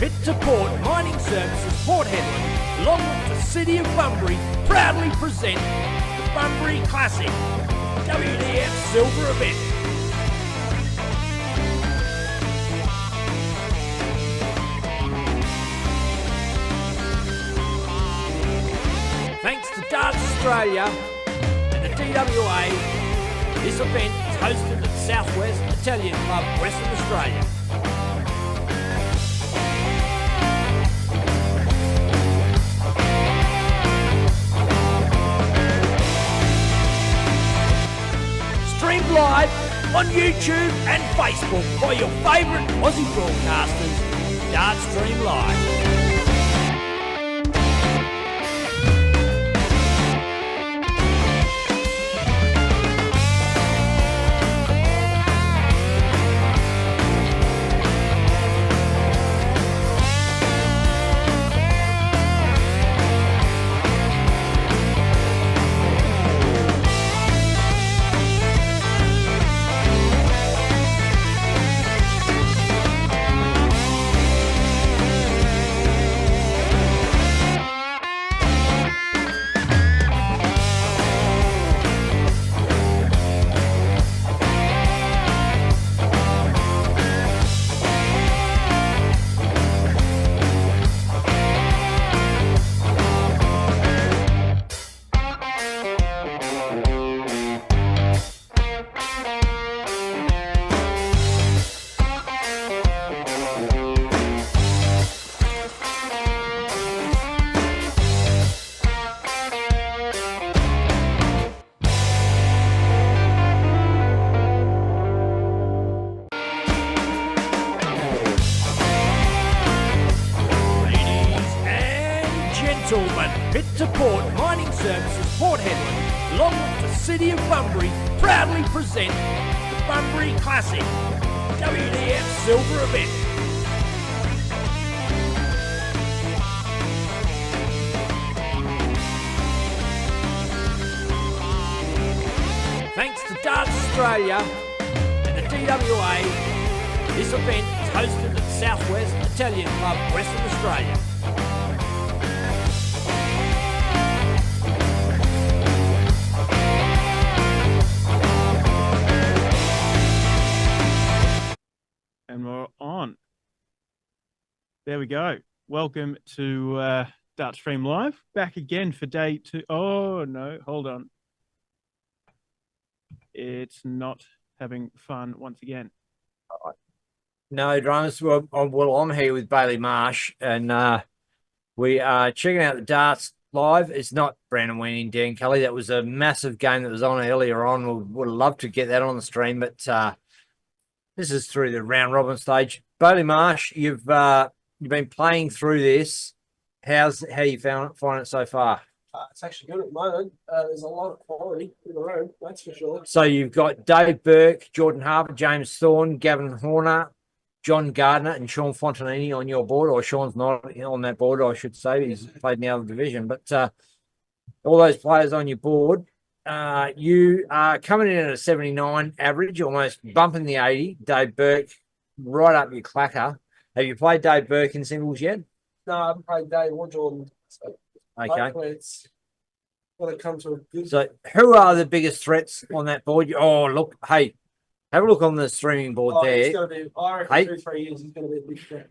Pit to Port Mining Services Port Hedland, along with the City of Bunbury, proudly present the Bunbury Classic WDF Silver event. Thanks to Darts Australia and the DWA, this event is hosted at Southwest Italian Club, Western Australia. Streamed live on YouTube and Facebook by your favourite Aussie broadcasters, Darts Stream Live. Pit to Port Mining Services Port Hedland, along with the City of Bunbury, proudly present the Bunbury Classic WDF Silver event. Thanks to Darts Australia and the DWA, this event is hosted at Southwest Italian Club, Western Australia. And we're on. There we go. Welcome to Dart Stream Live. Back again for day 2. Oh, no, hold on. It's not having fun once again. No dramas. Well, I'm here with Bailey Marsh, and we are checking out the Darts Live. It's not Brandon winning Dan Kelly. That was a massive game that was on earlier on. We would have loved to get that on the stream, but this is through the round robin stage. Bailey Marsh, you've been playing through this. How you find it so far? It's actually good at the moment. There's a lot of quality in the room, that's for sure. So you've got Dave Burke, Jordan Harper, James Thorne, Gavin Horner, John Gardner, and Sean Fontanini on your board, or Sean's not on that board, I should say. He's played in the other division. But all those players on your board, you are coming in at a 79 average, almost bumping the 80. Dave Burke, right up your clacker. Have you played Dave Burke in singles yet? No, I haven't played Dave or Jordan. So okay. It's going to come to a good... So who are the biggest threats on that board? Oh, look, hey, have a look on the streaming board there. It's going to be, I reckon 2-3 years, he's going to be a big threat.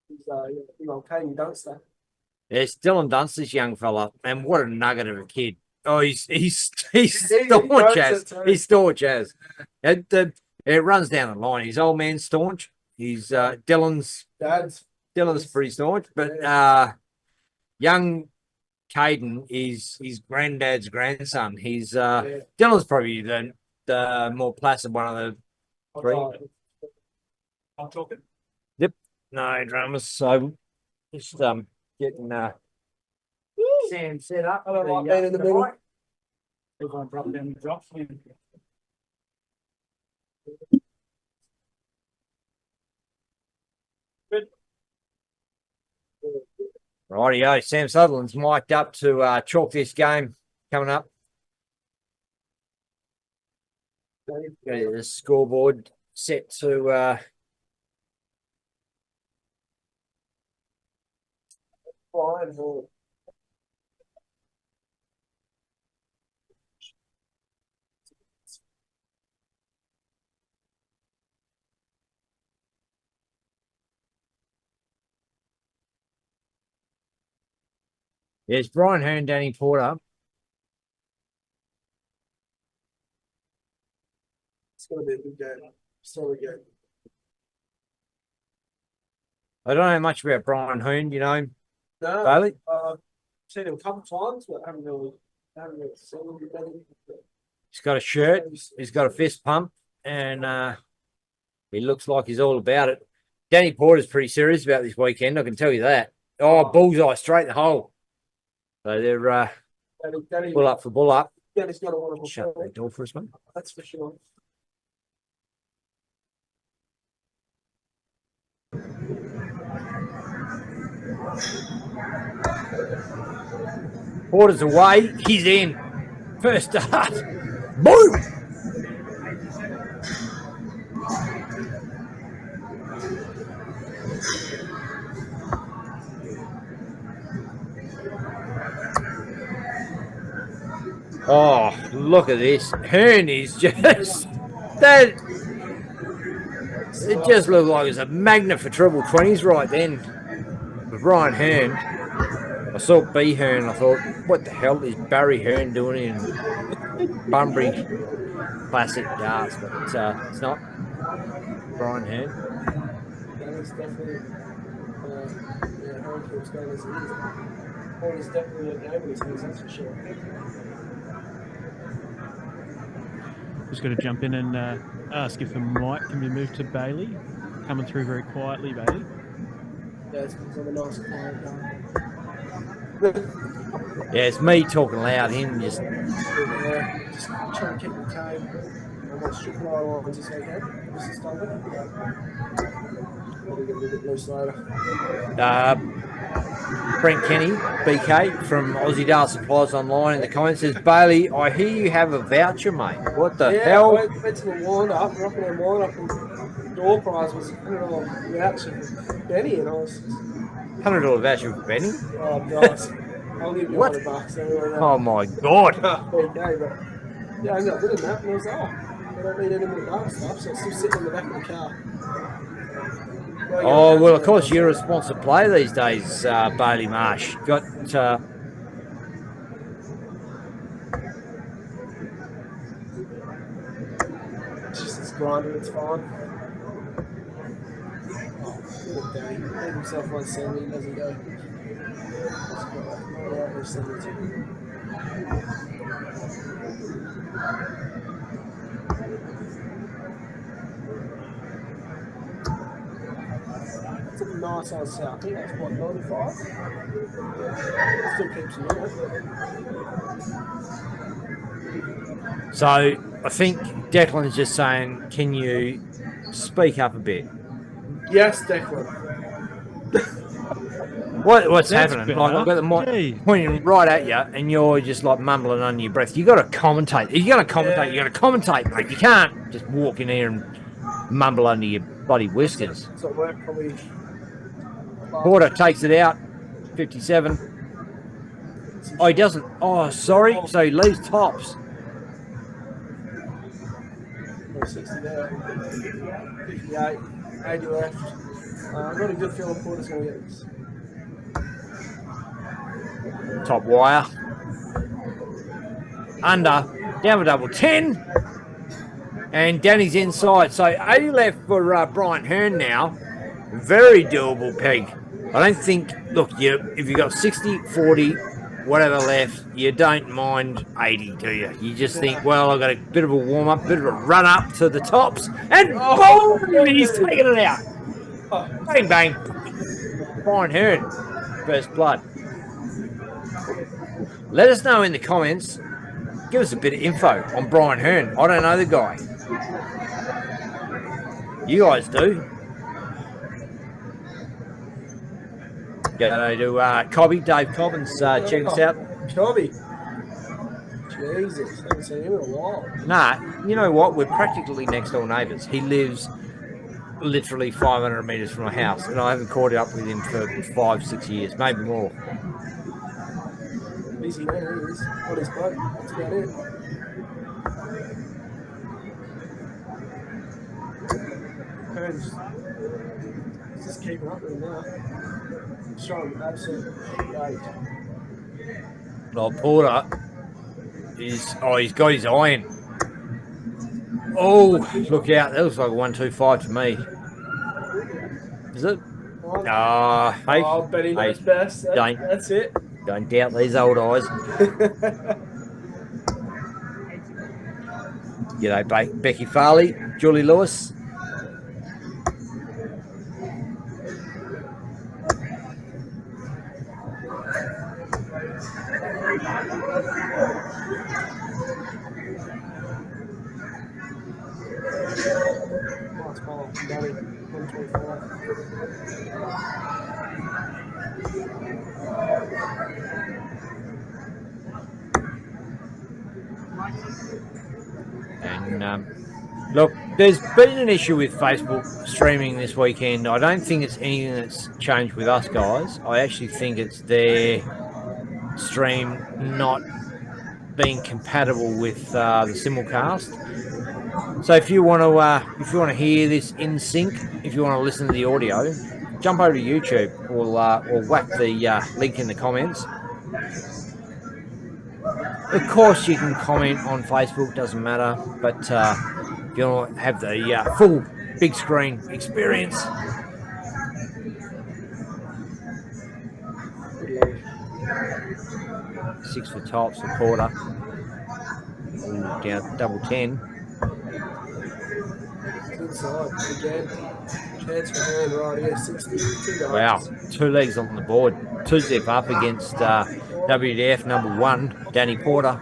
He's Caden Dunster. Yes, Dylan Dunst, this young fella, and what a nugget of a kid. Oh, he's staunch as. He's staunch as. It runs down the line. He's old man staunch. He's Dylan's pretty staunch, but young Caden is his granddad's grandson. He's Dylan's probably the more placid one of the three. I'm talking. Yep. No dramas. So just getting Sam set up. I don't like being in the middle. Everyone dropped down the drops. Good. Rightio, Sam Sutherland's mic'd up to chalk this game coming up. Go to the scoreboard set to Brian Hall. Yes, Brian Hearn, Danny Porter. It's going to be a good game. Sorry, game. I don't know much about Brian Hearn, you know, No, Bailey. seen him a couple of times, but haven't really seen him. He's got a shirt, he's got a fist pump, and he looks like he's all about it. Danny Porter's pretty serious about this weekend, I can tell you that. Oh, bullseye, straight in the hole. So they're Danny, bull up for bull up. Danny's got a wonderful Shut shot. the door for us, mate. That's for sure. Porter's away, he's in. First start. Boom! Oh, look at this. Hearn is just that. It just looked like it was a magnet for triple 20s right then. With Ryan Hearn. I saw B Hearn, I thought, what the hell is Barry Hearn doing in Bunbury Classic darts? But it's not. Brian Hearn. Danny's definitely, Hurricane keeps going as it is. Porter's definitely a game in his hands, that's for sure. Just going to jump in and ask if a mic can be moved to Bailey. Coming through very quietly, Bailey. Yeah, it's because I'm a nice quiet guy. Yeah, it's me talking loud, him just. Yeah, just trying to keep the time. I'm going to strip my lines this weekend. This is done. Probably get a little bit loose later. Brent Kenny, BK from Aussie Dart Supplies Online in the comments says, Bailey, I hear you have a voucher, mate. What the hell? I went to the wind up, rocking our wind up, and the door prize was $100 voucher for Benny, and I was $100 voucher for Benny? oh, nice. I'll give you What? $100 anyway. Oh my god. BK, but yeah, I ended up winning that, and I was like, oh, I don't need any more dart stuff, so it's still sitting in the back of the car. Oh, well, of course, you're a sponsored player these days, Bailey Marsh. Got It's just this grinder, it's fine. Oh, look at Danny. He made himself 170, he doesn't go. Yeah, there's 72. That's a nice old set. I think that's what, 95? Still keeps him in it. so I think Declan's just saying, can you speak up a bit? Yes, Declan. What's That's happening? better. Like, I've got the mic Gee. pointing right at you, and you're just like mumbling under your breath. You got to commentate. If you're going to commentate, you got to commentate, mate. You can't just walk in here and mumble under your bloody whiskers. So it worked probably. Porter takes it out, 57. Oh, he doesn't. Oh, sorry. So he leaves tops. 60 there. 58. 80 left. I've got a good feeling Porter's going to get this. Top wire. Under. Down for double 10. And Danny's inside. So 80 left for Brian Hearn now. Very doable peg. I don't think, look, if you've got 60, 40, whatever left, you don't mind 80, do you? You just think, well, I've got a bit of a warm-up, bit of a run-up to the tops. And boom! He's taking it out. Bang, bang. Brian Hearn. First blood. Let us know in the comments. Give us a bit of info on Brian Hearn. I don't know the guy. You guys do. Go to Cobby, Dave Cobbins. Check us out. Cobby. Jesus, haven't seen him in a while. Nah, you know what? We're practically next door neighbours. He lives literally 500 metres from my house, and I haven't caught up with him for 5-6 years, maybe more. Busy man, he is. On his boat. That's about it. He's just keeping up with him now. Showing absolute rage. Well, Porter is, he's got his iron. Oh, look out. That looks like a 1-2-5 to me. Is it? Hey. Oh, but he knows Hey, best. don't. That's it. Don't doubt these old eyes. G'day, Becky Farley, Julie Lewis. Nice ball from Barry. 125. And look, there's been an issue with Facebook streaming this weekend. I don't think it's anything that's changed with us guys. I actually think it's their stream not being compatible with the simulcast. So if you want to hear this in sync, if you want to listen to the audio, jump over to YouTube or whack the link in the comments. Of course, you can comment on Facebook, doesn't matter. But if you want to have the full big screen experience, six for tops for Porter. Ooh, down double 10. Inside again. Chance for hand right here. 62. Wow, 2 legs on the board. 2-zip up against WDF number 1, Danny Porter.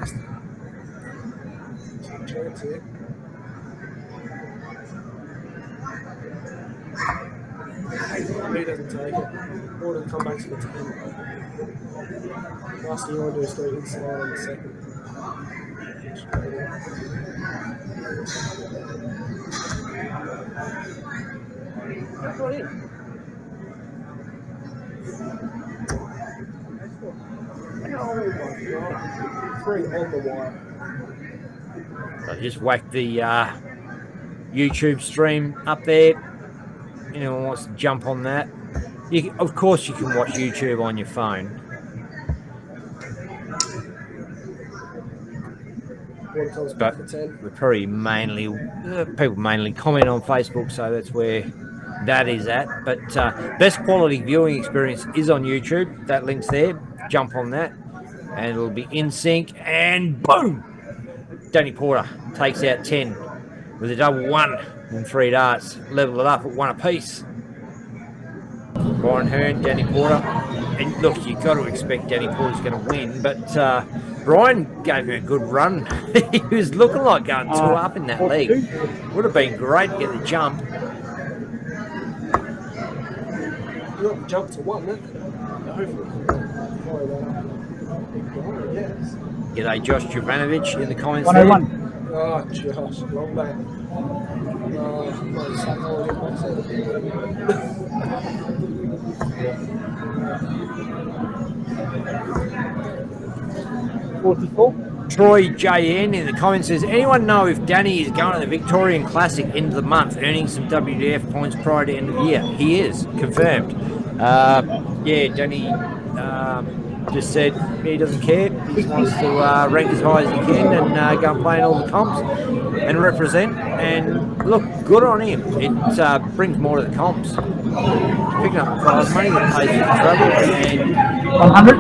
Chance here. He doesn't take it. Order come back to the 10. Last thing you want to do is go inside on the second. Got in. Oh my god. 3 on the wire. So just whack the YouTube stream up there. Anyone wants to jump on that? Of course you can watch YouTube on your phone. But we're probably people mainly comment on Facebook, so that's where that is at. But best quality viewing experience is on YouTube. That link's there. Jump on that, and it'll be in sync. And boom, Danny Porter takes out 10 with a double 1 and 3 darts. Level it up at 1 apiece. Brian Hearn, Danny Porter. And look, you've got to expect Danny Porter's going to win, but Brian gave him a good run. He was looking like going 2 up in that leg. Would have been great to get the jump. You got the jump to 1, didn't you? Yes. G'day, Josh Jovanovic in the comments 101. there. Oh, Josh, long back. Troy JN in the comments says, anyone know if Danny is going to the Victorian Classic end of the month, earning some WDF points prior to end of year? He is, confirmed. Yeah, Danny just said he doesn't care. He wants to rank as high as he can and go and play in all the comps and represent. And look, good on him. It brings more to the comps. Picking up prize money that pays for the travel and 100?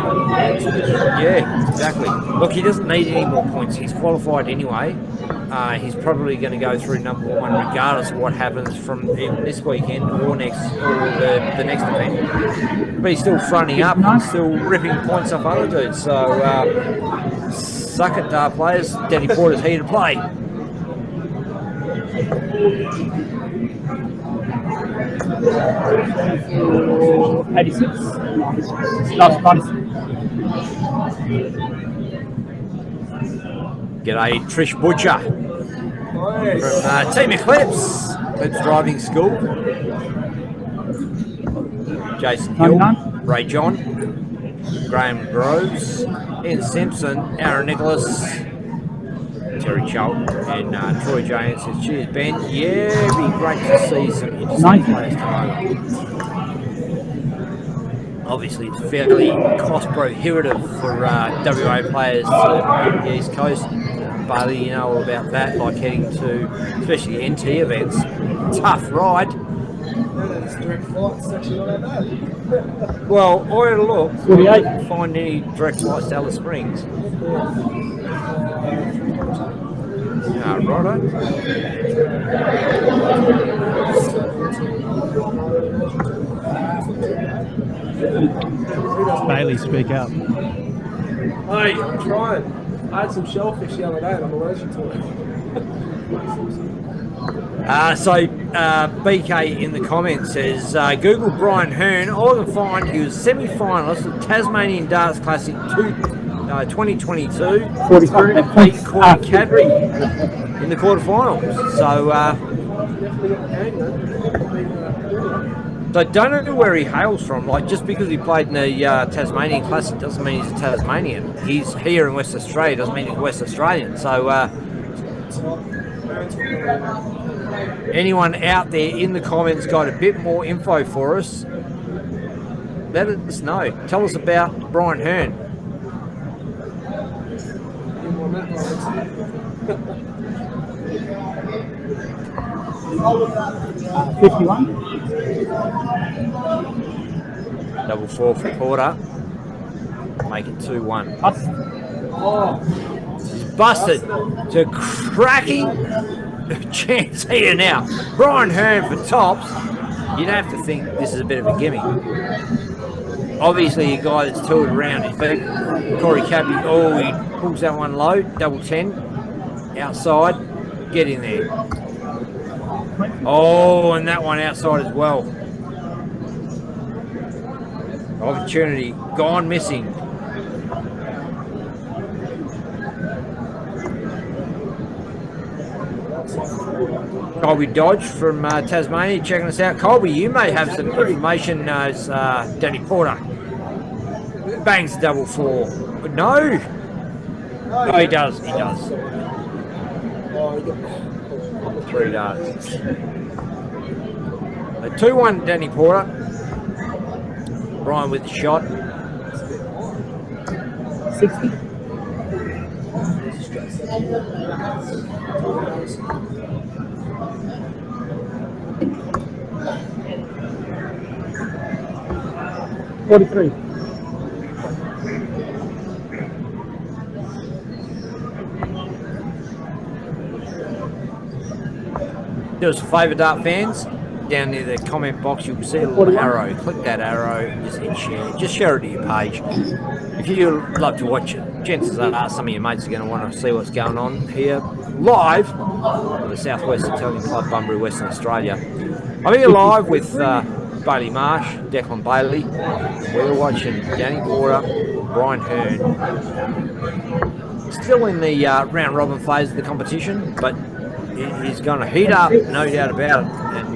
yeah, exactly. Look, he doesn't need any more points. He's qualified anyway. He's probably going to go through number 1 regardless of what happens from even this weekend or the next event. But he's still fronting up and still ripping points off other dudes. So suck it, dart players. Danny Porter's here to play. Oh, 86. Last 96. G'day, Trish Butcher from Team Eclipse. It's driving school. Jason Hill, 99. Ray John, Graham Groves, Ian Simpson, Aaron Nicholas, Terry Charlton, and Troy Jones says, cheers, Ben. Yeah, it'd be great to see some interesting 90. players come over. Obviously, it's fairly cost prohibitive for WA players to hit the East Coast. Bailey, you know all about that, like heading to, especially NT events. Tough ride. There's direct flights, it's actually not that bad. Well, I had a look. 48. Couldn't find any direct flights to Alice Springs. Righto. Bailey, speak up. Hey, I'm trying. I had some shellfish the other day and I'm allergic to it. BK in the comments says, Google Brian Hearn. All I can find, he was semi-finalist of Tasmanian Darts Classic 2022. 43. And beat Corey Cadbury in the quarterfinals. So, Definitely got the game, so I don't know where he hails from. Like, just because he played in the Tasmanian Classic doesn't mean he's a Tasmanian. He's here in West Australia, doesn't mean he's West Australian. So, anyone out there in the comments got a bit more info for us, let us know. Tell us about Brian Hearn. 51. Double 4 for Porter. Make it 2-1. He's busted to cracking chance here now. Brian Hearn for tops. You'd have to think this is a bit of a gimme. Obviously, a guy that's toured around his feet. Corey Cadbury, he pulls that one low. Double 10. Outside. Get in there. And that one outside as well. Opportunity gone missing. Colby Dodge from Tasmania checking us out. Colby, you may have some information as Danny Porter bangs double 4. But no, he does. He does. 3 darts. 2-1 Danny Porter. Brian with the shot. 60. $43. Do us a favour, Dart fans. Down near the comment box, you'll see a little arrow. Click that arrow, just hit share. Just share it to your page. If you love to watch it, chances are some of your mates are going to want to see what's going on here live at the Southwest Italian Club, Bunbury, Western Australia. I'm here live with Bailey Marsh, Declan Bailey. We're watching Danny Porter, Brian Hearn. Still in the round robin phase of the competition, but he's going to heat up, no doubt about it. And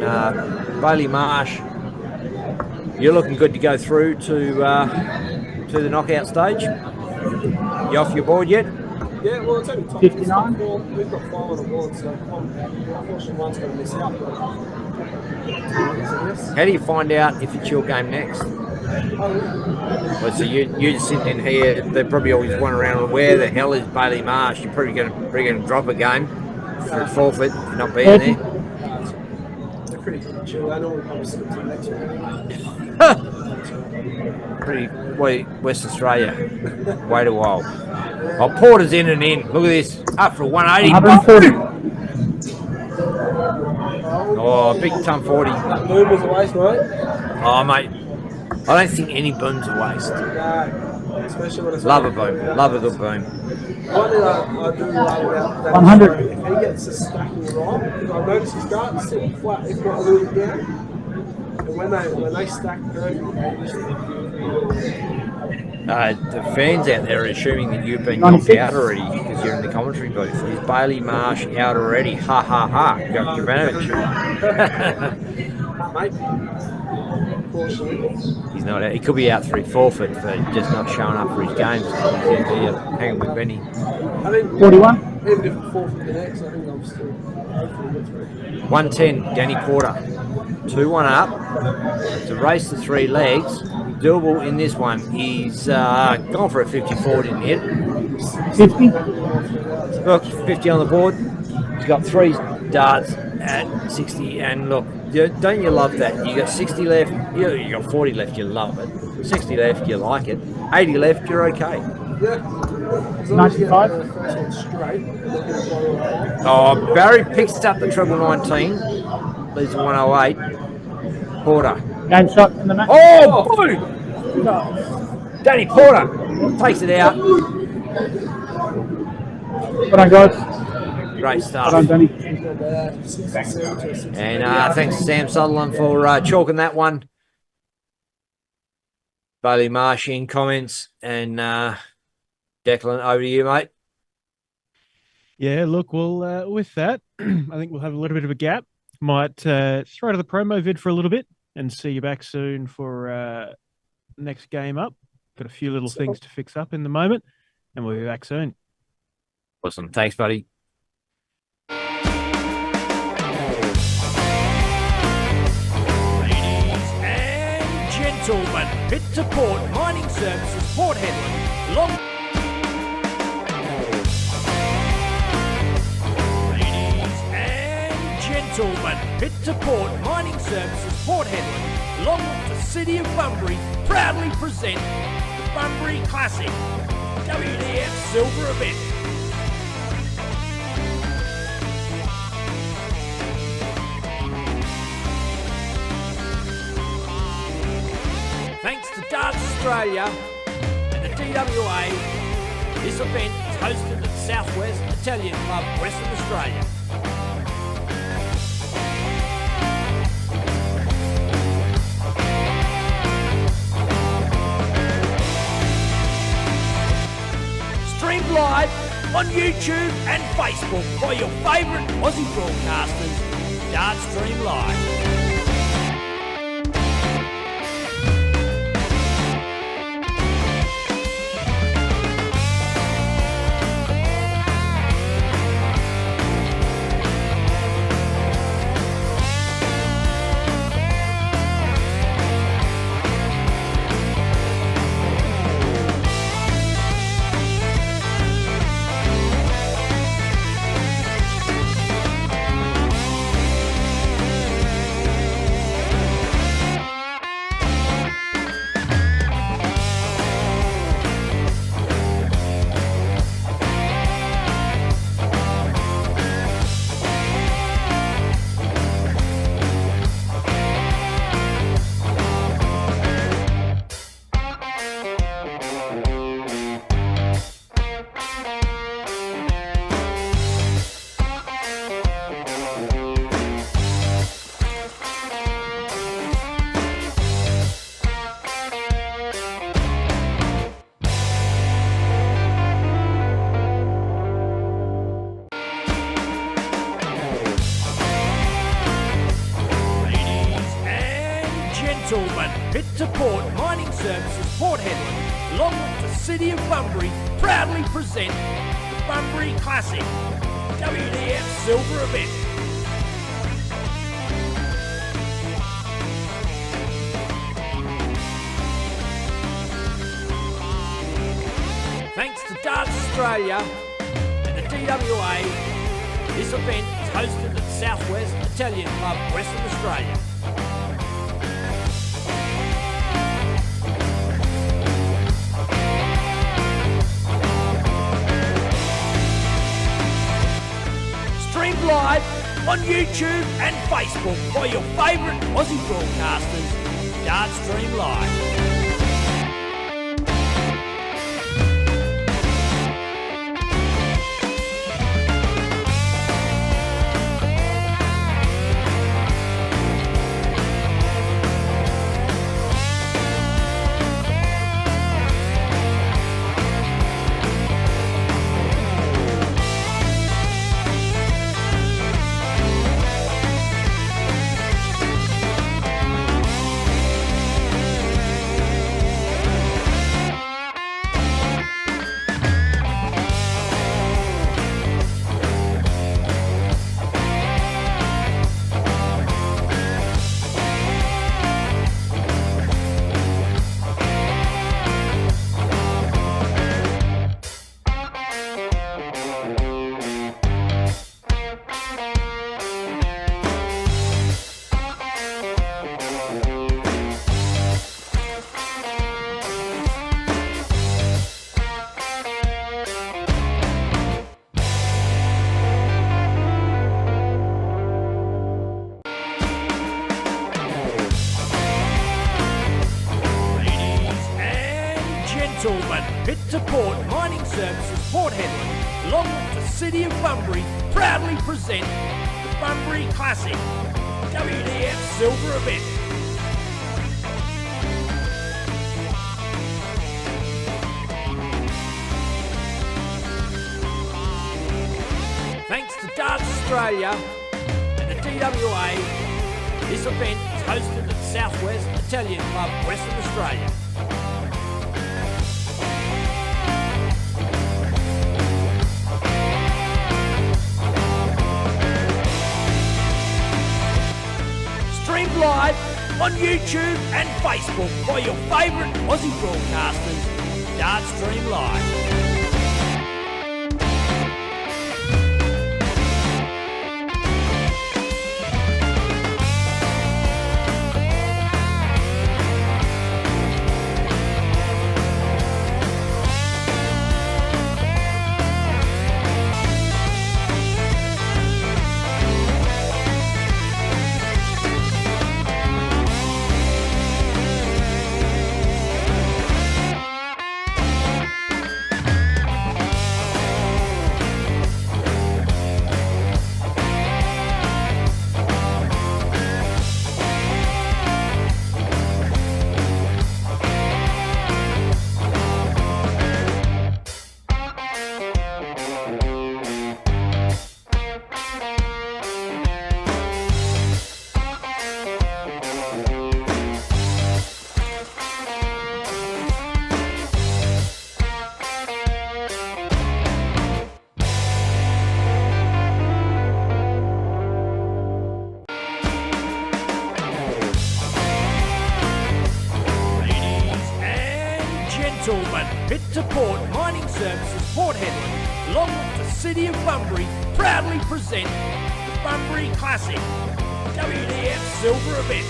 Bailey Marsh, you're looking good to go through to the knockout stage. You off your board yet? Yeah, well, it's only top 59. We've got 5 on the board, so unfortunately one's going to miss out. How do you find out if it's your game next? Well, so you're sitting in here, they're probably always wondering around, where the hell is Bailey Marsh? You're probably going to drop a game for a forfeit for not being there. They're pretty chill. I normally probably skip to the next one. Pretty West Australia. Wait a while. Oh, Porter's in and in. Look at this. Up for 180. 140. Oh, big ton 40. Boom was a waste, mate. Oh, mate. I don't think any boom's a waste. No, especially when it's Love a boom. Love a good boom. One thing I do love about that 100. if he gets the stacking right, because I noticed he's starting to sit flat, if not a little bit down. And when they stack perfect, they just The fans out there are assuming that you've been 96. knocked out already because you're in the commentary booth. Is Bailey Marsh out already? Ha ha ha. Jovanovic. mate. Poor thing. He's not out. He could be out through forfeit for just not showing up for his games. He's here hanging with Benny. I think 41. even if it's 4 for the next, I think I'm still hopefully get through. 110, Danny Porter. 2-1 up. It's a race to 3 legs. Doable in this one. He's gone for a 54, didn't hit. 50. Look, 50 on the board. He's got 3 darts at 60. And look, don't you love that? You got 60 left. You got 40 left. You love it. 60 left. You like it. 80 left. You're okay. Yeah. As long as you get 95. the first one straight, they're going to blow it up. Oh, Barry picks up the treble 19. Leaves the 108. Porter. Game shot in the match. Oh, boom! Danny Porter takes it out. Well done, guys. Great Well stuff. done, Danny. Not bad. 67 to 60. And thanks to Sam Sutherland for chalking that one. Bailey Marsh in comments. And Declan, over to you, mate. Yeah, look, well, with that, I think we'll have a little bit of a gap. Might throw to the promo vid for a little bit and see you back soon for next game up. Got a few little things to fix up in the moment, and we'll be back soon. Awesome. Thanks, buddy. Ladies and gentlemen, Pit to Port Mining Services, Port Hedland, Long. Ladies and gentlemen, Pit to Port Mining Services, Port Hedland, along with the City of Bunbury, proudly present the Bunbury Classic WDF Silver event. Thanks to Darts Australia and the DWA, this event is hosted at Southwest Italian Club, Western Australia. Streamed live on YouTube and Facebook by your favourite Aussie broadcasters, Dart Stream Live. Gentlemen, Pit to Port Mining Services, Port Hedland, along with the City of Bunbury, proudly present the Bunbury Classic WDF Silver event. Thanks to Darts Australia and the DWA, this event is hosted at Southwest Italian Club, Western Australia. Streamed live on YouTube and Facebook by your favourite Aussie broadcasters, Dart Stream Live. gentlemen, Pit to Port Mining Services Port Hedland, along with the City of Bunbury, proudly present the Bunbury Classic WDF Silver event. Thanks to Darts Australia and the DWA, this event is hosted at Southwest Italian Club, Western Australia. Streamed live on YouTube and Facebook by your favourite Aussie broadcasters, Dart Stream Live. Gentlemen, Pit to Port Mining Services Port Hedland, along with the City of Bunbury, proudly present the Bunbury Classic WDF Silver event.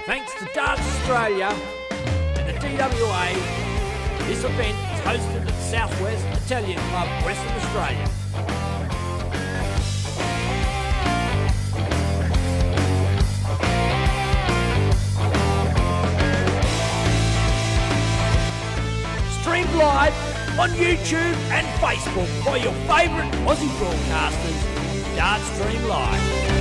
Thanks to Darts Australia and the DWA, this event is hosted at Southwest Italian Club, Western Australia. Streamed live on YouTube and Facebook by your favourite Aussie broadcasters, Dart Stream Live.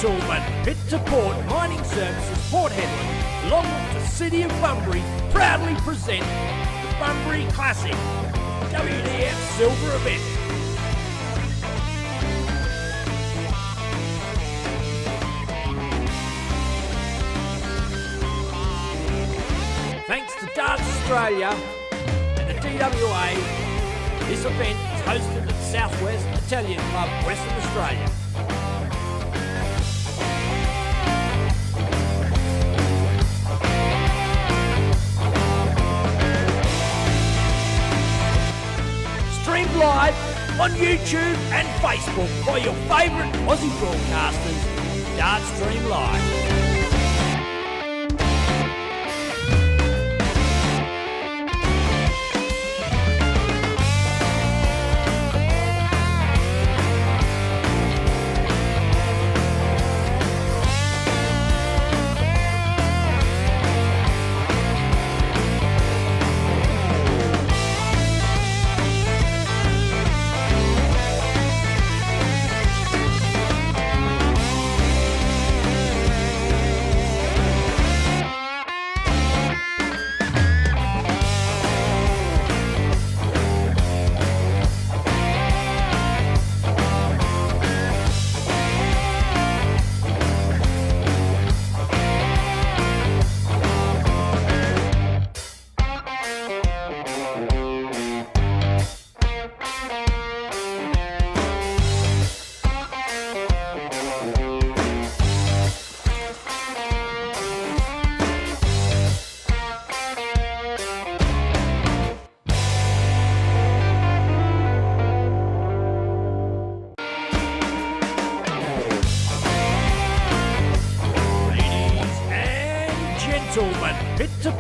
Gentlemen, Pit to Port Mining Services Port Hedland, along with the City of Bunbury, proudly present the Bunbury Classic WDF Silver event. Thanks to Darts Australia and the DWA, this event is hosted at Southwest Italian Club, Western Australia. Streamed live on YouTube and Facebook by your favourite Aussie broadcasters, Dart Stream Live.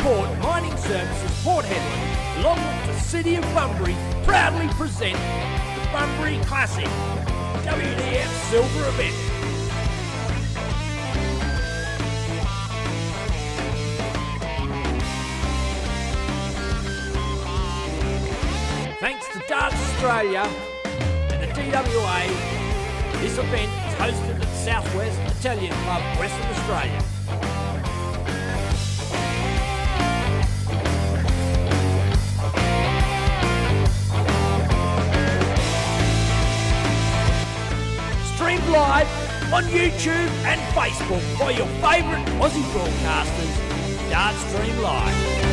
Port Mining Services Port Hedland, along with the City of Bunbury, proudly present the Bunbury Classic WDF Silver event. Thanks to Darts Australia and the DWA, this event is hosted at the Southwest Italian Club, Western Australia. Streamed live on YouTube and Facebook by your favourite Aussie broadcasters, Darts Stream Live.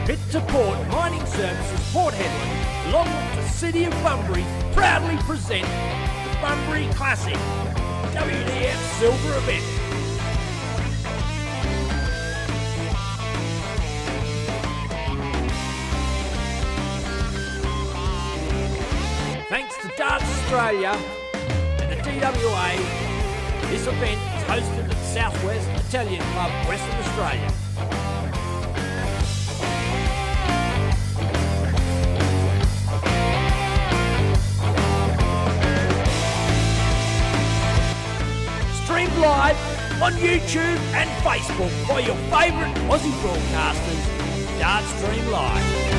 Pit to Port Mining Services Port Hedland, along with the City of Bunbury, proudly present the Bunbury Classic WDF Silver event. Thanks to Darts Australia and the DWA, this event is hosted at the Southwest Italian Club, Western Australia. Streamed live on YouTube and Facebook by your favourite Aussie broadcasters, Darts Stream Live.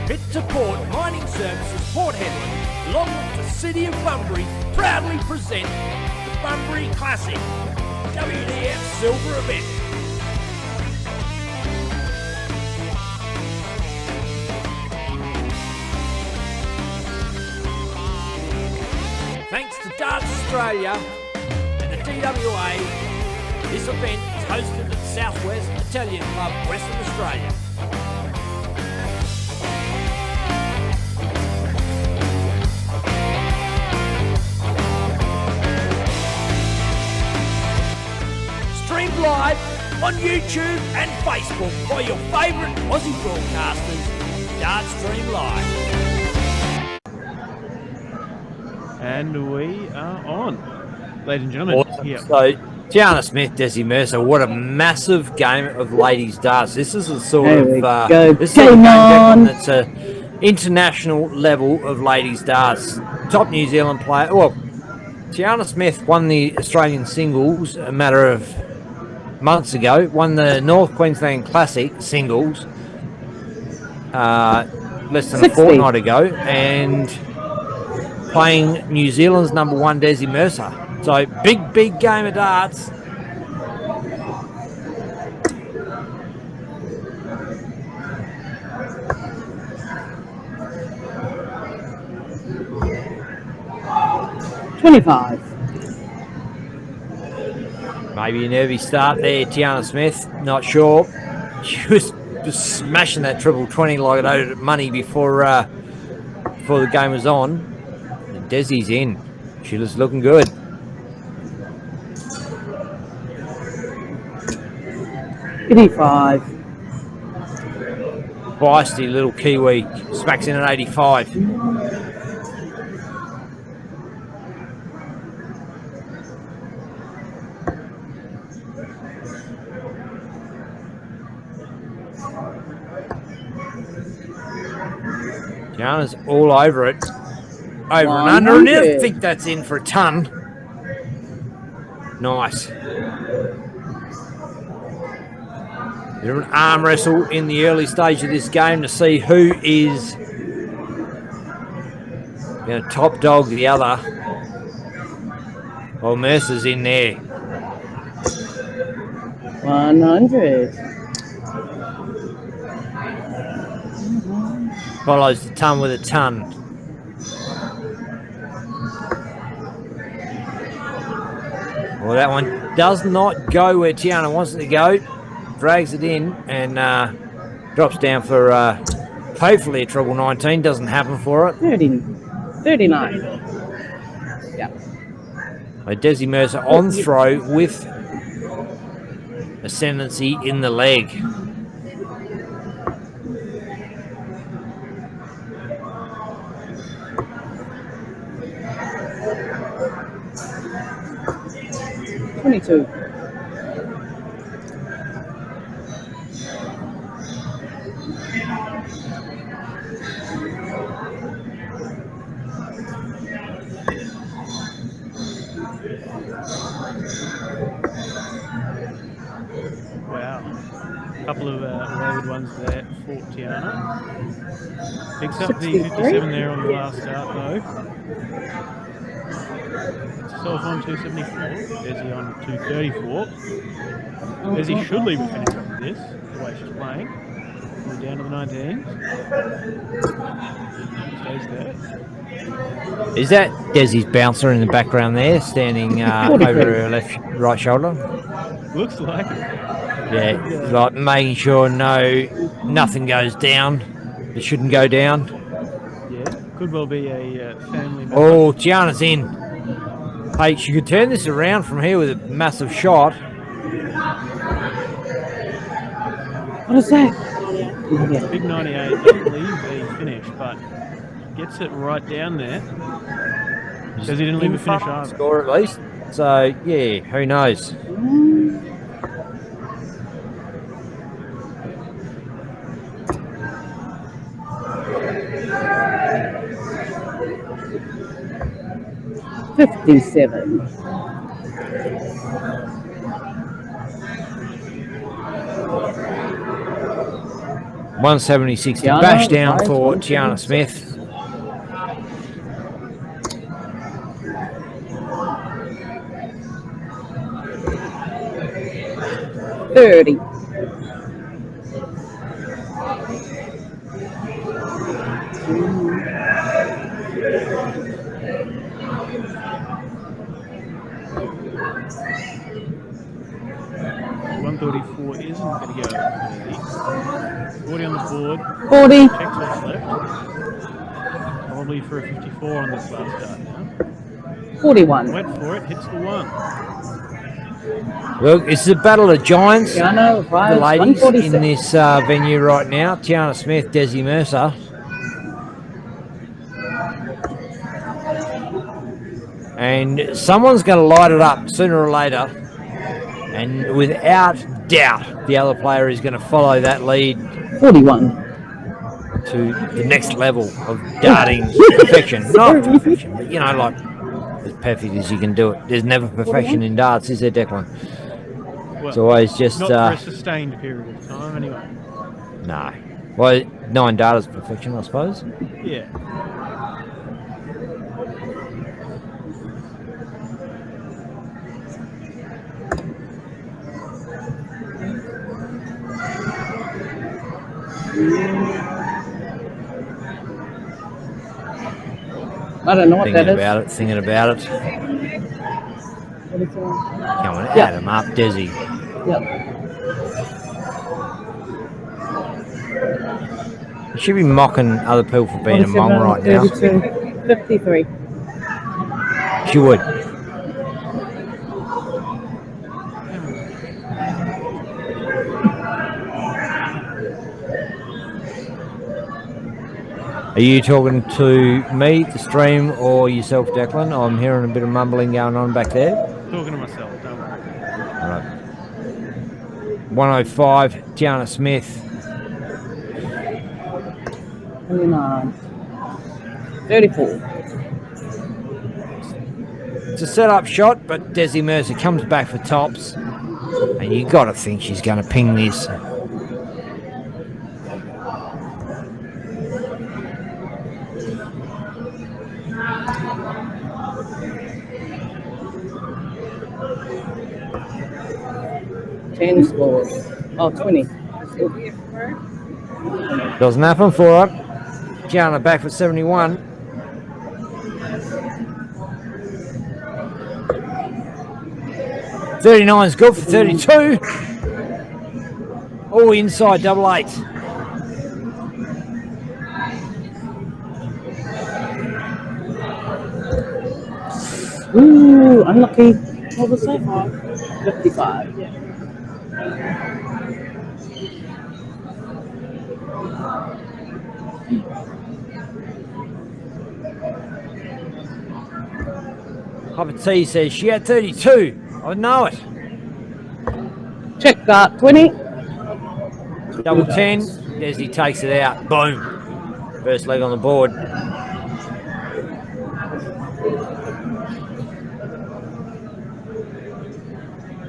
Pit to Port Mining Services Port Hedland, along with the City of Bunbury, proudly present the Bunbury Classic WDF Silver event. Thanks to Darts Australia and the DWA, this event is hosted at the Southwest Italian Club, Western Australia. Streamed live on YouTube and Facebook by your favourite Aussie broadcasters, Darts Stream Live. And we are on. Ladies and gentlemen, Awesome. here. So Gianna Smith, Desi Mercer. What a massive game of ladies darts. This is a sort There of we go. this sort of game, Game Declan, on. that's a international level of ladies darts. Top New Zealand player. Well, Gianna Smith won the Australian singles a matter of months ago. Won the North Queensland Classic singles less than 60. a fortnight ago, and playing New Zealand's number 1 Desi Mercer. So big game of darts. $25. Maybe a nervy start there, Tiana Smith. Not sure. She was just smashing that triple 20 like it owed money before the game was on. And Desi's in. She was looking good. $85. Feisty little Kiwi smacks in at 85. Gianna's all over it. Over and under, and I think that's in for a ton. Nice. Bit of an arm wrestle in the early stage of this game to see who is going to top dog the other. Well, Mercer's in there. 100. Follows the ton with a ton. Well, that one does not go where Tiana wants it to go. Drags it in and drops down for hopefully a treble 19. Doesn't happen for it. 39. Yeah. Desi Mercer on throw with ascendancy in the leg. $22. Wow. A couple of wayward ones there for Tiana. Picks up the 57 there on the last start though. Self on 274. Desi on 234. Desi should leave a finish on this, the way she's playing. We're down to the 19s. Stays there. Is that Desi's bouncer in the background there, standing over her right shoulder? Looks like it. Yeah, like making sure nothing goes down. It shouldn't go down. Yeah, could well be a family member. Oh, Gianna's in. Hey, she could turn this around from here with a massive shot. What is that? Big 98 doesn't leave a finish, but gets it right down there. Says he didn't leave a finish either. Score at least. So, yeah, who knows? $57. $176 to Tiana, bash down nice, for 176. Tiana Smith. $30. $134 isn't going to go early. 40 on the board. 40. Checks what's left. Probably for a 54 on this last start now. 41. Went for it, hits the one. Look, it's a battle of giants. Tiana, The ladies 146. in this venue right now. Tiana Smith, Desi Mercer. And someone's going to light it up sooner or later. And without doubt, the other player is going to follow that lead 41. to the next level of darting perfection. Not perfection, but like as perfect as you can do it. There's never perfection in darts, is there, Declan? Well, It's always just not for a sustained period of time, anyway. no. Well, 9 darters perfection, I suppose. Yeah. I don't know what Thinking that about is. it, thinking about it. 44. Coming Yeah. at him up, Desi. Yep. You should be mocking other people for being a mum 47, right now. 32, 53. She would. Are you talking to me, the stream, or yourself, Declan? I'm hearing a bit of mumbling going on back there. Talking to myself, don't worry. All right. 105, Gianna Smith. 29. 34. It's a set-up shot, but Desi Mercer comes back for tops, and you got to think she's going to ping this. Ten scores. Oh, 20. Doesn't happen for her. Gianna back for 71. "39's good for 32. Oh, inside double 8. Ooh, unlucky. What was that? 55. Papa T says she had 32. I know it. Check that. 20. Double 10. Desi takes it out. Boom. First leg on the board.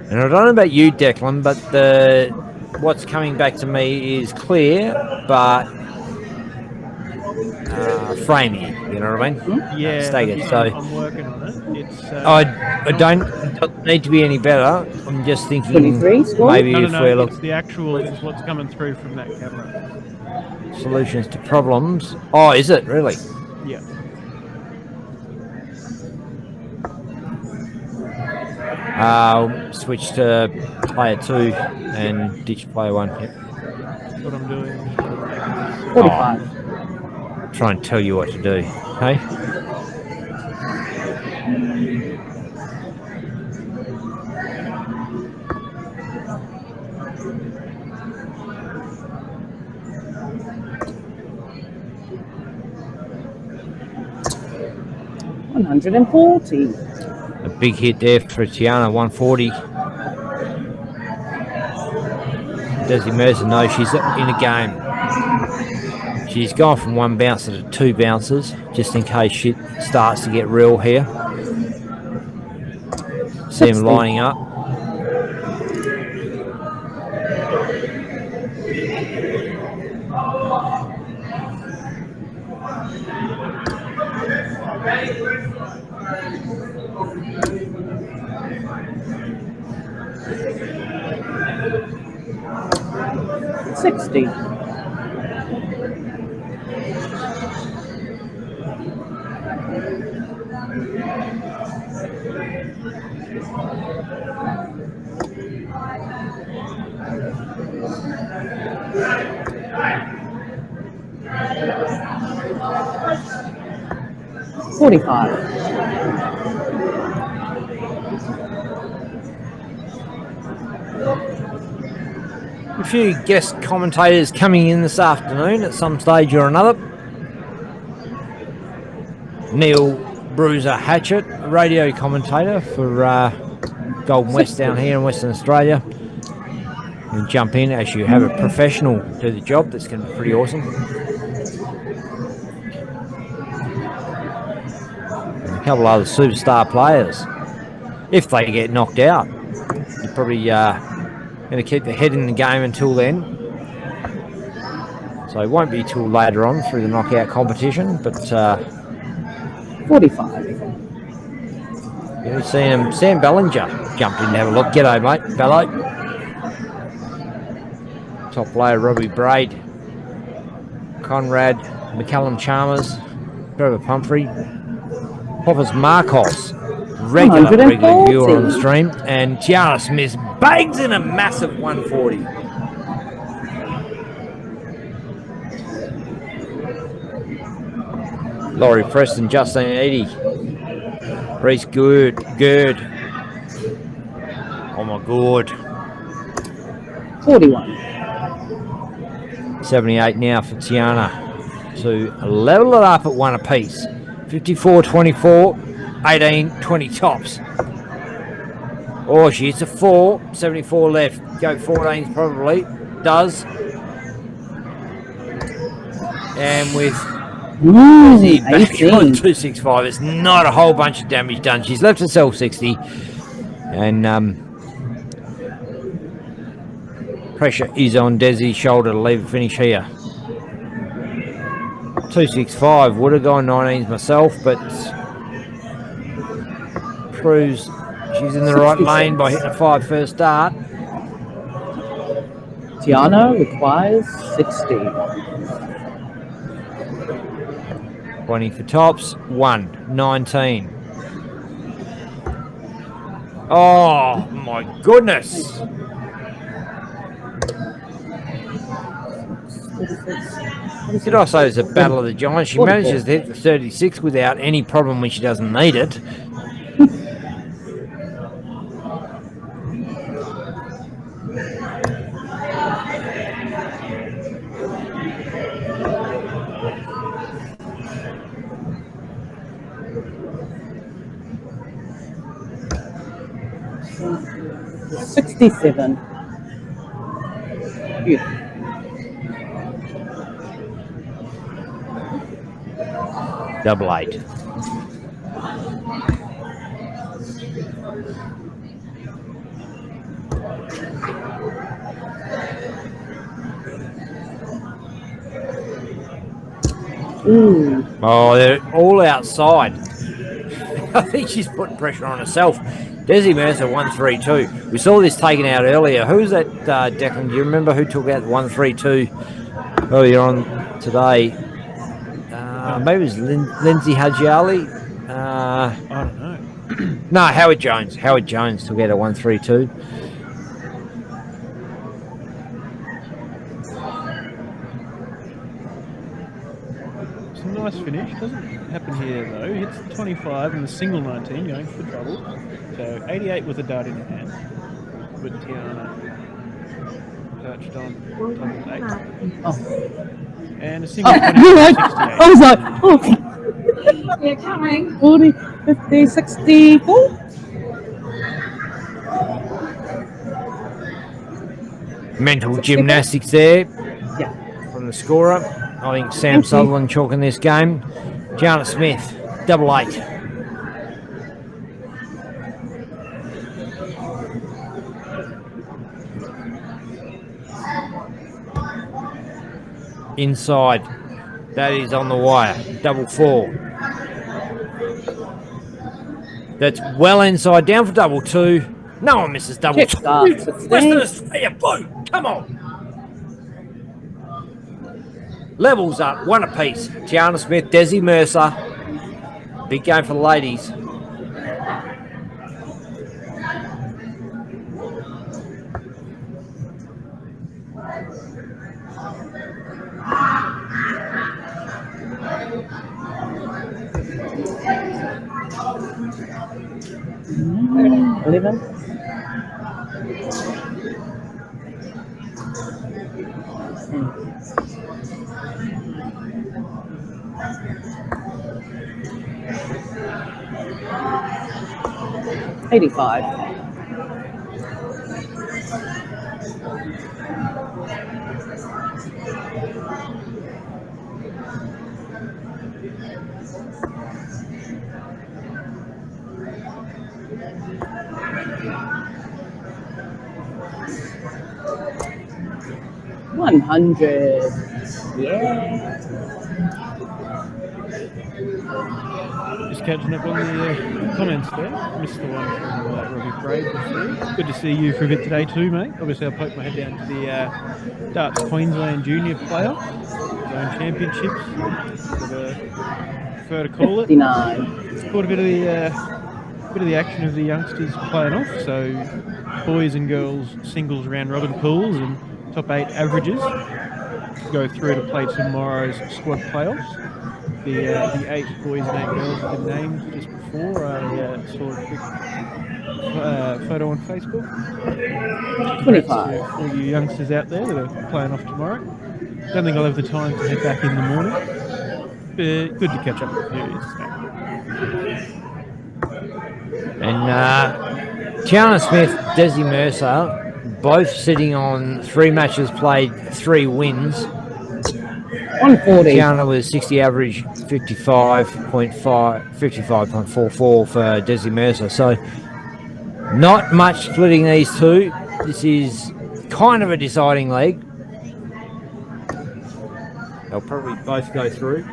And I don't know about you, Declan, but what's coming back to me is clear, but framey. You know what I mean? Yeah, Staggered. So I'm working on it. It's I don't it doesn't need to be any better. I'm just thinking 23 score? maybe no, if we're it's looking the actual. It's what's coming through from that camera. solutions to problems. Oh, is it really? Yeah. Switch to player 2 and ditch player 1. Yep. That's what I'm doing. 45. Try and tell you what to do. Hey? $140. A big hit there for Tiana, 140. Desi Mercer knows she's in a game. She's gone from 1 bouncer to 2 bouncers, just in case shit starts to get real here. See him lining up. $60. $45. A few guest commentators coming in this afternoon at some stage or another. Neil Bruiser Hatchett, radio commentator for Golden West down here in Western Australia. And jump in as you have a professional do the job. That's going to be pretty awesome. And a couple other superstar players. If they get knocked out, you're probably going to keep the head in the game until then. So it won't be till later on through the knockout competition, but 45. you've seen him. Sam Bellinger jumped in to have a look. G'day, mate. Bello. Top player Robbie Braid, Conrad, McCallum Chalmers, Trevor Pumphrey, Hoppers Marcos, regular 140. viewer on the stream, and Tiana Smith bangs in a massive 140. Laurie Preston, Justine Eadie, Reese Gurd. Oh my god. 41. 78 now for Tiana to level it up at one apiece. 54-24, 18-20 tops. Oh, she hits a 4, 74 left. Go 14s probably. Does. And with Lizzie back on 265, it's not a whole bunch of damage done. She's left herself 60. And pressure is on Desi's shoulder to leave a finish here. 265 would have gone 19s myself, but proves she's in the right lane by hitting a 5 first start. Tiana requires 60. 20 for tops, 19. Oh my goodness. Did I say it's a battle of the giants? She manages to hit the 36 without any problem when she doesn't need it. $67. Beautiful. Double 8. Ooh. Oh, they're all outside. I think she's putting pressure on herself. Desi Mercer 132. We saw this taken out earlier. Who was that, Declan? Do you remember who took out 132 earlier on today? Maybe it was Lindsay Hadjiali. I don't know. No, Howard Jones. Howard Jones took out a 132. It's a nice finish. Doesn't happen here though. Hits 25 and the single 19 going for the double. So 88 with a dart in hand. With Tiana perched on double 8. Oh. And a single 20 I for 68. was like, oh, Yeah, coming. 40, 50, 64. Mental gymnastics there Yeah. from the scorer. I think Sam Sutherland chalking this game. Janet Smith, double 8. Inside, that is on the wire, double 4. That's well inside, down for double 2. No one misses double Check 2. start, Western Australia, blue, come on. Levels up, one apiece. Tiana Smith, Desi Mercer. Big game for the ladies. Mm, 11. $85. $100. Yeah. Just catching up on the comments there. Missed the one from Robbie Braid before. Good to see you for a bit today too, mate. Obviously, I'll poke my head down to the Darts Queensland Junior Playoffs, Zone Championships, whatever you prefer to call it. 59. Caught a bit of the action of the youngsters playing off. So, boys and girls singles round robin pools and top 8 averages go through to play tomorrow's squad playoffs. The 8 boys and 8 girls have been named just before. I saw a quick photo on Facebook. 25. To all you youngsters out there that are playing off tomorrow. Don't think I'll have the time to head back in the morning. But good to catch up with you. And Tiana Smith, Desi Mercer, both sitting on 3 matches played, 3 wins. 140. Tiana was 60 average, 55.44 for Desi Mercer. So not much splitting these two. This is kind of a deciding leg. They'll probably both go through.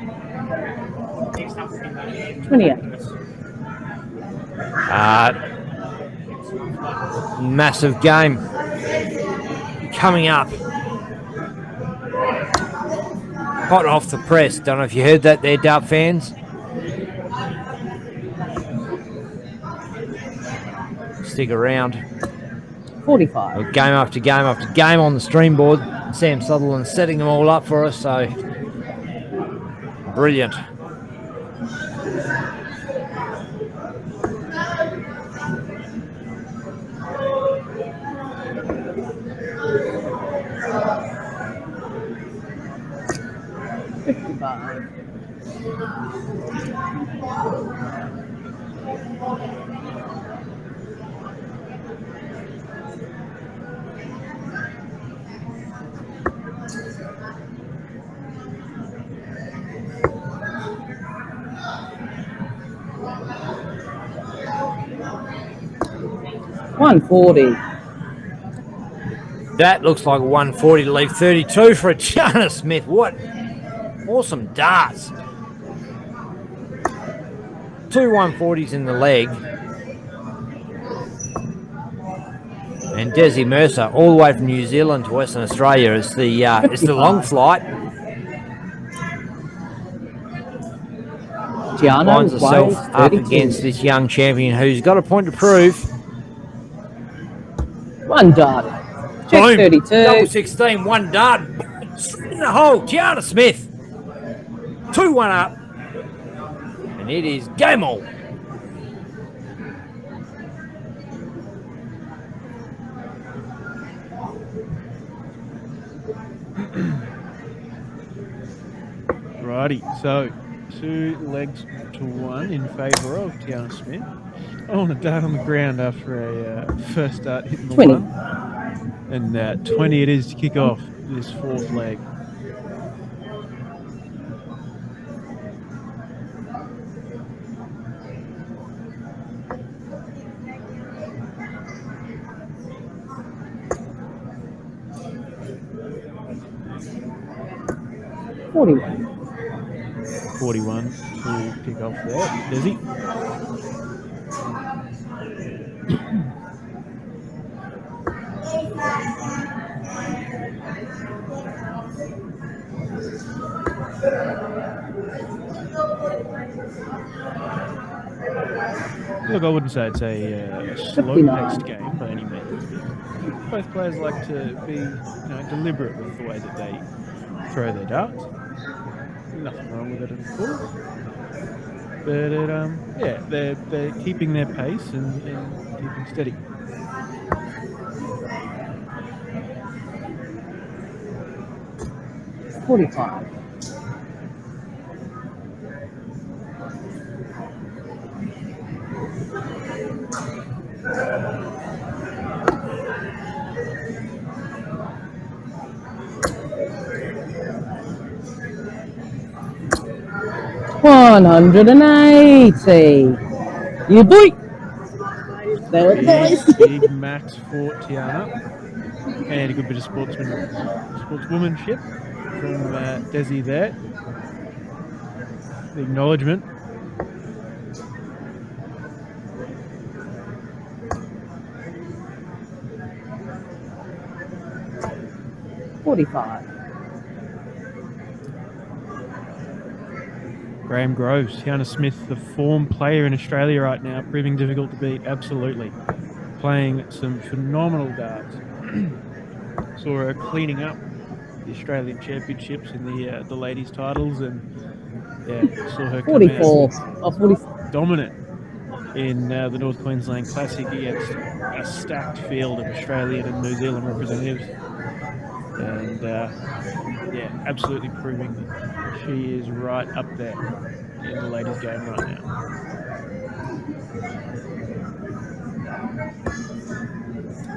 28. Massive game coming up. Hot off the press. Don't know if you heard that there, Dart fans. Stick around. 45. Game after game after game on the stream board. Sam Sutherland setting them all up for us, so brilliant. $140. That looks like a 140 to leave 32 for a Tiana Smith. What awesome darts. 2 140s in the leg. And Desi Mercer, all the way from New Zealand to Western Australia. It's the long flight. Finds herself up against this young champion who's got a point to prove. $1. Check Boom. 32. Double 16, 1 dart. Straight in the hole. Tiana Smith. 2-1 up. And it is game on. Righty, so 2 legs to 1 in favour of Tiana Smith. I want a dart on the ground after a first start hitting the 20. 1. And 20 it is to kick off this 4th leg. $41. 41 to kick off there. Desi. Look, I wouldn't say it's a slow-paced game by any means. Both players like to be, deliberate with the way that they throw their darts. Nothing wrong with it, of course. But they're keeping their pace and keeping steady. $45. $180. You boy. There it is. Big max for Tiana. And a good bit of sportswomanship from Desi there. The acknowledgement. $45. Graham Groves, Tiana Smith, the form player in Australia right now, proving difficult to beat. Absolutely. Playing some phenomenal darts. Saw her cleaning up the Australian Championships in the ladies' titles, and saw her come 44. out Oh, 40. dominant in the North Queensland Classic against a stacked field of Australian and New Zealand representatives. And absolutely proving that she is right up there in the ladies' game right now.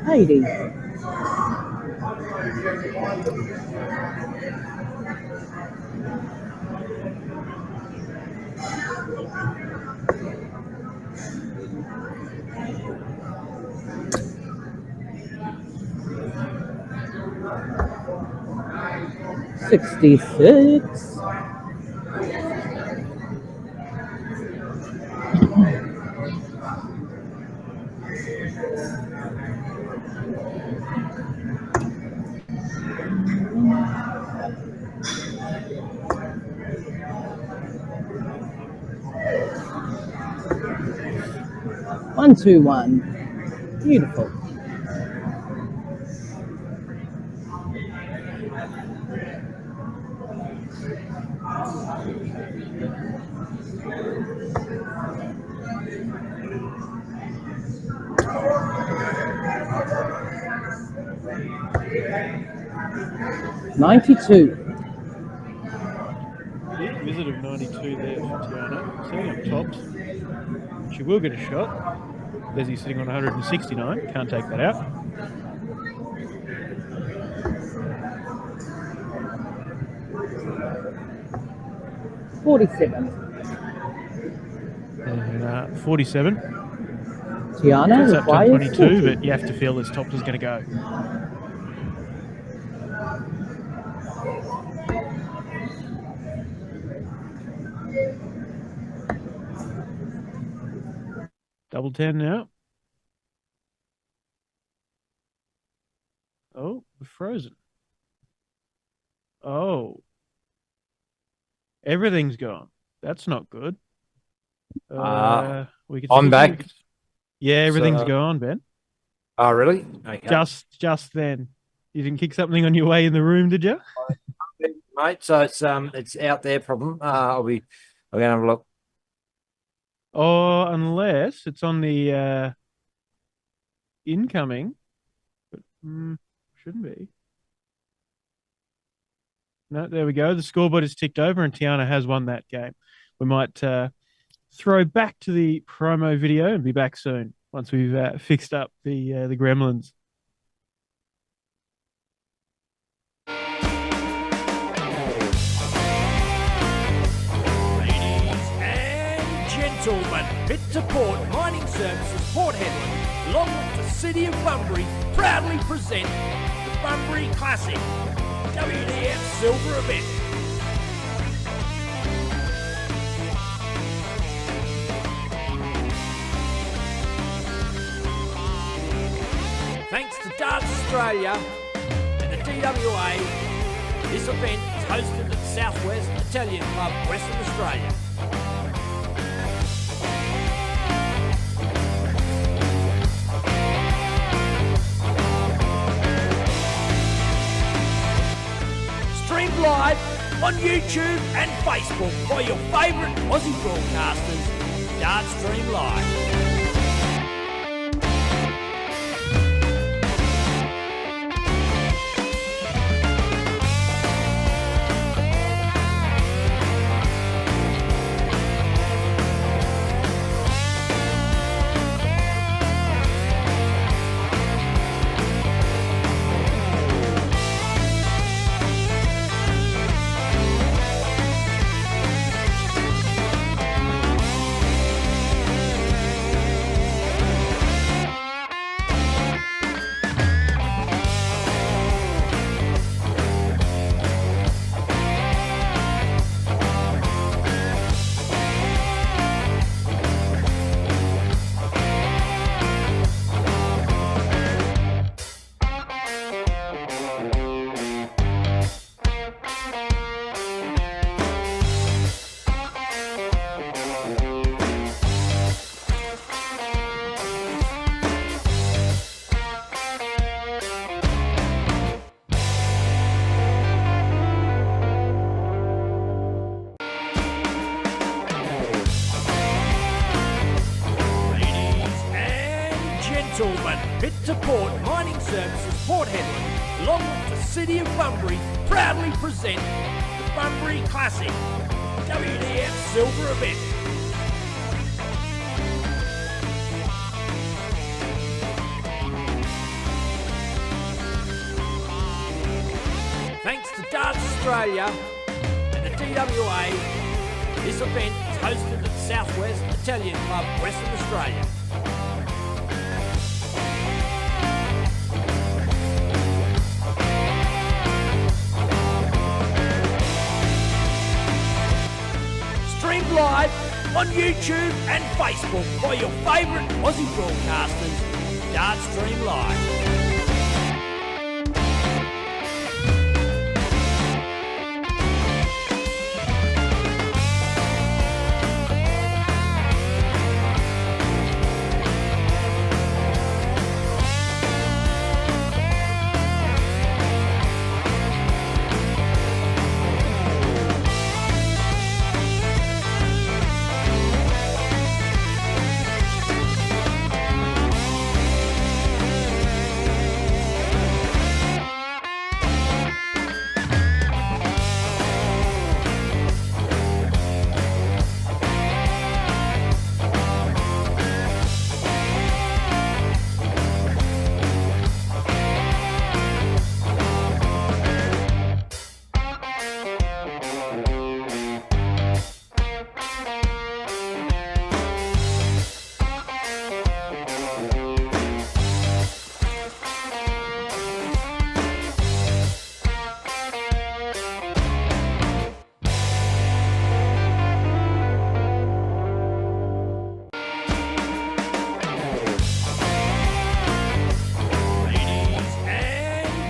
$80. $66. $121. Beautiful. $92. Big visit of 92 there for Tiana. Setting up tops. She will get a shot. Desi sitting on 169. Can't take that out. $47. And 47. Tiana It's up to requires 22, 40. but you have to feel this tops is going to go. Double 10 now. Oh, we're frozen. Oh. Everything's gone. That's not good. We can I'm still back. see- Yeah, everything's So- gone, Ben. Oh, really? Okay. Just then. You didn't kick something on your way in the room, did you? Mate, so it's out there problem. I'll going to have a look. Oh, unless it's on the incoming. But shouldn't be. No, there we go. The scoreboard is ticked over and Tiana has won that game. We might throw back to the promo video and be back soon once we've fixed up the gremlins. Ladies and gentlemen, Pit to Port Mining Services Port Hedland, along with the City of Bunbury, proudly present the Bunbury Classic WDF Silver event. Thanks to Darts Australia and the DWA, this event is hosted at Southwest Italian Club, Western Australia. Streamed live on YouTube and Facebook by your favourite Aussie broadcasters, Dart Stream Live. gentlemen, Pit to Port Mining Services Port Hedland, along with the City of Bunbury, proudly present the Bunbury Classic WDF Silver event. Thanks to Darts Australia and the DWA, this event is hosted at the Southwest Italian Club, Western Australia. Streamed live on YouTube and Facebook by your favourite Aussie broadcasters, Darts Stream Live.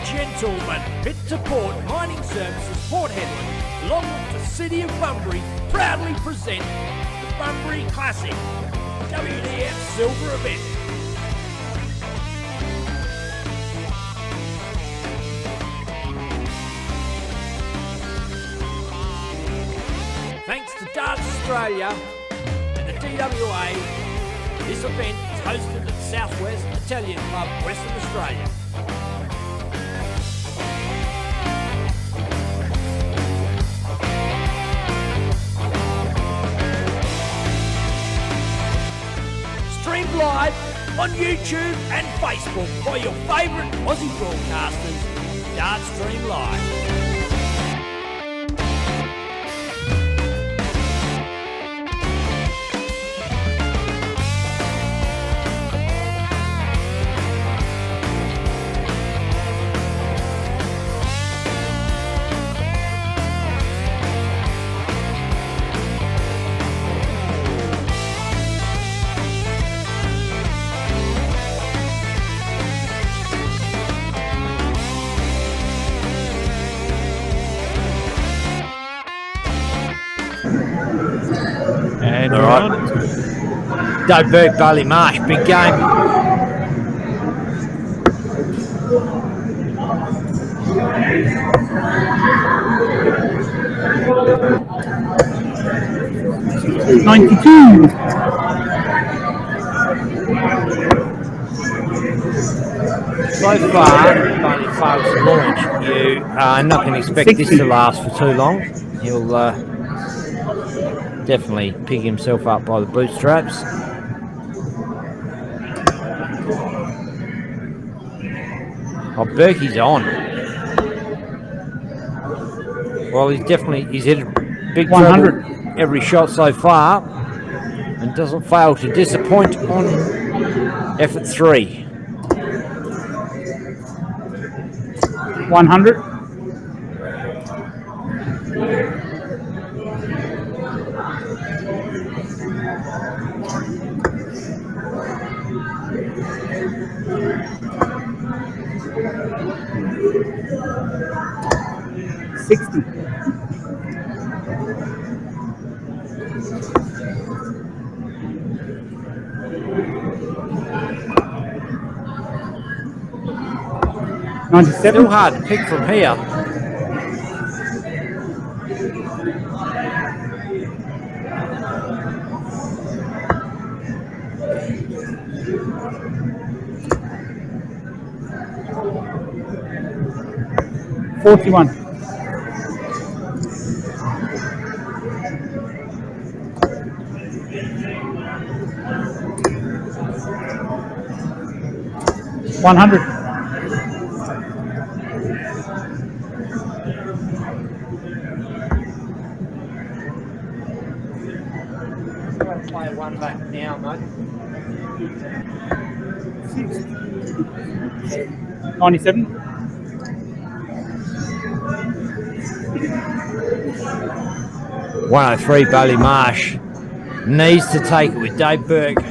Gentlemen, Pit to Port Mining Services Port Hedland, along with the City of Bunbury, proudly present the Bunbury Classic WDF Silver event. Thanks to Darts Australia and the DWA, this event is hosted at the Southwest Italian Club, Western Australia. Streamed live on YouTube and Facebook by your favourite Aussie broadcasters, Darts Stream Live. And All we're right. on. Doberg Bailey Marsh, big game. So far, Bailey Clark's launch, you are not going to expect this to last for too long. He'll definitely pick himself up by the bootstraps. Oh, Berkey's on. Well, he's hit a big trouble every shot so far and doesn't fail to disappoint on effort 3. 100. Still hard to pick from here. 41. $100. Play one back now, mate. 97. $103 Bailey Marsh needs to take it with Dave Burke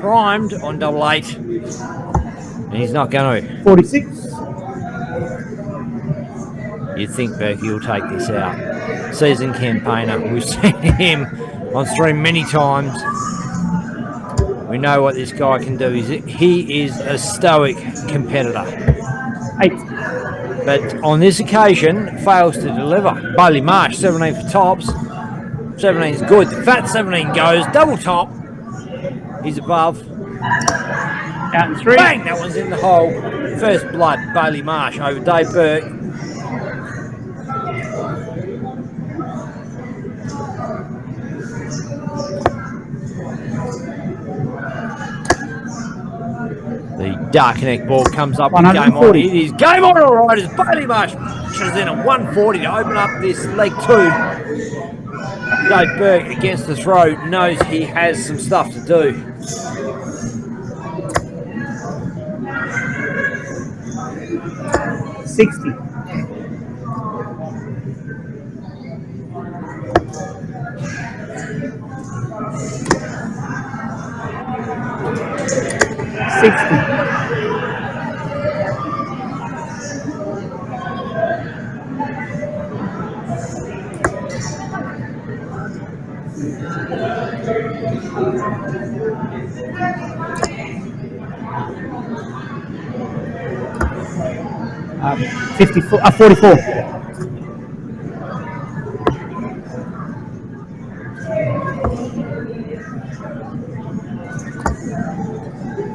primed on double 8, and he's not going to. 46. You'd think Berkey will take this out. Seasoned campaigner. We've seen him on stream many times. We know what this guy can do. He is a stoic competitor. 8. But on this occasion, fails to deliver. Bailey Marsh, 17 for tops. 17 is good. The fat 17 goes. Double top. He's above. Out in 3. Bang! That one's in the hole. First blood, Bailey Marsh over Dave Burke. The dark neck ball comes up with game on. 140. It is game on, all right, as Bailey Marsh pushes in at 140 to open up this leg 2. Dave Burke against the throw knows he has some stuff to do. $60. $54. 44.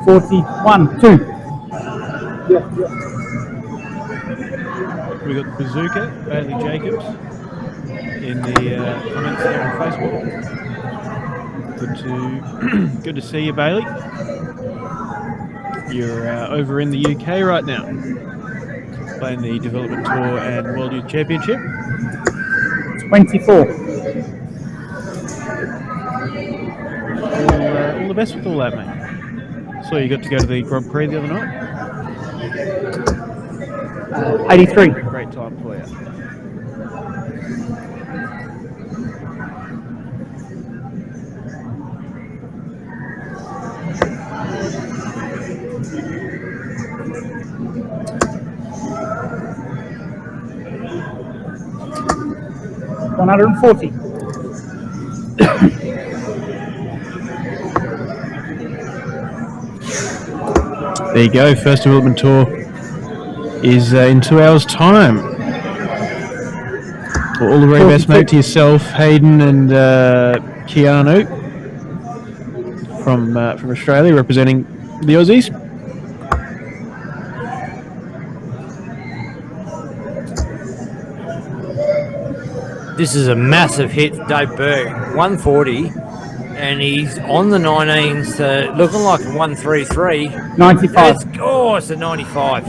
$41. 2. We got Bazooka, Bailey Jacobs, in the comments there on Facebook. Good to see you, Bailey. You're over in the UK right now, playing the Development Tour and World Youth Championship. 24. All the best with all that, mate. So you got to go to the Grand Prix the other night. 83. Great time for you. $140. There you go. First development tour is in 2 hours' time. Well, all the very best, mate, to yourself, Hayden, and Keanu from Australia, representing the Aussies. This is a massive hit for Dave Burke, 140, and he's on the 19s, looking like a 133. 95. It's a 95.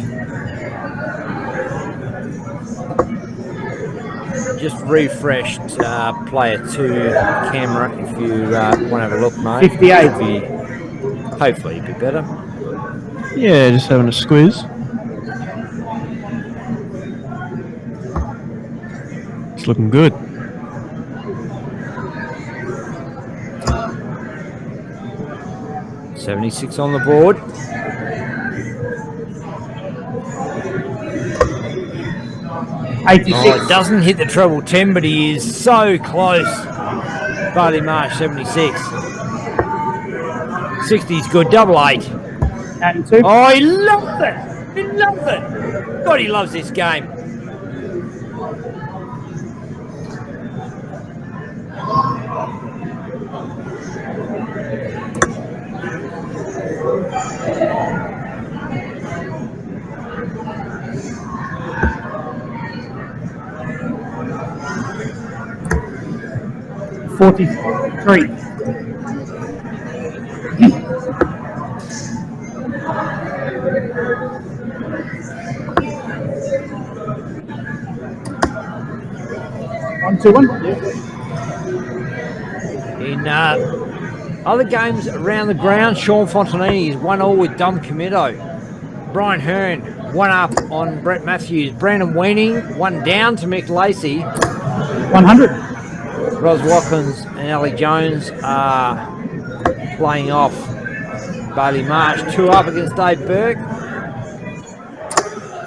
Just refreshed player 2 camera if you want to have a look, mate. 58. Hopefully a bit better. Yeah, just having a squeeze. It's looking good. $76 on the board. $86. Oh, it doesn't hit the treble 10, but he is so close. Bailey Marsh, 76. 60 is good, double 8. Out in 2. Oh, he loves it! He loves it! God, he loves this game. 43. One, two, one. In other games around the ground, Sean Fontanini is 1-1 with Dom Comito. Brian Hearn 1 up on Brett Matthews. Brandon Weaning 1 down to Mick Lacey. 100. Ros Watkins and Ali Jones are playing off. Bailey Marsh 2 up against Dave Burke.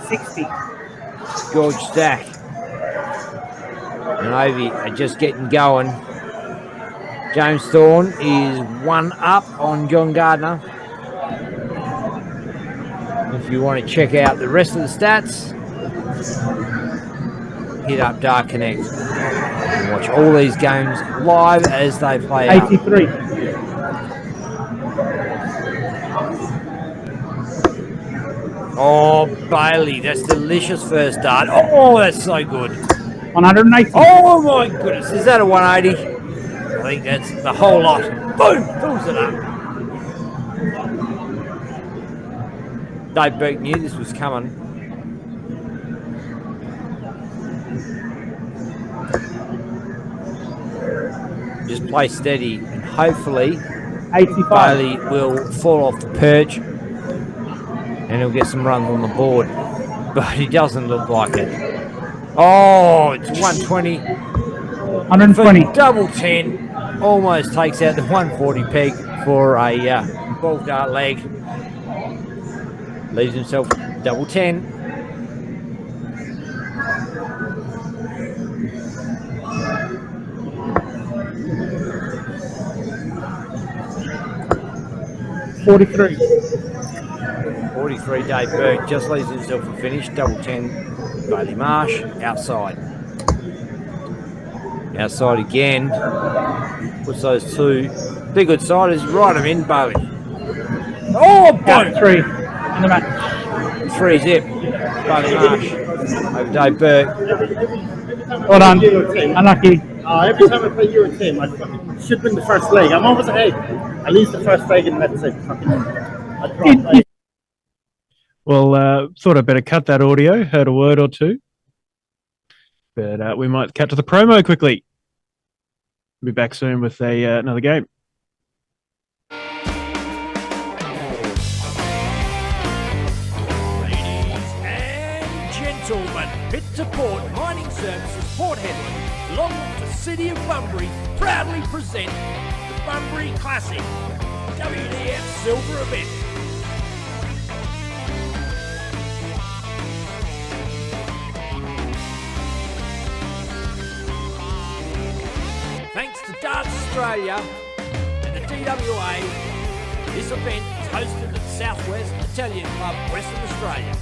60. George Stack and Ovie are just getting going. James Thorne is 1 up on John Gardner. If you want to check out the rest of the stats, hit up Dark Connect and watch all these games live as they play out. 83. Oh, Bailey, that's delicious first dart. Oh, that's so good. 180. Oh my goodness, is that a 180? I think that's the whole lot. Boom, fills it up. Dave Burke knew this was coming. Just play steady and hopefully 85. Bailey will fall off the perch and he'll get some runs on the board. But he doesn't look like it. Oh, it's 120. 120. For double 10. Almost takes out the 140 peg for a ball dart leg. Leaves himself double 10. $43. 43 Dave Burke just leaves himself a finish. Double 10 Bailey Marsh outside. Outside again. Puts those two big good siders right them in Bailey. Oh, boom! 3 in the match. 3 zip. Bailey Marsh over Dave Burke. Well done. Unlucky. Every time I play you and Tim, I fucking should win the first leg. I'm always ahead. I lose the first leg and that's it. I drop. Well, thought I'd better cut that audio. Heard a word or two. But we might cut to the promo quickly. We'll be back soon with another game. Ladies and gentlemen, Pit to Port Mining Services Port Hedland, along with the City of Bunbury, proudly present the Bunbury Classic WDF Silver event. Thanks to Darts Australia and the DWA, this event is hosted at the Southwest Italian Club, Western Australia.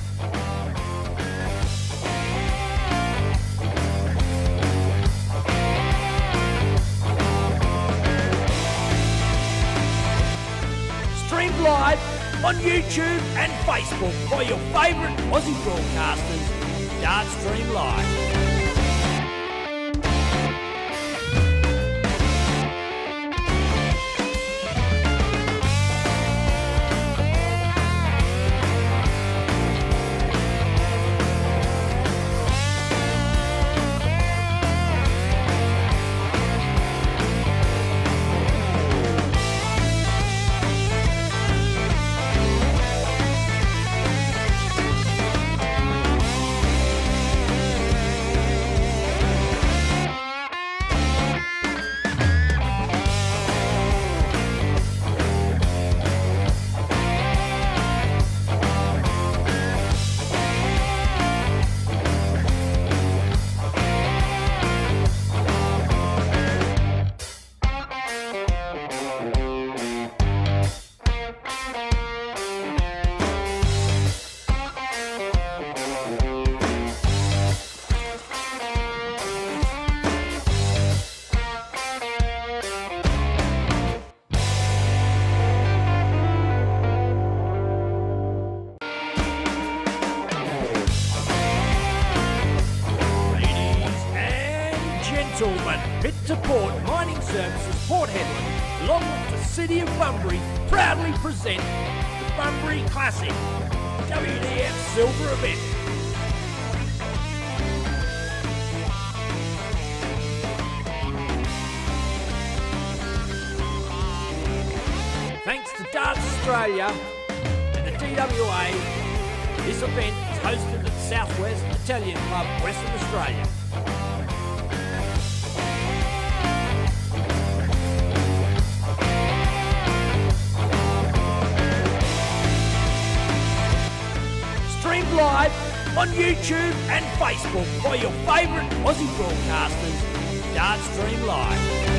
Streamed live on YouTube and Facebook by your favourite Aussie broadcasters, Darts Stream Live. Pit to Port Mining Services Port Hedland, along with the City of Bunbury, proudly present the Bunbury Classic WDF Silver event. Thanks to Darts Australia and the DWA, this event is hosted at the Southwest Italian Club, Western Australia. Streamed live on YouTube and Facebook by your favourite Aussie broadcasters, Dart Stream Live.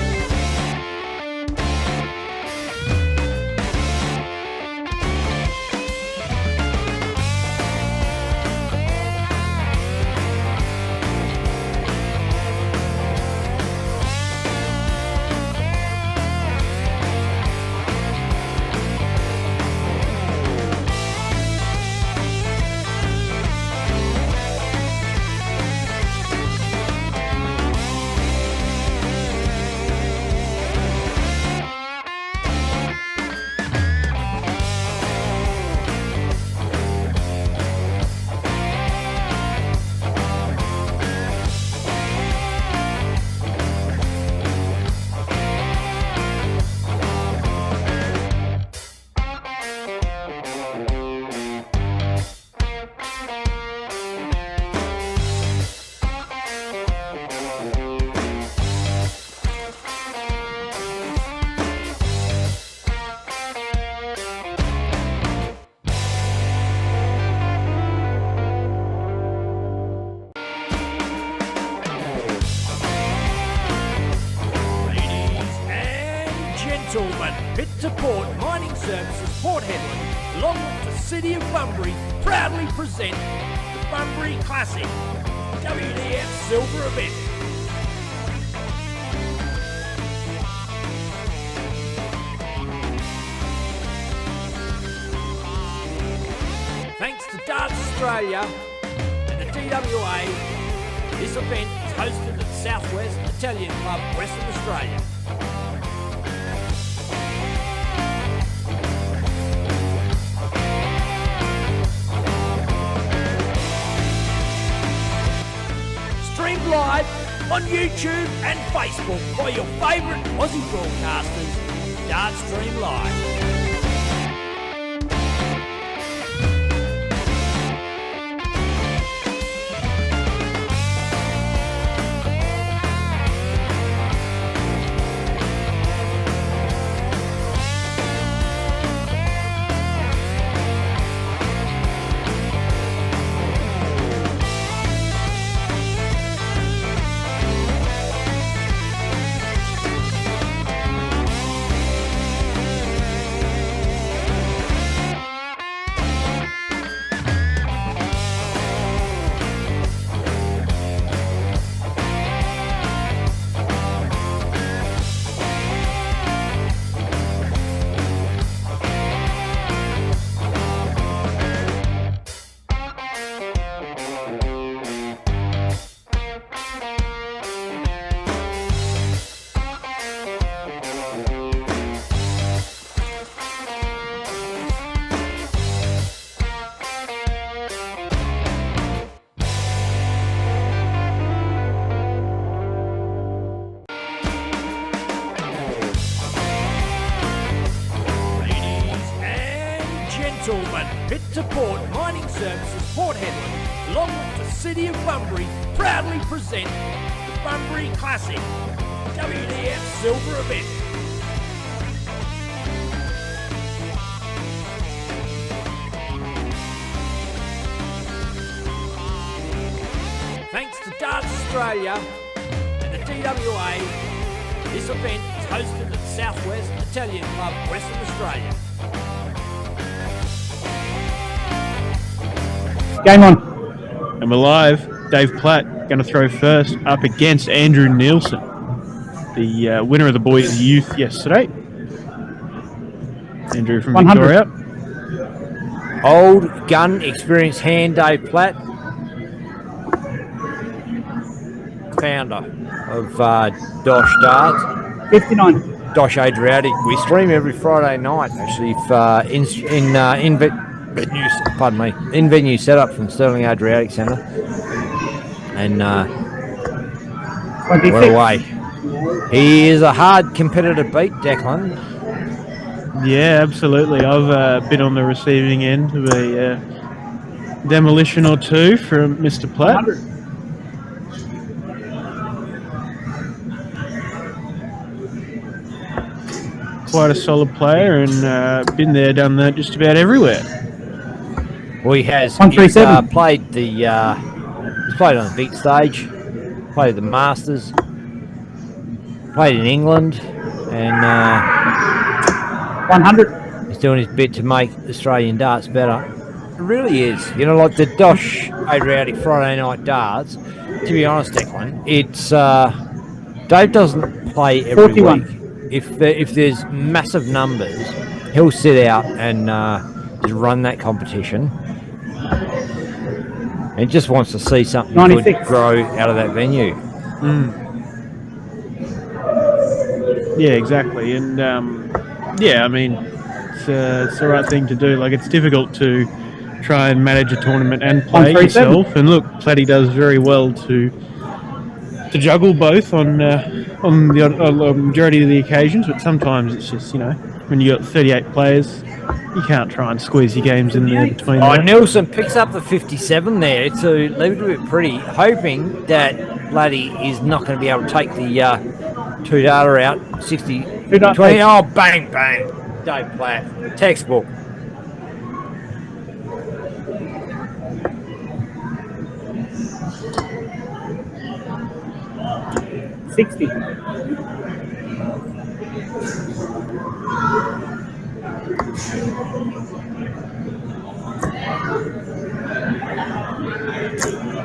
Pit to Port Mining Services Port Hedland, along with the City of Bunbury, proudly present the Bunbury Classic WDF Silver event. Thanks to Darts Australia and the DWA, this event is hosted at the Southwest Italian Club, Western Australia. Streamed live on YouTube and Facebook by your favourite Aussie broadcasters, Dart Stream Live. Pit to Port Mining Services Port Hedland, along with the City of Bunbury, proudly present the Bunbury Classic WDF Silver event. Thanks to Darts Australia and the DWA, this event is hosted at the Southwest Italian Club, Western Australia. Game on. And we're live. Dave Platt going to throw first up against Andrew Nielsen, the winner of the boys' youth yesterday. Andrew from 100. Victoria. Old gun, experienced hand, Dave Platt. Pounder. of Dosh darts. 59. Dosh Adriatic. We stream every Friday night. Actually, in venue setup from Stirling Adriatic Centre, and we're 26. away. He is a hard competitor to beat, Declan. Yeah, absolutely. I've been on the receiving end of a demolition or two from Mr. Platt. 100. Quite a solid player and been there, done that just about everywhere. Well, he has. 137. He's played the. He's played on the big stage. Played the Masters. Played in England, and 100. he's doing his bit to make Australian darts better. It really is. You know, like the Dosh Adriatic Friday night darts. To be honest, Declan, it's Dave doesn't play every 41. week. If there's massive numbers, he'll sit out and just run that competition. And just wants to see something 96. good grow out of that venue. Yeah, exactly. And yeah, I mean, it's the right thing to do. Like, it's difficult to try and manage a tournament and play 137. yourself. And look, Platty does very well to juggle both on the majority of the occasions. But sometimes it's just, you know, when you got 38 players, you can't try and squeeze your games in there between. Oh, them. Nelson picks up the 57 there to leave it a bit pretty, hoping that Bloody is not going to be able to take the two data out. 60, 2.8. 20. Oh, bang, bang. Dave Platt. Textbook. $60.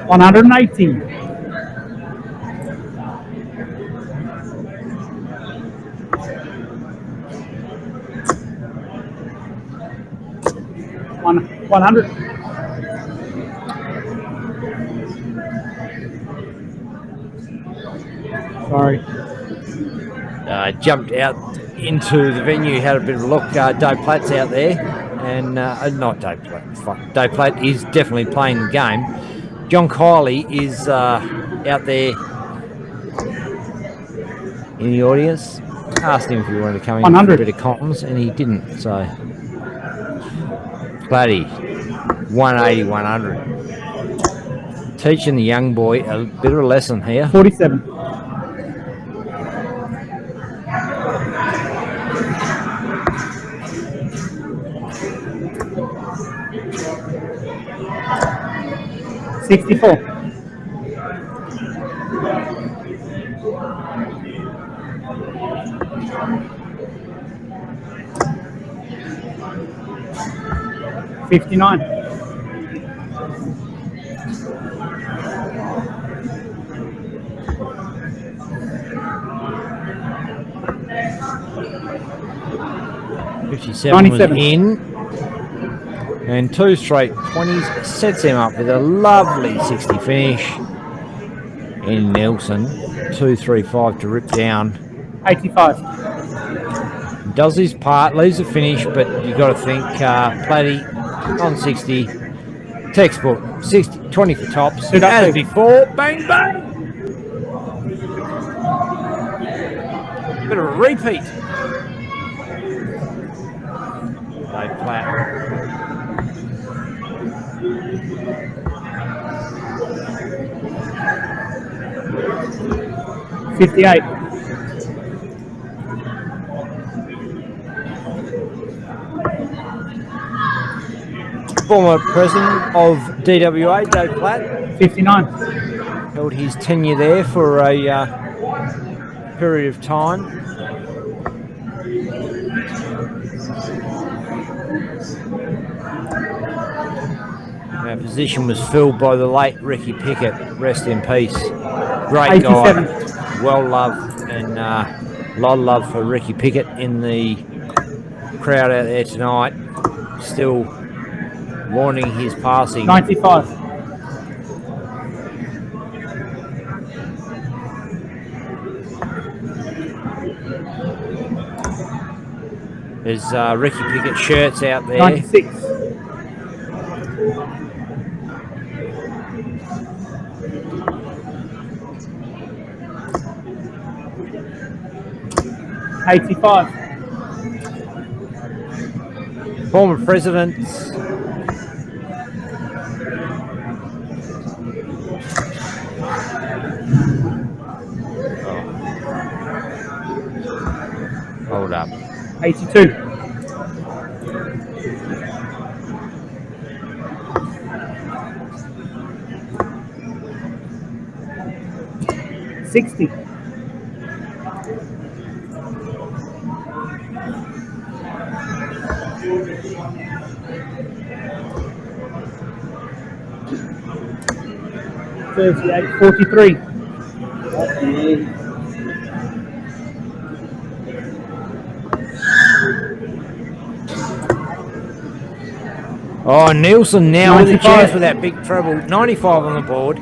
$118. $100. Sorry. Jumped out into the venue, had a bit of a look. Dave Platt's out there, and not Dave Platt. Fuck. Dave Platt is definitely playing the game. John Kiley is out there in the audience. Asked him if he wanted to come in for a 100. bit of comms, and he didn't. So, Platty, 180, 100. Teaching the young boy a bit of a lesson here. 47. $64. $59. $57 was 97. in. And two straight 20s sets him up with a lovely 60 finish. In Nelson, 2-3-5 to rip down. 85. Does his part, leaves a finish, but you got to think Platty on 60, textbook 60, 20 for tops. Should I As say- before, bang bang. Bit of a repeat. Dave Platt. $58. Former president of DWA, Dave Platt, 59. held his tenure there for a period of time. Our position was filled by the late Ricky Pickett, rest in peace. Great 87. guy, well loved, and a lot of love for Ricky Pickett in the crowd out there tonight. Still mourning his passing. 95. There's Ricky Pickett shirts out there. 96. $85. Former presidents. Hold up. 82. $60. $38. 43. Oh, Nielsen now with a 95. chance with that big treble. 95 on the board.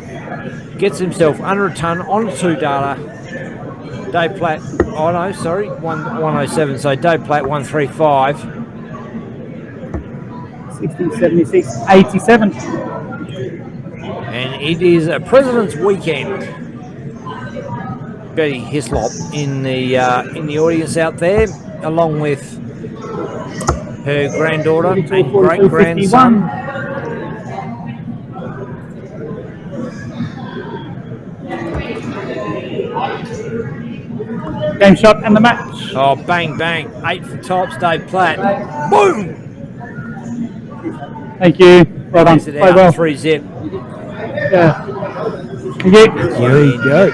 Gets himself under a ton on $2. Dave Platt. Oh no, sorry, 107. So Dave Platt 135. 60, 76, 87. And it is a President's Weekend. Betty Hislop in the audience out there, along with her granddaughter and great grandson. 51. Game shot and the match. Oh, bang bang! 8 for tops, Dave Platt. Boom! Thank you. Well done. Plays it Play out, well. 3-zip. Yeah. Thank you. There you go.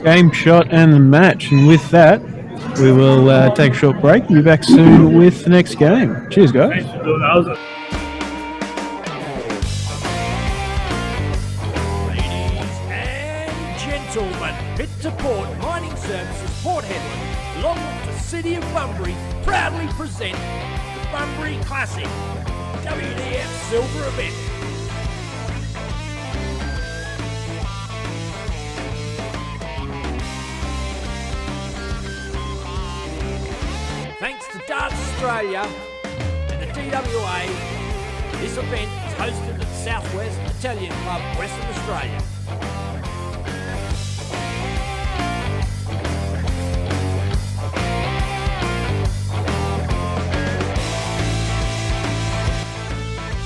Game shot and the match. And with that, we will take a short break and be back soon with the next game. Cheers, guys. Ladies and gentlemen, Pit to Port Mining Services Port Hedland, along with the City of Bunbury, proudly present the Bunbury Classic WDF Silver event. Thanks to Darts Australia and the DWA, this event is hosted at the Southwest Italian Club, Western Australia.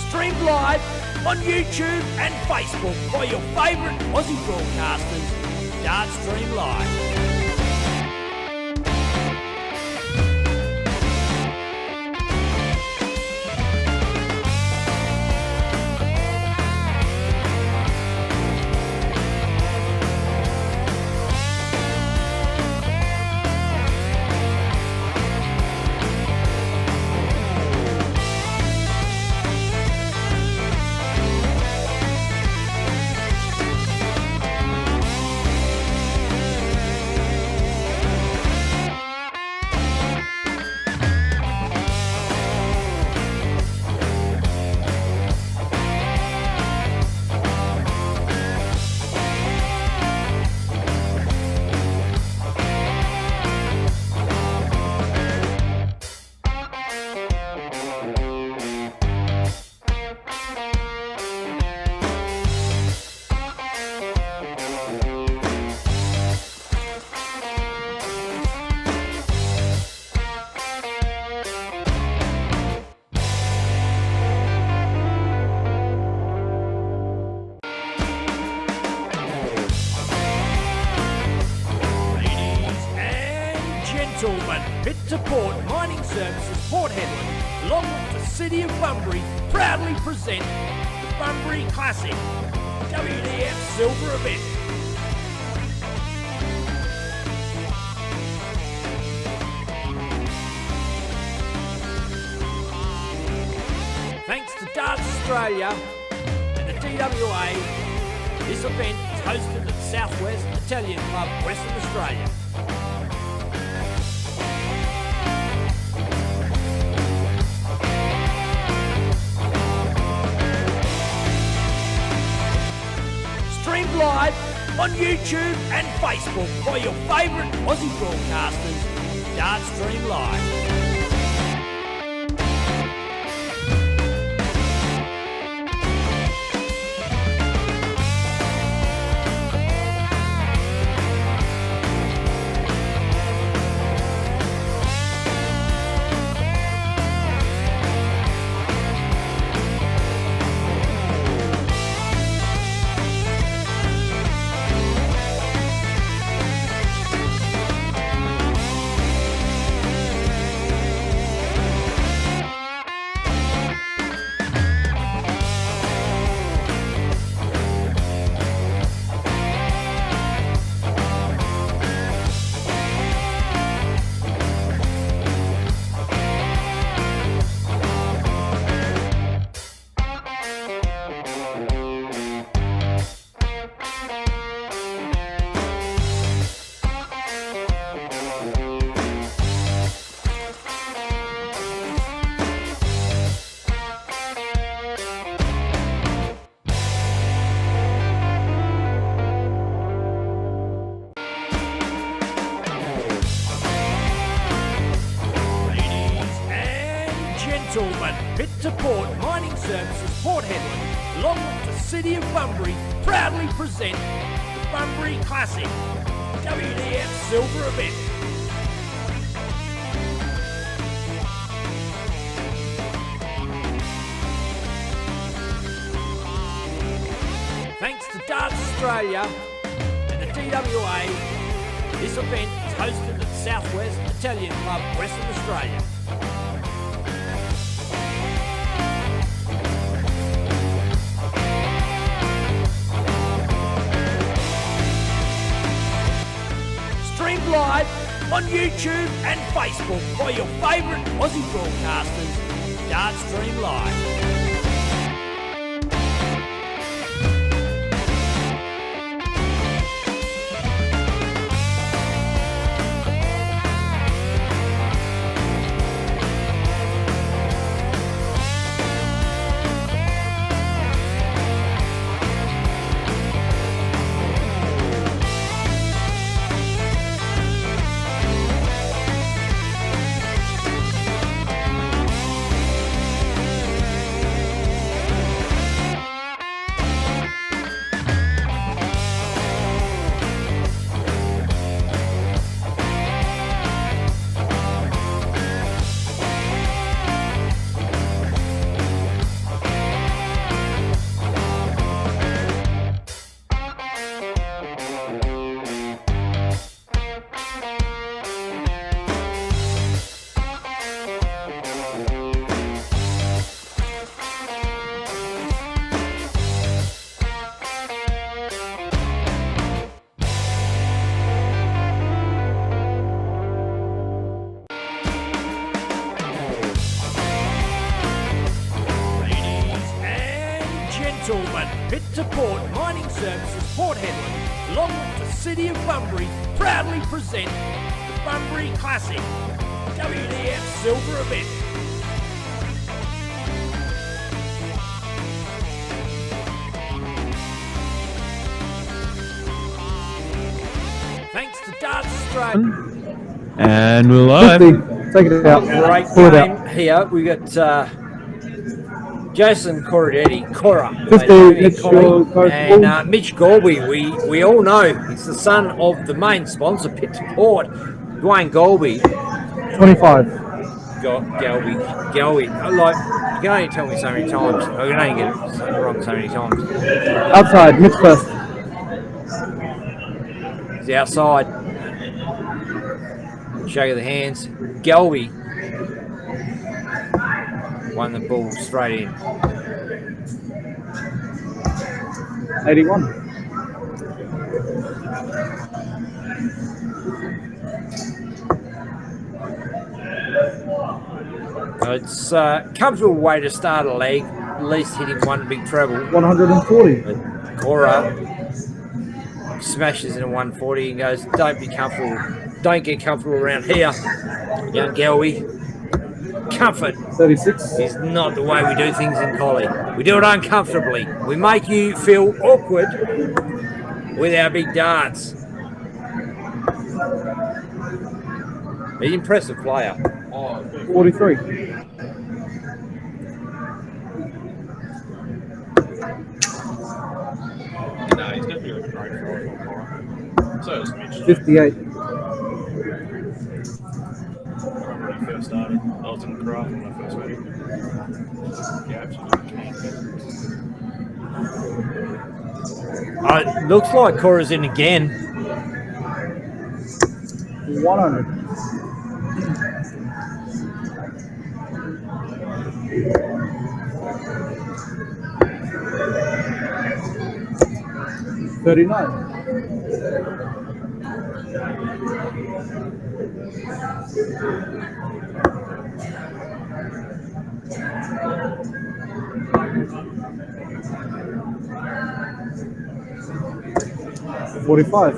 Streamed live on YouTube and Facebook by your favourite Aussie broadcasters, Darts Stream Live. Gentlemen, Pit to Port Mining Services Port Hedland, along with the City of Bunbury, proudly present the Bunbury Classic WDF Silver event. Thanks to Darts Australia and the DWA, this event is hosted at the Southwest Italian Club, Western Australia. Streamed live on YouTube and Facebook by your favourite Aussie broadcasters, Dart Stream Live. Gentlemen, Pit to Port Mining Services Port Hedland, along with the City of Bunbury, proudly present the Bunbury Classic WDF Silver event. Thanks to Darts Australia and the DWA, this event is hosted at the Southwest Italian Club, Western Australia. Streamed live on YouTube and Facebook by your favourite Aussie broadcasters, Dart Stream Live. Gentlemen, Pit to Port Mining Services Port Hedland, along with the City of Bunbury, proudly present the Bunbury Classic WDF Silver event. Thanks to Darts Australia. And we're live. 50. Take it out. Great Pull it game out. here. We got Jason Cora, 50, Mitch Gorby. and Mitch Gorby. We all know he's the son of the main sponsor, Pit to Port, Dwayne Gorby. 25. Galby. Like, you can only tell me so many times. I can only get it wrong so many times. Outside, Mitch first. He's outside. Shake of the hands. Galby won the ball straight in. 81. It's a comfortable way to start a leg, at least hitting one big treble. 140. But Cora smashes in a 140 and goes, don't be comfortable. Don't get comfortable around here, young Galby. Comfort 36. is not the way we do things in collie. We do it uncomfortably. We make you feel awkward with our big darts. He's an impressive player. 43. No, he's definitely a great thrower. So is Mitch. 58. I remember when he first started. I was in craft when I first met him. Yeah, absolutely. Looks like Cora's in again. 100. $39. $45.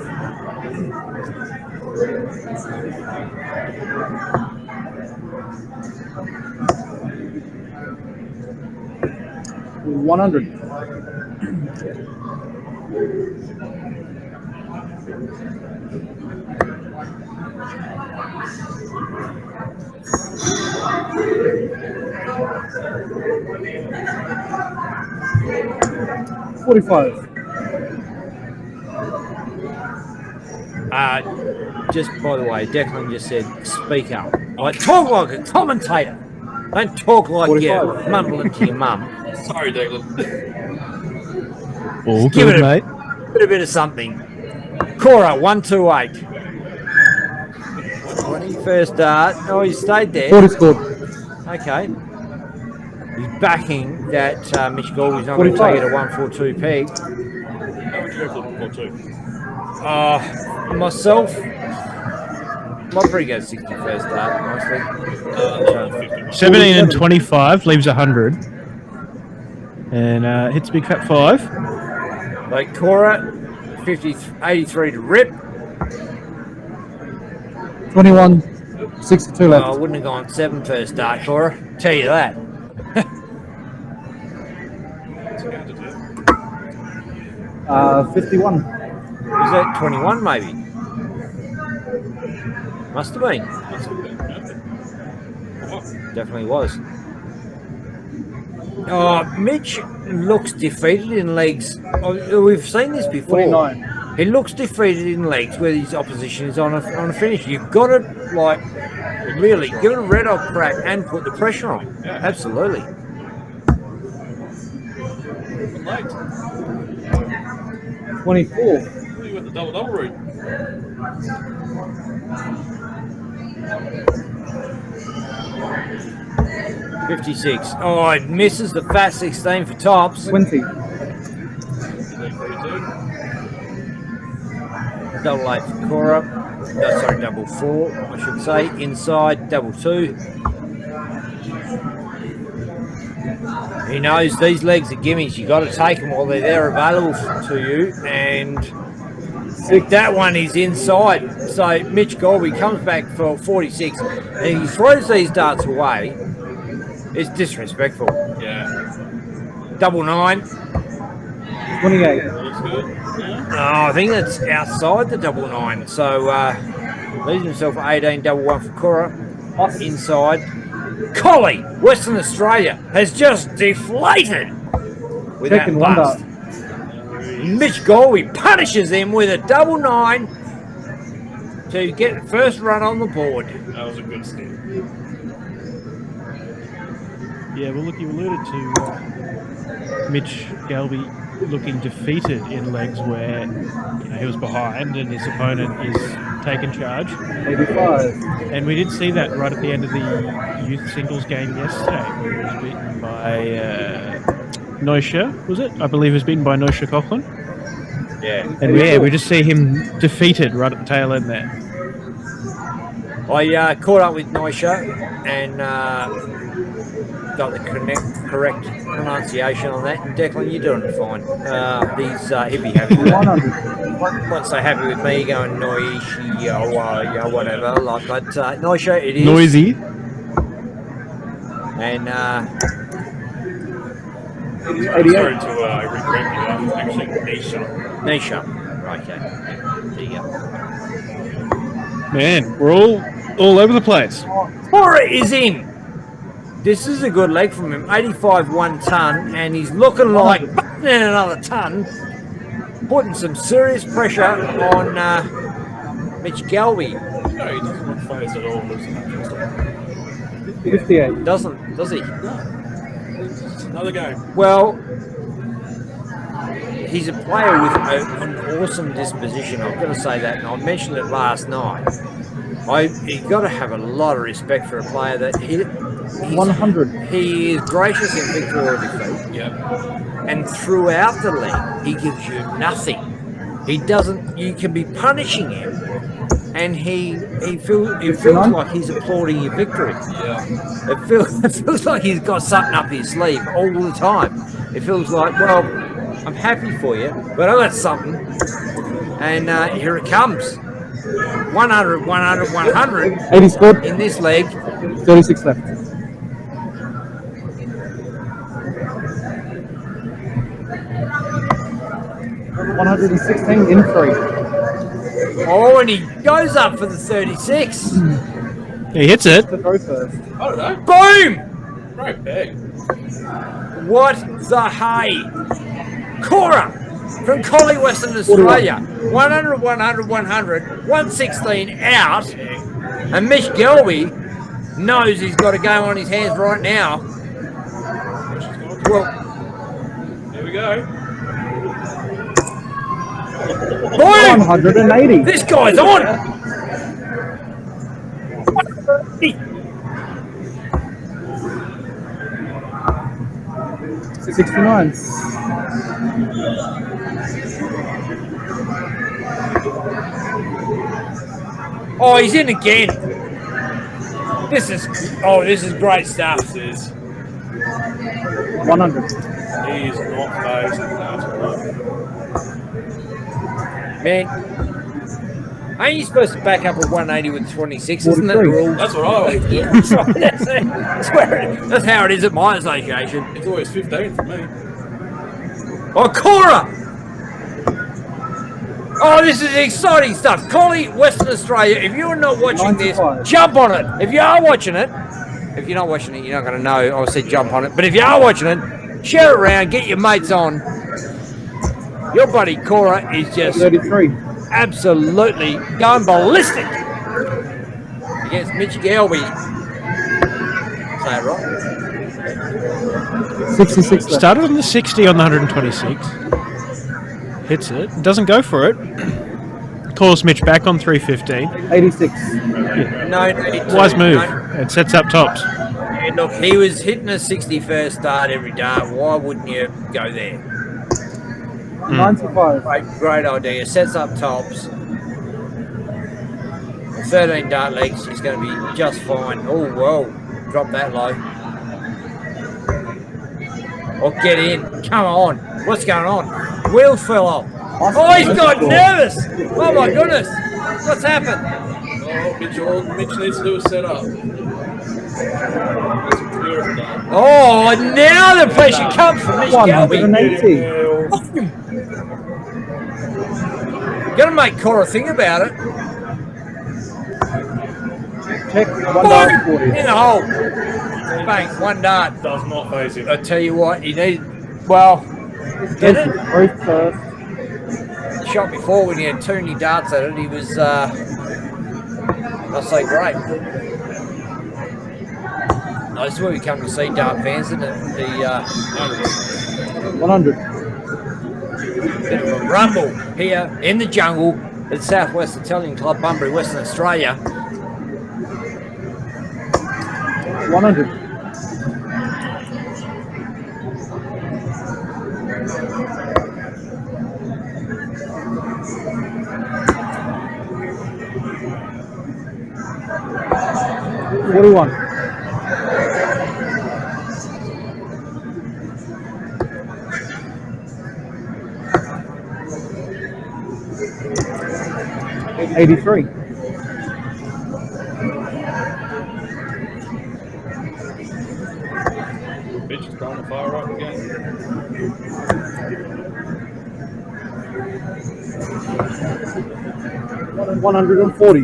$100. $45. Just by the way, Declan just said, speak up. Like, talk like a commentator. Don't talk like you're 45. mumbling to your mum. Sorry, Declan. All Give good, it mate. a bit of something. Cora, 128. 21st dart. Oh, he stayed there. 40 scored. Okay. He's backing that Mitch Galway's not going to 45. take it a 142 peg. How would you go for the 142? Myself, my pretty good 61st dart, mostly. 17 and 25 leaves 100. And hits big fat 5. Like Cora, 83 to rip. 21. 62 I left. wouldn't have gone 7 first dart, Cora. Tell you that. What's he going to do? 51. Was that 21 maybe? Must have been. Definitely was. Oh, Mitch looks defeated in legs. Oh, we've seen this before. 49. He looks defeated in legs where his opposition is on a finish. You've got to, like, really give it a red hot crack and put the pressure on. Yeah. Absolutely. Late. 24. You went the double route. $56. Oh, it misses the fat 16 for tops. 20. Double 8 for Cora. No, sorry, double 4, I should say. Inside, double 2. He knows these legs are gimmies. You got to take them while they're there available to you. And that one is inside. So Mitch Galway comes back for 46, and he throws these darts away. It's disrespectful. Yeah. Double 9. 28. Looks good. Yeah. Oh, I think that's outside the double 9. So leaves himself 18, double 1 for Cora. Inside. Collie, Western Australia, has just deflated with Second that one bust. Mitch Galway punishes him with a double 9 to get the first run on the board. That was a good step. Yeah, well, look, you alluded to Mitch Galby looking defeated in legs where he was behind and his opponent is taking charge. 85. And we did see that right at the end of the youth singles game yesterday, where he was beaten by Neuscher, was it? I believe he was beaten by Neuscher Coughlin. Yeah. And yeah, we just see him defeated right at the tail end there. I caught up with Neuscher and got the correct pronunciation on that. And Declan, you're doing it fine. He'd be happy with that. 100. Not so happy with me going Noishi or whatever. Like, but Neuscher, it is. Noisy. And Sorry to recorrect you. It's actually Nisha. Nisha. Okay. There you go. Man, we're all over the place. Cora is in. This is a good leg from him. 85 1 ton, and he's looking like putting in another ton, putting some serious pressure on Mitch Galby. No, he doesn't look phased at all. Losing that first one. 58. Does he? Another game. Well, he's a player with an awesome disposition. I've got to say that, and I mentioned it last night. You've got to have a lot of respect for a player that he's 100. He is gracious in victory or defeat. Yeah. And throughout the league, he gives you nothing. He doesn't. You can be punishing him, and he feels like he's applauding your victory. Yeah. It feels like he's got something up his sleeve all the time. It feels like, well, I'm happy for you, but I got something, and here it comes. 100, 100, 100 80 scored. in this leg. 36 left. $116 in 3. Oh, and he goes up for the 36. He hits it. The throw first. I don't know. Boom! Great peg. What the hay? Cora from Collie, Western Australia. 100, 100, 100. 116 out. And Mitch Gelby knows he's got a game on his hands right now. Well, Here we go. boom! 180. This guy's on! 69. Oh, he's in again. This is great stuff. This is. 100. He is not phased at all. Man, ain't you supposed to back up a 180 with 26? Isn't that the 43. rule? That's what I always do. That's how it is at my association. It's always 15 for me. Oh, Cora! Oh, this is exciting stuff. Collie, Western Australia, if you're not watching this, 95. jump on it. If you are watching it, if you're not watching it, you're not going to know. I said jump on it. But if you are watching it, share it around, get your mates on. Your buddy Cora is just 33. absolutely going ballistic against Mitch Gelby. Say it right. 66 left. Started on the 60 on the 126. Hits it. Doesn't go for it. Calls Mitch back on 315. 86. No, Wise move. no. It sets up tops. Yeah, look, he was hitting a 61st start every dart. Why wouldn't you go there? 95. Great idea. Sets up tops. 13 dart legs. He's going to be just fine. Oh, whoa. Drop that low. Oh, get in. Come on. What's going on? Wheel fell off. Oh, he's got nervous. Oh, my goodness. What's happened? Oh, Mitch needs to do a setup. That's a beautiful dart. Oh, now the pressure comes from Mitch Gelby. 180. Going to make Cora think about it. Check. Boom! 140. In the hole. Bang, one dart. Does not phase him. I tell you what, he needs. Well, did it? Roof first. Shot before when he had too many darts at it, he was not so great. No, this is where we come to see dart fans, isn't it? The 100. bit of a rumble here in the jungle at Southwest Italian Club, Bunbury, Western Australia. 100. $41. $83. Mitch is going to fire up again. 140.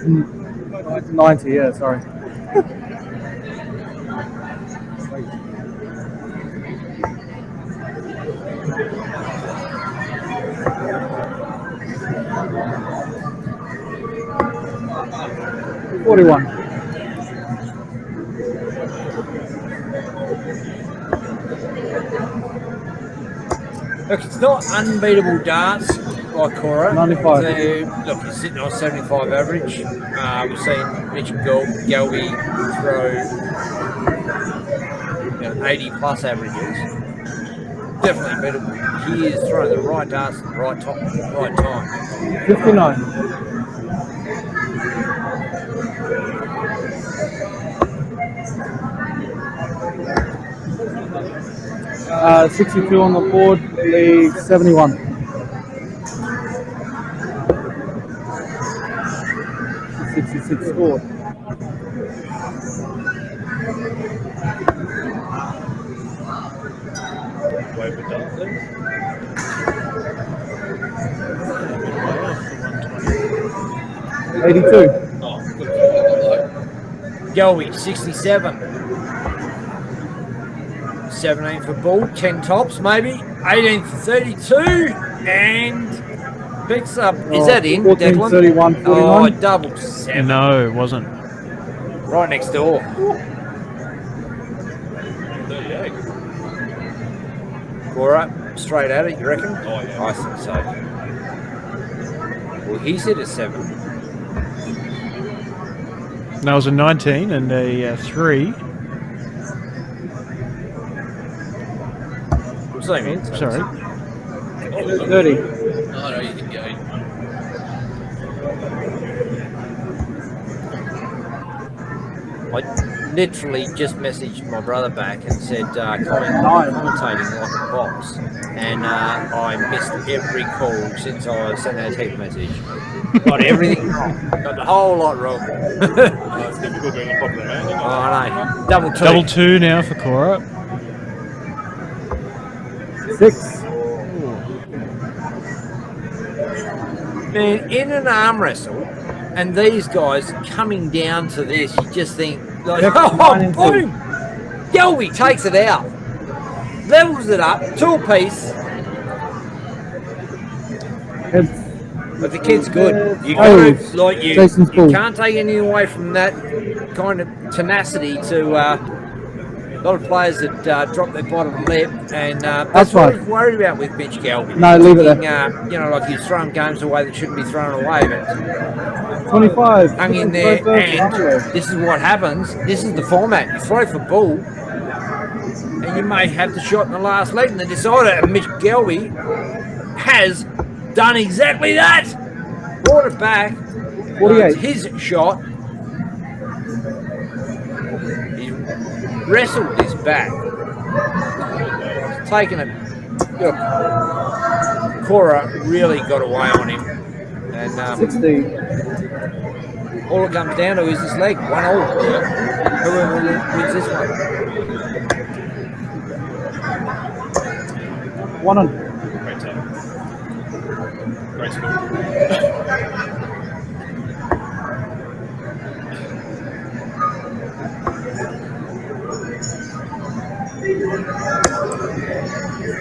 Mm, 90, yeah, sorry. $41. Look, it's not unbeatable darts by Cora. 95. Look, he's sitting on 75 average. We've seen Mitch Galby throw 80 plus averages. Definitely beatable. He is throwing the right darts at the right time. 59. Uh, 62 on the board, league 71. $66 scored. Wave it down, please. 82. Oh, good. Galby, 67. 17 for Bull, 10 tops maybe. 18 for 32. And picks up. Is that in, 14, Declan? 31, 49. Oh, double 7. No, it wasn't. Right next door. 38. Cora, straight at it, you reckon? Oh, yeah. I think so. Well, he said a 7. That was a 19 and a 3. Same in. Sorry. 30. Oh, no, you can go. I literally just messaged my brother back and said, commentating like a boss. And I missed every call since I sent that text message. Got everything wrong. Got the whole lot wrong. It's difficult being a popular man. Oh, I know. Double 2. Double 2 now for Cora. 6. Man, in an arm wrestle, and these guys coming down to this, you just think, like, oh, boom! Galby takes it out, levels it up, 2-piece. But the kid's good. You can't, like you can't take anything away from that kind of tenacity to a lot of players that drop their bottom lip, and that's what I was worried about with Mitch Galby. No, leave it there. Like he's throwing games away that shouldn't be thrown away, but 25. hung in there, and this is what happens. This is the format. You throw for Bull, and you may have the shot in the last leg in the decider, and Mitch Galby has done exactly that. Brought it back. 48. His shot. He wrestled this back. Taken it. Look, Cora really got away on him. And 60. all it comes down to is this leg. 1-all. Whoever wins this one. 100. Great time. Great score.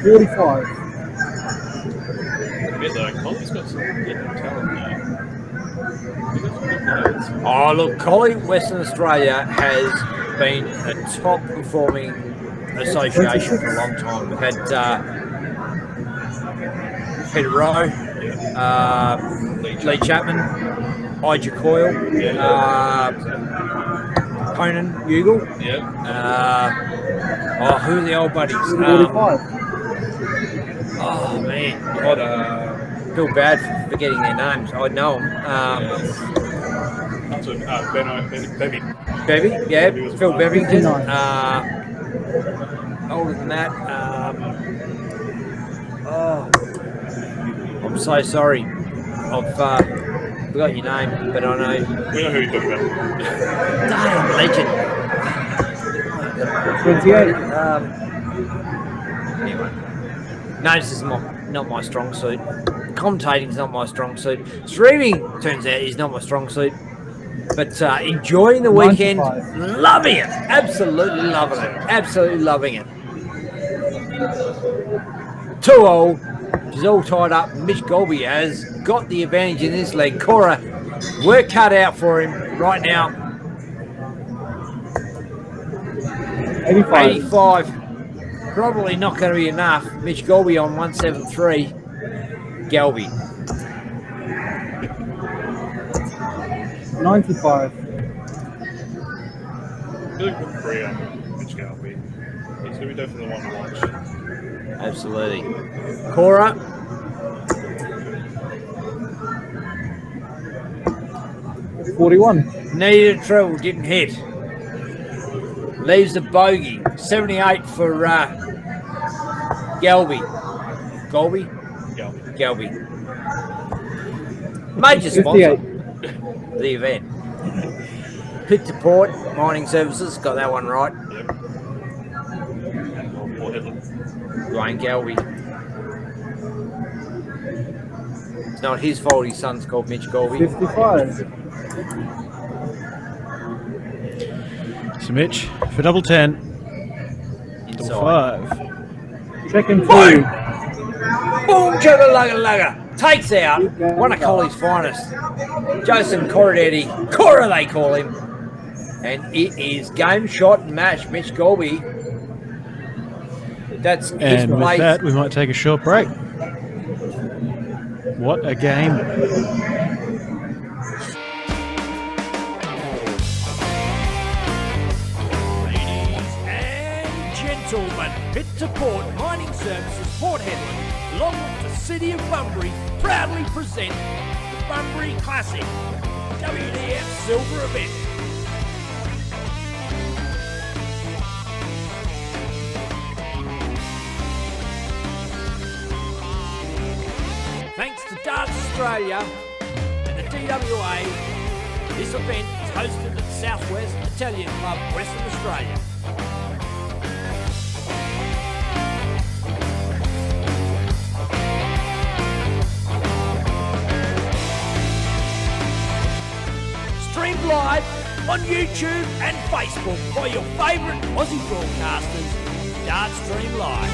$45. Admit though, Colley's got some good talent there. He's got some good players. Oh, look, Collie Western Australia has been a top performing association for a long time. We've had Peter Rowe, Lee Chapman, Ija Coyle, Conan Ugle. Yeah. Who are the old buddies? 45. Oh man, I feel bad for forgetting their names. I know them. That's what Bevy. Bevy, yeah, Phil Bevington. 59. Older than that. I'm so sorry. I've forgot your name, but I know. We know who you're talking about. Damn legend. 28. Anyway, no, this is not my strong suit. Commentating's not my strong suit. Streaming, turns out, is not my strong suit. But enjoying the weekend, 95. loving it, absolutely loving it, absolutely loving it. 2-0, she's all tied up. Mitch Golby has got the advantage in this leg. Cora, work cut out for him right now. 85. 85, probably not going to be enough. Mitch Golby on 173. Galby. 95. Really good free on Mitch Galby. He's going to be definitely one to watch. Absolutely. Cora. 41. Needed treble, didn't hit. Leaves a bogey. 78 for Galby. Galby? Galby. Galby. Major 58. sponsor. The event. Pit to Port, Mining Services, got that one right. Yep. And Port Hedland. Dwayne Galby. It's not his fault his son's called Mitch Galby. 55. So Mitch for double 10. Inside. Double 5. Second 2. Boom, chugga lugga lugga. Takes out one of Colley's finest. Joseph Corradetti. Cora they call him. And it is game, shot, and match. Mitch Galby. That's his And with place. that, we might take a short break. What a game. Ladies and gentlemen, Pit to Port Mining Services Port Hedland, along with the City of Bunbury, proudly present the Bunbury Classic WDF Silver event. Thanks to Darts Australia and the DWA, this event is hosted at Southwest Italian Club, Western Australia. Streamed live on YouTube and Facebook by your favourite Aussie broadcasters, Dart Stream Live.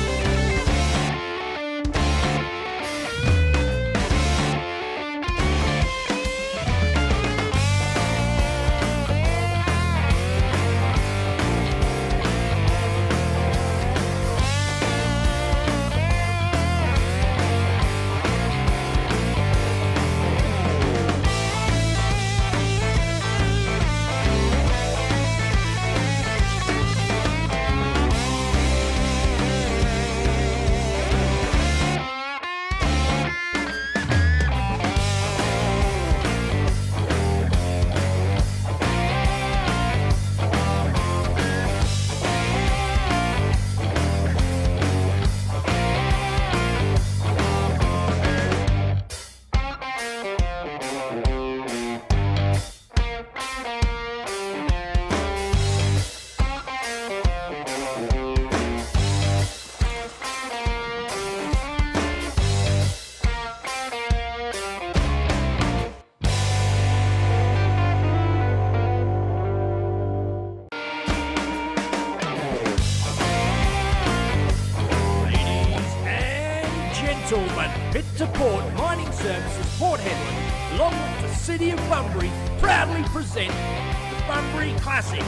Gentlemen, Pit to Port Mining Services Port Hedland, along with the City of Bunbury, proudly present the Bunbury Classic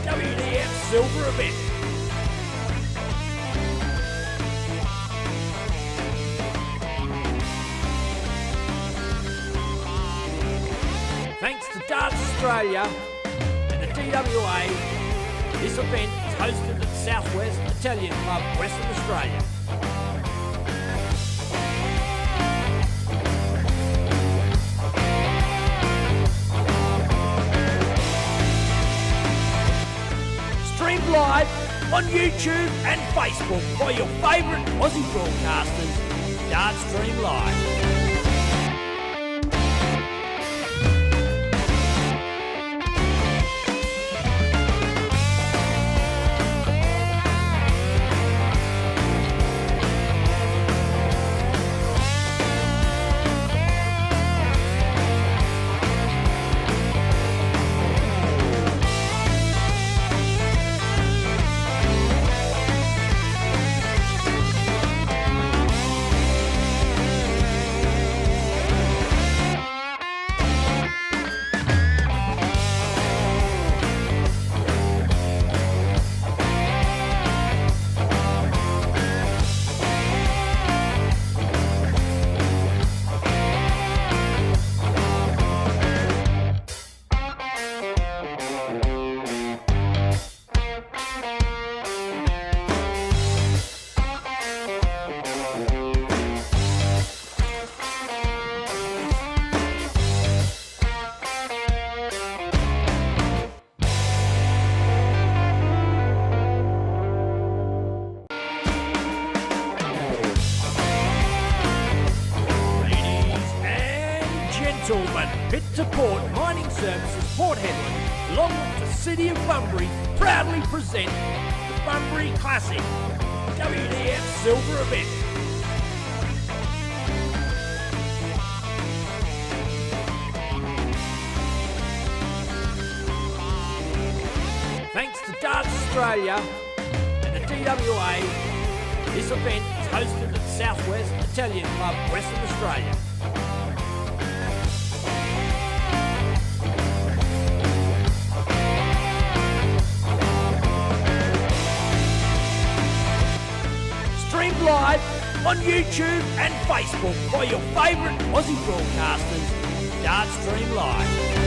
WDF Silver event. Thanks to Darts Australia and the DWA, this event is hosted at Southwest Italian Club, Western Australia. Streamed live on YouTube and Facebook by your favourite Aussie broadcasters, Dart Stream Live. to Port Mining Services Port Hedland, along with the City of Bunbury, proudly present the Bunbury Classic WDF Silver event. Thanks to Darts Australia and the DWA, this event is hosted at Southwest Italian Club, Western Australia. Streamed live on YouTube and Facebook by your favourite Aussie broadcasters, Darts Stream Live.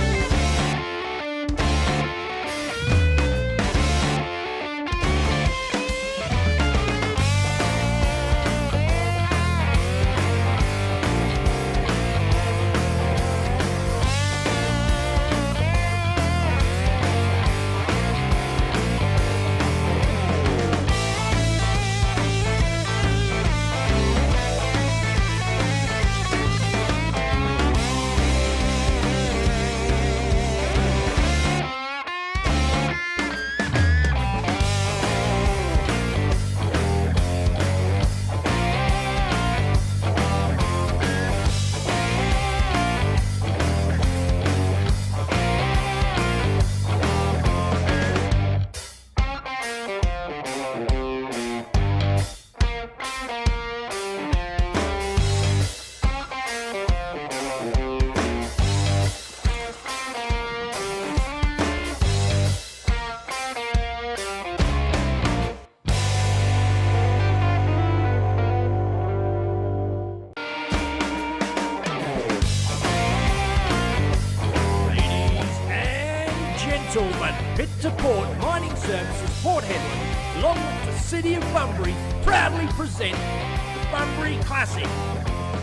Pit to Port Mining Services Port Hedland, along with the City of Bunbury, proudly present the Bunbury Classic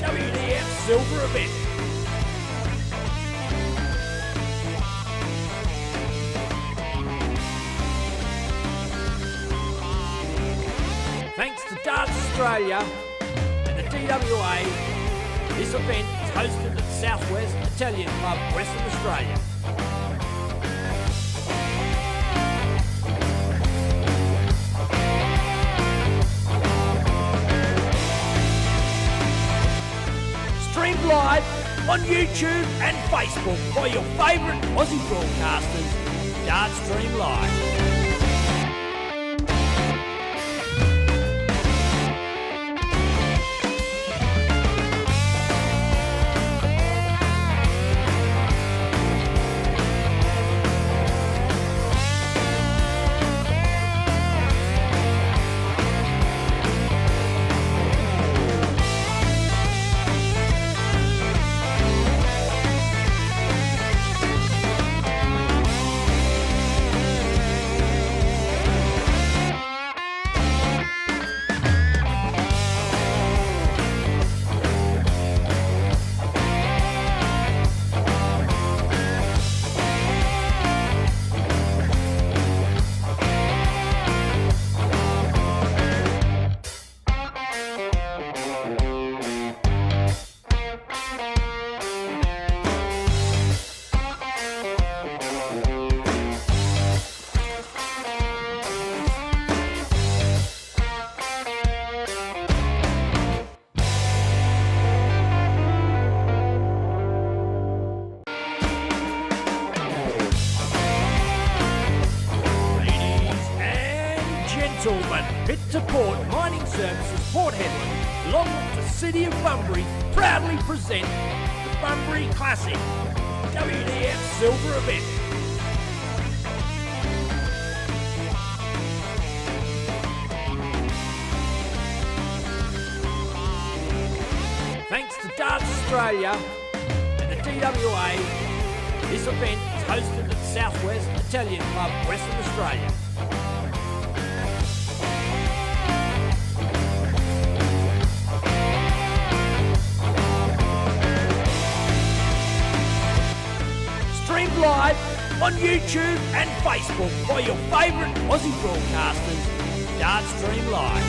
WDF Silver event. Thanks to Darts Australia and the DWA, this event is hosted at Southwest Italian Club, Western Australia. Streamed live on YouTube and Facebook by your favourite Aussie broadcasters, Darts Stream Live. Pit to Port Mining Services Port Hedland, along with the City of Bunbury, proudly present the Bunbury Classic WDF Silver event. Thanks to Darts Australia and the DWA, this event is hosted at Southwest Italian Club, Western Australia. Streamed live on YouTube and Facebook by your favourite Aussie broadcasters, Darts Stream Live.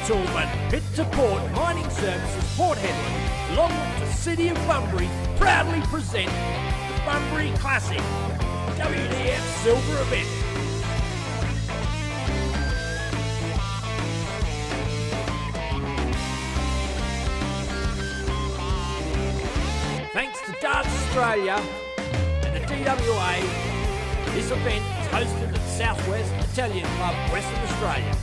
gentlemen, Pit to Port Mining Services Port Hedland, along with the City of Bunbury, proudly present the Bunbury Classic WDF Silver event. Thanks to Darts Australia and the DWA, this event is hosted at the Southwest Italian Club, Western Australia.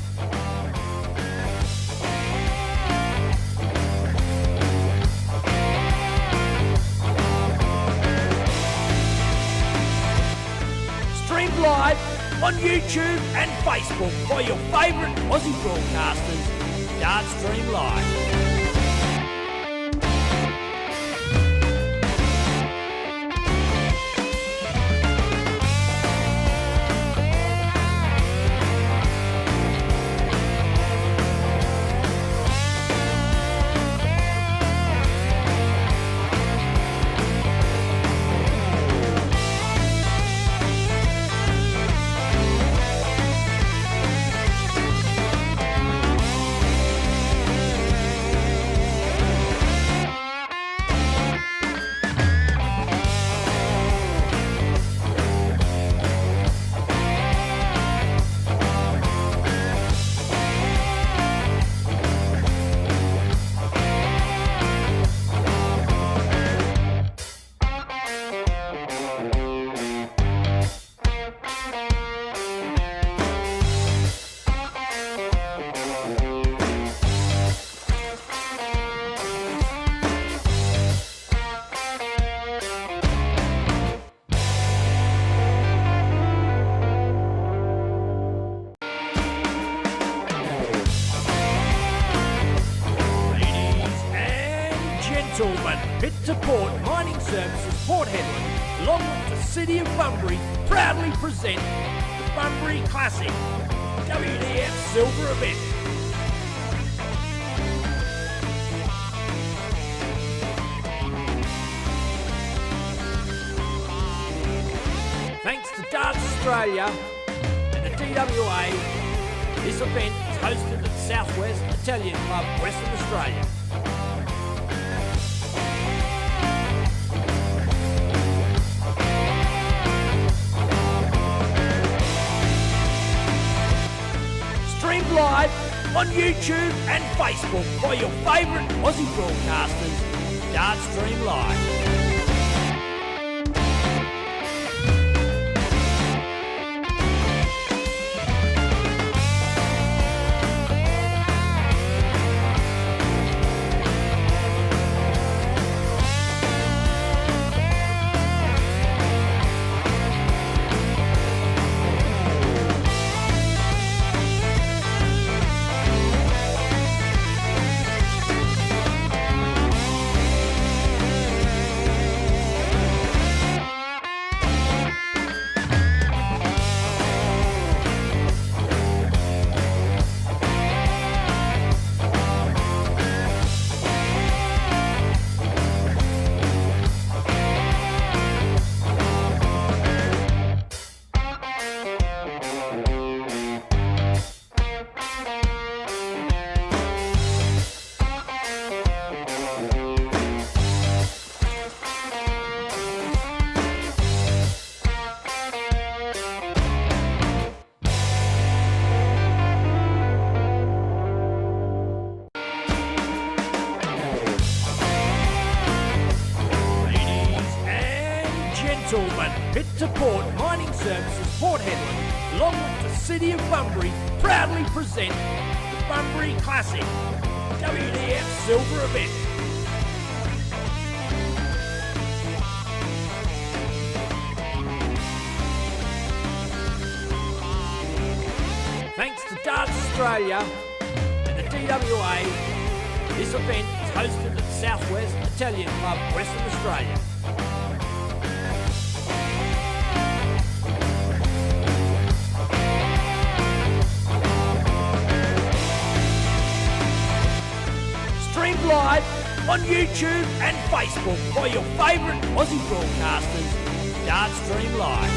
Streamed live on YouTube and Facebook by your favourite Aussie broadcasters, Darts Stream Live. Gentlemen, Pit to Port Mining Services Port Hedland, along with the City of Bunbury, proudly present the Bunbury Classic WDF Silver event. Thanks to Darts Australia and the DWA, this event is hosted at the Southwest Italian Club, Western Australia. Streamed live on YouTube and Facebook by your favourite Aussie broadcasters, Darts Stream Live. Gentlemen, Pit to Port Mining Services Port Hedland, along with the City of Bunbury, proudly present the Bunbury Classic WDF Silver event. Thanks to Darts Australia and the DWA, this event is hosted at the Southwest Italian Club, Western Australia. Streamed live on YouTube and Facebook by your favourite Aussie broadcasters, Darts Stream Live.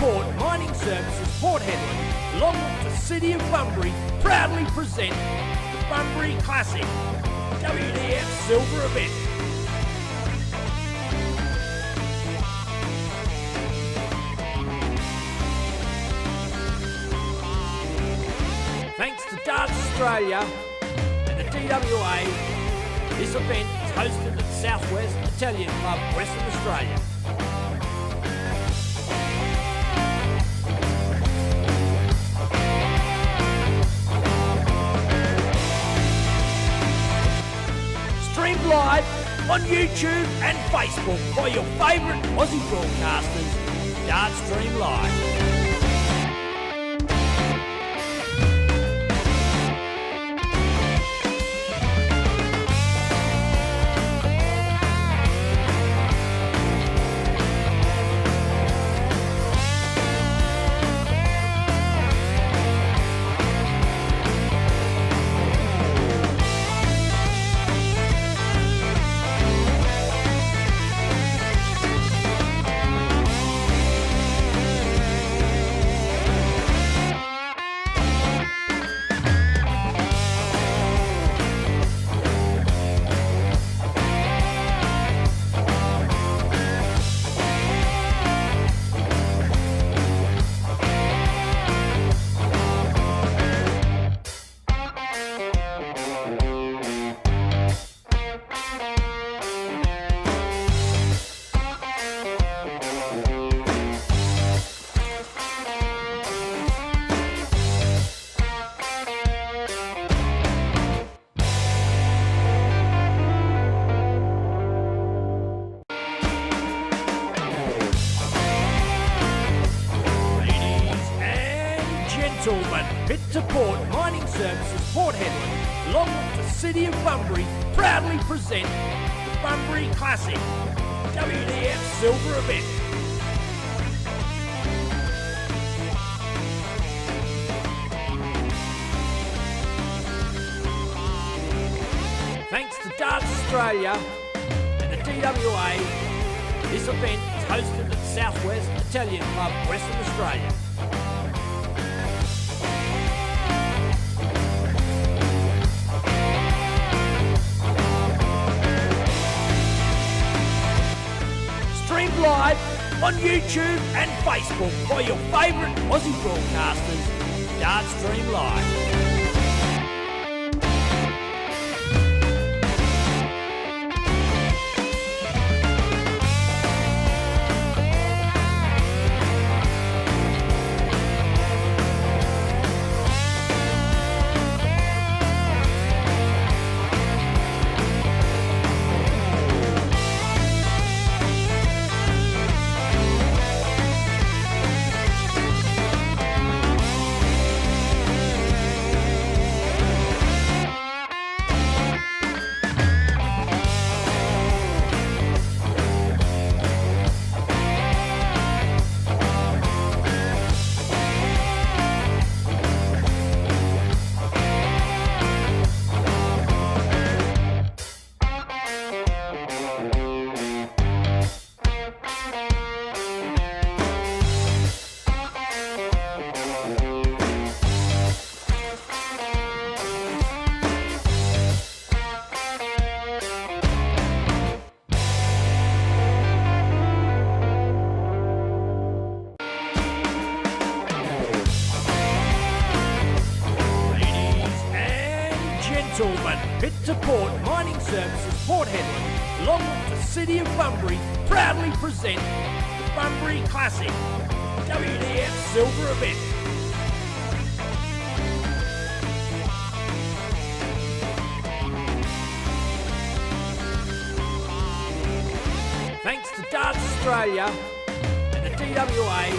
Port Mining Services Port Hedland, along with the City of Bunbury, proudly present the Bunbury Classic WDF Silver event. Thanks to Darts Australia and the DWA, this event is hosted at the Southwest Italian Club, Western Australia. Streamed live on YouTube and Facebook by your favourite Aussie broadcasters, Darts Stream Live. Pit to Port Mining Services Port Hedland, along with the City of Bunbury, proudly present the Bunbury Classic WDF Silver event. Thanks to Darts Australia and the DWA, this event is hosted at the Southwest Italian Club, Western Australia. Streamed live on YouTube and Facebook by your favourite Aussie broadcasters, Darts Stream Live. Pit to Port Mining Services Port Hedland, along with the City of Bunbury, proudly present the Bunbury Classic WDF Silver event. Thanks to Darts Australia and the DWA,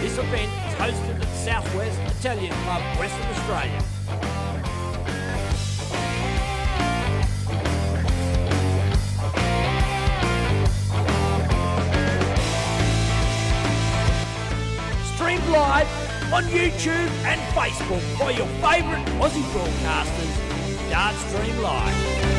this event is hosted at the Southwest Italian Club, Western Australia. Streamed live on YouTube and Facebook by your favourite Aussie broadcasters, Darts Stream Live.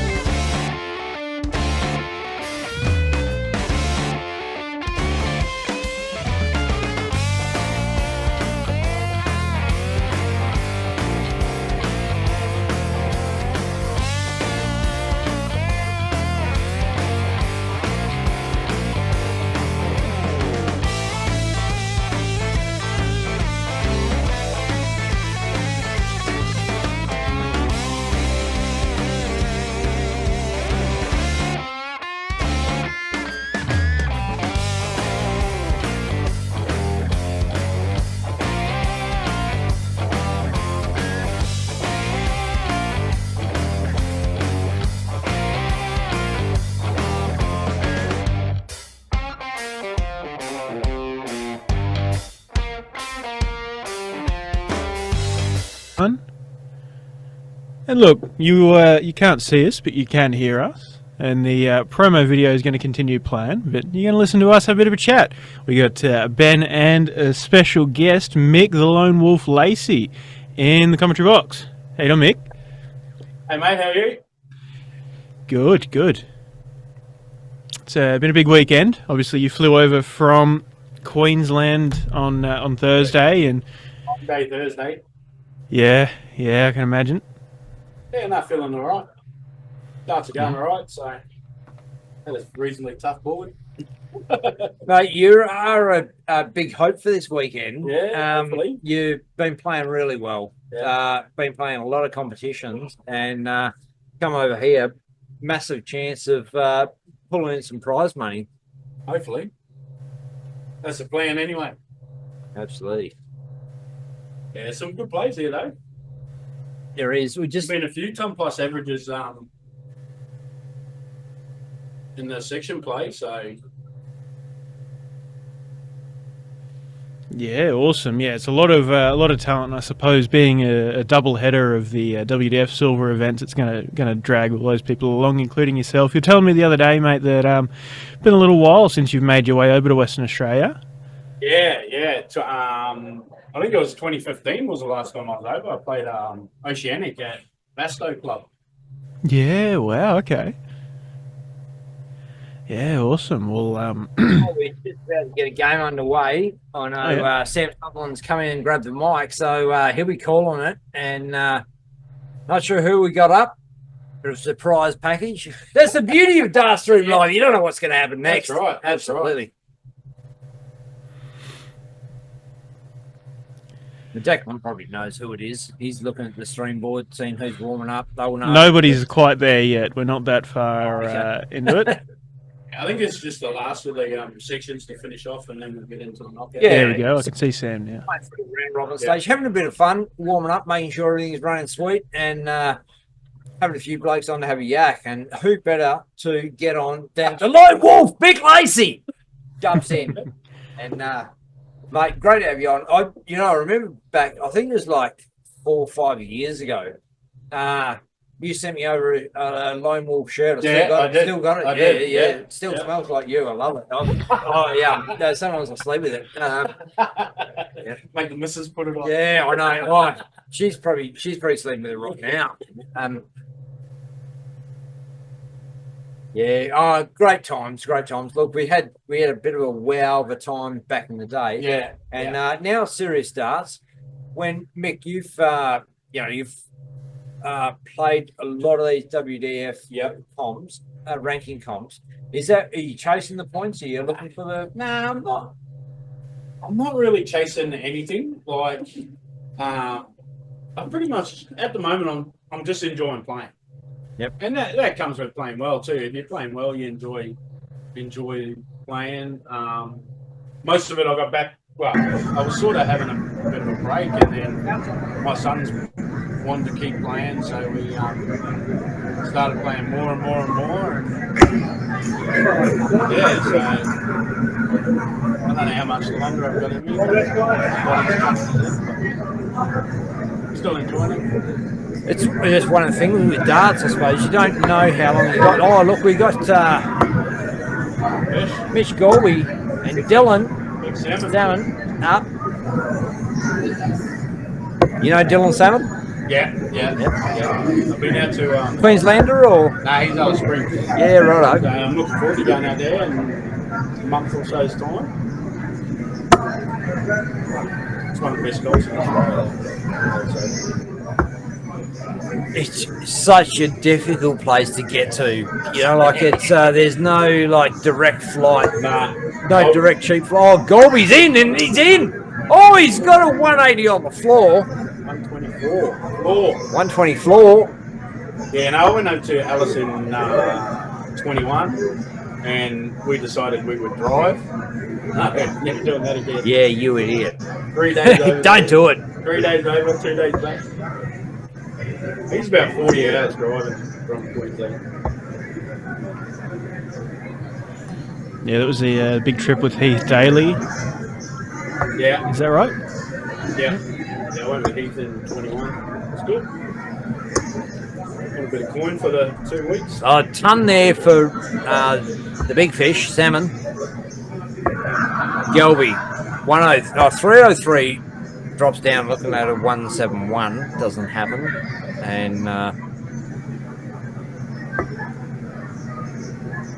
fun. And look, you can't see us, but you can hear us. And the promo video is going to continue playing, but you're going to listen to us have a bit of a chat. We got Ben and a special guest, Mick the Lone Wolf Lacey, in the commentary box. How you doing, Mick? Hey mate, how are you? Good, good. It's been a big weekend. Obviously, you flew over from Queensland on Thursday, and Monday, Thursday. yeah, I can imagine. Yeah, not feeling all right. Starts are going all right, so that was reasonably tough forward. Mate, you are a big hope for this weekend. Yeah, hopefully. You've been playing really well. Yeah. Been playing a lot of competitions, and come over here, massive chance of pulling in some prize money. Hopefully. That's the plan anyway. Absolutely. Yeah, some good plays here though. There is. We There's just been a few ton plus averages in the section play, so Yeah, awesome. Yeah, it's a lot of talent. I suppose being a double header of the WDF Silver events, it's gonna drag all those people along, including yourself. You're telling me the other day, mate, that been a little while since you've made your way over to Western Australia. yeah. I think it was 2015 was the last time I was over. I played Oceanic at Basto Club. Yeah, wow, okay. Yeah, awesome. Well, we're just about to get a game underway. I know Oh, yeah. Sam Sutherland's come in and grabbed the mic, so he'll be calling it. And not sure who we got up. Bit of a surprise package. That's the beauty of Darts Stream Live. You don't know what's going to happen next. That's right. That's Absolutely. The Declan probably knows who it is. He's looking at the stream board, seeing who's warming up. They will know. nobody's quite there yet. We're not that far Okay. into it. I think it's just the last of the sections to finish off, and then we'll get into the knockout. Yeah. There we go. I can see Sam now. Playing for the round robin stage, having a bit of fun, warming up, making sure everything's running sweet, and having a few blokes on to have a yak. And who better to get on than the Lone Wolf, Big Lacey, jumps in. And mate, great to have you on. I remember back, I think it was like 4 or 5 years ago. You sent me over a Lone Wolf shirt. I still got it. I did. Yeah. It still smells like you. I love it. Oh yeah. No, sometimes I sleep with it. Make the missus put it on. Yeah, I know. Oh, she's probably sleeping with it right now. Yeah. Oh, great times. Look, we had a bit of a wow of a time back in the day. Yeah. And now serious darts. When Mick, you've played a lot of these WDF comps, ranking comps. Are you chasing the points? Are you looking for the? Nah, I'm not. I'm not really chasing anything. Like, I'm pretty much at the moment. I'm just enjoying playing. Yep. And that comes with playing well too. If you're playing well, you enjoy playing. Most of it I got back. Well, I was sort of having a bit of a break, and then my sons wanted to keep playing, so we started playing more and more. And yeah, so I don't know how much longer I've got in me. But still enjoying it. It's just one of the things with darts, I suppose. You don't know how long you got. Oh, look, we got Mitch Golby and Dylan Salmon up. You know Dylan Salmon? Yeah. I've been out to Queenslander or? no, he's Alice Springs. Yeah, righto. So I'm looking forward to going out there in a month or so's time. It's one of the best golfs in Australia. It's such a difficult place to get to. You know, like it's there's no like direct flight, no direct cheap flight. Oh, Golby's in and he's in. Oh, he's got a 180 on the floor. 120 floor. Yeah, no, I went over to Alice in 21 and we decided we would drive. No, never doing that again. Yeah, you idiot. 3 days over. Don't do it. 3 days over, 2 days back. He's about 40 hours driving from Queensland. Yeah, that was a big trip with Heath Daly. Yeah. Is that right? Yeah. Yeah, I went with Heath in 21. It's good. Got a bit of coin for the 2 weeks. A ton there for the big fish, salmon. Gelby, 303 drops down looking at a 171. Doesn't happen. And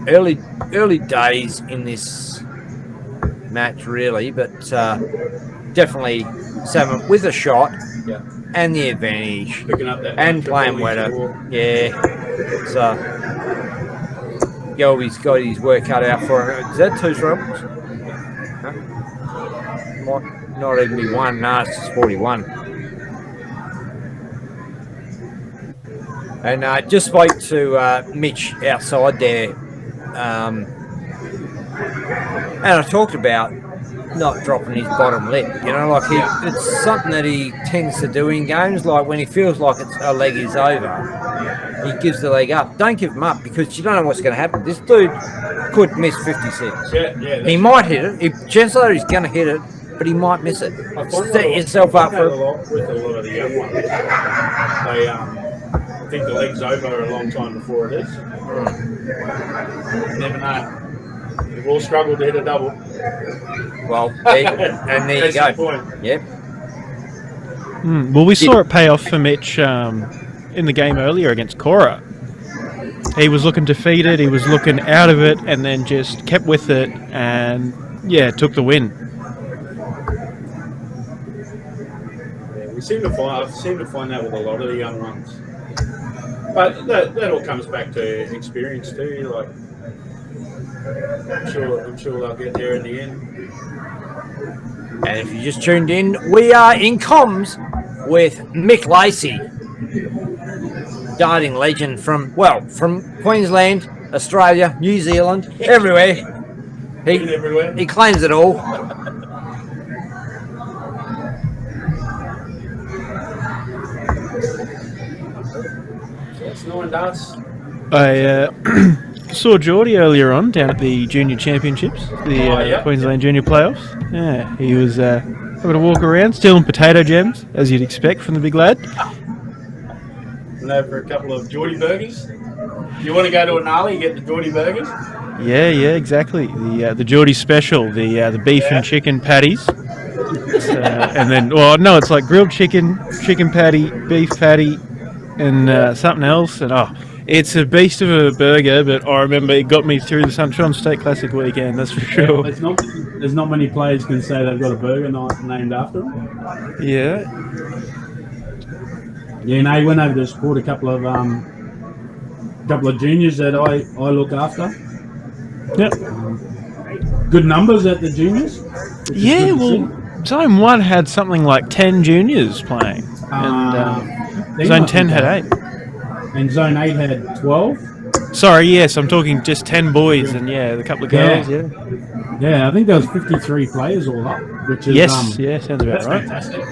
early days in this match, really, but definitely salmon with a shot. Yeah. And the advantage. Picking up that And playing wetter. Yeah. So Gelby's got his work cut out for him. Is that 2 trebles? No? Might not even be 1. No, it's just 41. And just spoke to Mitch outside there. And I talked about not dropping his bottom lip, like it's something that he tends to do in games. Like when he feels like a leg is over, he gives the leg up. Don't give him up because you don't know what's going to happen. This dude could miss 56. Yeah. He might hit it. Chances are he's going to hit it, but he might miss it. Set yourself up for with a lot of the young ones. They I think the leg's over a long time before it is. Never know. We've all struggled to hit a double. Well, there you go. The point. Yep. Well, we saw it pay off for Mitch in the game earlier against Cora. He was looking to feed it, he was looking out of it, and then just kept with it, and took the win. Yeah, I seem to find that with a lot of the young ones. But that all comes back to experience too. Like, I'm sure they'll get there in the end. And if you just tuned in, we are in comms with Mick Lacey, darting legend from Queensland, Australia, New Zealand, everywhere. He claims it all. That's 9 darts. I saw Geordie earlier on down at the Junior Championships, the Queensland Junior Playoffs. Yeah, he was having a walk around, stealing potato gems, as you'd expect from the big lad. Went over for a couple of Geordie burgers. You want to go to a gnarly, get the Geordie burgers? Yeah, exactly. The Geordie special, the beef and chicken patties. And then, it's like grilled chicken patty, beef patty, and something else. And it's a beast of a burger, but I remember it got me through the Sunshine State Classic weekend, that's for sure. There's not many players can say they've got a burger named after them. Yeah. Yeah, no, he went over to support a couple of juniors that I look after. Yep. Good numbers at the juniors. Yeah, well, Zone 1 had something like 10 juniors playing, and Zone 10 had 8. And Zone 8 had 12. Sorry, yes, I'm talking just 10 boys and a couple of girls. Yeah, I think there was 53 players all up, which is sounds about right. Fantastic.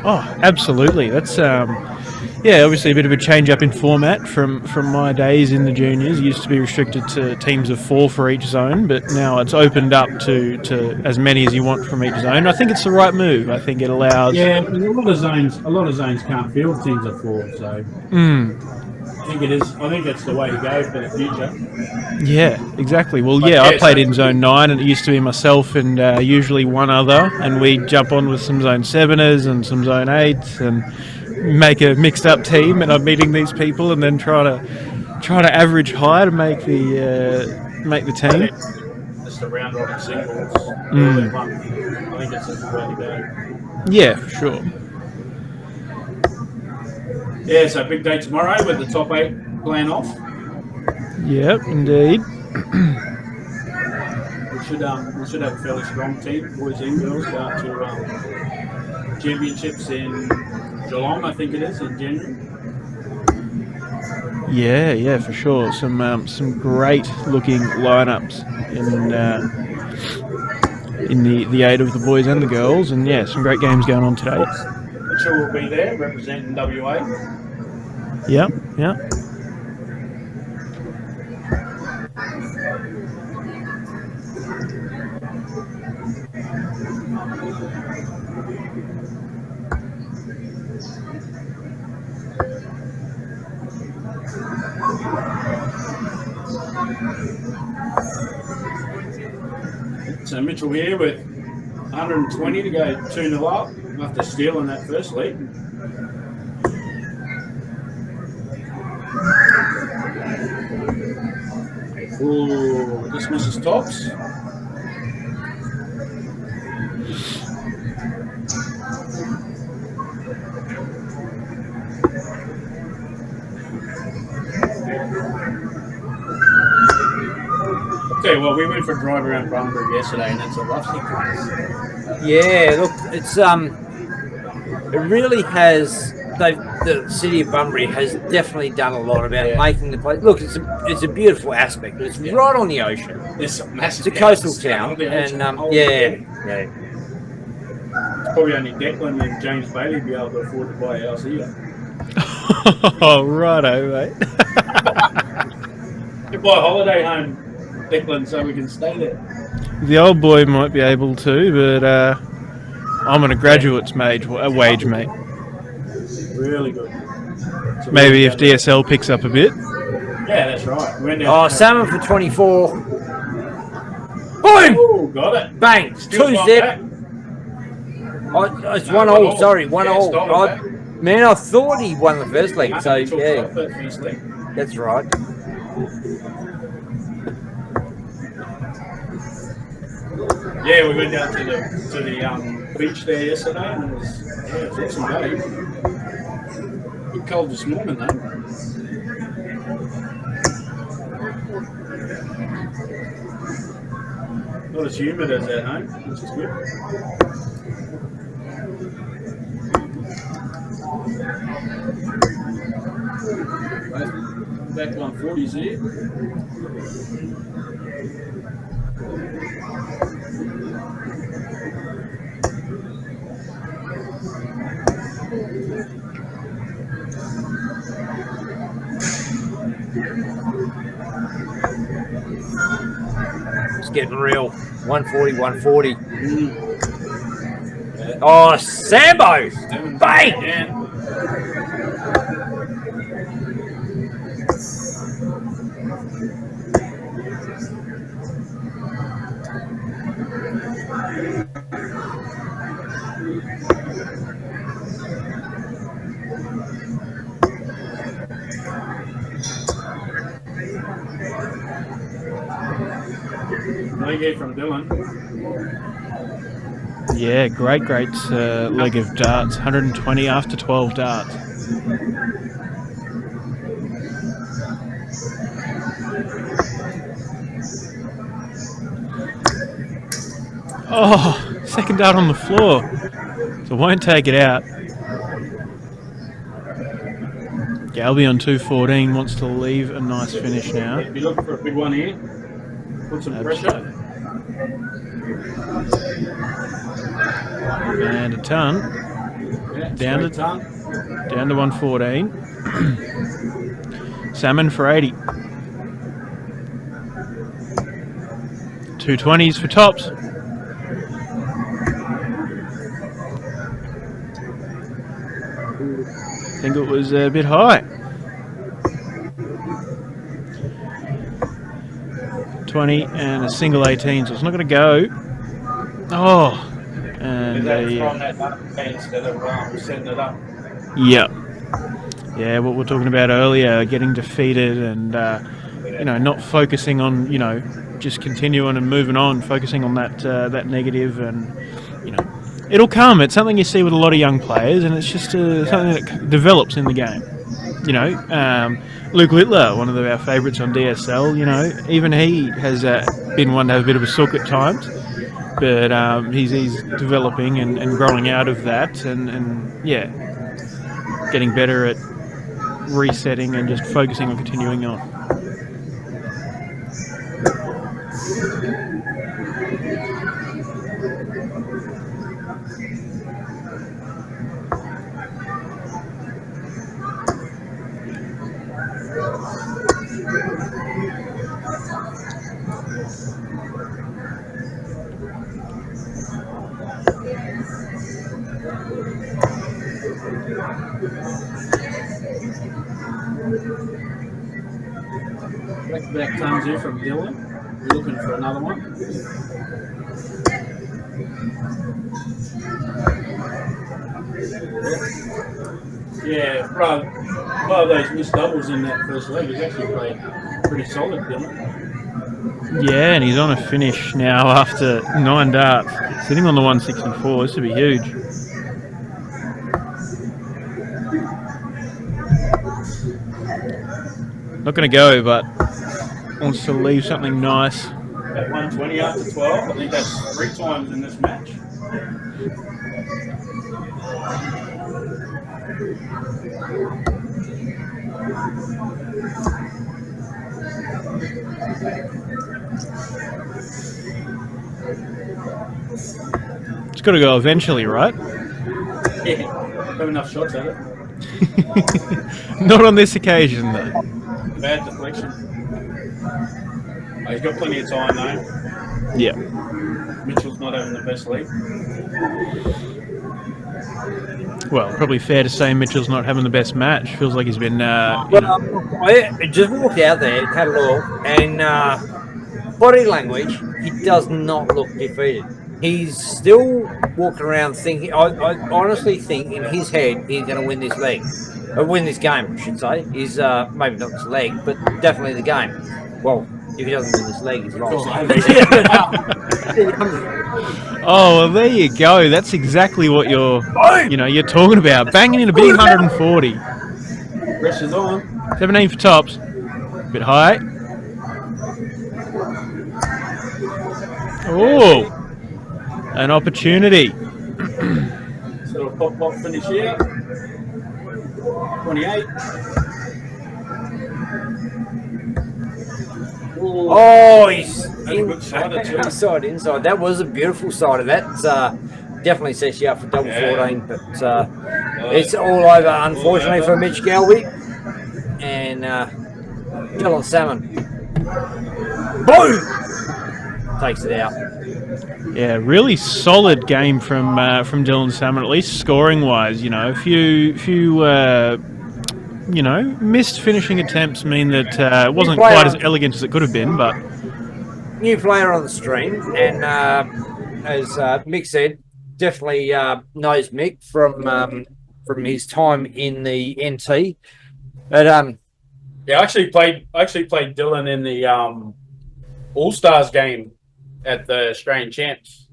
Oh, absolutely. That's obviously a bit of a change up in format from my days in the juniors. It used to be restricted to teams of 4 for each zone, but now it's opened up to as many as you want from each zone. I think it's the right move. I think it allows. Yeah, a lot of zones can't field teams of 4, so. I think it is. I think that's the way to go for the future. Yeah, exactly. Well, I played in Zone 9, and it used to be myself and usually one other, and we'd jump on with some Zone 7ers and some Zone 8s and make a mixed-up team. And I'm meeting these people, and then try to average high to make the team. Just a round robin singles. I think that's the way to go. Yeah, for sure. Yeah, so big day tomorrow with the top 8 playing off. Yep, indeed. We should have a fairly strong team, boys and girls, go out to championships in Geelong, I think it is, in January. Yeah, for sure. Some great looking lineups in the 8 of the boys and the girls, and some great games going on today. Mitchell will be there representing WA. Yep. So Mitchell here with 120 to go 2-0 up after stealing that first lead. Ooh, this misses tops. Okay, well, we went for a drive around Bunbury yesterday, and it's a lovely place. Yeah, look, it's it really has. The city of Bunbury has definitely done a lot about making the place. Look, it's a beautiful aspect. It's right on the ocean. It's a massive. It's a coastal town, and yeah. It's probably only Declan and James Bailey be able to afford to buy a house here. Oh, righto, mate. You buy a holiday home, Declan, so we can stay there. The old boy might be able to, but I'm on a graduate's wage, mate. Really good. So Maybe if DSL picks up a bit. Yeah, that's right. Oh, salmon for 24. Boom! Oh, got it. Bang! Still 2-zip. It's 1-all. Sorry, 1-all. Man, I thought he won the first leg. So yeah, that's right. Yeah, we went down to the beach there yesterday, and it was awesome day. Bit cold this morning though. Not as humid as at home, which is good. Back 140s here. It's getting real. 140, 140. Oh, Sambo! Bang! Yeah. Leg from Dylan. Yeah, great leg of darts. 120 after 12 darts. Oh, second dart on the floor. So won't take it out. Galby on 214 wants to leave a nice finish now. Be looking for a big one here. Put some pressure. And a ton. Yeah, Down to ton. Down to 114. Salmon for 80. 220s for tops. I think it was a bit high. 20 and a single 18, so it's not going to go. Oh, and instead of setting it up. yeah, what we're talking about earlier, getting defeated and not focusing on just continuing and moving on, focusing on that negative, and it'll come. It's something you see with a lot of young players, and it's just something that develops in the game. Luke Littler, one of our favourites on DSL, even he has been one to have a bit of a sook at times, but he's developing and growing out of that, and getting better at resetting and just focusing on continuing on. Back tons here from Dylan. We're looking for another one. Yeah, bro. One of those missed doubles in that first leg. He's actually played pretty solid, Dylan. Yeah, and he's on a finish now after 9 darts. Sitting on the 164. This would be huge. Not going to go, but wants to leave something nice. At 120 after 12. I think that's 3 times in this match. It's got to go eventually, right? Yeah, have enough shots at it. Not on this occasion, though. Bad deflection. Oh, he's got plenty of time, though. Yeah. Mitchell's not having the best league. Well, probably fair to say Mitchell's not having the best match. Feels like he's been. I just walked out there, had a look, and body language, he does not look defeated. He's still walking around thinking. I honestly think in his head he's going to win this leg, or win this game, I should say. He's maybe not this leg, but definitely the game. Well, if he doesn't win this leg, he's lost. Oh, well, there you go. That's exactly what you're talking about. Banging in a big 140. Pressure's on. 17 for tops. Bit high. Oh, an opportunity. So a pop finish here. 28. Ooh. Oh, he's inside. That was a beautiful side of that. Definitely sets you up for double 14, but it's all over, unfortunately, for Mitch Galby and Dylan Salmon. Boom! Takes it out. Yeah, really solid game from Dylan Salmon, at least scoring wise. You know, a few missed finishing attempts mean that it wasn't quite as elegant as it could have been, but new player on the stream, and as Mick said, definitely knows Mick from his time in the NT. But yeah, I actually played Dylan in the All Stars game at the Australian Champs.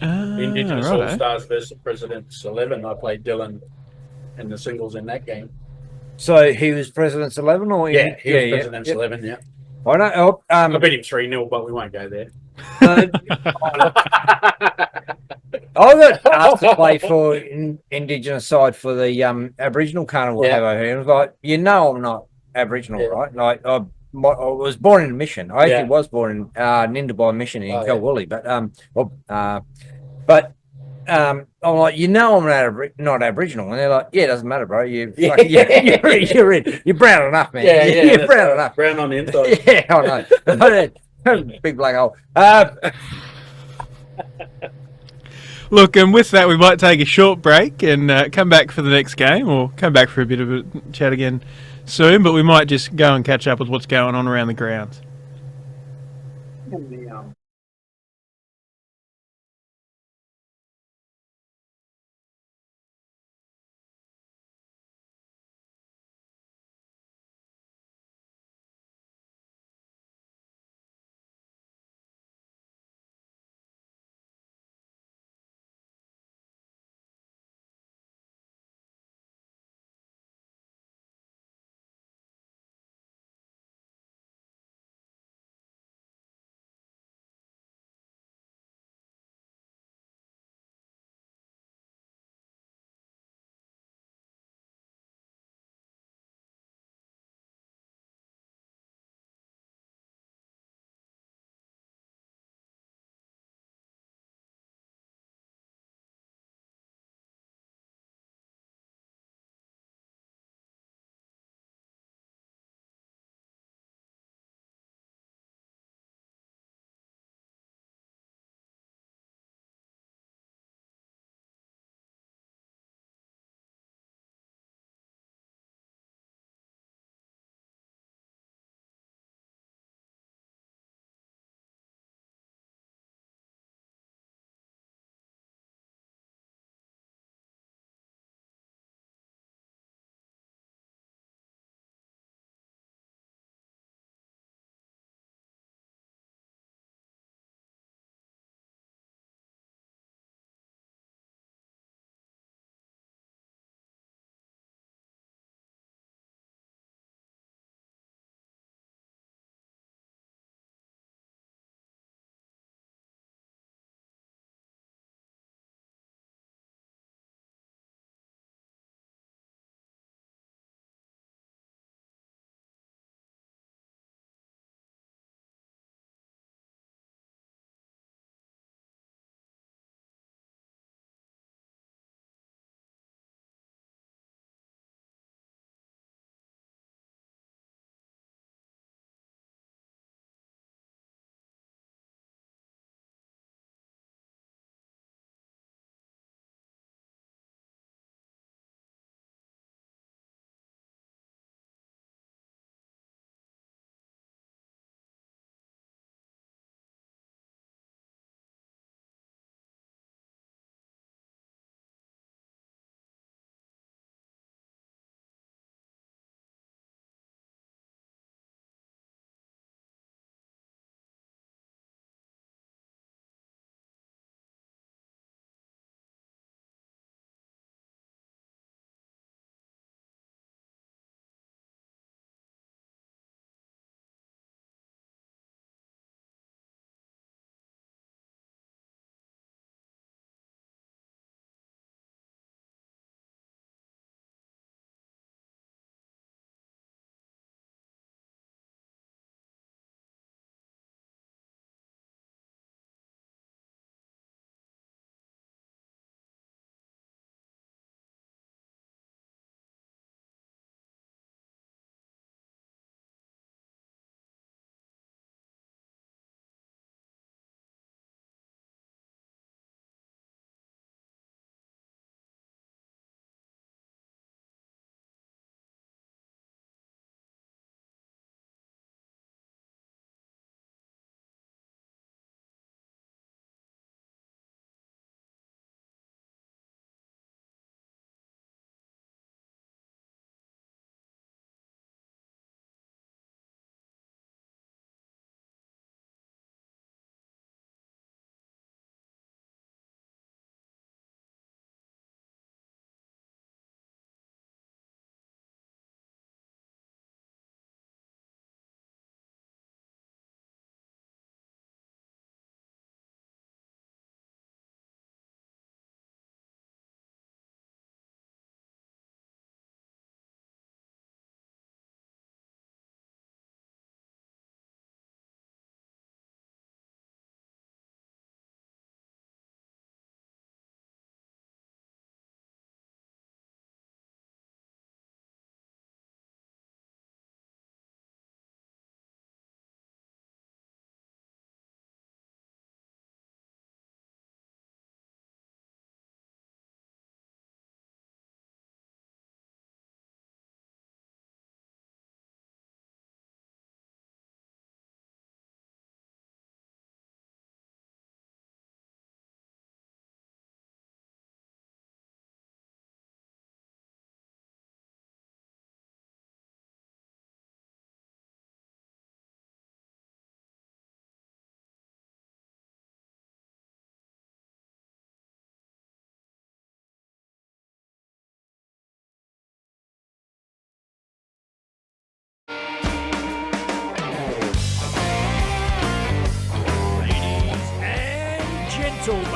Indigenous All Stars versus Presidents 11. I played Dylan in the singles in that game. So he was President's 11, or he was President's 11. Yeah, I know. I beat him 3-0, but we won't go there. I got asked to play for Indigenous side for the Aboriginal Carnival. Have I heard? I was like, I'm not Aboriginal, right? Like I was born in a mission. I actually was born in Nindabai Mission in Kalgoorlie, but I'm like, I'm not Aboriginal, and they're like, yeah, it doesn't matter, bro. You're brown enough, man. You're brown enough. Brown on the inside. Yeah, I know. Big black hole. look, and with that, we might take a short break and come back for the next game, or come back for a bit of a chat again soon. But we might just go and catch up with what's going on around the grounds.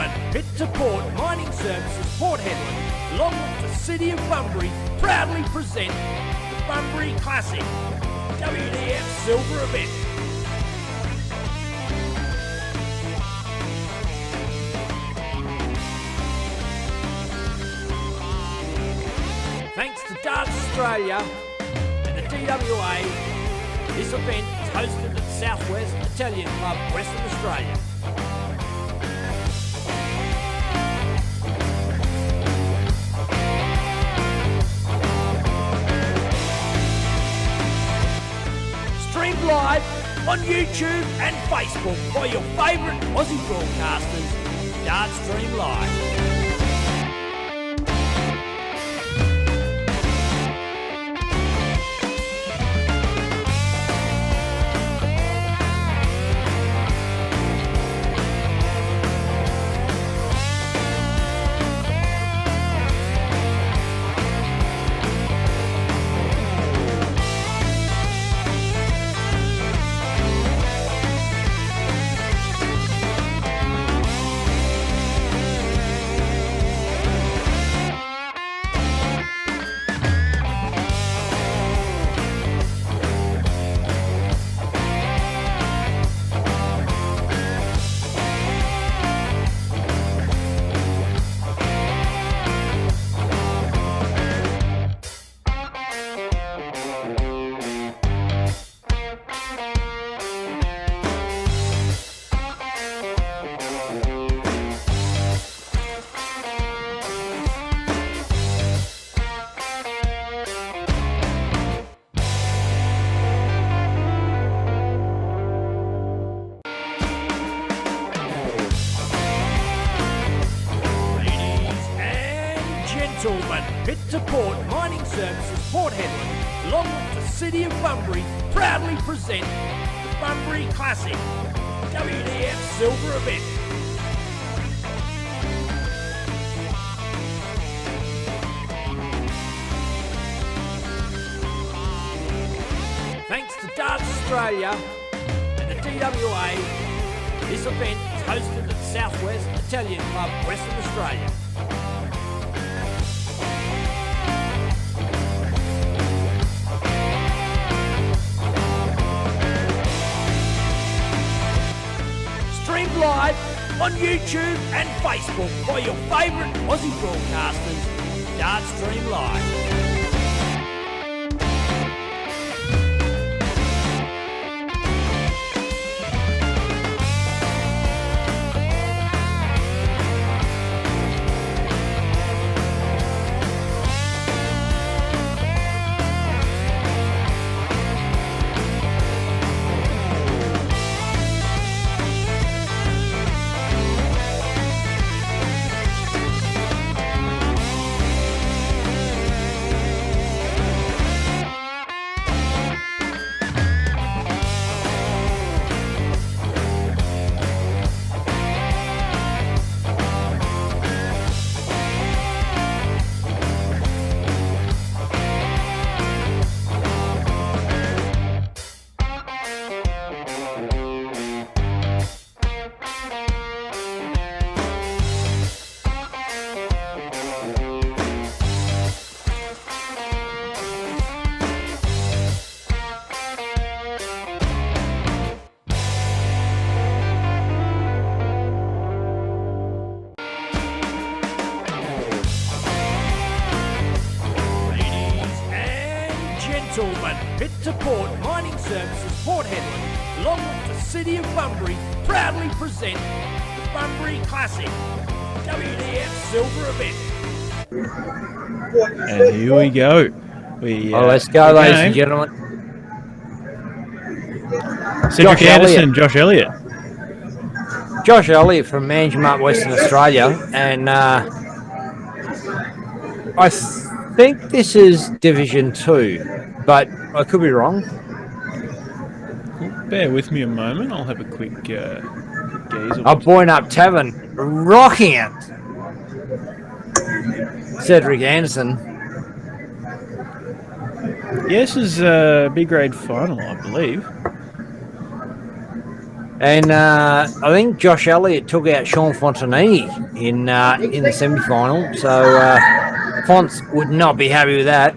gentlemen, Pit to Port Mining Services Port Hedland, along with the City of Bunbury, proudly present the Bunbury Classic WDF Silver event. Thanks to Darts Australia and the DWA, this event is hosted at Southwest Italian Club, Western Australia. Streamed live on YouTube and Facebook by your favourite Aussie broadcasters, Dart Stream Live. Pit to Port Mining Services Port Hedland, along with the City of Bunbury, proudly present the Bunbury Classic WDF Silver event. Thanks to Darts Australia and the DWA, this event is hosted at Southwest Italian Club, Western Australia. Streamed live on YouTube and Facebook by your favourite Aussie broadcasters, Dart Stream Live. Pit to Port Mining Services Port Hedland, along with the City of Bunbury, proudly present the Bunbury Classic WDF Silver event. And here we go. Let's go, ladies and gentlemen. Cedric Anderson, Josh Elliott. Josh Elliott from Manjimup, Western Australia, and I think this is Division 2, but I could be wrong. Bear with me a moment. I'll have a quick gaze. Boyne Up Tavern, rocking it. Cedric Anderson. Yes, is a B grade final, I believe. And I think Josh Elliott took out Sean Fontanini in the semi-final. So Fonts would not be happy with that.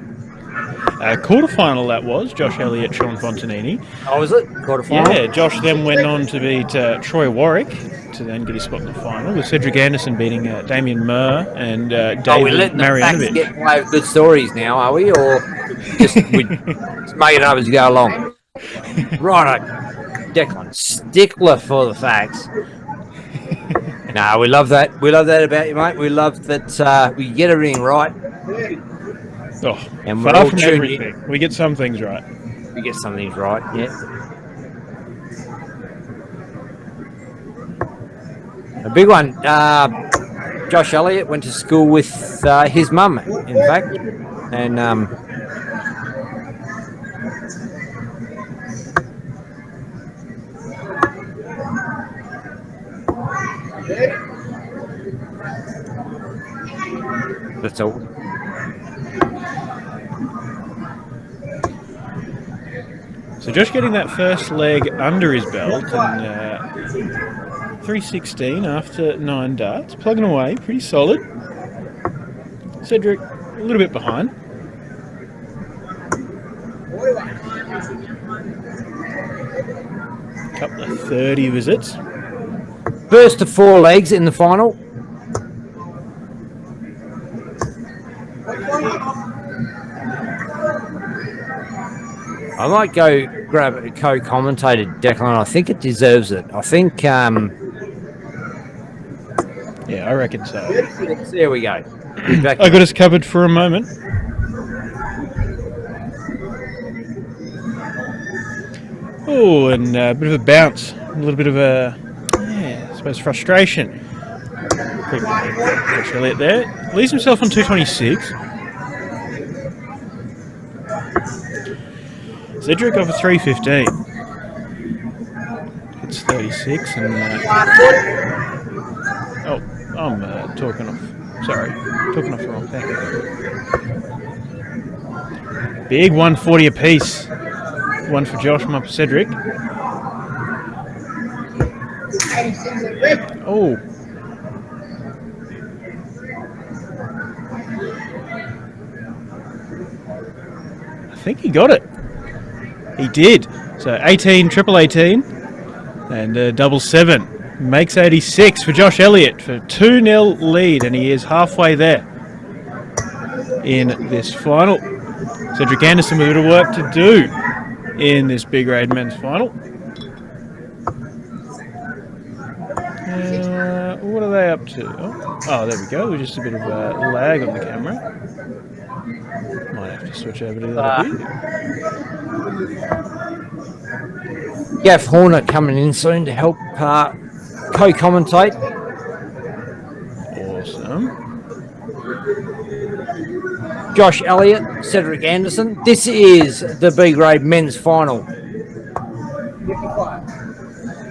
Quarterfinal that was, Josh Elliott, Sean Fontanini. Oh, was it? Quarterfinal? Yeah, Josh then went on to beat Troy Warwick to then get his spot in the final, with Cedric Anderson beating Damien Murr and David We're letting the facts Marjanovic. get away with good stories now, are we? Or just we just make it up as we go along? Right, Declan, stickler for the facts. No, we love that. We love that about you, mate. We love that we get everything right. Oh, And we're far all from tuned everything. in. We get some things right. We get some things right, yeah. A big one. Josh Elliott went to school with his mum, in fact. And that's all. So Josh getting that first leg under his belt and 316 after 9 darts, plugging away, pretty solid. Cedric a little bit behind. Couple of 30 visits. First to 4 legs in the final. I might go grab a co-commentator, Declan. I think it deserves it. I think, Yeah, I reckon so. there we go. Back I got us covered for a moment. Oh, and a bit of a bounce. A little bit of a, I suppose, frustration. Josh Elliott there. Leaves himself on 226. Cedric off a 315. It's 36 and... I'm talking off... Sorry, talking off the wrong thing. Big 140 apiece. One for Josh, one for Cedric. Oh. I think he got it. He did. So 18, triple 18, and double 7 makes 86 for Josh Elliott for 2-0 lead, and he is halfway there in this final. Cedric Anderson with a bit of work to do in this big grade men's final. What are they up to? Oh, there we go. We're just a bit of a lag on the camera. Might have to switch over to the other view. Gav Horner coming in soon to help co-commentate. Awesome. Josh Elliott, Cedric Anderson. This is the B-grade men's final.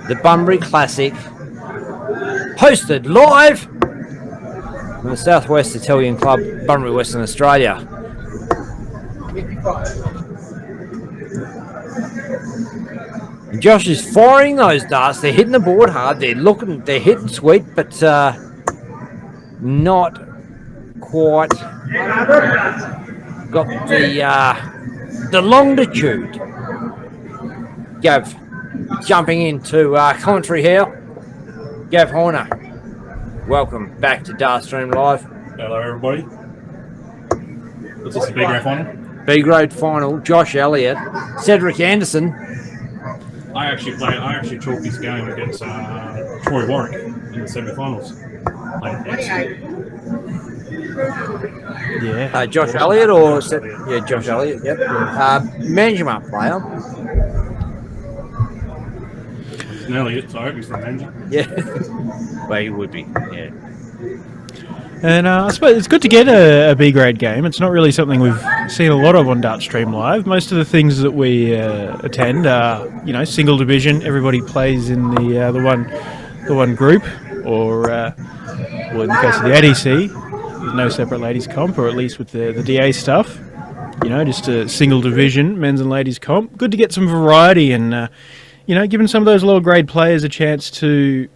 The Bunbury Classic. Hosted live from the Southwest Italian Club, Bunbury, Western Australia. And Josh is firing those darts. They're hitting the board hard. They're hitting sweet, but not quite got the longitude. Gav jumping into commentary here. Gav Horner, welcome back to Dartstream Live. Hello, everybody. Is this the B grade final? B grade final. Josh Elliott, Cedric Anderson. I actually chalked this game against Troy Warwick in the semi-finals. Yeah. Josh Elliott or Josh Elliott. Yep. Management player. It's nearly it, so I hope he's from Manji. Yeah. Well, he would be. Yeah. And I suppose it's good to get a B grade game. It's not really something we've seen a lot of on Dartstream Live. Most of the things that we attend are, single division. Everybody plays in the one group, or well, in the case of the ADC, there's no separate ladies comp, or at least with the DA stuff. Just a single division, men's and ladies comp. Good to get some variety and giving some of those lower grade players a chance to,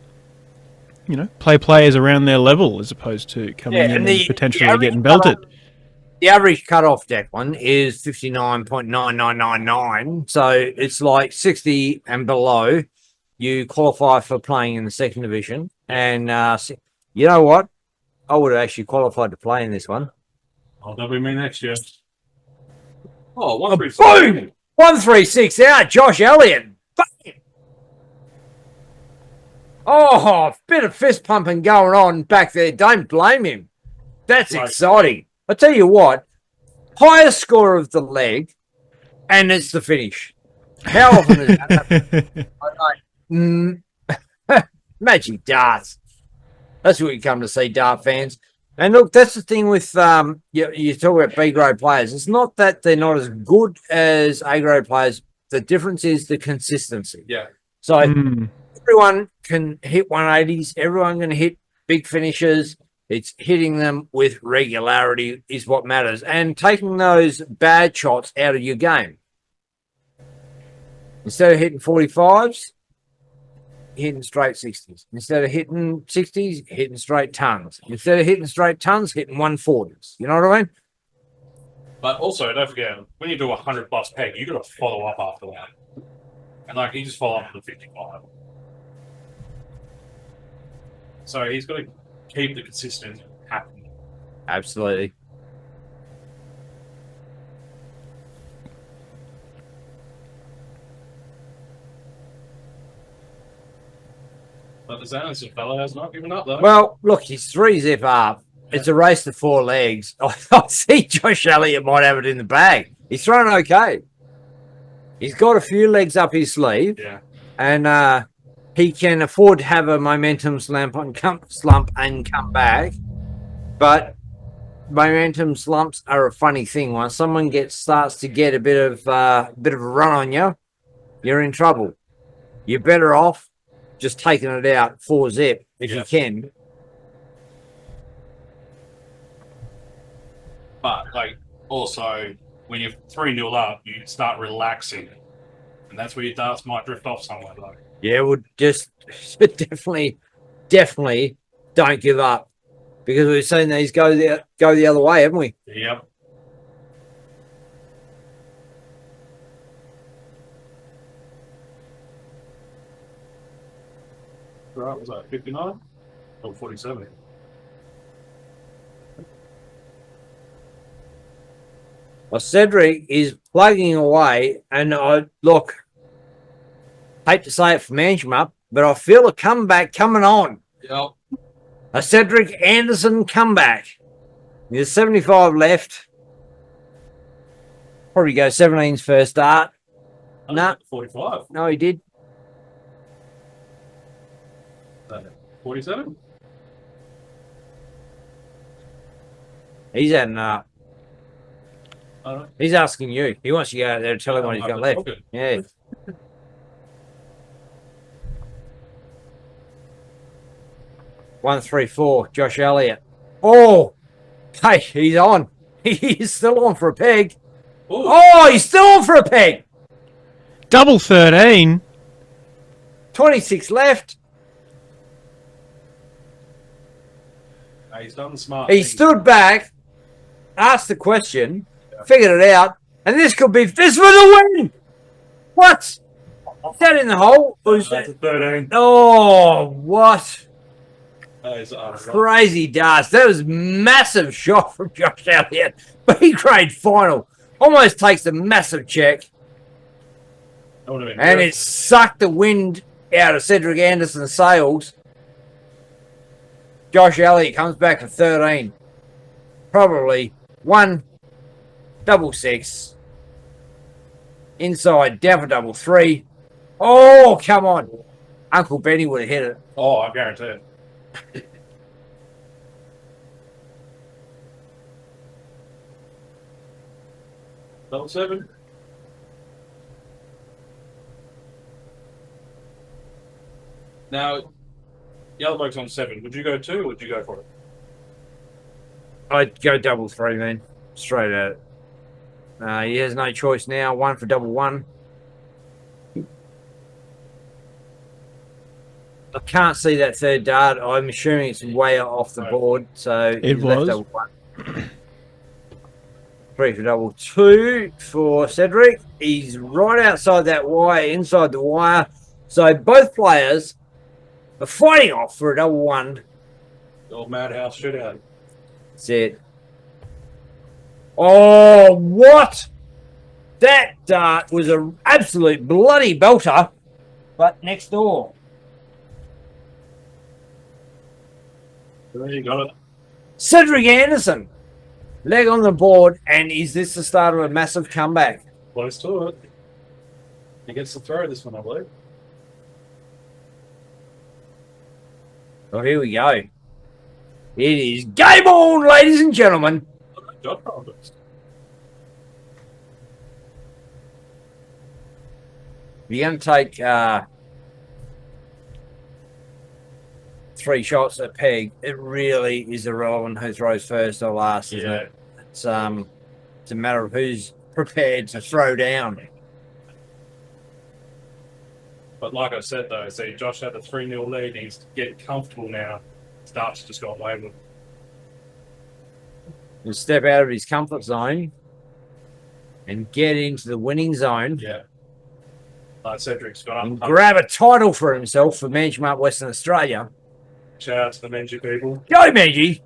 play players around their level as opposed to coming in and potentially getting belted. The average cutoff deck one is 59.9999. So it's like 60 and below, you qualify for playing in the second division. And you know what? I would have actually qualified to play in this one. Oh, that'll be me next year. Oh, 136. Boom! 136 out, Josh Elliott. Bang! Oh, bit of fist pumping going on back there. Don't blame him. That's exciting. I tell you what, highest score of the leg, and it's the finish. How often is that? Magic darts. That's what you come to see, dart fans. And look, that's the thing with you talk about B grade players. It's not that they're not as good as A grade players. The difference is the consistency. Yeah. So everyone can hit 180s. Everyone can hit big finishes. It's hitting them with regularity is what matters, and taking those bad shots out of your game. Instead of hitting 45s, hitting straight 60s. Instead of hitting 60s, hitting straight tons. Instead of hitting straight tons, hitting 140s. You know what I mean? But also, don't forget, when you do a 100+ peg, you got to follow up after that. And like, he just follow up with the 55. So he's got to keep the consistency happening. Absolutely. But the Zanus fellow has not given up, though. Well, look, he's 3-zip up. It's a race to 4 legs. I see Josh Elliott might have it in the bag. He's thrown okay. He's got a few legs up his sleeve. Yeah. And he can afford to have a momentum slump and come back. But momentum slumps are a funny thing. Once someone starts to get a bit of a run on you, you're in trouble. You're better off just taking it out 4-zip if you can. But like, also, when you're 3-0 up, you start relaxing, and that's where your darts might drift off somewhere. Though. Yeah, well, just definitely don't give up, because we've seen these go the other way, haven't we? Yep. Right, was that 59 or 47? Well, Cedric is plugging away, and I hate to say it for Mansham, but I feel a comeback coming on. Yep. A Cedric Anderson comeback. There's 75 left. Probably go 17's first start. No, 45. no, he did. 47? He's had enough. All right. He's asking you. He wants you to go out there and tell him what he's got left. Okay. Yeah. One, 3, 4. Josh Elliott. Oh, hey, he's on. He's still on for a peg. Ooh. Oh, he's still on for a peg. Double 13. 26 left. He's done the smart He thing. stood back, asked the question, figured it out, and this could be this for the win. What? Is that in the hole? Or is That's that? a 13. Oh, what? That is Crazy darts. That was a massive shot from Josh Elliott. B grade final. Almost takes a massive check. And it sucked the wind out of Cedric Anderson's sails. Josh Elliott comes back for 13. Probably 1-6-6. Inside, down for double 3. Oh, come on. Uncle Benny would have hit it. Oh, I guarantee it. Double 7. Now, the other bloke's on 7. Would you go 2 or would you go for it? I'd go double 3, man. Straight at it. He has no choice now. 1 for double 1. I can't see that third dart. I'm assuming it's way off the board. So It he's left was. double one. 3 for double 2 for Cedric. He's right outside that wire, inside the wire. So both players are fighting off for a double 1. The old madhouse shootout. That's it. Oh, what? That dart was an absolute bloody belter, but next door. There you got it. Cedric Anderson, leg on the board, and is this the start of a massive comeback? Close to it. He gets to throw this one, I believe. Oh, here we go. It is game on, ladies and gentlemen. Josh Roberts. You're going to take 3 shots at peg. It really is irrelevant who throws first or last, isn't it? It's a matter of who's prepared to throw down. But like I said, though, see, Josh had a 3-0 lead. He's getting comfortable now. Starts just got away with. He'll step out of his comfort zone and get into the winning zone. Yeah. Cedric's got And up. grab a title for himself for Manchester, Western Australia. Shout out to the Menji people. Go, Menji!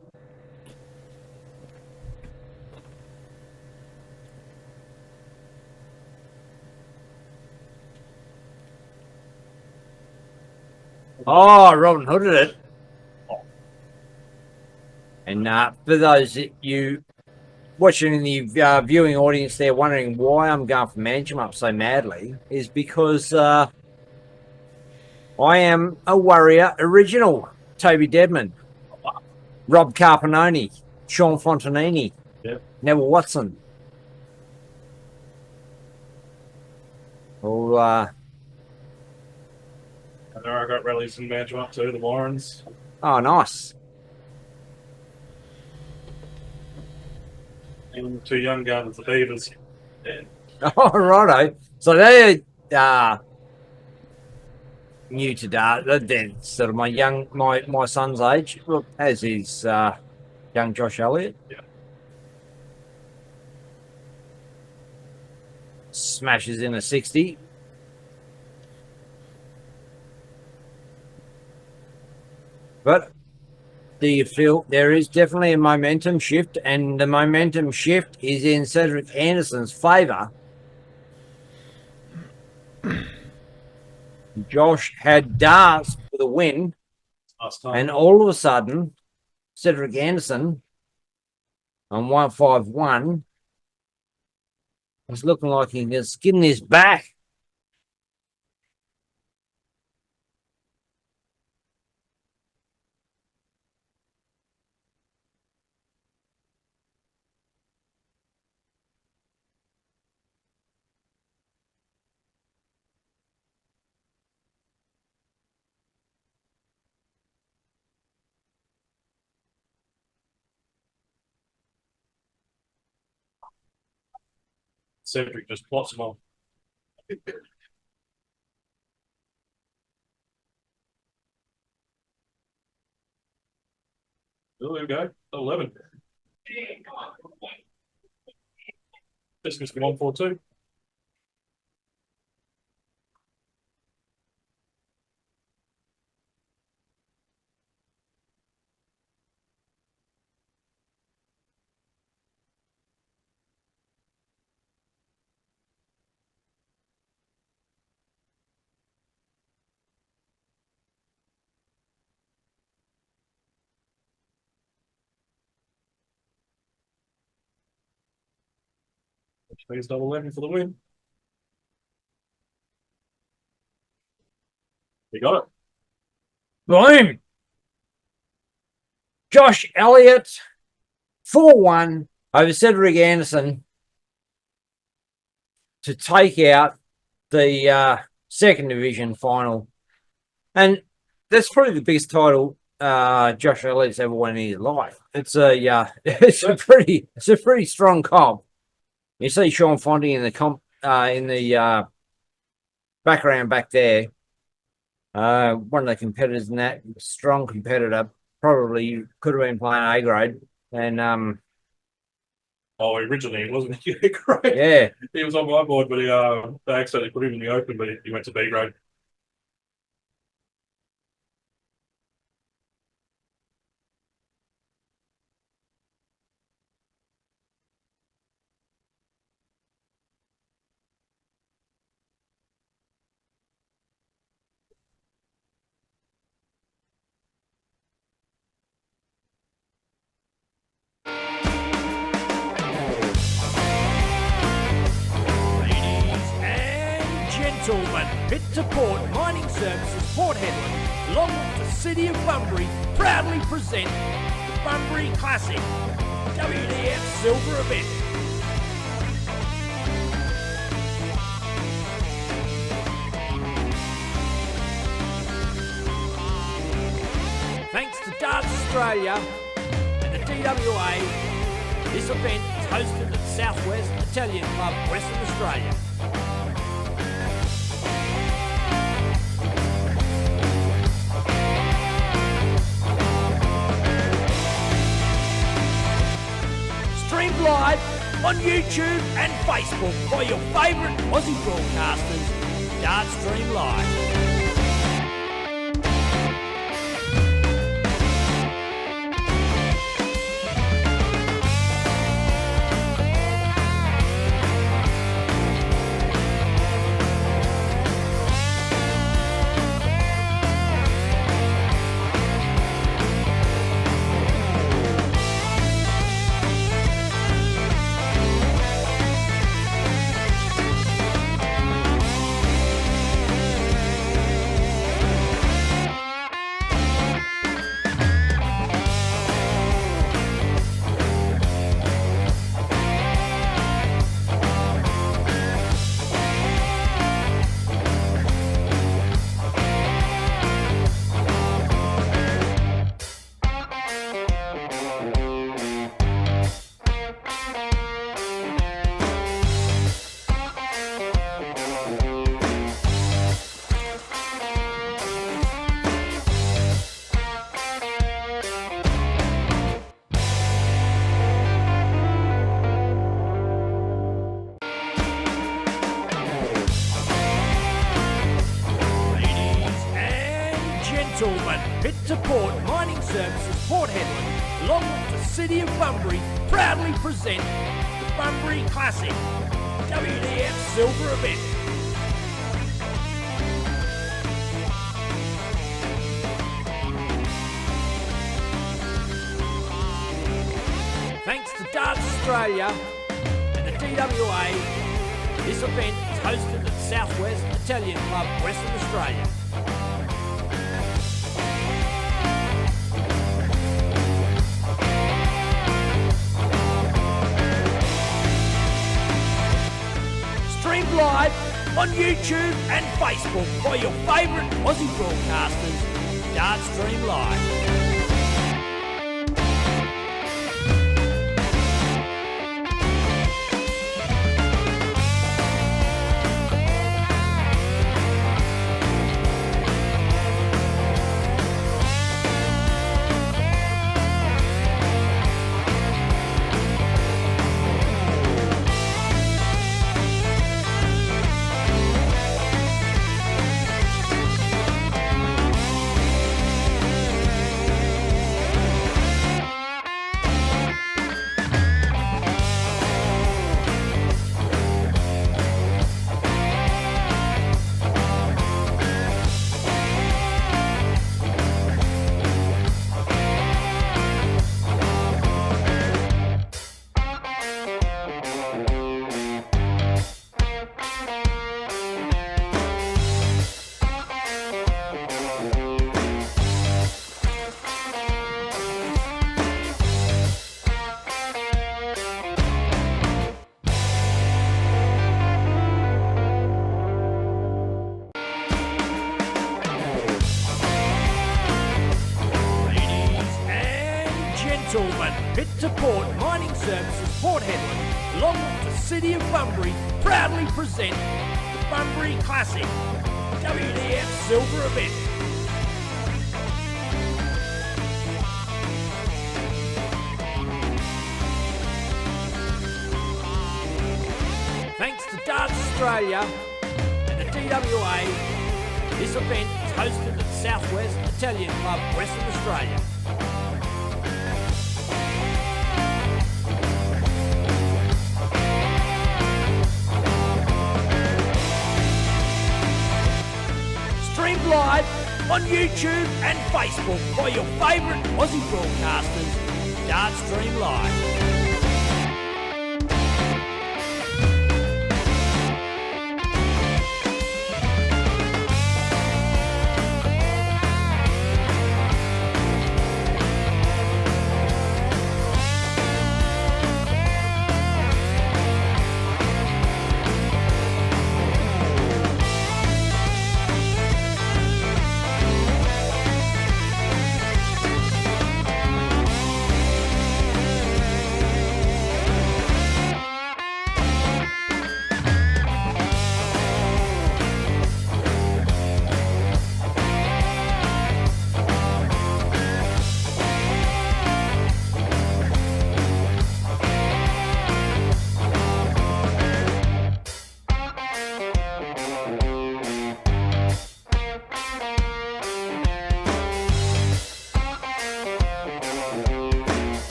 Oh, Robin hooded it. And for those that you watching in the viewing audience there wondering why I'm going for Mancham up so madly is because I am a Warrior original. Toby Dedman, Rob Carpentry, Sean Fontanini, Yep. Neville Watson. All And there I got rallies in match up too, the Warrens. oh, nice. And 2 young guns, the Beavers. Yeah. Oh, righto. So they're new to dart. They're sort of my son's age, as is young Josh Elliott. Yeah. Smashes in a 60. But do you feel there is definitely a momentum shift, and the momentum shift is in Cedric Anderson's favour? Josh had darts for the win, Last time. and all of a sudden, Cedric Anderson on 151 was looking like he was skinning his back. Cedric just plots them on. Oh, there we go. 11. This is 142. Which means double 11 for the win. You got it. Boom! Josh Elliott, 4-1 over Cedric Anderson to take out the second division final. And that's probably the biggest title Josh Elliott's ever won in his life. It's a pretty strong comp. You see Sean Fonty in the background back there. One of the competitors in that, strong competitor, probably could have been playing A grade. And originally he wasn't a grade. yeah, He was on my board, but they accidentally put him in the open, but he went to B grade. Ladies and gentlemen, Pit to Port Mining Services Port Hedland, along with the City of Bunbury, proudly present the Bunbury Classic WDF Silver event. Thanks to Darts Australia and the DWA, this event is hosted at Southwest Italian Club, Western Australia. Streamed live on YouTube and Facebook by your favourite Aussie broadcasters, Dart Stream Live. Gentlemen, Pit to Port Mining Services Port Hedland, along with the City of Bunbury, proudly present the Bunbury Classic WDF Silver event. Thanks to Darts Australia and the DWA, this event is hosted at Southwest Italian Club, Western Australia. Streamed live on YouTube and Facebook by your favourite Aussie broadcasters, Dart Stream Live. Gentlemen, Pit to Port Mining Services Port Hedland, along with the City of Bunbury, proudly present the Bunbury Classic WDF Silver event. Thanks to Darts Australia and the DWA, this event is hosted at Southwest Italian Club, Western Australia. Streamed live on YouTube and Facebook by your favourite Aussie broadcasters, Darts Stream Live.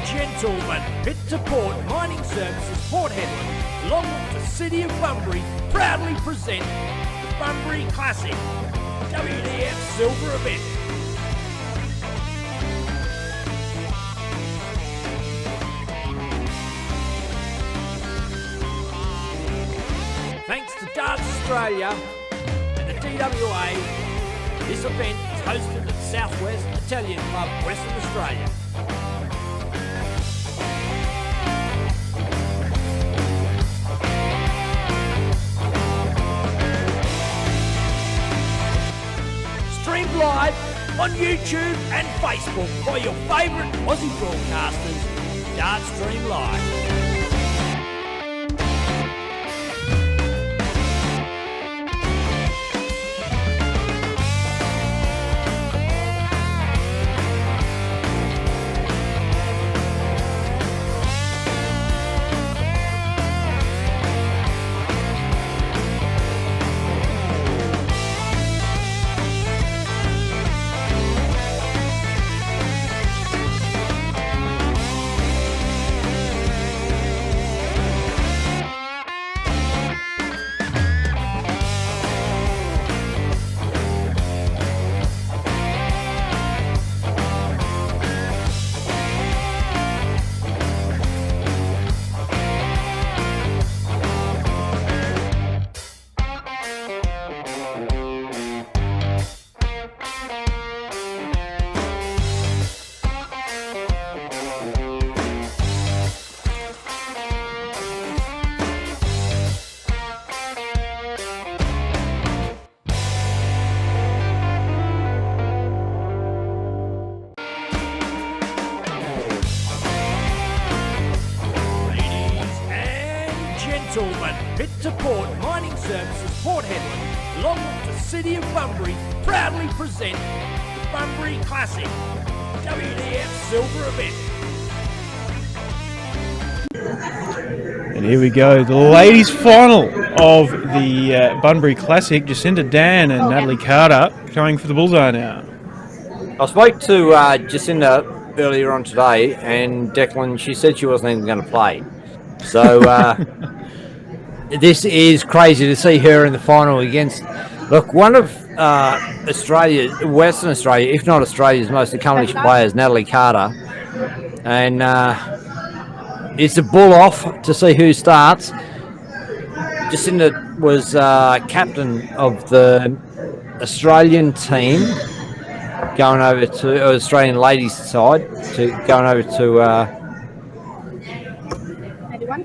Gentlemen, Pit to Port Mining Services Port Hedland, along with the City of Bunbury, proudly present the Bunbury Classic WDF Silver event. Thanks to Darts Australia and the DWA, this event is hosted at Southwest Italian Club, Western Australia. Streamed live on YouTube and Facebook by your favourite Aussie broadcasters, Darts Stream Live. Gentlemen, Pit to Port Mining Services Port Hedland, along with the City of Bunbury, proudly present the Bunbury Classic WDF Silver event. And here we go, the ladies' final of the Bunbury Classic. Jacinda Dan and Natalie Carter going for the bullseye now. I spoke to Jacinda earlier on today, and Declan, she said she wasn't even going to play. So this is crazy to see her in the final against, look, one of Western Australia, if not Australia's most accomplished players, Natalie Carter. And it's a bull off to see who starts. Jacinda was captain of the Australian team going over to Australian ladies side, going over to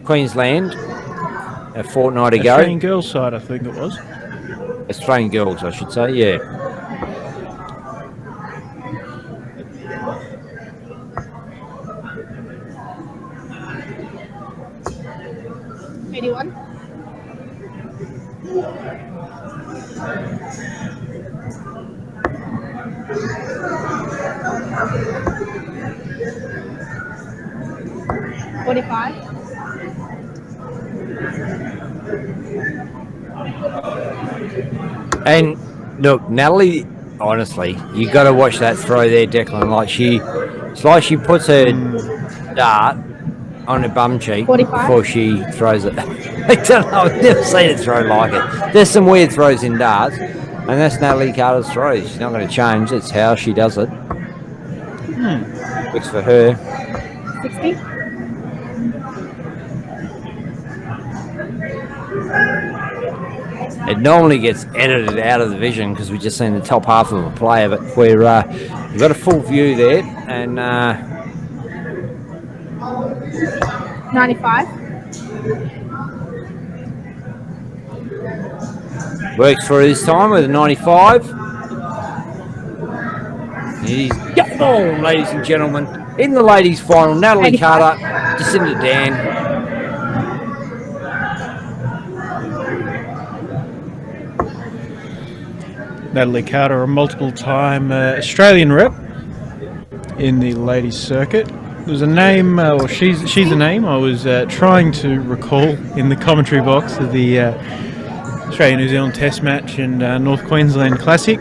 Queensland a fortnight ago. Australian girls side, I think it was. Australian girls, I should say, yeah. 81. $45. And look, Natalie, honestly, you got to watch that throw there, Declan. It's like she puts her dart on her bum cheek 45. before she throws it. I don't know. I've never seen it throw like it. There's some weird throws in darts, and that's Natalie Carter's throw. She's not going to change. It's how she does it. Works for her. 60. It normally gets edited out of the vision because we just seen the top half of a player, but we've got a full view there, and 95. works for her this time with a 95. He's on, ladies and gentlemen, in the ladies' final. Natalie 85. Carter, Jacinta Dan. Natalie Carter, a multiple-time Australian rep in the ladies' circuit. There's a name, or she's a name I was trying to recall in the commentary box of the Australia-New Zealand Test match and North Queensland Classic.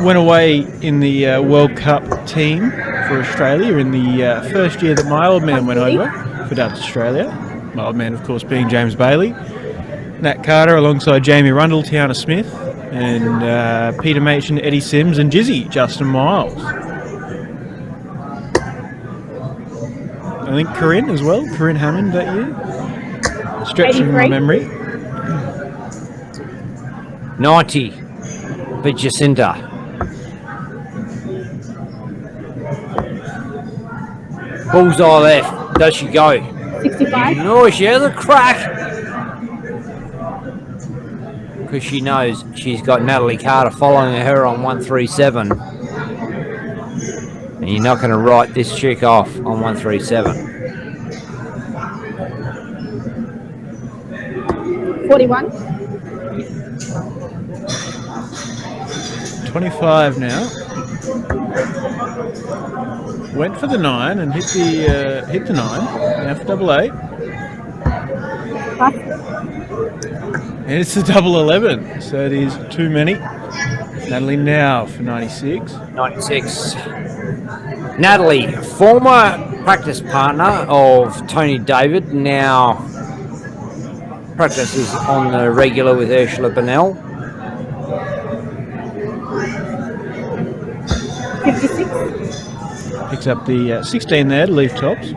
Went away in the World Cup team for Australia in the first year that my old man went over for Dutch Australia. My old man, of course, being James Bailey. Nat Carter alongside Jamie Rundle, Tiana Smith, and Peter Machin, Eddie Sims, and Jizzy, Justin Miles. I think Corinne as well, Corinne Hammond that year. Stretching my 83. memory. 90 for Jacinta. Bullseye left. Does she go? 65. No, she has a crack. Because she knows she's got Natalie Carter following her on 137. And you're not going to write this chick off on 137. 41. 25 now. Went for the 9 and hit the 9. Now for double 8. And it's the double 11. So it is too many. Natalie now for 96. 96. Natalie, former practice partner of Tony David, now practices on the regular with Ursula Bonnell. 56. Picks up the 16 there to leave tops.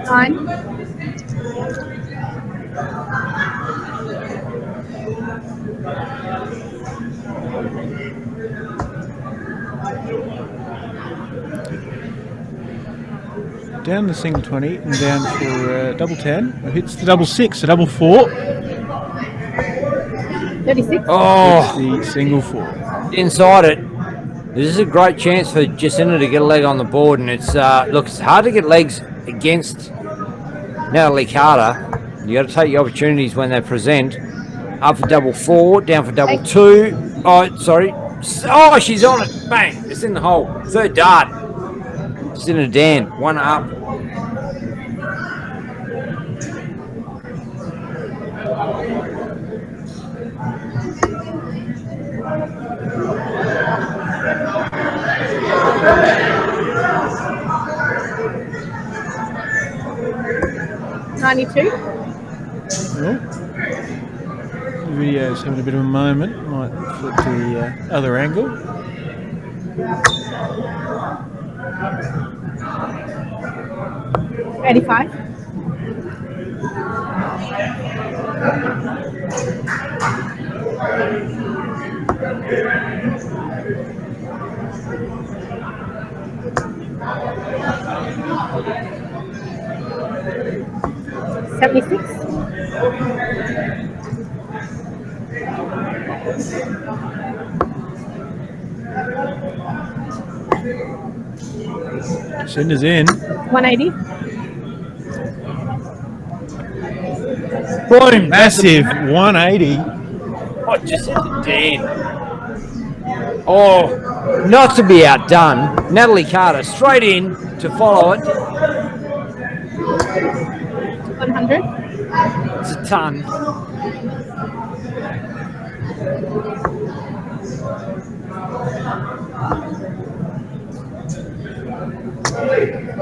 Nine. Down the single 20 and down for double 10. Hits the double 6, a double 4. 36. Oh, Hits the single 4. inside it. This is a great chance for Jacinta to get a leg on the board, and it's look, it's hard to get legs against Natalie Carter. You got to take your opportunities when they present. Up for double 4, down for double 2. Oh, sorry. Oh, she's on it. Bang! It's in the hole. Third dart. Jacinta Dan, one up. $92. Well, the video's having a bit of a moment. Might flip to the other angle. $85. $76. Cinder's in. 180. Boom! Massive 180. Oh, just Dan. Oh, not to be outdone, Natalie Carter straight in to follow it. 100. It's a ton.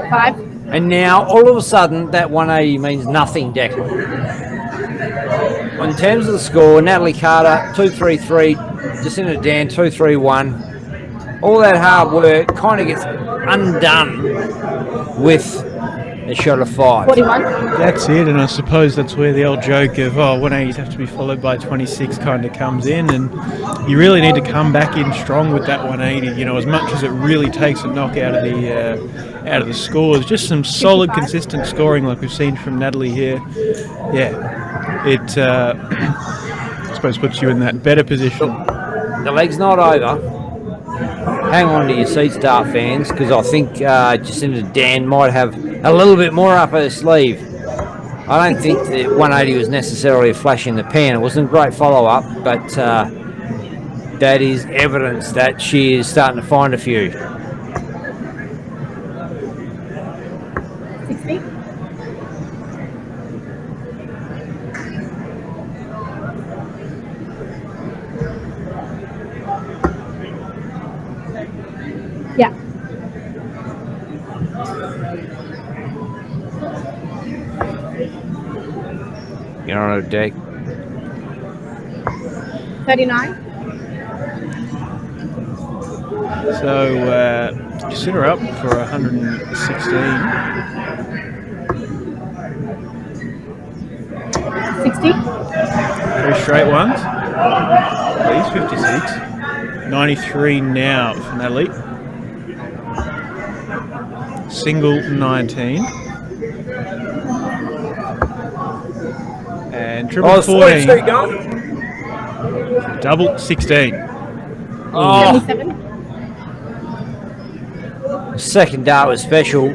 5. And now, all of a sudden, that 180 means nothing, Declan. In terms of the score, Natalie Carter, 233, Jacinta Dan, 231. All that hard work kind of gets undone with a shot of 5. 41. That's it, and I suppose that's where the old joke of 180s have to be followed by 26 kind of comes in, and you really need to come back in strong with that 180. You know, as much as it really takes a knock out of the scores, just some solid, 55. consistent scoring like we've seen from Natalie here. Yeah, it I suppose puts you in that better position. The leg's not over. Hang on to your seats, Dart fans, because I think Jacinta Dan might have a little bit more up her sleeve. I don't think the 180 was necessarily a flash in the pan. It wasn't a great follow-up, but that is evidence that she is starting to find a few. 60. You're on a deck. 39. So Jacinta up for 116. 60. 3 straight ones. Please, 56. 93 now for Natalie. Single 19. And triple 14. Double 16. Oh, 77. second dart was special.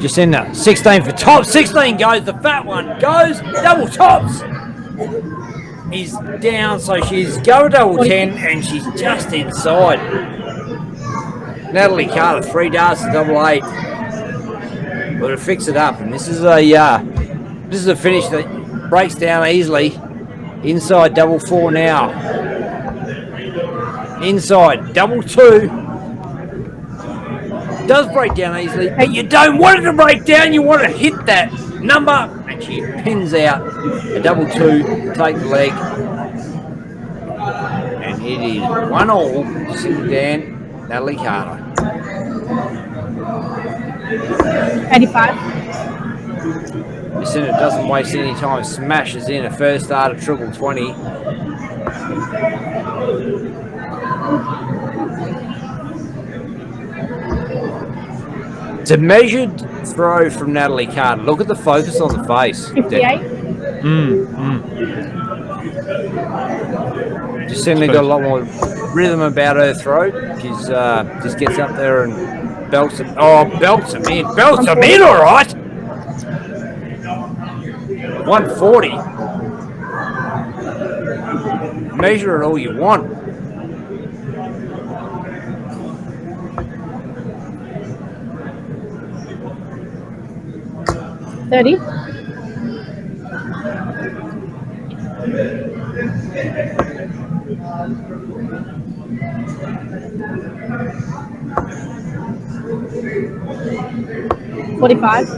Jacinta, 16 for top. 16 goes, the fat one goes. Double tops. He's down, so she's go double 10, and she's just inside. Natalie Carter, 3 darts to double 8. But to fix it up, and this is a finish that breaks down easily. Inside double 4 now. Inside double 2. Does break down easily, but you don't want it to break down. You want to hit that number, and she pins out a double 2 to take the leg. And it is 1-all. Jacinta Dan, Natalie Carter. 85. Jacinta doesn't waste any time, smashes in a first dart of triple 20. It's a measured throw from Natalie Carter. Look at the focus on the face. 58. Jacinta got a lot more rhythm about her throw. She's just gets up there and belts them. Oh, belts them in. Belts them in, all right. 140. Measure it all you want. $30. 45.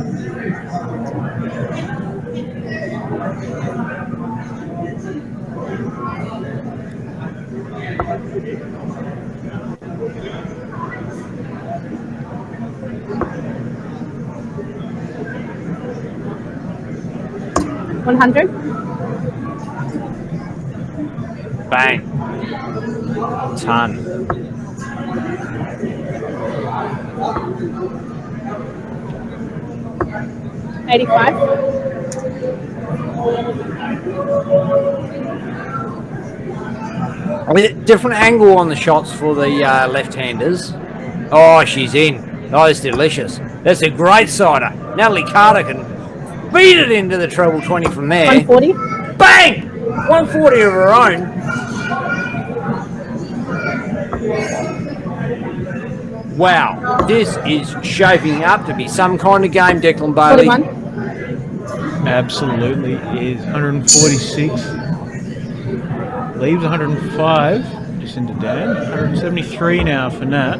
100. Bang. Ton. 85. I mean, different angle on the shots for the left-handers. Oh, she's in. Oh, it's delicious. That's a great cider. Natalie Carter can beat it into the treble 20 from there. 140. Bang! 140 of her own. Wow, this is shaping up to be some kind of game, Declan Bailey. 41. Absolutely is 146. Leaves 105. Just into Dan. 173 now for Nat.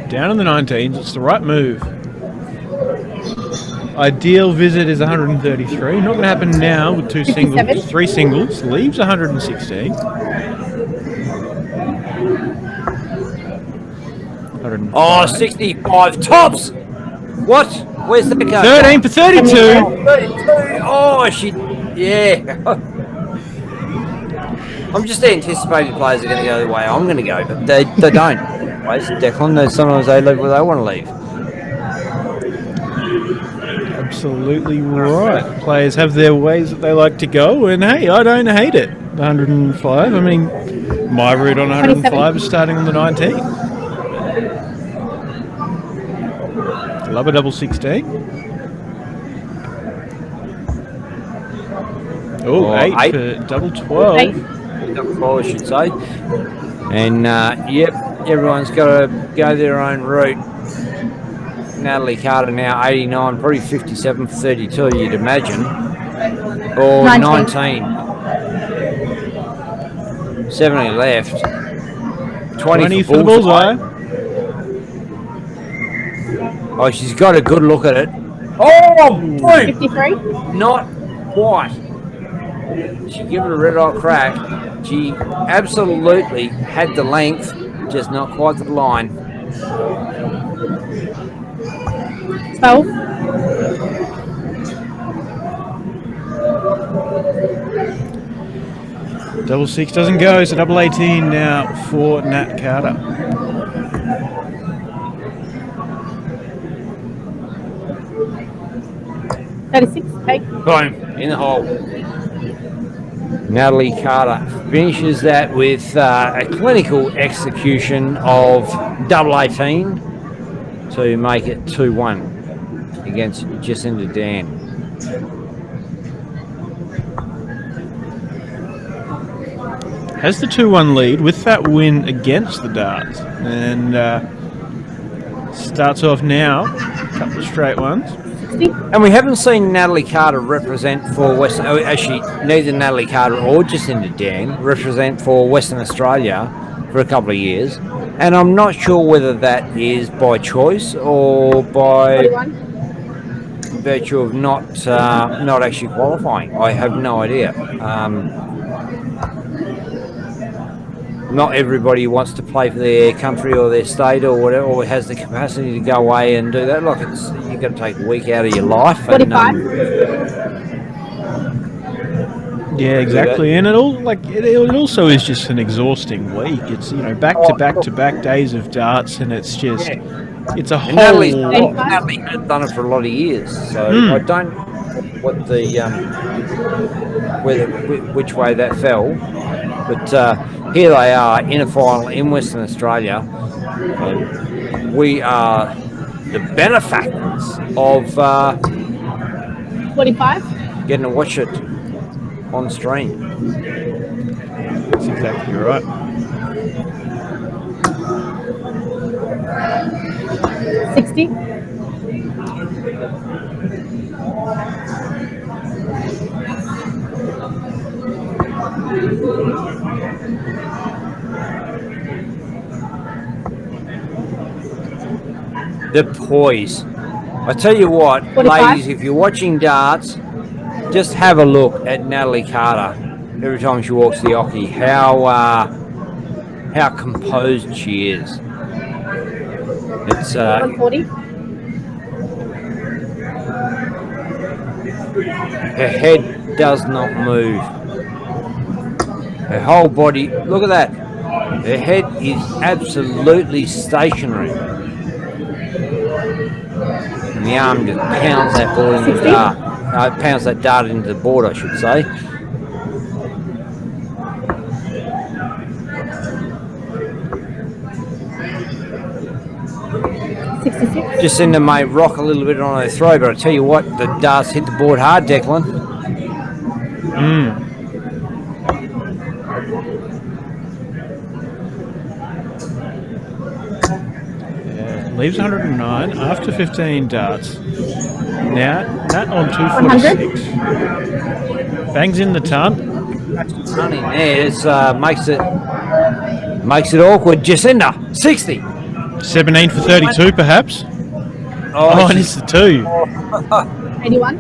Down in the 19s. It's the right move. Ideal visit is 133. Not going to happen now with 2 singles. 57. 3 singles. Leaves 116. 105. Oh, 65 tops. What? Where's that go? 13 for 32. 32. Oh, yeah. I'm just anticipating players are going to go the way I'm going to go, but they don't. Always, Declan, sometimes they leave where they want to leave. Absolutely right. Players have their ways that they like to go, and hey, I don't hate it. 105. I mean, my route on 105 is starting on the 19th. Love a double 16. Oh, 8 for double 12. 8. Double 12, I should say. And, yep, everyone's got to go their own route. Natalie Carter now 89, probably 57 for 32, you'd imagine. Or 19. 70 left. 20 for the bullseye. Oh, she's got a good look at it. Oh, boom! 53. Not quite. She gave it a red hot crack. She absolutely had the length, just not quite the line. 12. Double 6 doesn't go, so double 18 now for Nat Carter. Boom, in the hole. Natalie Carter finishes that with a clinical execution of double 18 to make it 2-1 against Jacinda Dan. Has the 2-1 lead with that win against the Darts, and starts off now, a couple of straight ones. And we haven't seen Natalie Carter represent for Western. Oh, actually, neither Natalie Carter or Jacinda Dan represent for Western Australia for a couple of years, and I'm not sure whether that is by choice or by virtue of not actually qualifying. I have no idea. Not everybody wants to play for their country or their state or whatever, or has the capacity to go away and do that. Like, you've got to take a week out of your life. 45. Yeah, exactly. And it also is just an exhausting week. It's, back to back to back days of darts, and it's just it's a whole. Natalie has done it for a lot of years, so I don't know what the which way that fell, but. Here they are in a final in Western Australia. We are the benefactors of 45. getting to watch it on stream. That's exactly right. 60. The poise. I tell you what, 45. ladies, if you're watching darts, just have a look at Natalie Carter every time she walks the oche. How composed she is. It's 140. her head does not move. Her whole body, look at that. Her head is absolutely stationary. And the arm just pounds that ball into the dart. It pounds that dart into the board, I should say. Jacinda may rock a little bit on her throw, but I tell you what, the darts hit the board hard, Declan. Yeah, leaves 109 after 15 darts. Now, Nat on 100. 246. Bangs in the ton. Running there, it's, makes it awkward. Jacinda, 60. 17 for 32, perhaps. Oh, and it's the 2. 81.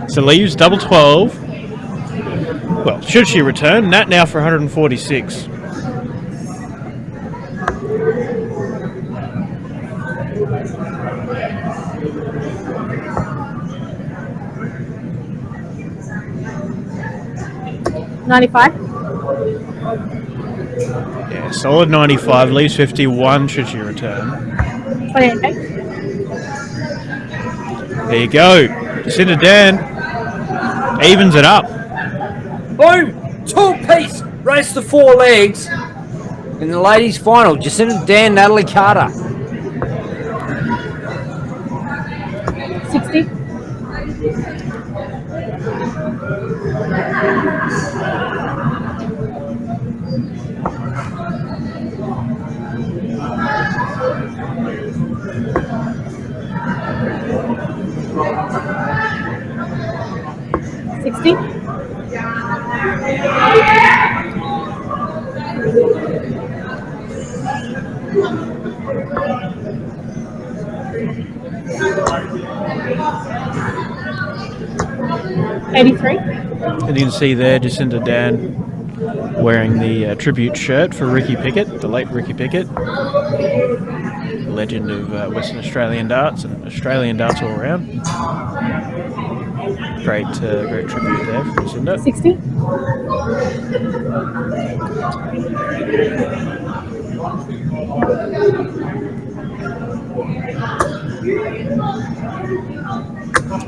So leaves double 12. Well, should she return? Nat now for 146. $95. Yeah, solid 95. Leaves 51 should she return. 28. There you go. Jacinda Dan evens it up. Boom! 2-piece race to 4 legs in the ladies' final. Jacinda Dan, Natalie Carter. 60. $60. $83. And you can see there Jacinda Dan wearing the tribute shirt for Ricky Pickett, the late Ricky Pickett, legend of Western Australian darts and Australian darts all around. Great tribute there for Jacinda. 60.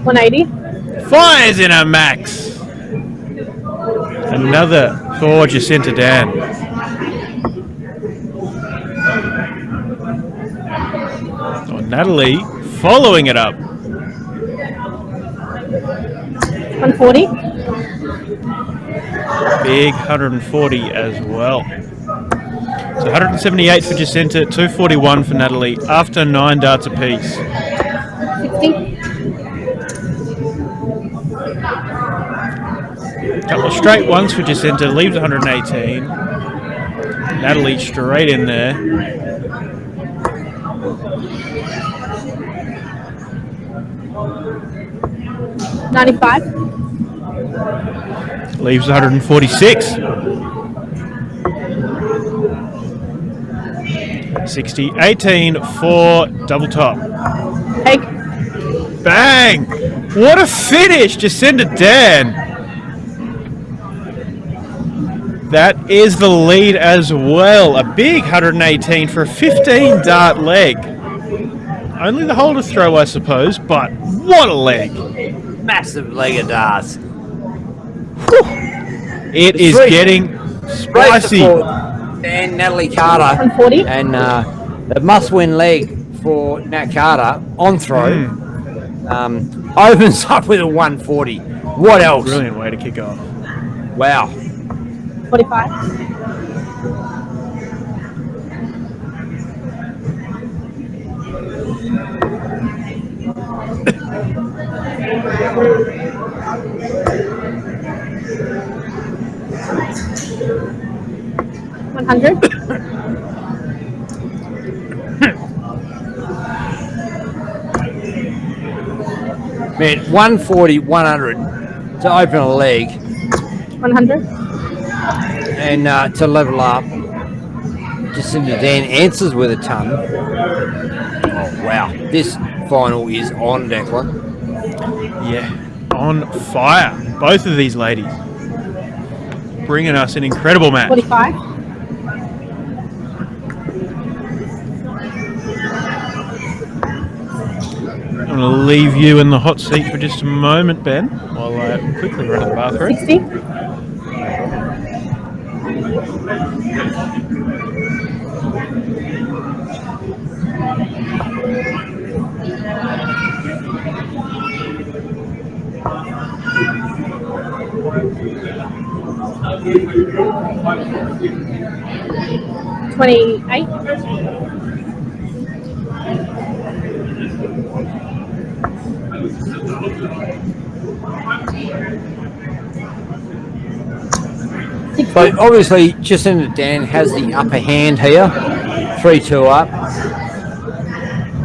$180. Fires in a max. Another for Jacinda Dan. Oh, Natalie following it up. 140. Big 140 as well. So 178 for Jacinta, 241 for Natalie after 9 darts apiece. 60. Couple of straight ones for Jacinta, leaves 118. Natalie straight in there. $95. Leaves 146. 60, 18 for double top. Egg. Bang! What a finish, Jacinda Dan. That is the lead as well. A big 118 for a 15 dart leg. Only the holder throw, I suppose, but what a leg. Massive leg of darts. It is getting spicy. And Natalie Carter. 140. And the must-win leg for Nat Carter on throw opens up with a 140. What else? Brilliant way to kick off. Wow. 45. $100. Man, 140, 100 to open a leg 100. and to level up. Jacinda Dan answers with a ton. Oh, wow. This final is on, Declan. Yeah, on fire. Both of these ladies bringing us an incredible match. 45. I'm going to leave you in the hot seat for just a moment, Ben, while I quickly run to the bathroom. 60. 28. 60. So obviously, Jacinda Dan has the upper hand here. 3-2 up.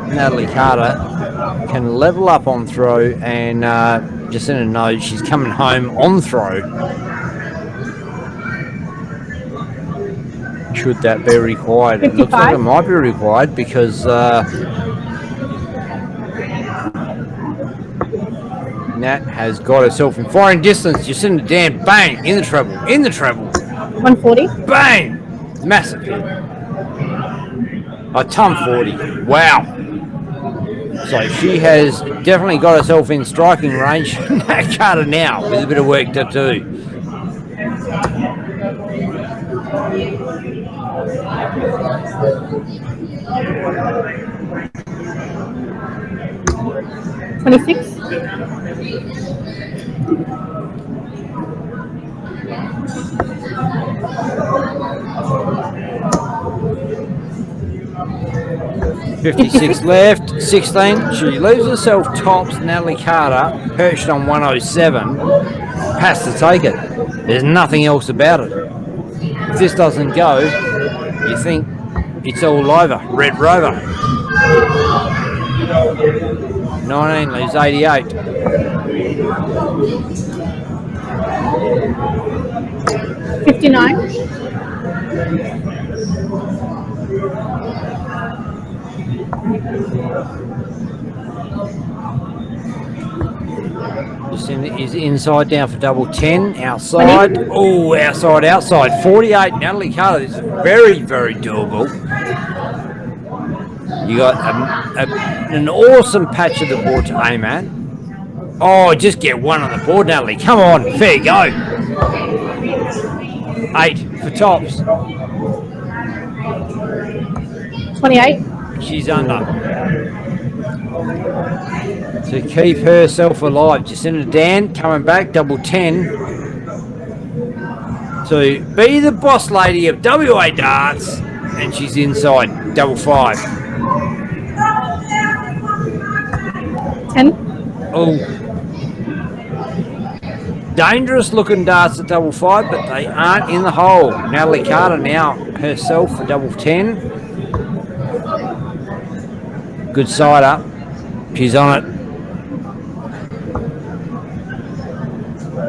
Natalie Carter can level up on throw, and Jacinda knows she's coming home on throw. Should that be required? It looks like it 55. might be required because Nat has got herself in firing distance. Jacinda Dan, bang, in the treble, 140. bang, massive hit. A ton 40, wow. So she has definitely got herself in striking range. Nat Carter now with a bit of work to do. 26. 56 left, 16. She leaves herself tops. Natalie Carter perched on 107. Has to take it. There's nothing else about it. If this doesn't go, you think it's all over. Red Rover. 19 leaves 88. 59. Jacinda is inside down for double 10. Outside. Oh, outside. 48. Natalie Carter is very, very doable. You got an awesome patch of the board to aim at. Oh, just get one on the board, Natalie. Come on. Fair go. 8 for tops. 28. She's under. To keep herself alive. Jacinda Dan coming back, double 10. To be the boss lady of WA darts. And she's inside, double 5. 10. Oh. Dangerous looking darts at double 5, but they aren't in the hole. Natalie Carter now herself for double 10. Good side up. She's on it.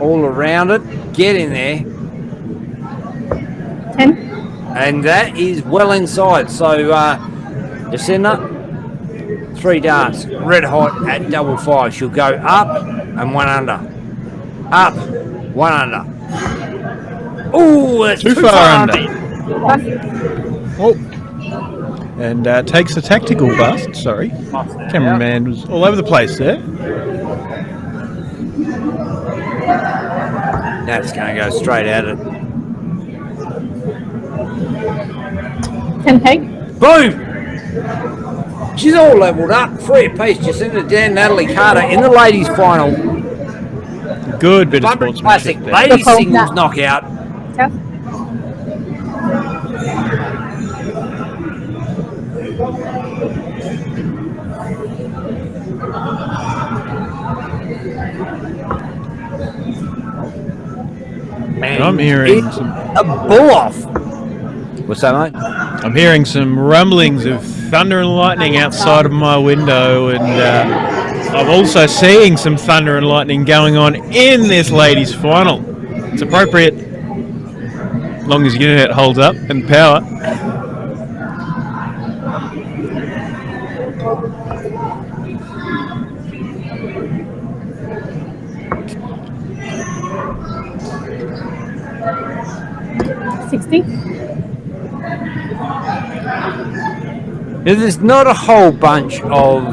All around it. Get in there. 10. And that is well inside. So, Jacinda, 3 darts. Red hot at double 5. She'll go up and 1 under. Up, 1 under. Oh, that's Too far under. Plus. Oh. And takes a tactical bust. Sorry. Cameraman was all over the place there. That's going to go straight at it. 10 peg. Boom! She's all levelled up. 3 apiece. Jacinda Dan, Natalie Carter in the ladies' final. Good bit of Bunbury sportsmanship Classic there. ladies Good singles call. knockout. Tough. And I'm hearing it's some. a bull off. What's that, mate? I'm hearing some rumblings of thunder and lightning outside of my window, and I'm also seeing some thunder and lightning going on in this ladies' final. It's appropriate, as long as the internet holds up and power. There's not a whole bunch of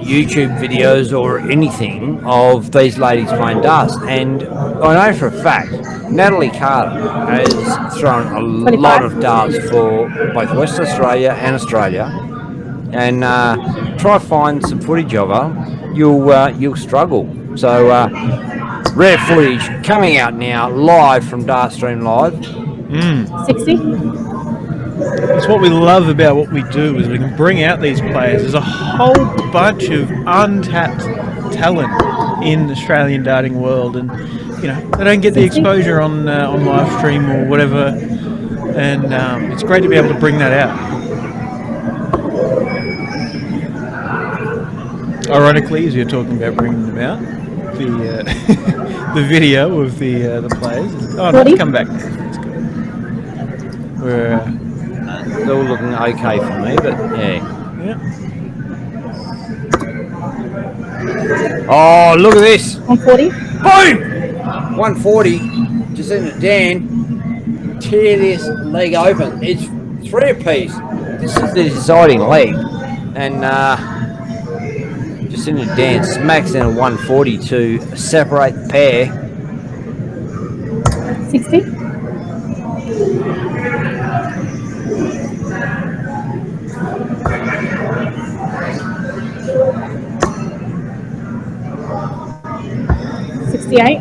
YouTube videos or anything of these ladies playing darts, and I know for a fact Natalie Carter has thrown a lot of darts for both Western Australia and Australia, and try find some footage of her, you'll struggle. So rare footage coming out now live from Dartstream Live. 60. It's what we love about what we do is we can bring out these players. There's a whole bunch of untapped talent in the Australian darting world, and you know they don't get the exposure on live stream or whatever, and it's great to be able to bring that out. Ironically, as you're talking about bringing them out, the the video of the players. Oh, no, it's come back now. That's good. We're Still looking okay for me, but yeah. Oh, look at this! 140. Boom! 140. Jacinta Dan tear this leg open. It's 3 apiece. This is the deciding leg, and Jacinta Dan smacks in a 140 to separate the pair. 60. 68.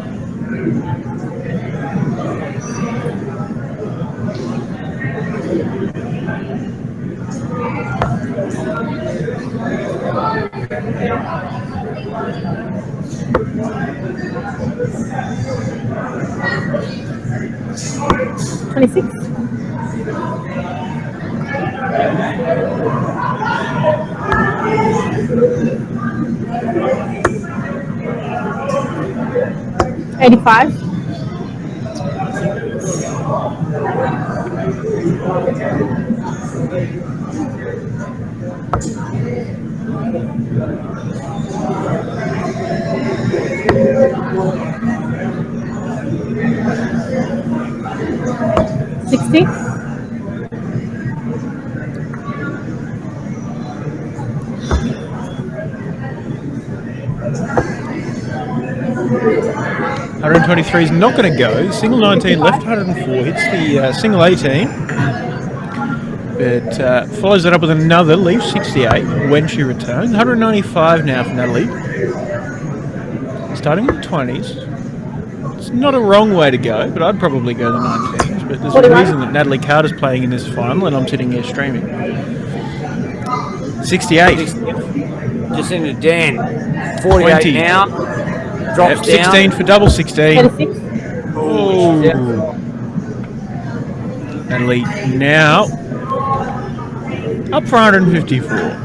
26. 85. 60. 123 is not going to go. Single 19 left, 104 hits the single 18. But follows that up with another, leaves 68 when she returns. 195 now for Natalie. Starting with the 20s. It's not a wrong way to go, but I'd probably go the 19s. But there's a reason that Natalie Carter's playing in this final and I'm sitting here streaming. 68. Jacinta Dan, 48 20. now. Drops down. 16 for double 16. 36. Oh. Natalie now up for 154.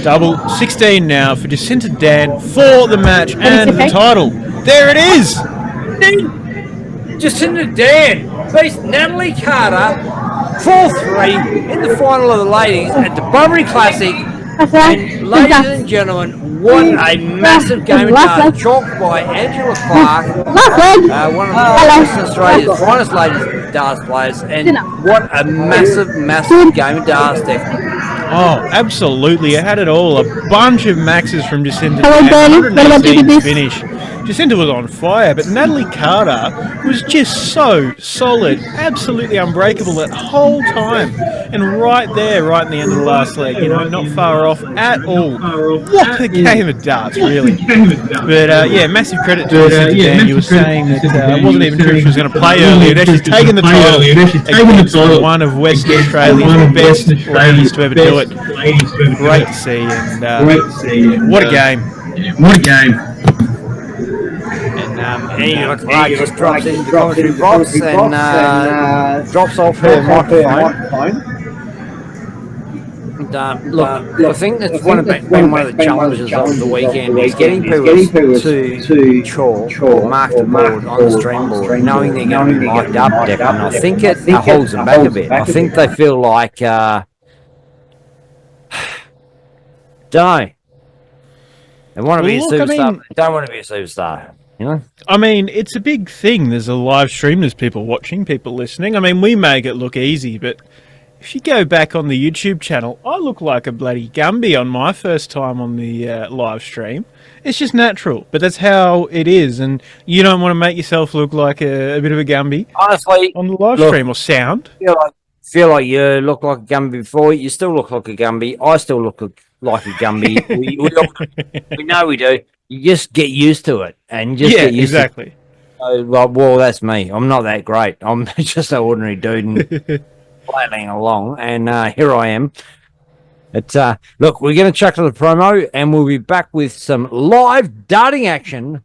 Double 16 now for Jacinta Dan for the match and the title. There it is. Jacinta Dan beats Natalie Carter 4-3 in the final of the ladies at the Bunbury Classic. And ladies and gentlemen, what a massive game of darts, chalked by Angela Clark, one of Western Australia's finest ladies darts players, and what a massive game of darts, Stephanie. Oh, absolutely. I had it all. A bunch of maxes from Jacinta. Hello, Bernie. What about you this? Finish. Jacinta was on fire, but Natalie Carter was just so solid, absolutely unbreakable that whole time. And right there, right in the end of the last leg, you know, not far off at all. What a game of darts, really. But yeah, massive credit to Jacinta Dan. You were saying that it wasn't even true she was going to play earlier. She's taken the title against one of Western Australia's best ladies to ever do it. Great to see, and what a game. What a game. And Angela Clark just drops into the commentary box and drops off her microphone. And, look, I think that's been one of the challenges of the weekend is getting people to chalk or mark the board on the stream board, knowing they're going to be mic'd up, Declan. And I think it holds them back a bit. I think they feel like, don't know. They want to be a superstar, but they don't want to be a superstar. You know? I mean, it's a big thing. There's a live stream, there's people watching, people listening. I mean, we make it look easy, but If you go back on the YouTube channel, I look like a bloody Gumby on my first time on the live stream. It's just natural, but that's how it is, and you don't want to make yourself look like a bit of a Gumby Honestly, on the live look, stream or sound. Feel like you look like a Gumby before. You still look like a Gumby. I still look like a Gumby. we know we do. You just get used to it, and just get used exactly. to it. So, well, that's me. I'm not that great. I'm just an ordinary dude and flailing along, and here I am. But look, we're going to chuck to the promo, and we'll be back with some live darting action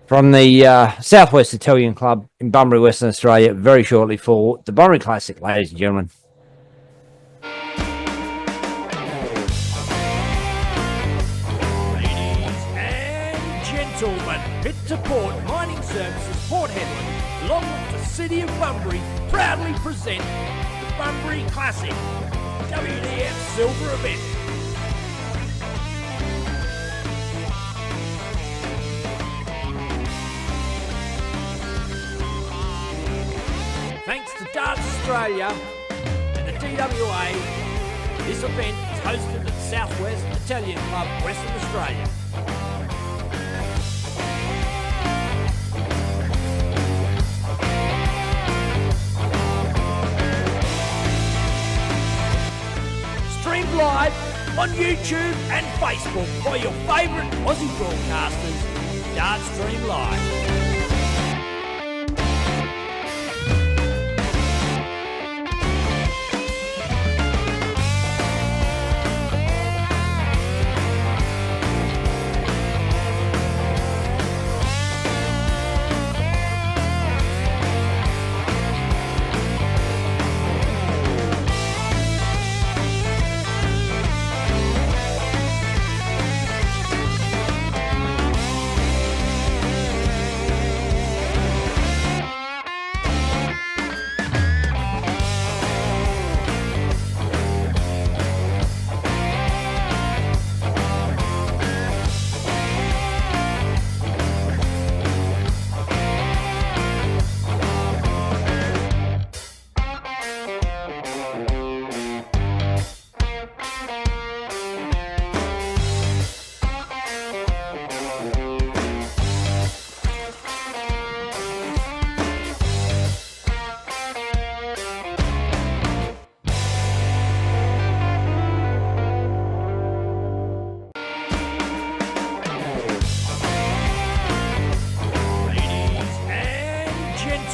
from the Southwest Italian Club in Bunbury, Western Australia, very shortly for the Bunbury Classic, ladies and gentlemen. Ladies and gentlemen, Pit to Port Mining Services Port Hedland, along with the City of Bunbury, proudly present the Bunbury Classic WDF Silver event. Thanks to Darts Australia and the DWA, this event is hosted at the Southwest Italian Club, Western Australia. Streamed live on YouTube and Facebook by your favourite Aussie broadcasters, Darts Stream Live.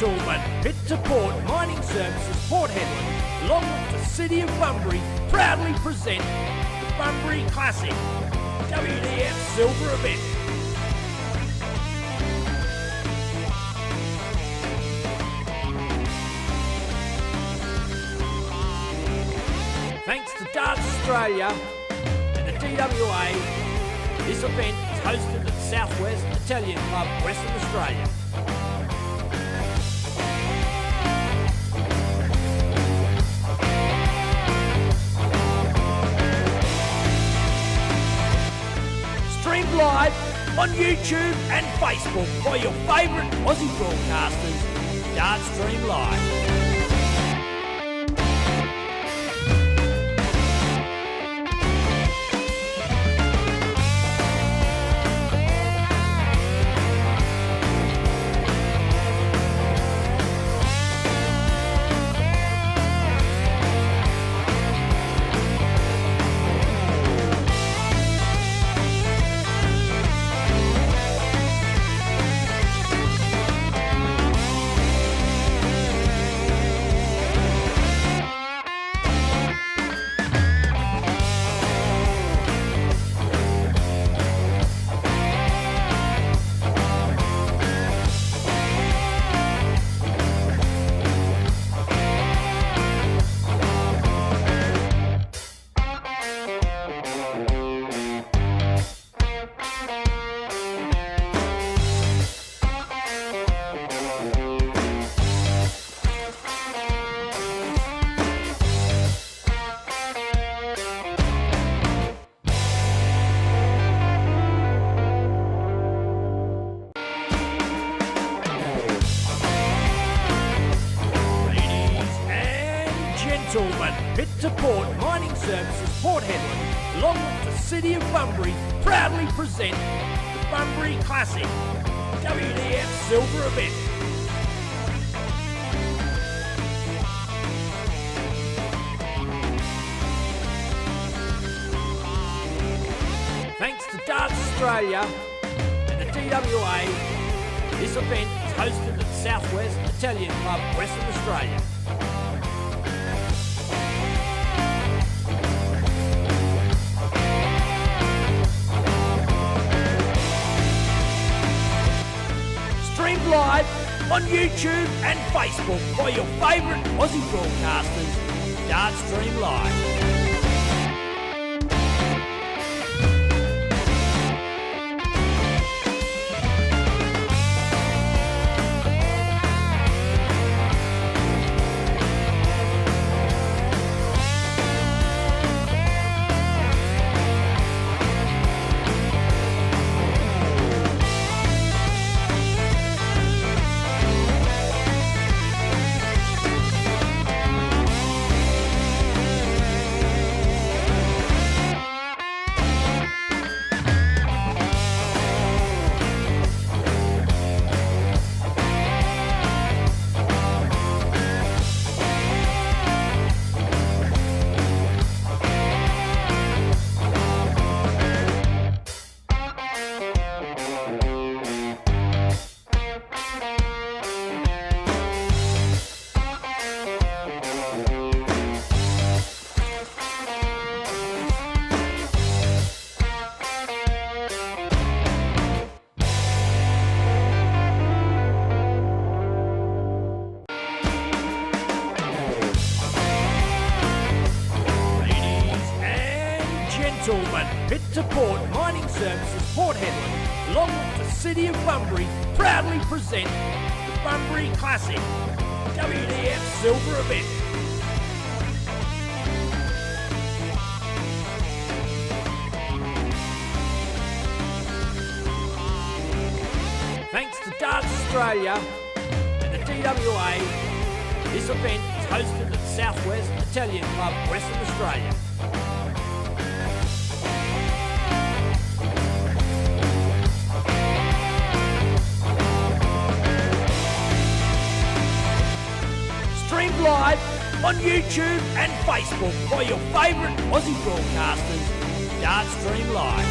Gentlemen, Pit to Port Mining Services Port Hedland, along with the City of Bunbury, proudly present the Bunbury Classic WDF Silver event. Thanks to Darts Australia and the DWA, this event is hosted at the Southwest Italian Club, Western Australia. Streamed live on YouTube and Facebook by your favourite Aussie broadcasters, Darts Stream Live. gentlemen, Pit to Port Mining Services Port Hedland, along with the City of Bunbury, proudly present the Bunbury Classic WDF Silver event. Thanks to Darts Australia and the DWA, this event is hosted at the Southwest Italian Club, Western Australia. Streamed live on YouTube and Facebook by your favourite Aussie broadcasters, Dart Stream Live. Gentlemen, Pit to Port Mining Services Port Hedland, along with the City of Bunbury, proudly present the Bunbury Classic WDF Silver event. Thanks to Darts Australia and the DWA, this event is hosted at the Southwest Italian Club, Western Australia. Streamed live on YouTube and Facebook by your favourite Aussie broadcasters, Dart Stream Live.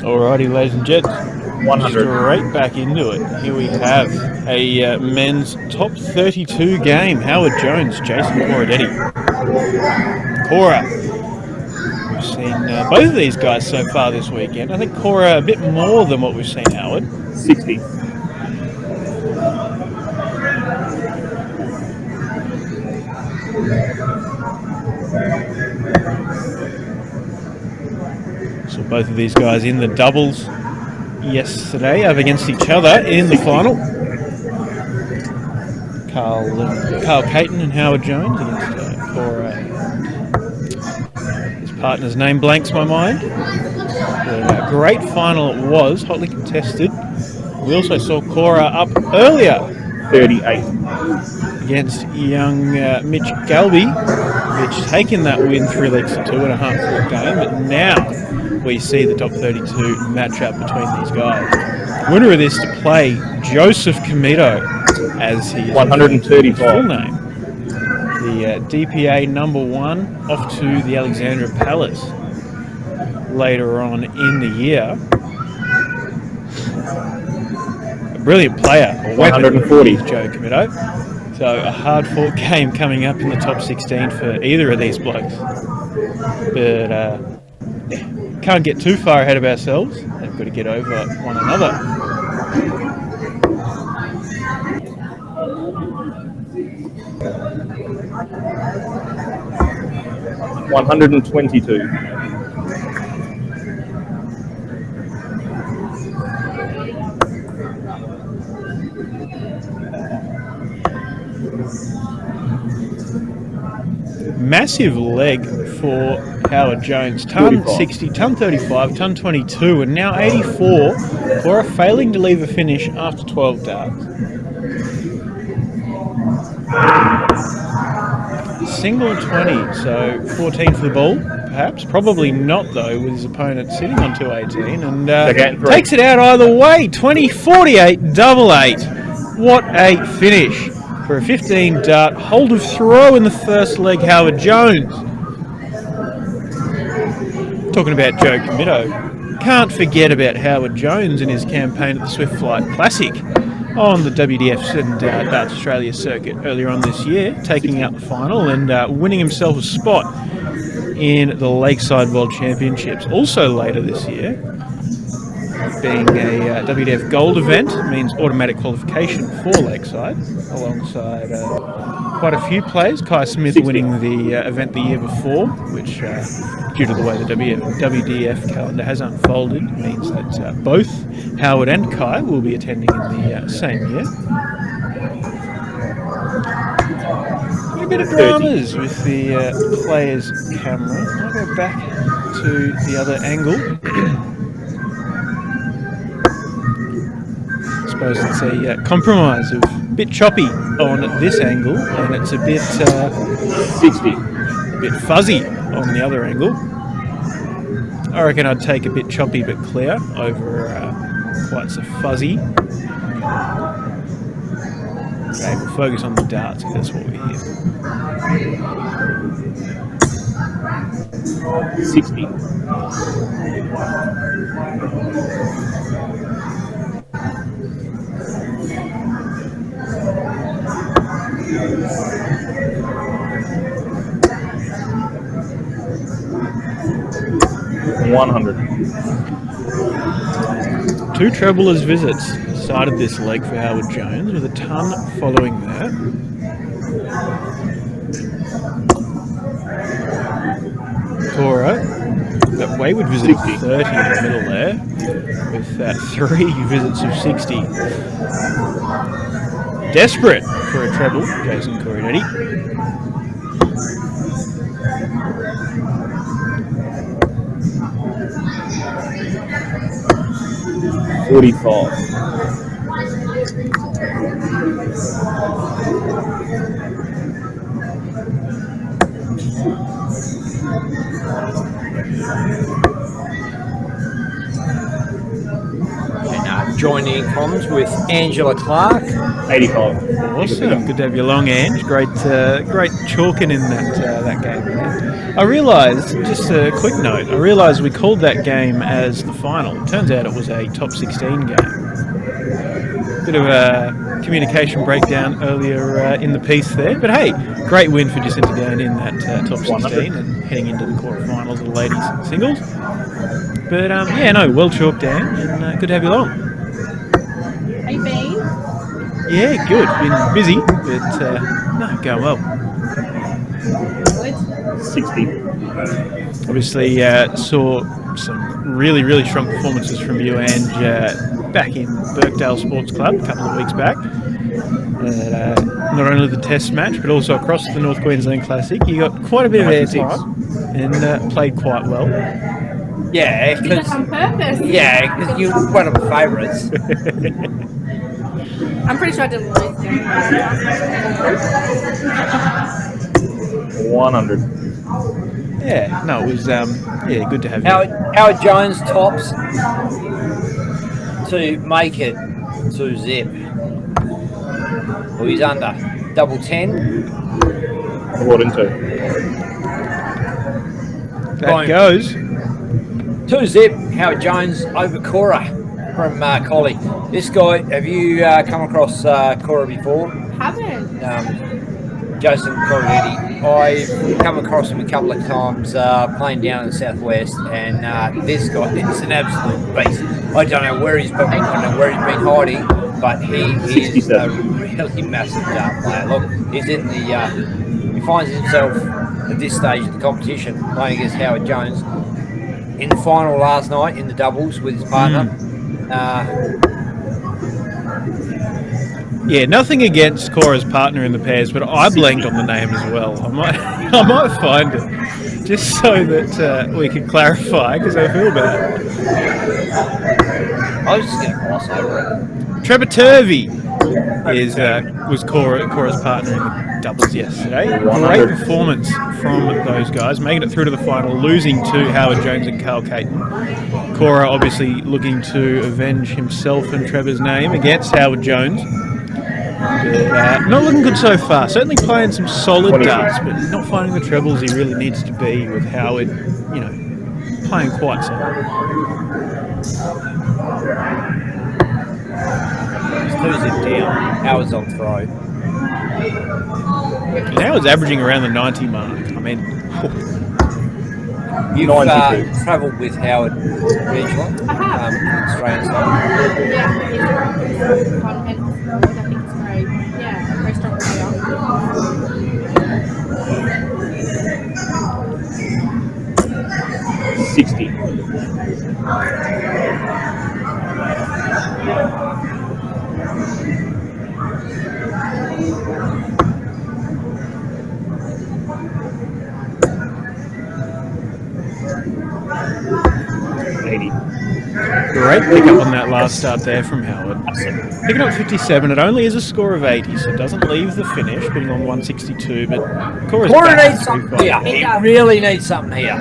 Alrighty, ladies and gents, 100. straight back into it. Here we have a men's top 32 game. Howard Jones, Jason Coradetti. Cora. We've seen both of these guys so far this weekend. I think Cora a bit more than what we've seen Howard. 60. So both of these guys in the doubles yesterday up against each other in the final. Carl Caton and Howard Jones against Cora. His partner's name blanks my mind. But a great final it was, hotly contested. We also saw Cora up earlier. 38. Against young Mitch Galby. Mitch taking that win 3 legs to 2.5 for the game, but now we see the top 32 matchup between these guys. Winner of this to play Joseph Comito, as he is 135. full name. The DPA #1 off to the Alexandra Palace later on in the year. A brilliant player, a weapon, 140. Joe Comito. So a hard-fought game coming up in the top 16 for either of these blokes. But can't get too far ahead of ourselves. They've got to get over one another. $122. Massive leg for Howard Jones. Ton 45. 60, ton 35, ton 22, and now 84. Cora failing to leave a finish after 12 darts. Single 20, so 14 for the ball, perhaps. Probably not, though, with his opponent sitting on 218, and takes it out either way. 20-48, double 8. What a finish for a 15 dart hold of throw in the first leg, Howard Jones. Talking about Joe Committo, can't forget about Howard Jones in his campaign at the Swift Flight Classic on the WDF's and Darts Australia circuit earlier on this year, taking out the final and winning himself a spot in the Lakeside World Championships. Also later this year, being a WDF Gold event, means automatic qualification for Lakeside, alongside quite a few players. Kai Smith 60. winning the event the year before, which, due to the way the WDF calendar has unfolded, means that both Howard and Kai will be attending in the same year. A bit of dramas with the player's camera. I'll go back to the other angle. I suppose it's a compromise of a bit choppy on this angle, and it's a bit 60. a bit fuzzy on the other angle. I reckon I'd take a bit choppy but clear over quite so fuzzy. Okay, we'll focus on the darts because that's what we're here. 60. $100. Two treblers visits started this leg for Howard Jones, with a ton following that. Cora, that wayward visit of 30 in the middle there, with 3 visits of 60. Desperate for a treble, Jason Corinetti. $45. And joining in comms with Angela Clark. 85. Awesome, good to have you along, Ange. Great chalking in that game. I realised, just a quick note, I realised we called that game as the final. Turns out it was a top 16 game. Bit of a communication breakdown earlier in the piece there, but hey, great win for Disintegrate in that top 16 and heading into the quarterfinals of the ladies singles. But yeah, no, well chalked, Ange, and good to have you along. How you been? Yeah, good. Been busy, but no, going well. Good. 60. Obviously, saw some really, really strong performances from you, and back in Birkdale Sports Club a couple of weeks back. Not only the test match, but also across the North Queensland Classic. You got quite a bit of airtime and played quite well. Yeah, Did that on purpose? yeah, because you're one of my favourites. I'm pretty sure I didn't lose. 100. Yeah, no, it was yeah, good to have you. Howard Jones tops to make it to Zip. Well, he's under. Double 10. What into? That goes. To Zip, Howard Jones over Cora from Collie. This guy, have you come across Cora before? Haven't. Jason Corinetti. I've come across him a couple of times playing down in the southwest, and this guy is an absolute beast. I don't know where he's been. I don't know where he's been hiding, but he is a really massive dart player. Look, he's in the. He finds himself at this stage of the competition playing against Howard Jones in the final last night in the doubles with his partner. Yeah, nothing against Cora's partner in the pairs, but I blanked on the name as well. I might find it just so that we can clarify, because I feel bad. I was just going to gloss over it. Trevor Turvey was Cora's partner in the doubles yesterday. Great performance from those guys, making it through to the final, losing to Howard Jones and Carl Caton. Cora obviously looking to avenge himself and Trevor's name against Howard Jones. Not looking good so far. Certainly playing some solid darts, but not finding the trebles he really needs to be with Howard, playing quite solid. Who's it down? Howard's on throw. And Howard's averaging around the 90 mark. I mean, you've travelled with Howard, Angela, Australian side. Yeah, he's on and off the road. I think it's very strong player. 60. Great pickup on that last start there from Howard. Picking up 57, it only is a score of 80, so it doesn't leave the finish, being on 162, but Cora needs something here. He really needs something here.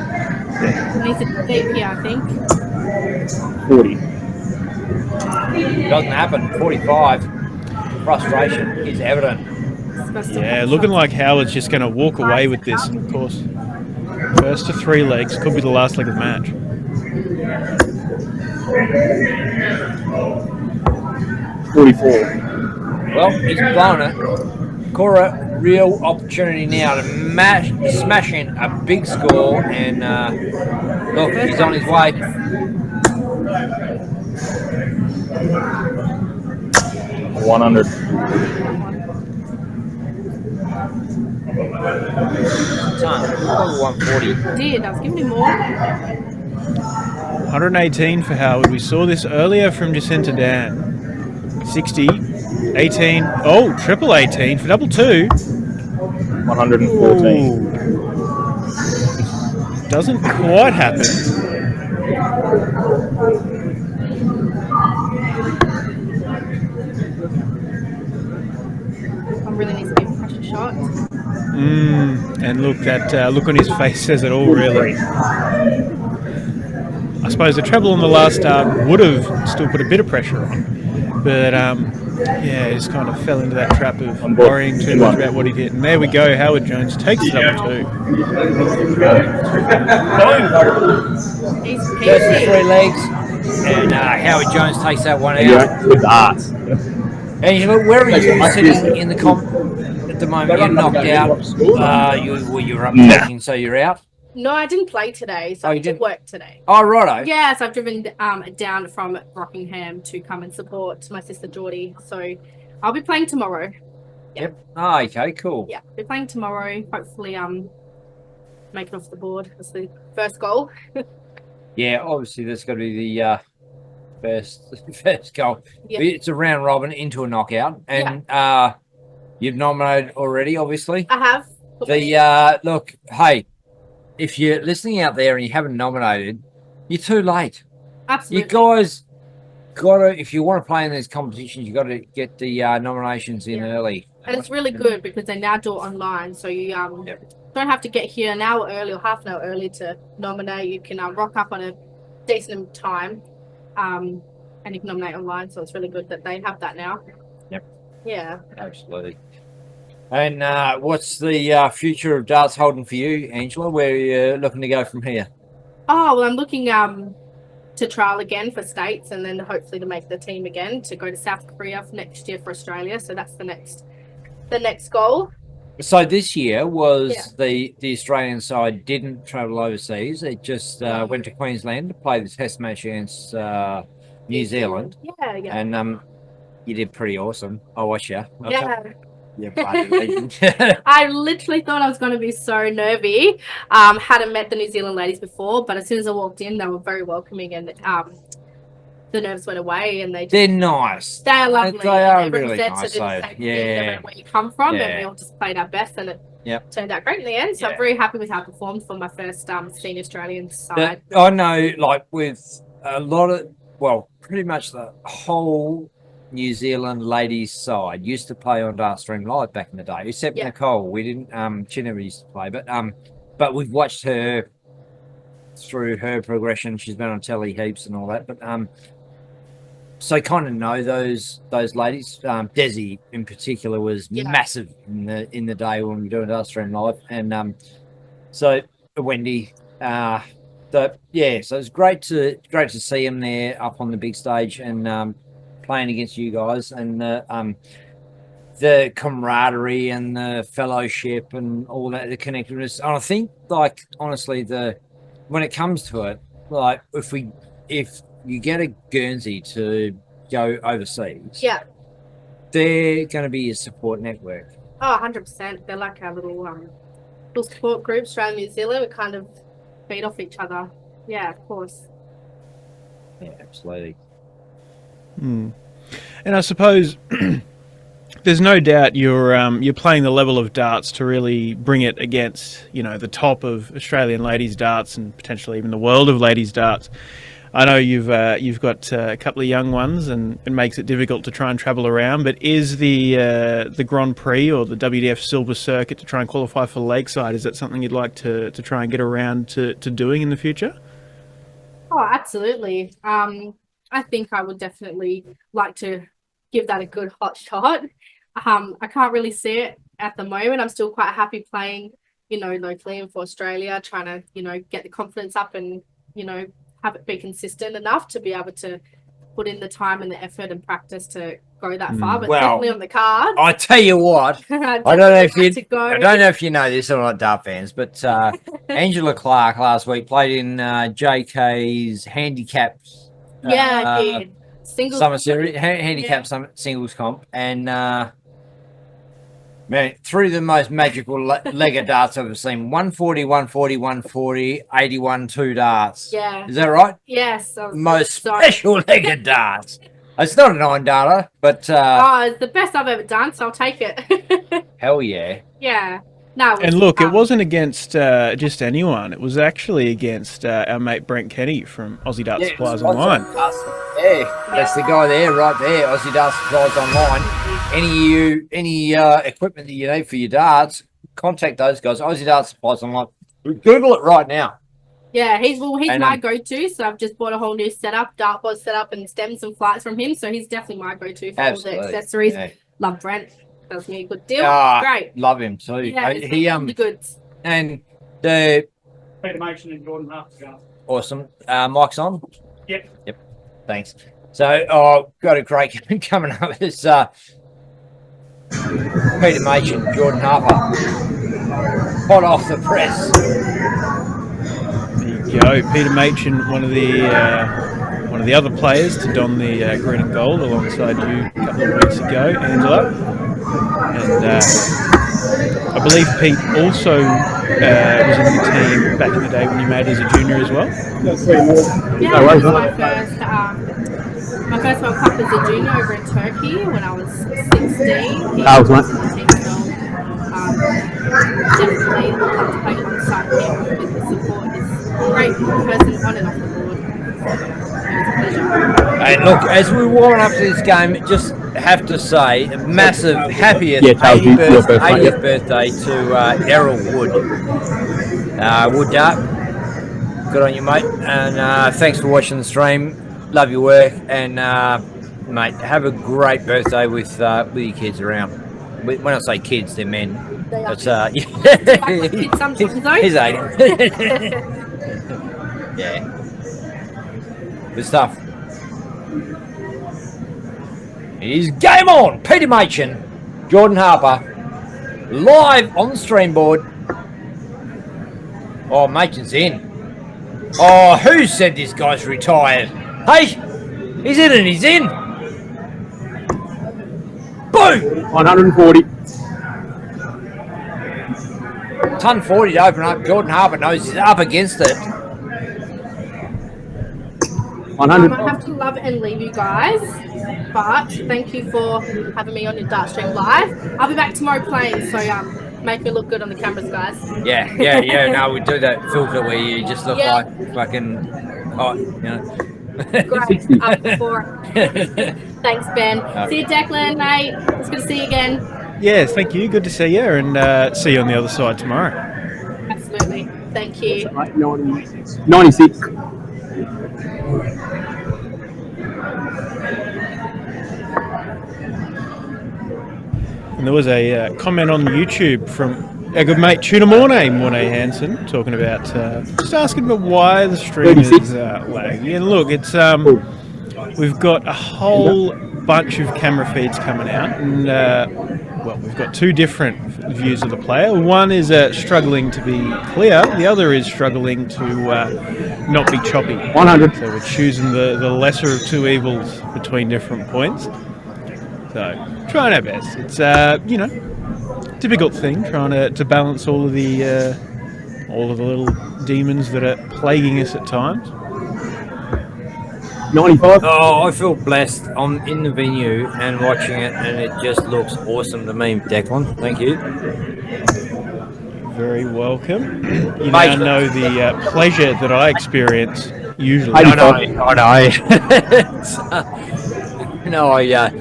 He needs a deep here, I think. 40. Doesn't happen. 45. Frustration is evident. Yeah, looking like Howard's just going to walk away with this, and of course, first to 3 legs, could be the last leg of the match. 44. Well, he's blown it. Cora, real opportunity now to smash in a big score, and look, he's on his way. 100. Ton, 140. Did I was giving him more. 118 for Howard. We saw this earlier from Jacinta Dan. 60, 18. Oh, triple 18 for double 2. 114. Ooh. Doesn't quite happen. I really need to be a pressure shot. And look, that look on his face says it all, really. I suppose the treble on the last start would have still put a bit of pressure on. But, yeah, just kind of fell into that trap of worrying too much about what he did. And there we go, Howard Jones takes double 2. First 3 legs, and Howard Jones takes that one out. Yeah, with arts. And where are you sitting in the comp at the moment? You're knocked out. You're up taking, so you're out? No, I didn't play today, so I did work today. Oh, righto. Yeah, so I've driven down from Rockingham to come and support my sister Geordie. So I'll be playing tomorrow. Yep. Oh, okay, cool. Yeah, be playing tomorrow. Hopefully, make it off the board. That's the first goal. Yeah, obviously that's got to be the first goal. Yeah. It's a round robin into a knockout, and you've nominated already, obviously. I have. Look, hey, if you're listening out there and you haven't nominated, you're too late. Absolutely. You guys got to, if you want to play in these competitions, you got to get the nominations in early. And it's really good because they now do it online, so you don't have to get here an hour early or half an hour early to nominate. You can rock up on a decent time, and you can nominate online. So it's really good that they have that now. Yep. Yeah. Absolutely. And what's the future of darts holding for you, Angela? Where are you looking to go from here? Oh, well, I'm looking to trial again for states, and then hopefully to make the team again to go to South Korea for next year for Australia. So that's the next goal. So this year was the Australian side didn't travel overseas. It just went to Queensland to play the Test match against New Zealand. Yeah, yeah. And you did pretty awesome. I watched you. Yeah. Yeah, bloody legend. I literally thought I was going to be so nervy. Hadn't met the New Zealand ladies before, but as soon as I walked in, they were very welcoming, and the nerves went away. And They're nice. they are lovely. They are Everyone really said nice. to do the So, same thing, yeah. no matter where you come from, Yeah. and we all just played our best, and it Yep. turned out great in the end. So Yeah. I'm very happy with how I performed for my first senior Australian side. I know, like with a lot of, well, pretty much the whole New Zealand ladies side used to play on Dartstream Live back in the day, except Yeah. Nicole. We didn't. She never used to play, but we've watched her through her progression. She's been on telly heaps and all that, but so kind of know those ladies. Desi in particular was massive in the day when we were doing Dartstream Live, and so Wendy. So it's great to see him there up on the big stage and playing against you guys, and the camaraderie and the fellowship and all that, the connectedness. And I think, like, honestly, when it comes to it, like if you get a Guernsey to go overseas, they're going to be your support network. Oh, 100%. They're like our little support group, Australia, New Zealand. We kind of feed off each other. Yeah, of course. Yeah, absolutely. And I suppose there's no doubt you're playing the level of darts to really bring it against, the top of Australian ladies darts and potentially even the world of ladies darts. I know you've got a couple of young ones, and it makes it difficult to try and travel around. But is the Grand Prix or the WDF Silver Circuit to try and qualify for Lakeside? Is that something you'd like to try and get around to doing in the future? Oh, absolutely. I think I would definitely like to give that a good hot shot. I can't really see it at the moment. I'm still quite happy playing, locally and for Australia, trying to, get the confidence up and, have it be consistent enough to be able to put in the time and the effort and practice to go that far. But definitely on the card. I tell you what, I don't know if you know this or not, dart fans, but Angela Clark last week played in JK's handicaps. Singles summer series, handicap singles comp, and man, threw the most magical leg of darts I've ever seen. 140, 140, 140, 81, 2 darts. Yeah. Is that right? Yes. Most special leg of darts. It's not a 9-darter, but it's the best I've ever done, so I'll take it. Hell yeah. Yeah. No. And look, it wasn't against just anyone. It was actually against our mate Brent Kenny from Aussie Dart Supplies Online. That's the guy there, right there. Aussie Dart Supplies Online. Any equipment that you need for your darts, contact those guys. Aussie Dart Supplies Online. Google it right now. Yeah, he's my go-to. So I've just bought a whole new setup, dartboard setup, and stems and flights from him. So he's definitely my go-to for all the accessories. Yeah. Love Brent. Does me a good deal. Great. Love him too. Yeah, he the goods. And the Peter Machin and Jordan Harper. Awesome. Mike's on? Yep. Thanks. So got a great game coming up. It's Peter Machin, Jordan Harper. Hot off the press. There you go. Peter Machin, one of the other players to don the green and gold alongside you a couple of weeks ago, Angela. And I believe Pete also was in the team back in the day when you made as a junior as well. Yeah, that was my first World Cup as a junior over in Turkey when I was 16. Definitely love to play alongside him with the support. He's a great person on and off the board. It's a pleasure. And look, as we warm up to this game, just have to say a massive happiest 80th birthday to Errol Wood. Wood Dart, good on you, mate. And thanks for watching the stream. Love your work, and mate, have a great birthday with your kids around. When I say kids, they're men. It's kids sometimes, though. He's 80. Yeah. Good stuff. It is game on. Peter Machin, Jordan Harper. live on the stream board. Oh, Machen's in. Oh, who said this guy's retired? Hey, he's in and he's in. Boom! 140. Ton 40 to open up. Jordan Harper knows he's up against it. 100. I have to love and leave you guys, but thank you for having me on your Dart Stream Live. I'll be back tomorrow playing, so make me look good on the cameras, guys. Yeah. No, we do that filter where you just look like fucking hot, you know. Great. Up before. Thanks, Ben. See you, Declan, mate. It's good to see you again. Yes, thank you. Good to see you, and see you on the other side tomorrow. Absolutely. Thank you. 96. And there was a comment on YouTube from our good mate Tuna Mornay Hansen talking about just asking about why the stream is lagging. And look, it's we've got a whole bunch of camera feeds coming out, and well, we've got two different views of the player. One is struggling to be clear, the other is struggling to not be choppy. 100. So we're choosing the lesser of two evils between different points. So trying our best. It's you know, difficult thing trying to balance all of the little demons that are plaguing us at times. 95. Oh, I feel blessed. I'm in the venue and watching it, and it just looks awesome to me, Declan. Thank you. Very welcome. You now know the pleasure that I experience usually. I know.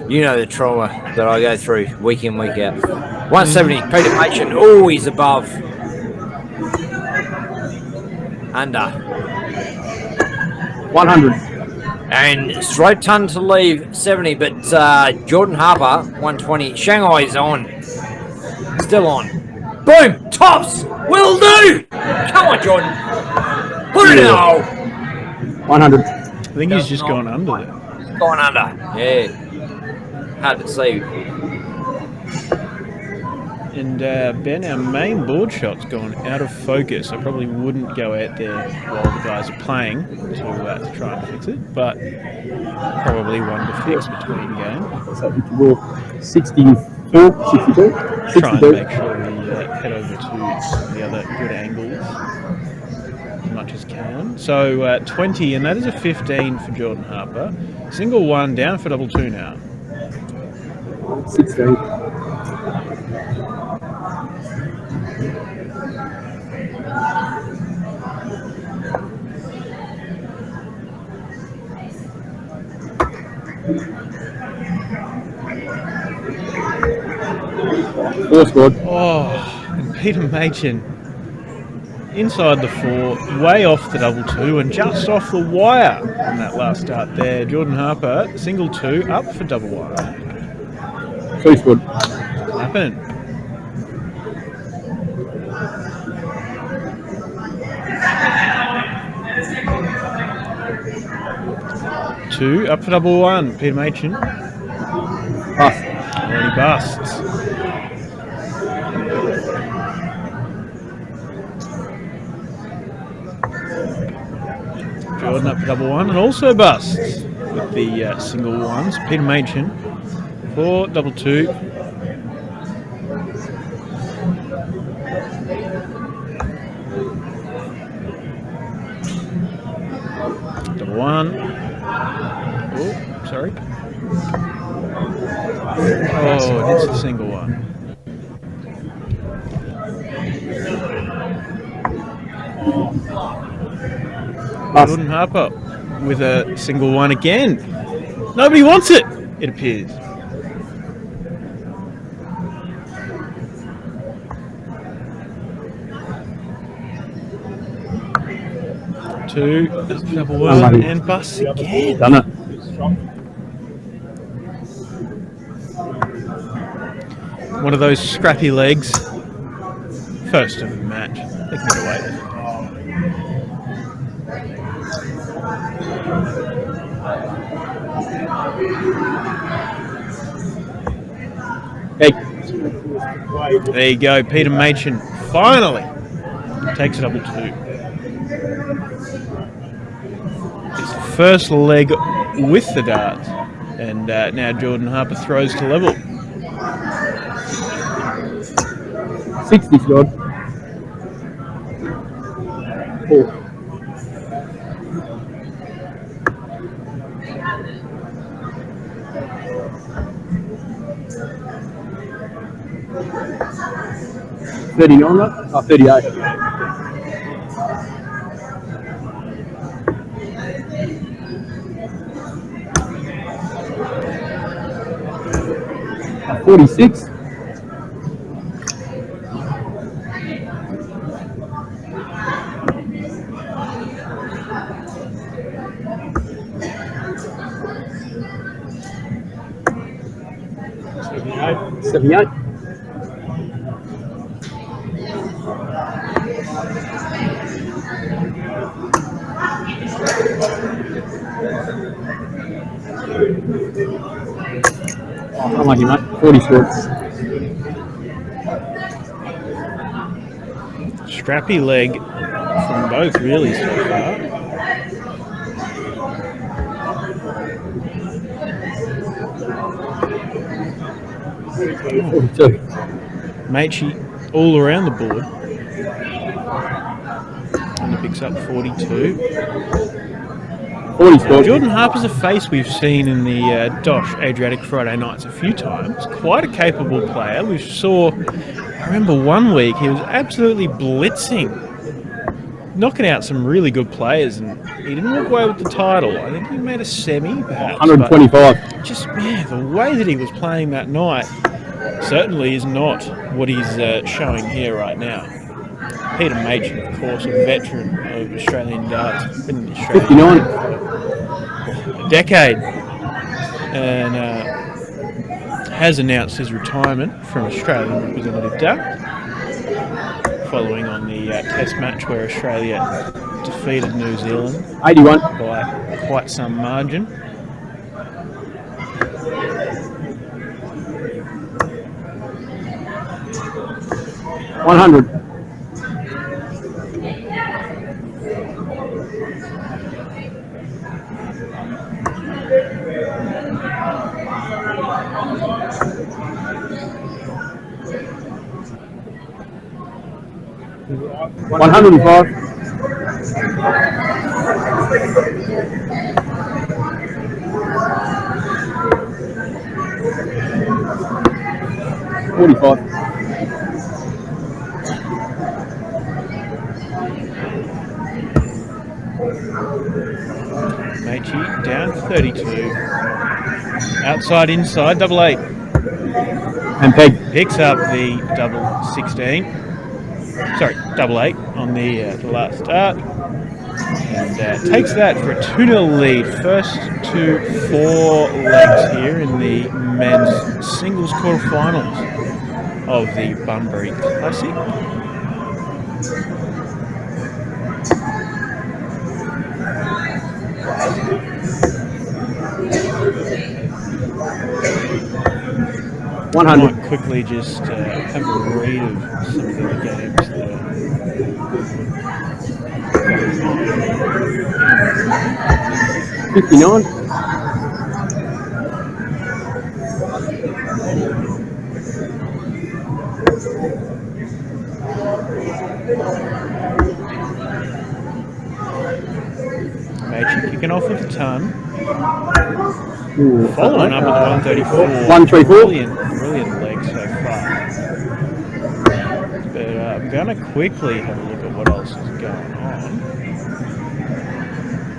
You know the trauma that I go through week in, week out. 170, Peter Machin. Oh, he's above. Under. 100. And straight ton to leave, 70, but Jordan Harper, 120. Shanghai's on. Still on. Boom! Tops! Will do! Come on, Jordan. Put it out! 100. I think he's just gone under there. Gone under. Yeah. Hard to see. And Ben, our main board shot's gone out of focus. I probably wouldn't go out there while the guys are playing to try and fix it, but probably one to fix between games. So if you will, 64, 62. Try and make sure we head over to the other good angles as much as can. So 20, and that is a 15 for Jordan Harper. Single one down for double two now. 16. Four scored. Oh, and Peter Machin inside the four, way off the double two, and just off the wire on that last start there. Jordan Harper, single two, up for double one. Two scored. Happened. Two, up for double one. Peter Machin. Bust. Already busts. Jordan up for double one and also busts with the single ones. Peter Machin for double two. Double one. Oh, sorry. Oh, it's a single one. Jordan Harper with a single one again. Nobody wants it, it appears. Two, double one, and bust again. Done it. One of those scrappy legs. First of the match. They can get away with it. Hey. There you go. Peter Machin finally takes a double 2. It's the first leg with the darts. And now Jordan Harper throws to level. 60 scored. 4. $39, 38. $46. $78. Unlucky, mate. 40 scored. Strappy leg from both, really, so far. Machy all around the board. And he picks up 42. 40 scored. Jordan Harper's a face we've seen in the Dosh Adriatic Friday nights a few times. Quite a capable player. We saw, I remember one week he was absolutely blitzing, knocking out some really good players, and he didn't walk away with the title. I think he made a semi, perhaps. 125. Just, man, the way that he was playing that night certainly is not what he's showing here right now. Peter Machin, of course, a veteran of Australian darts, been in Australia 59. for a decade, and has announced his retirement from Australian representative dart, following on the Test match where Australia defeated New Zealand 81. by quite some margin. $100. $105. $45. Machy down 32. Outside, inside, double 8. And peg. Picks up the double 16. Sorry, double 8 on the last start. And takes that for a 2-0 lead. First to 4 legs here in the men's singles quarterfinals of the Bunbury Classic. I might quickly just have a read of some of the games that are 59. Machy kicking off with a ton. Ooh, Following up with the 134. 134. Brilliant leg so far. But I'm going to quickly have a look at what else is going on.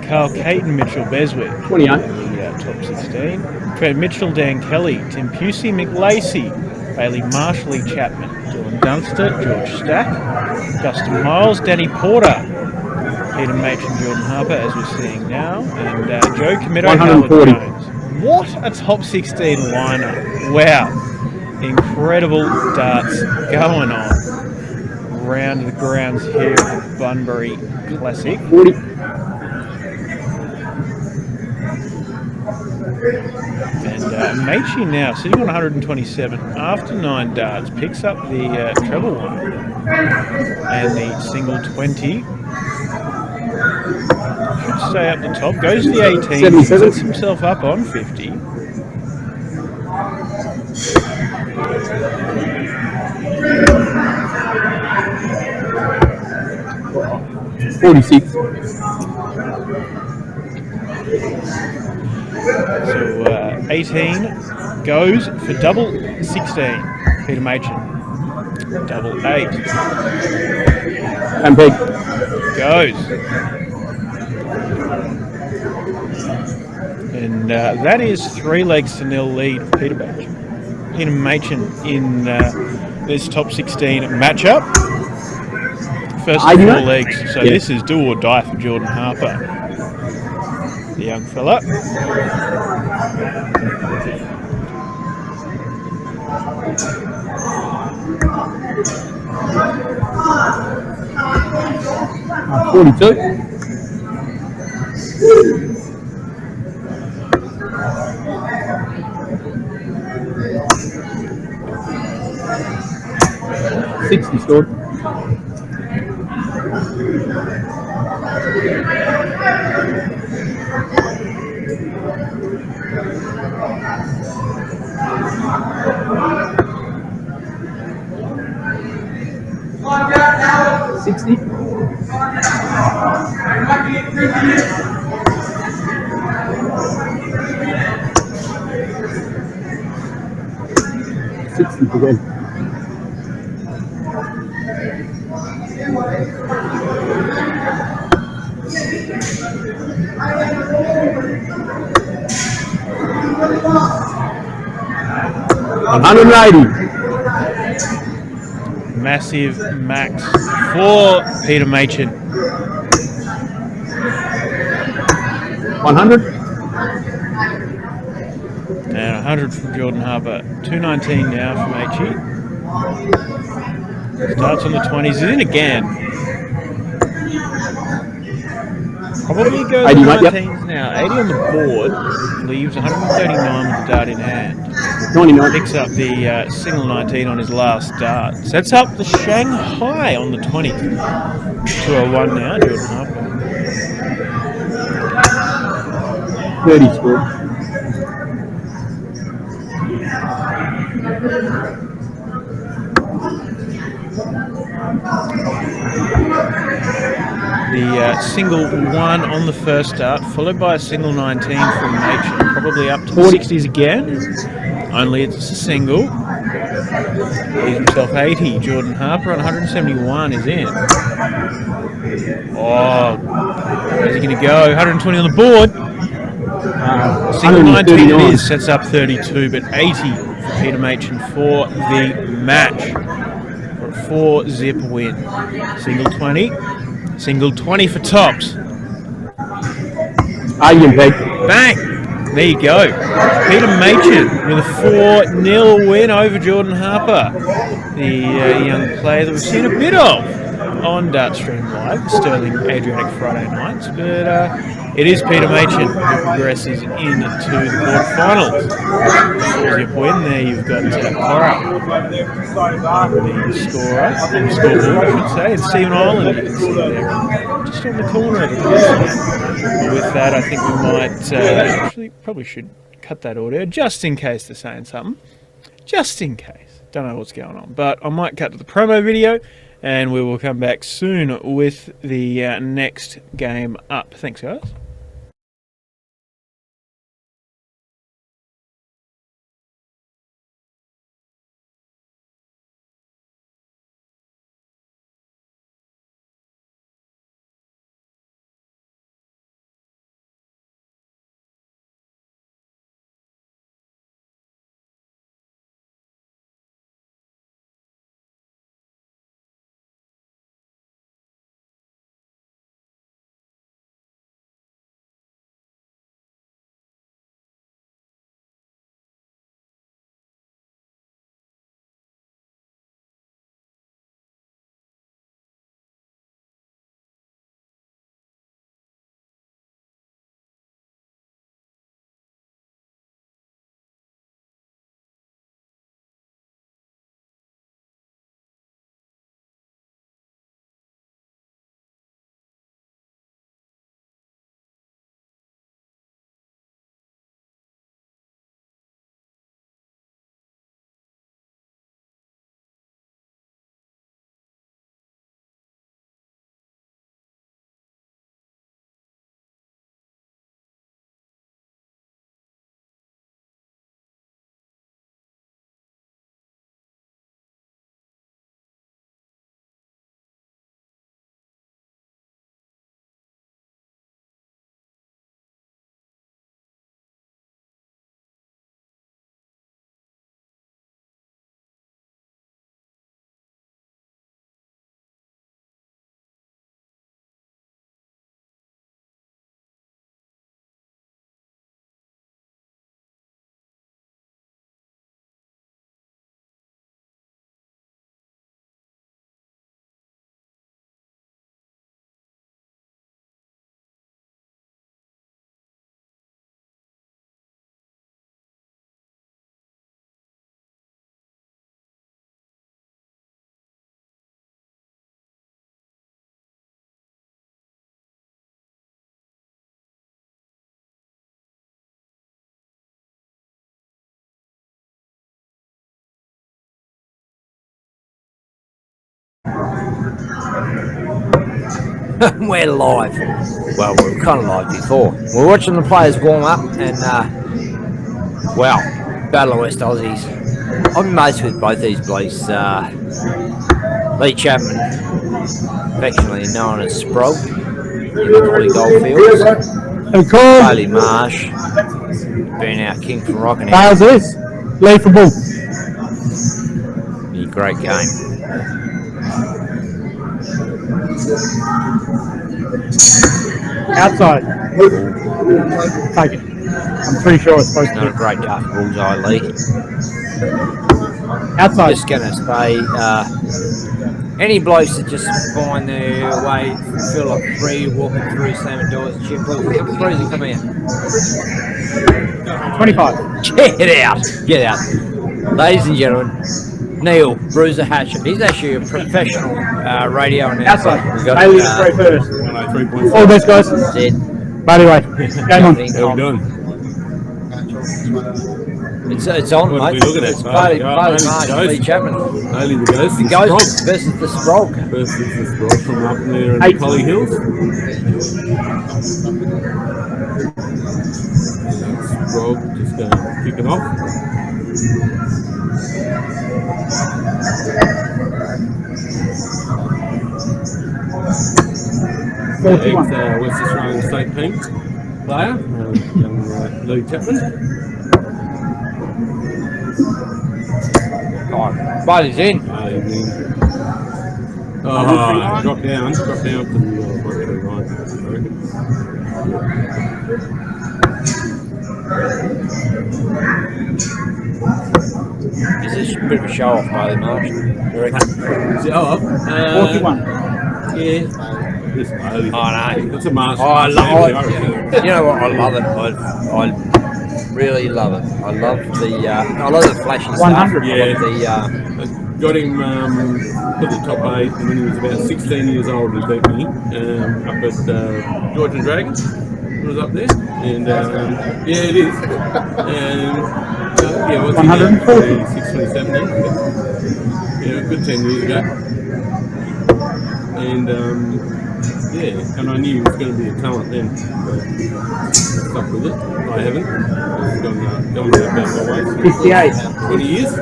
Carl Caton, Mitchell Beswick. 28. In the top 16. Trent Mitchell, Dan Kelly, Tim Pusey, Mick Lacey, Bailey Marshall, Lee Chapman, Dylan Dunster, George Stack, Dustin Miles, Danny Porter, Peter Machin, Jordan Harper, as we're seeing now, and Joe Committo, 140. Howard Jones. What a top 16 lineup. Wow. Incredible darts going on around the grounds here at the Bunbury Classic. 40. And Maichi now sitting on 127 after 9 darts, picks up the treble one and the single 20. Should stay up the top. Goes the 18. 77. Sets himself up on 50. $46. So 18 goes for double 16. Peter Machin. Double 8. And big. Goes. And that is 3 legs to nil lead for Peter Machin in this top 16 matchup. First 4 legs. So this is do or die for Jordan Harper, the young fella. $42. $60 scored. $60. $60 again. $180. Massive max for Peter Machin. 100. And 100 from Jordan Harper. 219 now from Machin. Starts on the 20s. He's in again. Probably goes 80, on mate, 19s now. 80 on the board. Leaves 139 with the dart in hand. 99. Picks up the single 19 on his last dart. Sets up the Shanghai on the 20. 201 now, Jordan Harper. 30 scored. The single 1 on the first dart, followed by a single 19 from Machin. Probably up to the 60s again. Only it's a single. Leaves himself 80. Jordan Harper on 171 is in. Oh, where's he going to go? 120 on the board. Single 19 it is. Sets up 32, but 80 for Peter Machin for the match. For a 4-zip win. Single 20. Single 20 for tops. Bang! There you go. Peter Machin with a 4-0 win over Jordan Harper. The young player that we've seen a bit of on Dartstream Live, Sterling Adriatic Friday nights. But it is Peter Machin who progresses into the quarterfinals. 4-zip win. There you've got Cora on the scorer, on the scoreboard, I should say, and Stephen Ireland you can see there, just on the corner of the console. With that, I think we might actually probably should cut that audio just in case they're saying something. Just in case. Don't know what's going on, but I might cut to the promo video, and we will come back soon with the next game up. Thanks, guys. We're live. Well, we were kind of live before. We're watching the players warm up, and wow, Battle of West Aussies. I'm mates with both these blokes. Lee Chapman, affectionately known as Sprog, in the Collie Goldfields. Bailey Marsh, been our king from Rockingham. How's this? Lee for Bull. A great game. Outside. Take it. I'm pretty sure it's supposed Not a to great tough bullseye, Lee. be. Outside. Just going to say, any blokes that just find their way, feel like free, walking through, slamming doors and shit, please come here. 25. Get out. Get out. Ladies and gentlemen, Neil Bruiser Hatchet. He's actually a professional radio announcer. Outside. We've got Bailey straight first. 103.5. All the best, guys. Zed. By the way, game on. How we doing? It's on, What are mate. we looking at? It's Bailey Marsh, Ghost. Lee Chapman. Bailey the Ghost. The Ghost versus the Sprog. Versus the Sprog from up there in the 8. Collie Hills. Sprog just going to kick it off. West Australian State team player, young Lee Chapman. Bailey's in. Drop down to the bottom line, I reckon. Is this a bit of a show off, Bailey Marsh? Is it off? 41. Yeah. This Bailey. Oh, no. It's a master. Oh, you know what? I love it. I really love it. I love the flashy stuff. 100. I love the Got him to the top 8, and when he was about 16 years old, he beat me up at George and Dragons. It was up there, and yeah, it is. And yeah, what's 140. 26, 27, yeah, a good 10 years ago. And yeah, and I knew he was going to be a talent then, but stuck with it. I haven't. I've gone about my way. 58. 20 years.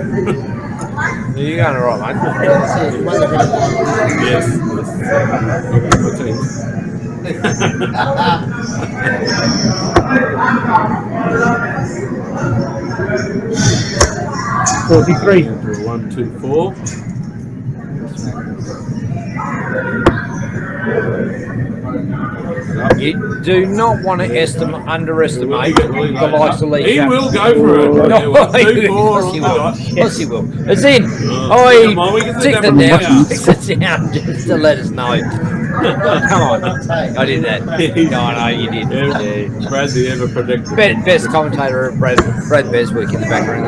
You're going all right, mate. Yes. My team. 43. 1, 2, 4. You do not want to underestimate the likes of Lee He Chapman. will go for it. No, Yeah, 2, 4. Of course he will. It's in. Come Oh, on, we can tick sit it down. down. Tick it down just to let us know. Come on. I did that. No, you did. Yeah, Brad's the ever predicted. Best commentator, Brad Beswick in the background.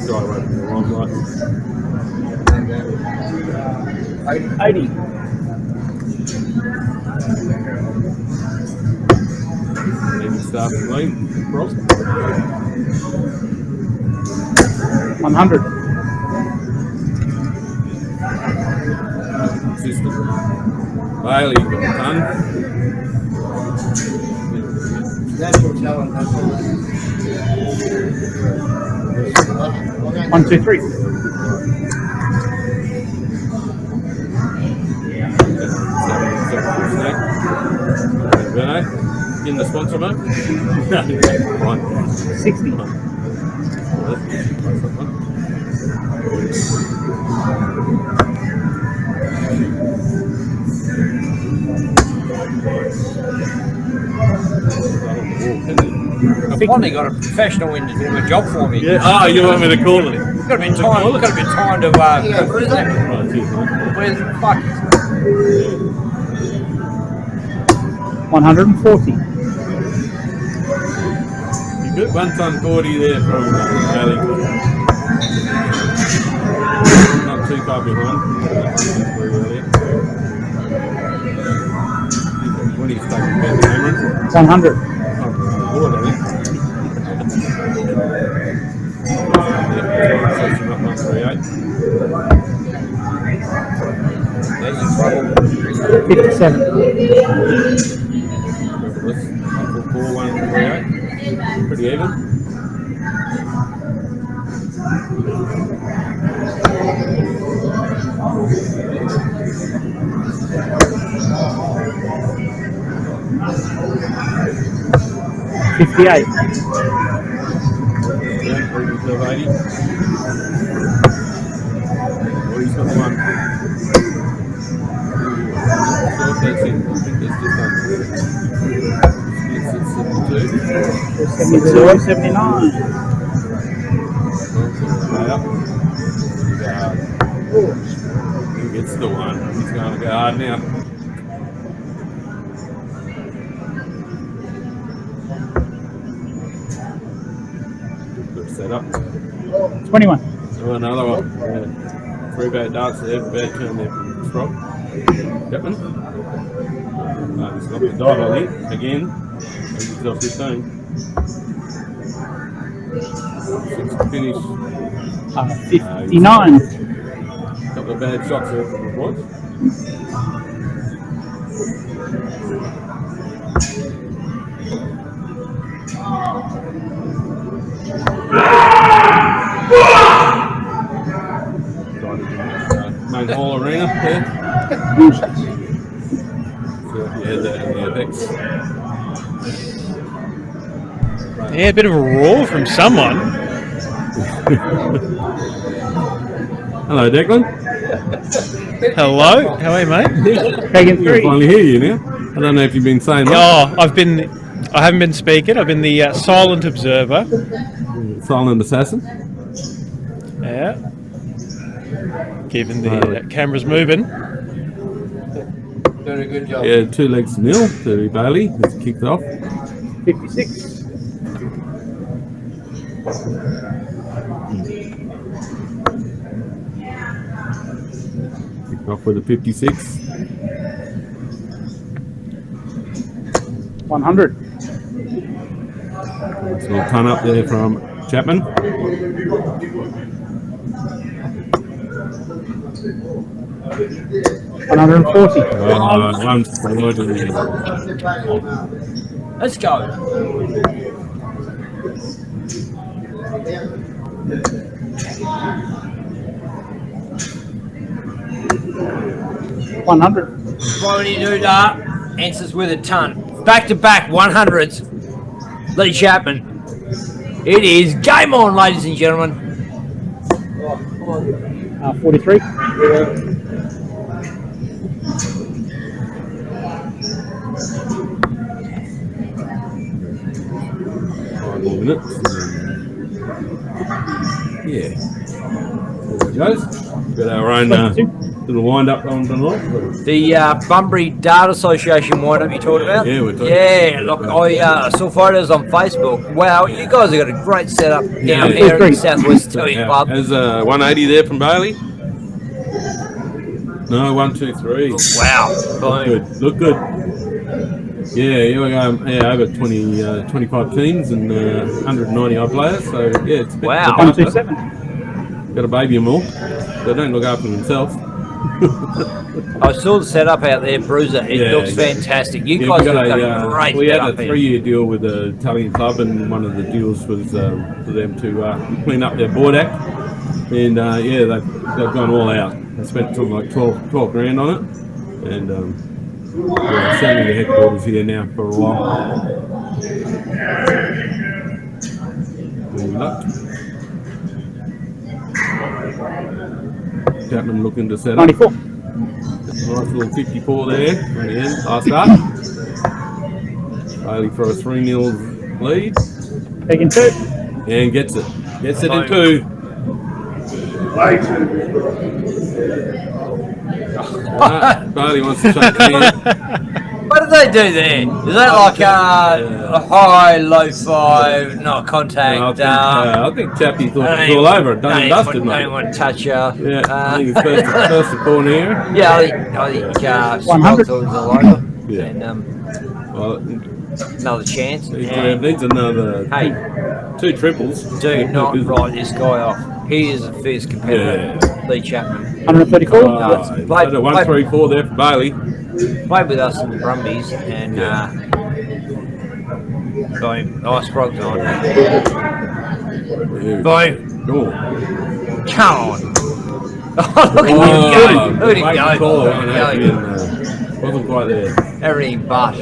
Guy away from the wrong light. 80. Even start from lane. Ross. 100. Consistent. Bailey got a ton. Natural talent. 1, 2, 3. In the sponsor mode? Fine. 60. I've finally got a professional in to do a job for me. Yeah. Oh, you want me to call it? Got a bit of time. Got a bit of time to. Right, cheers, mate. Where's the fuck? 140. You got 1 ton 40 there from Valley. Not too far behind. When he's taking about the camera. 100. Board, I think. Section up 138. There's your trouble. 57. Fabulous. 144, 138. Pretty even. $58. Yeah, previous of 80. Oh, he's got the one. Ooh, I'm not sure if that's in. I think that's just under. Splits at 72. 79. He gets the one. He's going to go hard now. Good setup. 21. Oh, another one. Yeah. 3 bad darts there. Bad turn there from Sprock. Chapman. He's got the dot on it again. He's himself 15. 6 to finish. 59. Couple of bad shots there from the boys. Main hall arena there. So yeah, the effects. Yeah, a bit of a roar from someone. Hello, Declan. Hello, how are you, mate? Taking I 3. finally hear you now. I don't know if you've been saying that. Oh, I haven't been speaking. I've been the silent observer. Silent assassin. Yeah. Keeping the cameras moving. Doing a good job. Yeah, 2 legs to nil to Bailey. Has kicked off. 56. Kicked off with a 56. 100. Nice little ton up there from Chapman. 140. Let's go. Brony Doodah answers with a ton. Back to back 100s. Lee Chapman. It is game on, ladies and gentlemen. 43. 5 more minutes. Yeah. There it goes. Got our own little wind up on tonight. The Bunbury Dart Association wind-up you talked about? Yeah, we're talking. Yeah, look, I saw photos on Facebook. Wow, you guys have got a great setup down here in the Southwest Touring Club. There's 180 there from Bailey. No, 1, 2, 3. Wow. Look good. Yeah, here we go. Yeah, over 20, 25 teams and 190 odd players. So yeah, it's a bit. Wow. 127. Got a baby them all. They don't look after themselves. I saw the setup out there, Bruiser. It looks fantastic. You guys have got a great we had setup a here. 3-year deal with the Italian club, and one of the deals was for them to clean up their board act. And yeah, they've gone all out. They spent something like 12 grand on it, and yeah, certainly the headquarters here now for a while. Good luck. Chapman looking to set up. 94. Nice little 54 there on the end. Last start. Bailey for a 3-0 lead. Taking 2. And gets it. Gets it in 2. Bailey wants to shake the hand. What did they do there? Is that like a high, low 5, not contact? I think Chappie thought it was all over. Done and dusted, mate. Don't want to touch you. Yeah, I think it's first to corner here. Yeah, I think 100. Scott thought it was all over. Yeah. And Well, another chance. needs another Hey, 2 triples. do not write this guy off. He is a fierce competitor. Yeah. Lee Chapman. 134. Played- I 134 there for Bailey. Played with us in the Brumbies and boom, nice Sprogs on. Boom, Cool. come on. Oh, look at him go. Look at him go. Wasn't quite there. Everything but.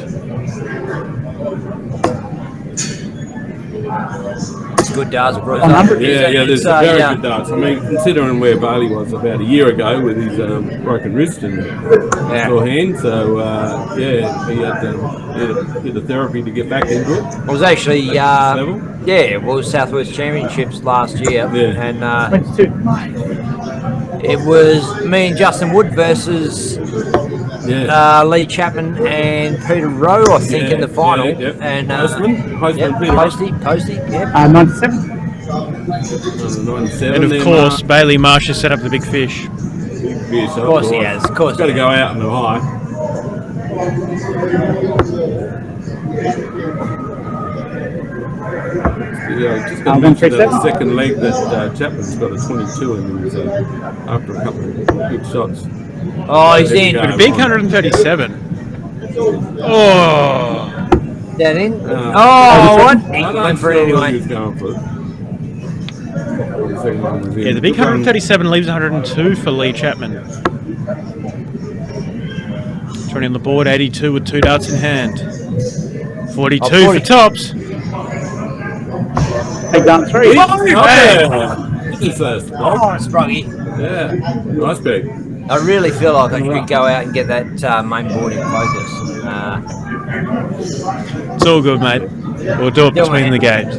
It's good darts, Bruce. 100. Yeah, there's very good darts. I mean, considering where Bailey was about a year ago with his broken wrist and sore hand, so he had the therapy to get back into it. It was actually, level. it was Southwest Championships last year, and 22. it was me and Justin Wood versus Lee Chapman and Peter Rowe, I think, in the final. And Postman, Peter Posty, 97. 97. And of then, course, Bailey Marsh has set up the big fish. of course he has. Of course, got to go out in the high. Yeah, just got to mention that second leg that Chapman's got a 22 in him, so after a couple of good shots. Oh, he's in. But a big 137. Oh. That in? What? He went for it anyway. He was going for it. Yeah, the big 137 leaves 102 for Lee Chapman. 20 on the board, 82 with 2 darts in hand. 42 for tops. Take down 3. Spruggy. Yeah, nice big. I really feel like I could go out and get that main board in focus. It's all good, mate. We'll do it between the games.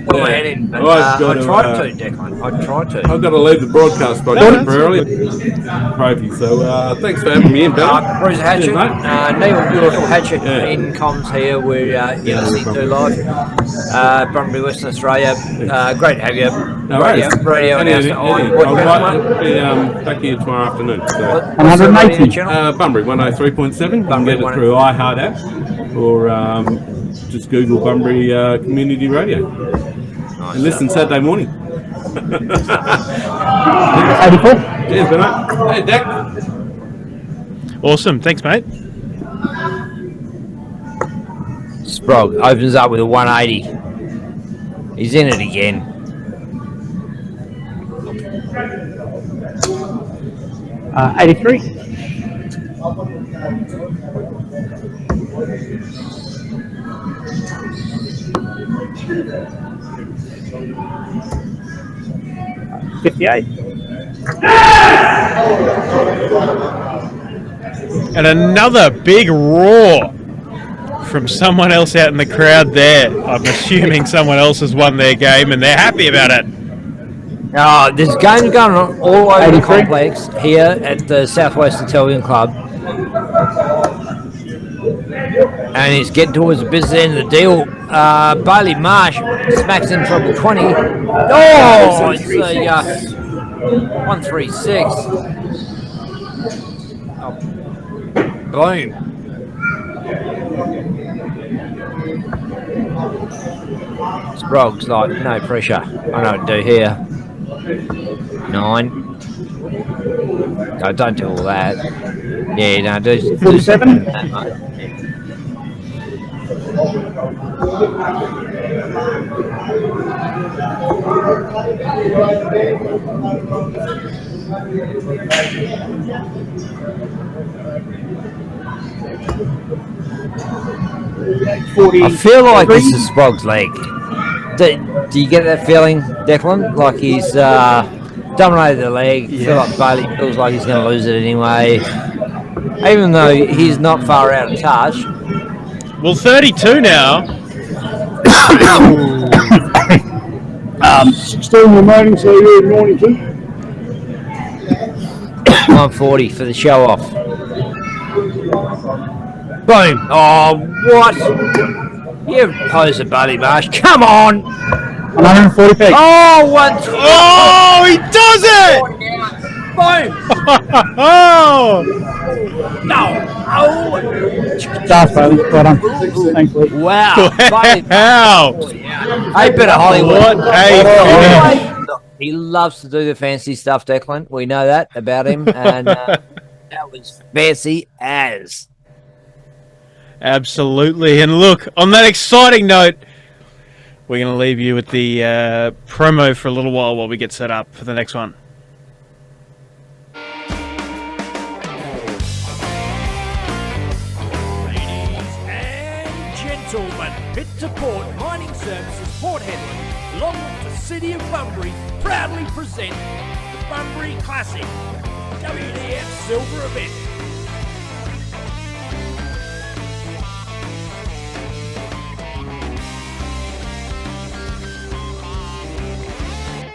Put my head in. But, I tried to, Declan. I tried to. I've got to leave the broadcast by temporarily. Trophy. So thanks for having me in, Ben. Bruce Hatchet, Neil Hatchet in comms here. We're C2 Live, Bunbury, Western Australia. Great to have you. Radio announcement on. I'll be back here tomorrow afternoon. So. 180. Bunbury 103.7. You can get it through iHeart app or just Google Bunbury Community Radio. And listen Saturday morning. 84. Cheers, Ben. Hey, Dak. Awesome. Thanks, mate. Sprog opens up with a 180. He's in it again. Uh, 83. And another big roar from someone else out in the crowd there. I'm assuming someone else has won their game and they're happy about it. There's games going on all over the complex here at the Southwest Italian Club. And he's getting towards the business end of the deal. Bailey Marsh smacks in trouble 20. Oh, it's a 136. Oh. Boom. Sprog's like, no pressure. I know what to do here. 9. No, don't do all that. Yeah, no, do 47. I feel like this is Sprog's leg. Do you get that feeling, Declan? Like he's dominated the leg. I feel like Bailey feels like he's going to lose it anyway. Even though he's not far out of touch. Well, 32 now. 16 remaining, so you're 92. 140 for the show off. Boom. Oh, what? You poser, Bailey Marsh. Come on. 140 pegs. Oh, what? Oh, he does it! Boom. Oh! No. Oh. That's Bailey. Well done. Thanks, Lee. Wow. Bailey. Wow! Hey, bit of Hollywood. What a finish. He loves to do the fancy stuff, Declan. We know that about him, and that was fancy as. Absolutely. And look, on that exciting note, we're going to leave you with the promo for a little while we get set up for the next one. Ladies and gentlemen, Pit to Port Mining Services Port Hedland, along with the City of Bunbury, proudly present the Bunbury Classic WDF Silver event.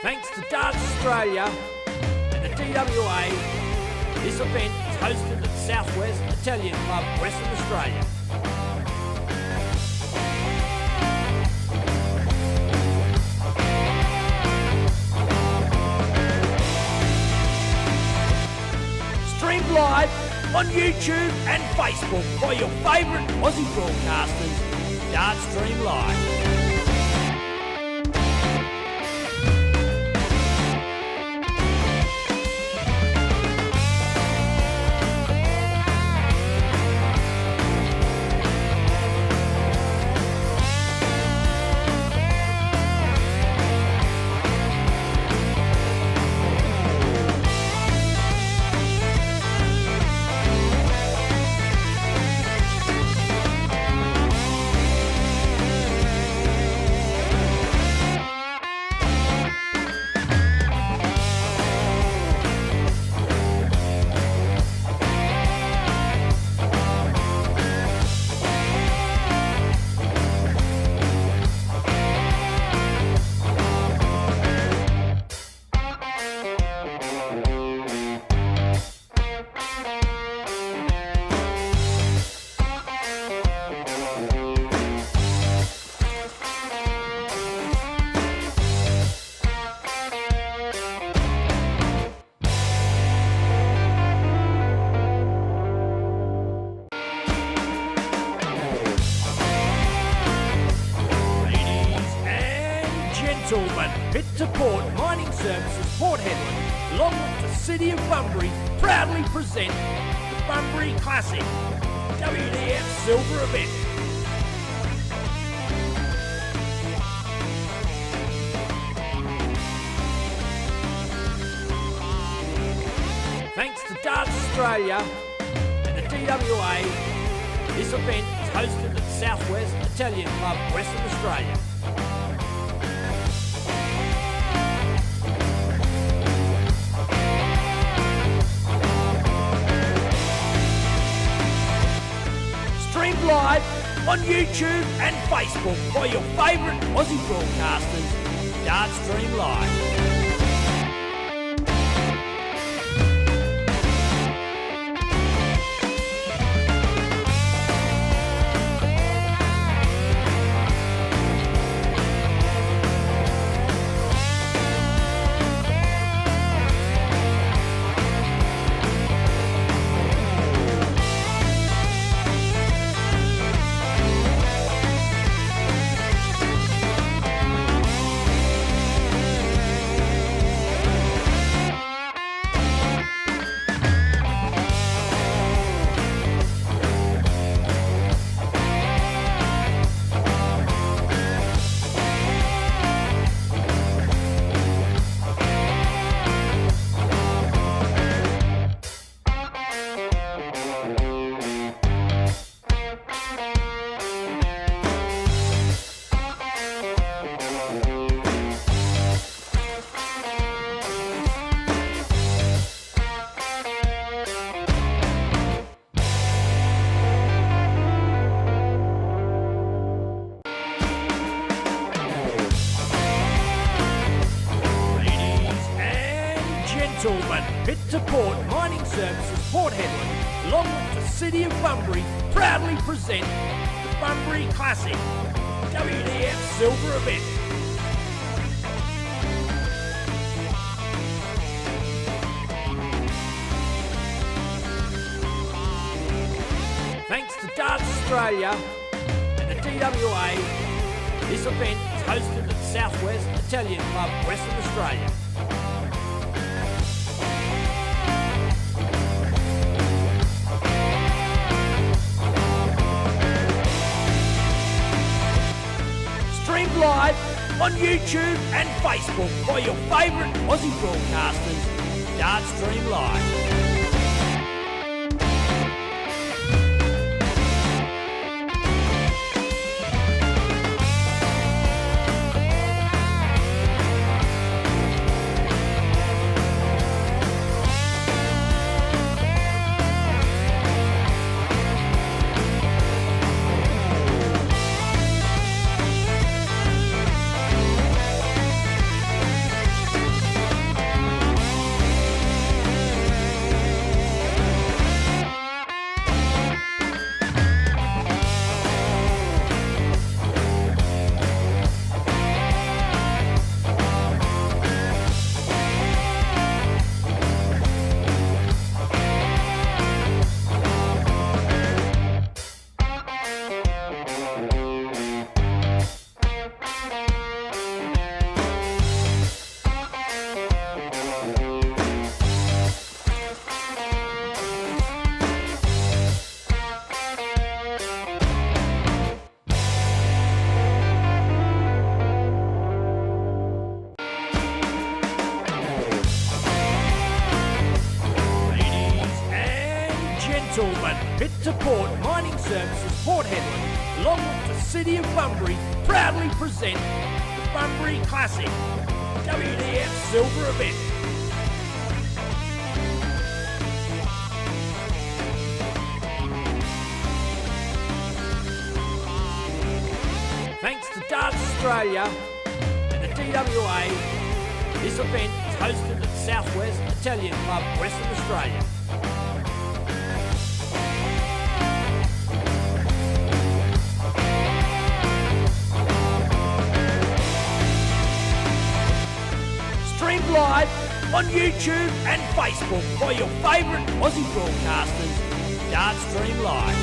Thanks to Darts Australia and the DWA, this event is hosted at Southwest Italian Club, Western Australia. Streamed live on YouTube and Facebook by your favourite Aussie broadcasters, Dart Stream Live. Pit to Port Mining Services Port Hedland, along with the City of Bunbury, proudly present the Bunbury Classic WDF Silver event. Thanks to Darts Australia and the DWA, this event is hosted at Southwest Italian Club, Western Australia. Streamed live on YouTube and Facebook by your favourite Aussie broadcasters, Dart Stream Live. Pit to Port Mining Services Port Hedland, along with the City of Bunbury, proudly present the Bunbury Classic WDF Silver event. Thanks to Darts Australia and the DWA, this event is hosted at Southwest Italian Club, Western Australia. live on YouTube and Facebook by your favourite Aussie broadcasters, Dart Stream Live. Gentlemen, Pit to Port Mining Services Port Hedland, along with the City of Bunbury, proudly present the Bunbury Classic WDF Silver event. Thanks to Darts Australia and the DWA, this event is hosted at Southwest Italian Club, Western Australia. Streamed live on YouTube and Facebook by your favourite Aussie broadcasters, Dart Stream Live.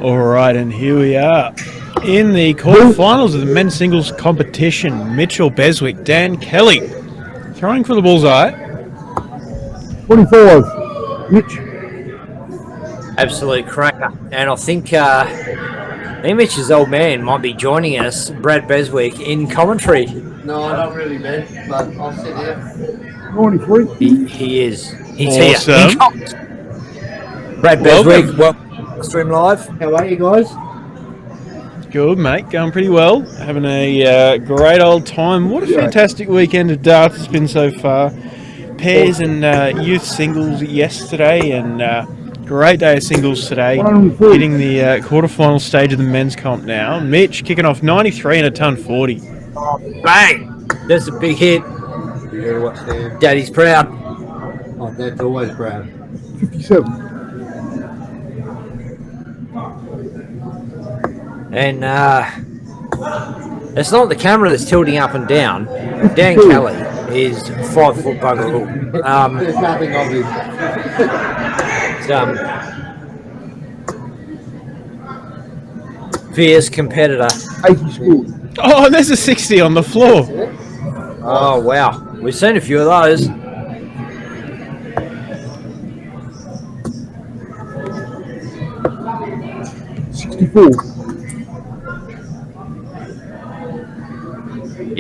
All right, and here we are in the quarterfinals of the men's singles competition. Mitchell Beswick, Dan Kelly, throwing for the bullseye. 25, Mitch. Absolute cracker. And I think Mitch's old man might be joining us, Brad Beswick, in commentary. No, not really, man, but I'll sit here. 93. He is. He's Awesome. here. Brad Beswick, welcome to Stream Live. How are you guys? Good, mate. Going pretty well. Having a great old time. What a fantastic weekend of darts it's been so far. Pairs and youth singles yesterday, and great day of singles today. Hitting the quarterfinal stage of the men's comp now. Mitch kicking off 93 and a ton 40. Bang! That's a big hit. You gotta watch there. Daddy's proud. Oh, Dad's always proud. 57. And it's not the camera that's tilting up and down. Dan Kelly is 5 foot bugger all. There's nothing obvious. Fierce competitor. 80 scored. Oh, and there's a 60 on the floor. Oh, wow. We've seen a few of those.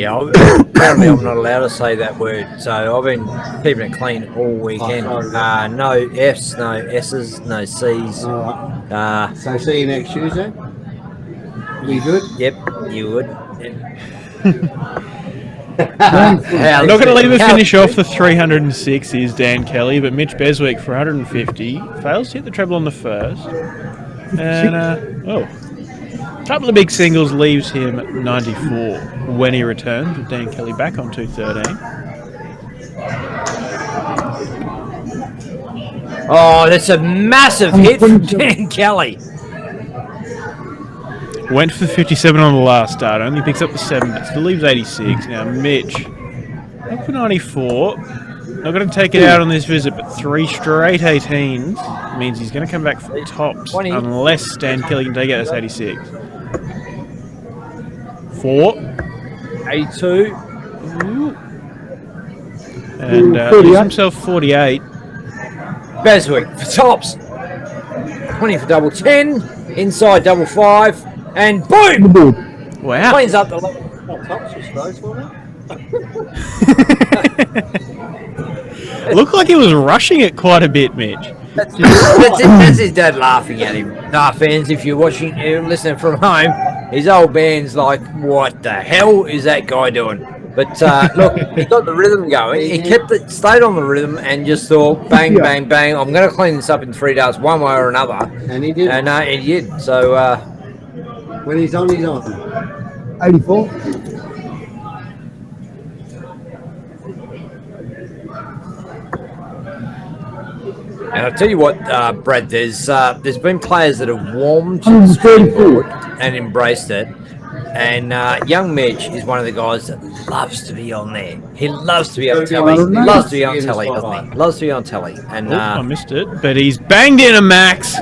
Yeah, apparently I'm not allowed to say that word, so I've been keeping it clean all weekend. No F's, no S's, no C's. All right. So see you next Tuesday. Be good. Yep, you would. I'm not going to leave a finish off the 306 is Dan Kelly, but Mitch Beswick for 150 fails to hit the treble on the first. And, a couple of big singles leaves him 94 when he returns with Dan Kelly back on 213. Oh, that's a massive hit from Dan Kelly. Went for the 57 on the last start, only picks up the 7, but still leaves 86. Now, Mitch, up for 94. Not going to take it out on this visit, but 3 straight 18s means he's going to come back for tops 20. unless Dan Kelly can take out this 86. 4. 82. And leaves himself 48. Beswick for tops. 20 for double 10. Inside double 5. And boom! Wow. Cleans up the Looked like he was rushing it quite a bit, Mitch. That's his dad laughing at him. Nah, fans, if you're watching, listening from home, his old band's like, what the hell is that guy doing? But look, he got the rhythm going. He stayed on the rhythm and just thought, bang, bang, bang. I'm going to clean this up in 3 days, one way or another. And he did. And he did. So when he's on, he's on. 84. And I'll tell you what, Brad, there's been players that have warmed to the sport and embraced it. And young Mitch is one of the guys that loves to be on there. He loves to be on telly. He loves to be on telly, doesn't he? Loves to be on telly. And I missed it, but he's banged in a max.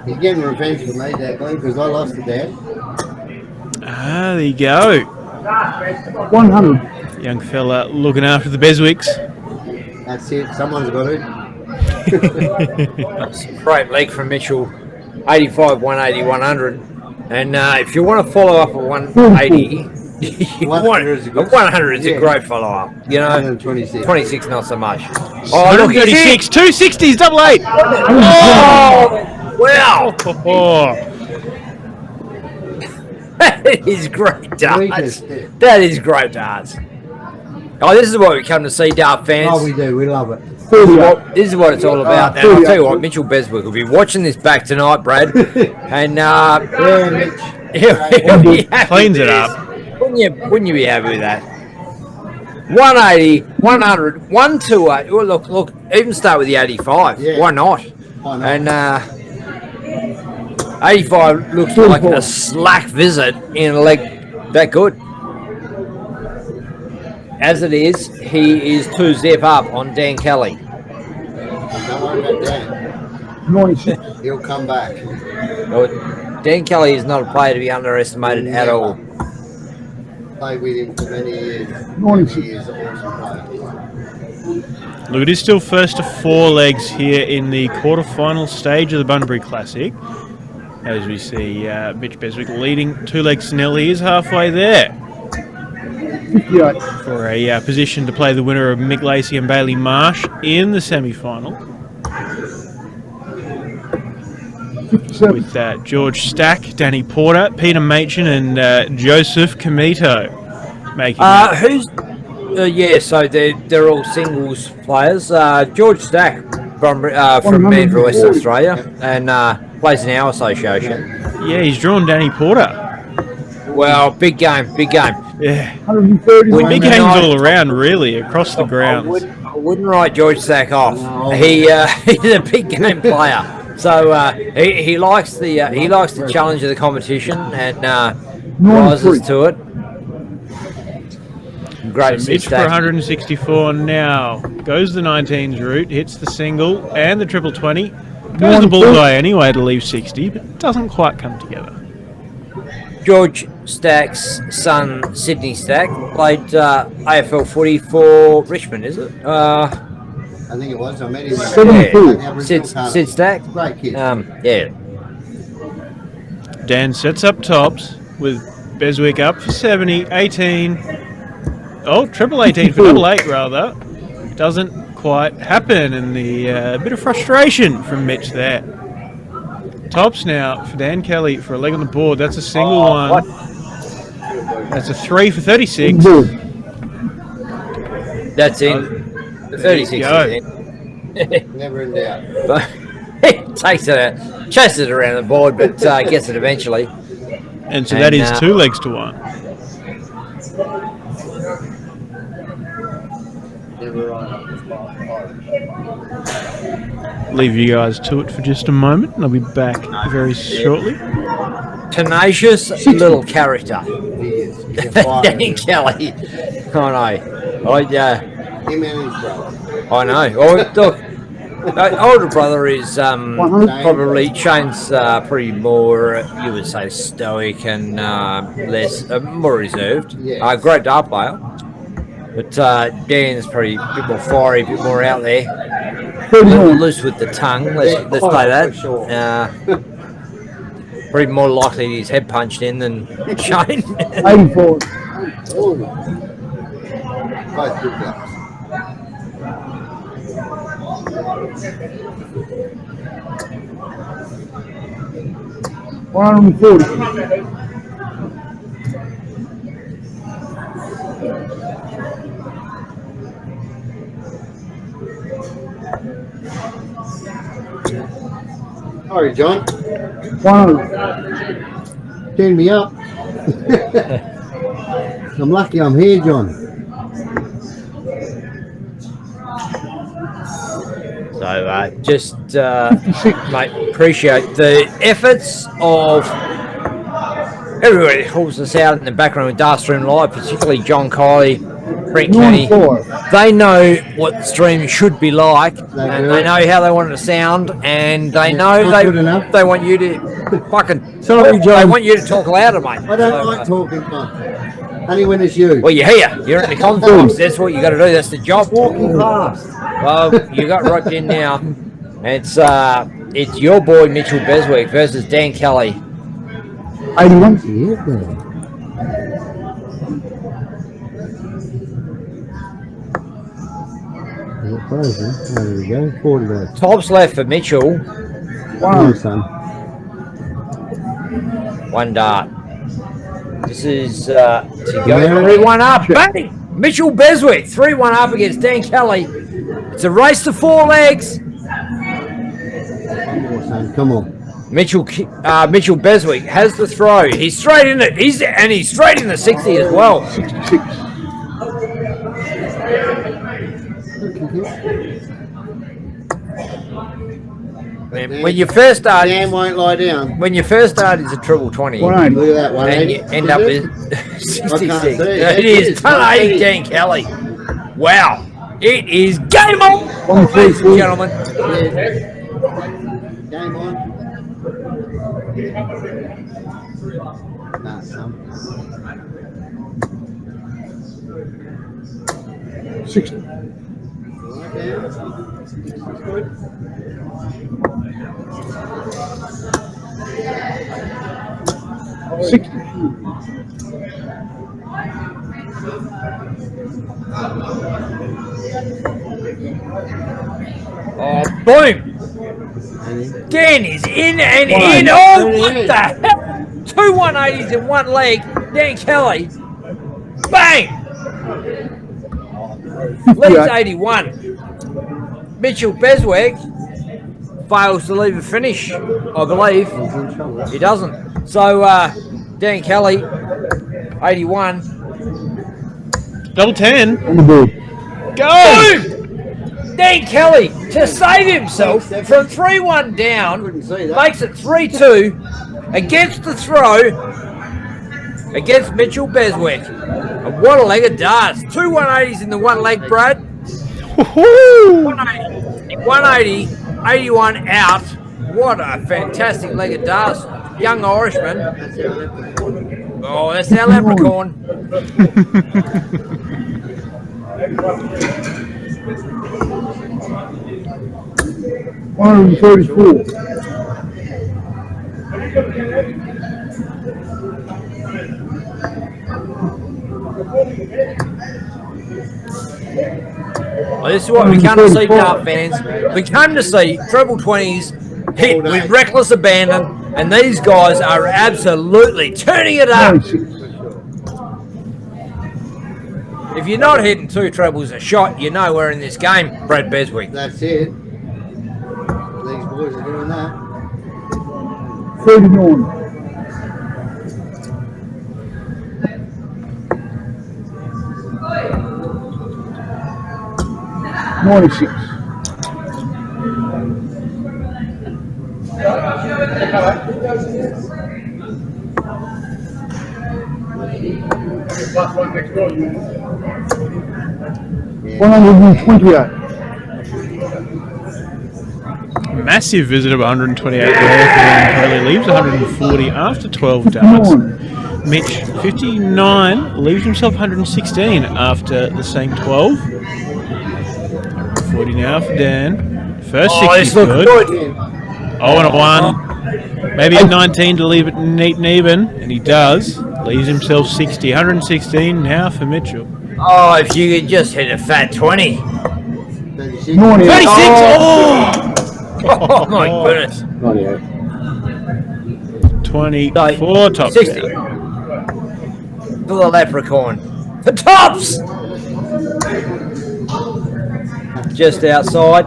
He's getting revenge for me, Dad, because I lost to Dad. Ah, there you go. 100. Young fella looking after the Beswicks. That's it. Someone's got it. That's a great leg from Mitchell. 85, 180, 100. And if you want to follow up at 180, 100 is a great follow up. You know, 26 not so much. Oh, look, 36, 260s, double 8. Oh, wow. Oh. That is great darts. That is great darts. Oh, this is what we come to see, dart fans. Oh, we do. We love it. This is what it's all about. Now, I'll tell you what, Mitchell Beswick will be watching this back tonight, Brad. And he'll be happy Cleans with it this. up. Wouldn't you be happy with that? 180, 100, 128. Well, look, even start with the 85. Yeah. Why not? Why not? And 85 looks like a slack visit in a leg that good. As it is, he is 2 zip up on Dan Kelly. Don't worry about Dan. 96. He'll come back. Well, Dan Kelly is not a player to be underestimated at all. Played with him for many years. 96. He is an awesome player. Look, it is still first to 4 legs here in the quarterfinal stage of the Bunbury Classic. As we see Mitch Beswick leading 2 legs to 0. He is halfway there. 58. For a position to play the winner of Mick Lacey and Bailey Marsh in the semi-final. 57. With George Stack, Danny Porter, Peter Machin and Joseph Comito making that. So they're all singles players. George Stack from Mandurah, Western Australia, and plays in our association. Yeah, he's drawn Danny Porter. Well, big game. Yeah. 130. Big games all around, really, across the grounds. I wouldn't write George Stack off. No. He's a big game player. So he likes the challenge of the competition and rises to it. Great. So Mitch for 164 now. Goes the 19s route, hits the single and the triple 20. Goes the bullseye anyway to leave 60, but doesn't quite come together. George Stack's son, Sydney Stack, played AFL footy for Richmond, is it? I think it was. I met him. Sid Stack. Great kid. Yeah. Dan sets up tops with Beswick up for 70, 18. Oh, triple 18 for double 8 rather. Doesn't quite happen, and the bit of frustration from Mitch there. Tops now for Dan Kelly for a leg on the board. That's a single one. What? That's a 3 for 36. That's in. 36 is in. Never in doubt. But takes it out, chases it around the board, but gets it eventually. And so that is 2 legs to 1. Leave you guys to it for just a moment, and I'll be back very shortly. Tenacious little character. He is. Dan Kelly. I know. Him and his brother. I know. Oh, look, older brother is probably Shane's pretty more, you would say, stoic and less, more reserved. Yes. Great dart player. But Dan's probably a bit more fiery, a bit more out there. Loose with the tongue. Let's play that. Sure. Probably more likely to get his head punched in than Shane. 84. Both good guys. Sorry, John. 100. Turn me up. I'm lucky I'm here, John. So just, mate, appreciate the efforts of everybody that helps us out in the background with Dart Stream Live, particularly John Kiley, Brent Kenny. They know what the stream should be like, and they know how they want it to sound, and they know they want you to fucking. Sorry, John. They want you to talk louder, mate. I don't like talking, man. Only when it's you. Well, you're here. You're in the conference. That's what you got to do. That's the job. Walking past. Well, you got roped in now. It's your boy Mitchell Beswick versus Dan Kelly. 81. Yeah, there we go. 40 left. Tops left for Mitchell. Son. 1 dart. This is to go 3-1 up. Bang! Mitchell Beswick 3-1 up against Dan Kelly. It's a race to 4 legs. One more, son. Come on. Mitchell Beswick has the throw. He's straight in it. He's straight in the 60 as well. 66. When you first start, Dan won't lie down. when you first start, it's a triple 20. 180. Look at that one. And you end up with 66. see. It is 180 Dan Kelly. Wow. It is game on, ladies and gentlemen. Game on. Nah, son. 60. Oh, boom. Dan is in and in. Oh, what the hell? 2 180s in one leg. Dan Kelly. Bang. Leads 81. Mitchell Beswick fails to leave a finish, I believe. He doesn't. So, Dan Kelly, 81. Double 10. On the board. Go! Dan Kelly to save himself from 3-1 down, makes it 3-2 against the throw against Mitchell Beswick. And what a leg of darts. 2 180s in the one leg, Brad. 180, 81 out. What a fantastic leg of darts. Young Irishman. Oh, that's our leprechaun. 134. Well, this is what we come to see, Dart fans. We come to see treble 20s hit with reckless abandon, and these guys are absolutely turning it up. 96. If you're not hitting 2 trebles a shot, you know we're in this game, Brad Beswick. That's it. These boys are doing that. 39. $96. $128. Massive visit of 128 there for Curly. Leaves 140 after 12 darts. 59. Mitch, 59, leaves himself 116 after the same 12. 40 now for Dan. First 60 this looks good. good. 0-1. Maybe at 19 to leave it neat and even, and he does. Leaves himself 60. 116 now for Mitchell. Oh, if you could just hit a fat 20. 36. 36! Oh my goodness. 24 top 60. down. For the leprechaun. For tops! Just outside.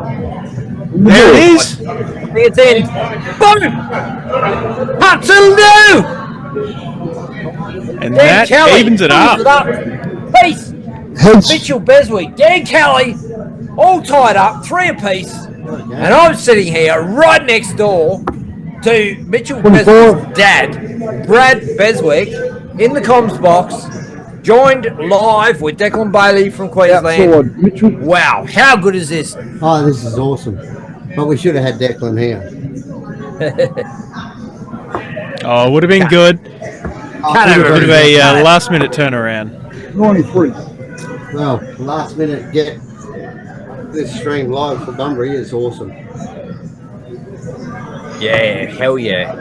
There it is. I think it's in. Boom! Absolute! And Dan that Kelly evens it pulls up. Peace. Mitchell Beswick, Dan Kelly, all tied up, 3 apiece. And I'm sitting here right next door to Mitchell Beswick's dad, Brad Beswick, in the comms box, joined live with Declan Bailey from Queensland. Wow, how good is this? Oh, this is awesome. But we should have had Declan here. Oh, it would have been good. Can't have Bit of a everything. last minute turnaround. 93. Well, last minute get this stream live for Bunbury is awesome. Yeah, hell yeah.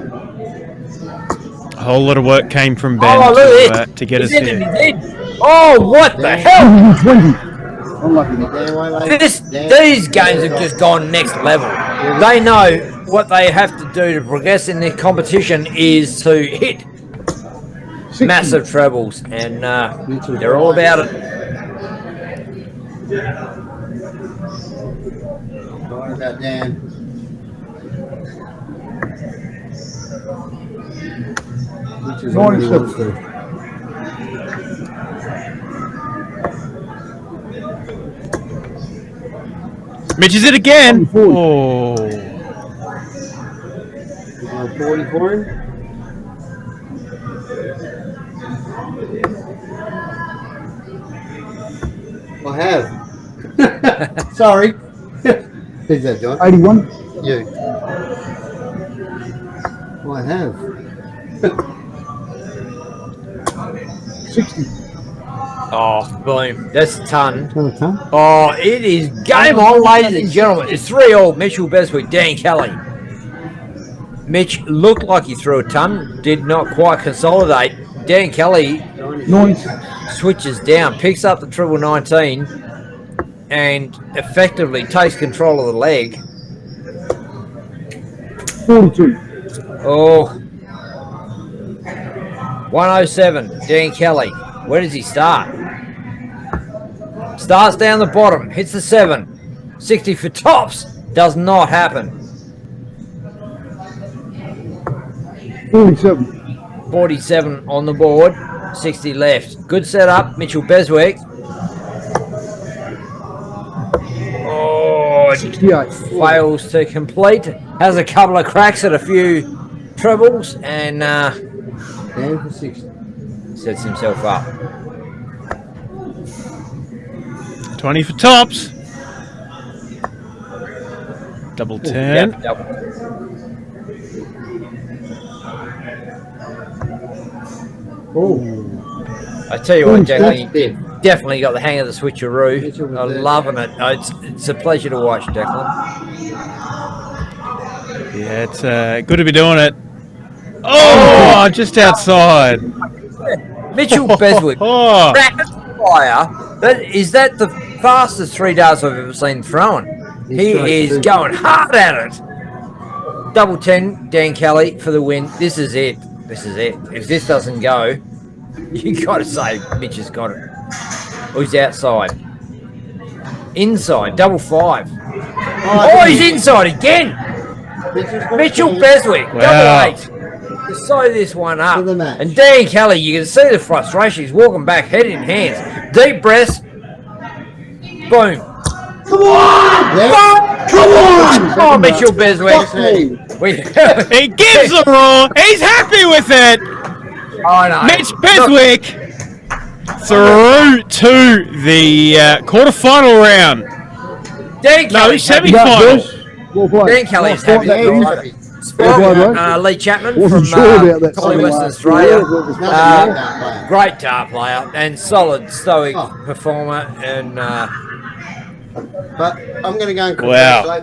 A whole lot of work came from Ben Oh, look at to get us He's in here. it, he's in. Oh, what the hell? 120. Unlucky. These games have just gone next level. They know what they have to do to progress in their competition is to hit 60. massive trebles, and they're all about it. Sorry about Dan. Which is all he wants to. Mitch is it again. Oh, 40 for him. I have. Sorry. Who's that, John? 81. You. I have. 60. Oh, boom. That's a ton. Another ton? Oh, it is game on, ladies and gentlemen. It's 3-all. Mitchell Beswick, Dan Kelly. Mitch looked like he threw a ton, did not quite consolidate. Dan Kelly 90. switches down, picks up the triple 19, and effectively takes control of the leg. 42. Oh, 107, Dan Kelly. Where does he start? Starts down the bottom, hits the 7. 60 for tops, does not happen. 47. 47 on the board, 60 left. Good setup, Mitchell Beswick. Oh, 68. fails to complete. Has a couple of cracks at a few trebles and Dan for 60. sets himself up. 20 for tops. Double 10. Yep, yep. Oh, I tell you what, Jack, that's big. you definitely got the hang of the switcheroo. Mitchell was I'm there. loving it. Oh, it's a pleasure to watch, Declan. Yeah, it's good to be doing it. Oh, just outside. Mitchell Beswick, Oh, rapid fire. Is that the fastest 3 darts I've ever seen thrown? He is going hard at it. Double 10, Dan Kelly for the win. This is it. This is it. If this doesn't go, you got to say Mitch has got it. Oh, he's outside. Inside, double 5. Oh, he's inside again. Mitchell Beswick, Wow. double 8. To sew this one up. And Dan Kelly, you can see the frustration. He's walking back, head in hands. Deep breaths. Boom. Come on! Come on! Come on, Mitchell Beswick. he gives a roar. He's happy with it. I know. Mitch Beswick through to the quarter-final round. Dan No, Kelly. semi-final. Dan Kelly is happy. Lee Chapman Wasn't from sure about that Collie, semi. Western Australia. Great dart player and solid stoic performer. And But I'm going to go and Wow.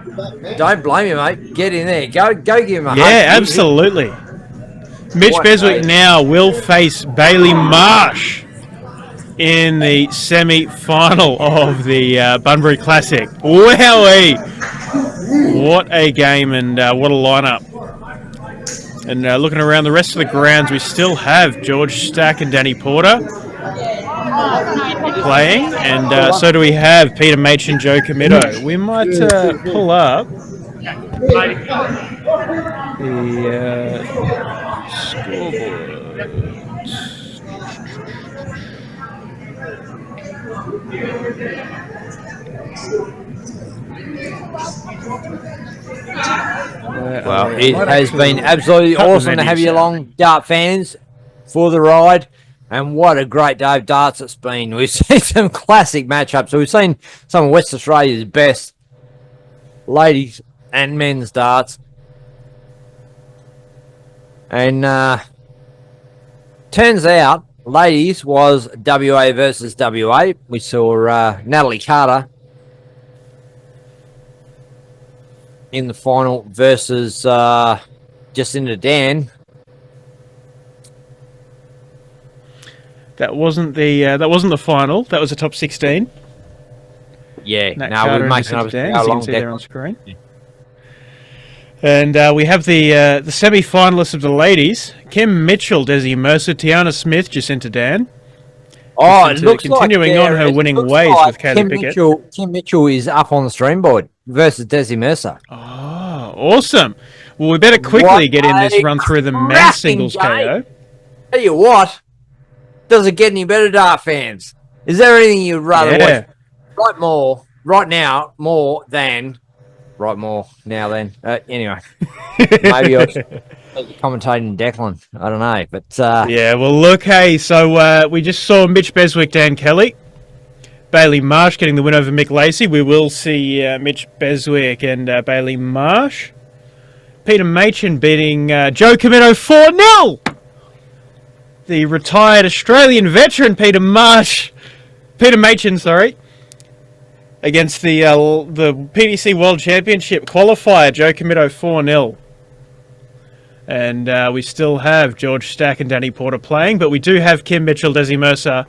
congratulate. don't blame you, mate. Get in there. Go give him a hug. Yeah, absolutely. Mitch What Beswick a- now will face Bailey Marsh in the semi-final of the Bunbury Classic. Wowee! What a game and what a lineup. And looking around the rest of the grounds, we still have George Stack and Danny Porter playing, and so do we have Peter Machin, Joe Comito. We might pull up the Well, it has been absolutely Couple awesome to have menus. you along, dart fans, for the ride. And what a great day of darts it's been. We've seen some classic matchups. So we've seen some of West Australia's best ladies and men's darts. And turns out, ladies was WA versus WA. We saw Natalie Carter in the final versus Jacinda Dan. That wasn't the final. That was a top 16. Yeah, Nat now Carter we're and making Jacinta up Dan, how as you can long see there on deck. screen. And we have the semi-finalists of the ladies: Kim Mitchell, Desi Mercer, Tiana Smith, Jacinta Dan. Oh, it Jacinta looks continuing like on her it winning looks ways like with Kaylee Pickett. Kim Mitchell is up on the stream board versus Desi Mercer. Oh, awesome! Well, we better quickly get in this run through the men's cracking singles game. KO. Tell you what, does it get any better, dart fans? Is there anything you'd rather Yeah. watch right now, more than anyway, maybe I'll commentating Declan. I don't know, but Yeah, well, look, hey, so we just saw Mitch Beswick, Dan Kelly, Bailey Marsh getting the win over Mick Lacey. We will see Mitch Beswick and Bailey Marsh. Peter Machin beating Joe Comito 4-0. The retired Australian veteran Peter Machin, against the PDC World Championship qualifier Joe Comito 4-0. And we still have George Stack and Danny Porter playing, but we do have Kim Mitchell, Desi Mercer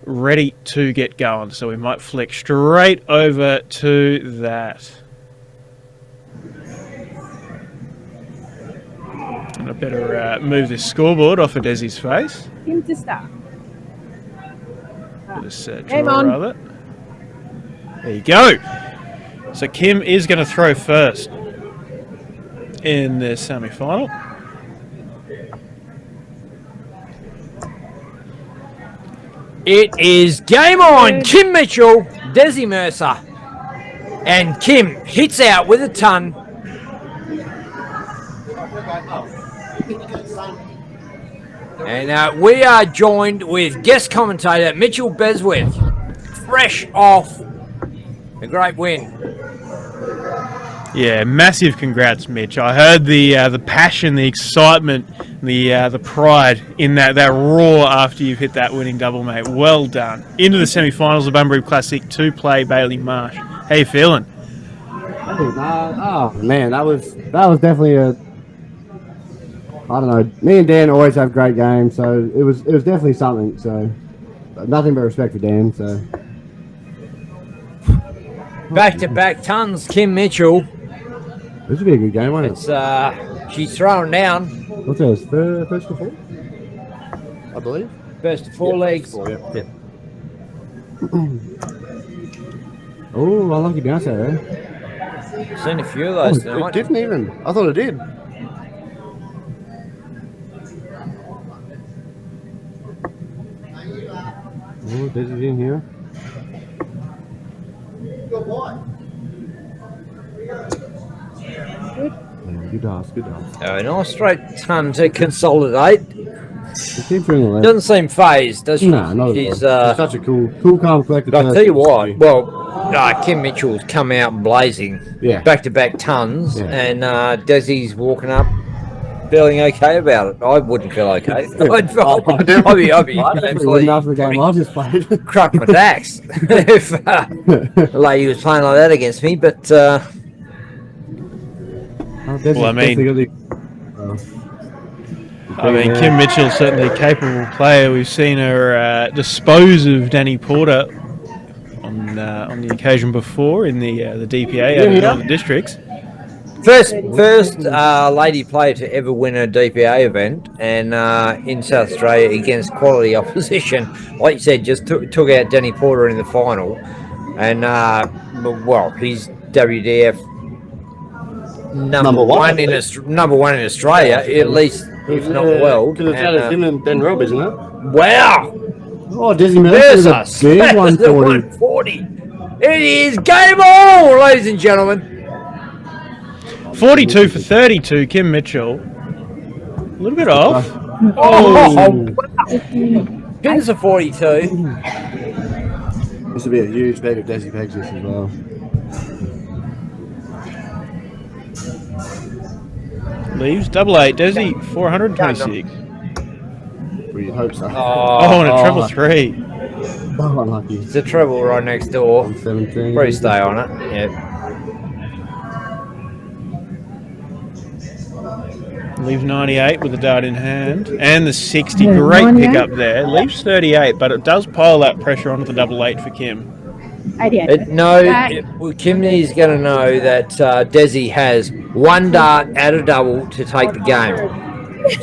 ready to get going. So we might flick straight over to that. And I better move this scoreboard off of Desi's face. Him to start. This Game draw, on. rather. There you go. So Kim is going to throw first in the semi-final. it is game on. Kim Mitchell, Desi Mercer, and Kim hits out with a ton. And we are joined with guest commentator Mitchell Beswick, fresh off a great win. Yeah, massive congrats, Mitch. I heard the passion, the excitement, the pride in that roar after you've hit that winning double, mate. Well done. Into the semi-finals of Bunbury Classic to play Bailey Marsh. How you feeling? Oh man, that was definitely a. I don't know. Me and Dan always have great games, so it was definitely something. So nothing but respect for Dan. So Back-to-back tons, Kim Mitchell. this would be a good game, won't it? It's she's throwing down. What's this? First to four, I believe. First to four legs. Yep. Oh, unlucky bounce out there. Seen a few of those It tonight. didn't even. I thought it did. Oh, this is in here. Good ass. Oh, a nice straight ton to consolidate. It keeps doing the left. Doesn't seem phased, does she? No, not at all. She's She's such a cool, calm, collected. I'll tell you what. person. Well, Kim Mitchell's come out blazing. Yeah. Back-to-back tons, Yeah. and Desi's walking up, feeling okay about it. I wouldn't feel okay. I'd be absolutely after the game I've just played. crack my dacks if the lady was playing like that against me. But Well, I mean, Kim Mitchell's certainly a capable player. We've seen her dispose of Danny Porter on the occasion before in the DPA out of the Northern Districts. first lady player to ever win a DPA event, and in South Australia against quality opposition. Like you said, just took out Danny Porter in the final, and well, he's WDF number one in Australia, at least, if not the world. Because it's him and Ben Robb, isn't it? Wow! Oh, Desi Mercer, Versus big the 140. 140. It is game on, ladies and gentlemen. 42 for 32, Kim Mitchell. A little bit off. Oh, pins are 42. This will be a huge bag of Desi pegs this as well. Leaves double eight. Desi 426. We hope so. Oh, and a treble three. Oh, unlucky. It's a treble right next door. 17. Probably stay on it. Yeah. Leaves 98 with the dart in hand. And the 60. Great pickup there. Leaves 38, but it does pile that pressure onto the double eight for Kim. Kim is going to know that Desi has one dart at a double to take the game.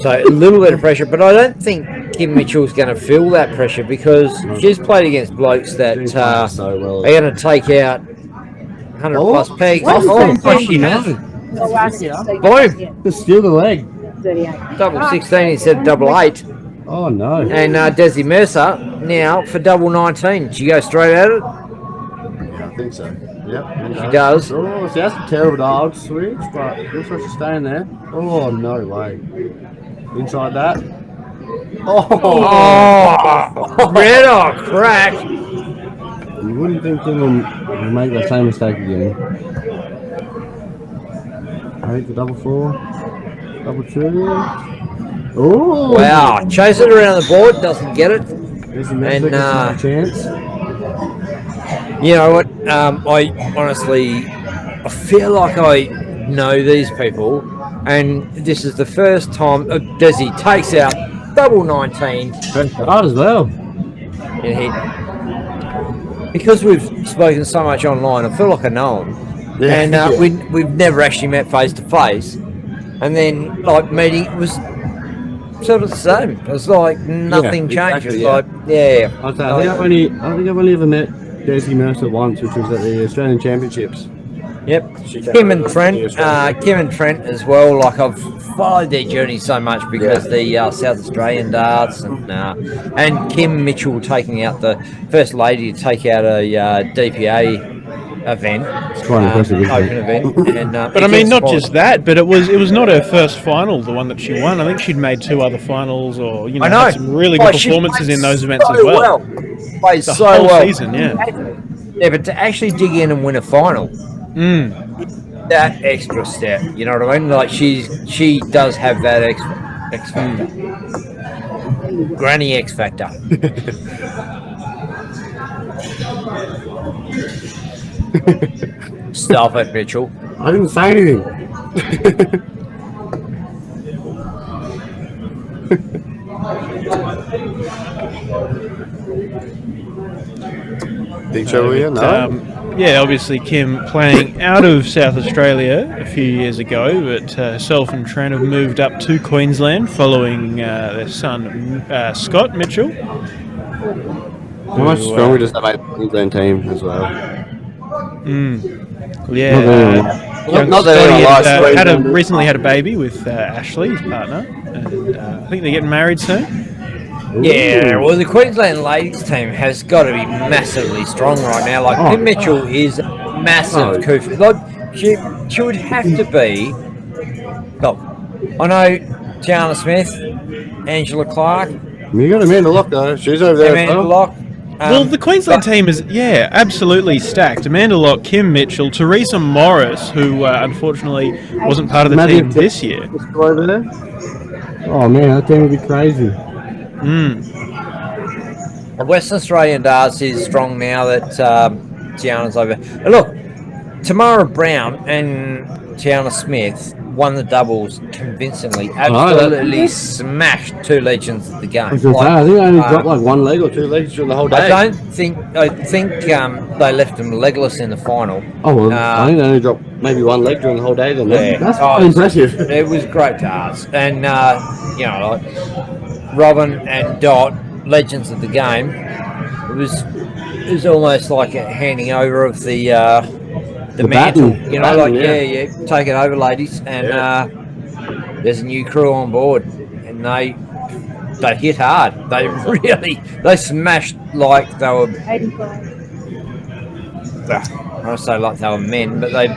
So a little bit of pressure, but I don't think Kim Mitchell's going to feel that pressure because she's played against blokes that are going to take out 100 plus pegs. She has. Boom! Just steal the leg. Double 16 instead of double 8. Oh no. And Desi Mercer now for double 19. She goes straight at it. I think so. Yep. She does. Oh, see, that's a terrible dog switch, but looks like she's staying there. Oh, no way. Inside that. Oh, red or crack. You wouldn't think they will make the same mistake again. Eight for double four. Double two. Oh, wow. Chase it around the board, doesn't get it. And chance. You know what? I honestly, I feel like I know these people, and this is the first time Desi takes out double 19. Hard as well. And because we've spoken so much online, I feel like I know him. Yeah. And we've never actually met face to face. And then, like, meeting was sort of the same. It was like nothing changes. Exactly, Like, yeah. I think I've only ever met Desi Mercer once, which was at the Australian Championships. Yep. Kim and Trent as well. Like, I've followed their journey so much because the South Australian darts and Kim Mitchell taking out the first lady to take out a DPA event. It's quite impressive, isn't open it? event. And, But I mean, not just that, but it was not her first final, the one that she won. I think she'd made 2 other finals, or had some really good performances in those events as well. Played the so whole well. season, yeah. Yeah, but to actually dig in and win a final, that extra step, you know what I mean? Like she does have that X factor, Granny X factor. Stop it, Mitchell. I didn't say anything. Big trouble here, no? Yeah, obviously Kim playing out of South Australia a few years ago, but herself and Trent have moved up to Queensland following their son Scott Mitchell. How much stronger does that make the Queensland team as well? Yeah, not that anyone likes recently had a baby with Ashley, his partner, and I think they're getting married soon. Yeah, well, the Queensland ladies team has got to be massively strong right now. Like, Kim Mitchell is massive. Kufu. Like, she would have to be. Look, I know Tiana Smith, Angela Clark. You got Amanda Locke though. She's over there. Amanda Locke. Well, the Queensland team is, absolutely stacked. Amanda Locke, Kim Mitchell, Teresa Morris, who unfortunately wasn't part of the team this year. Over there. Oh man, that team would be crazy. The Western Australian darts is strong now that Tiana's over. And look, Tamara Brown and Tiana Smith won the doubles convincingly. Absolutely smashed two legends of the game. I think I only dropped like one leg or two legs during the whole day. I think they left them legless in the final. Oh well, I think they only dropped maybe one leg during the whole day. Then that's quite impressive. It was great darts, and like Robin and Dot, legends of the game. It was almost like a handing over of the mantle. Baton. Take it over, ladies, and there's a new crew on board, and they hit hard. They smashed like they were. I don't say like they were men, but they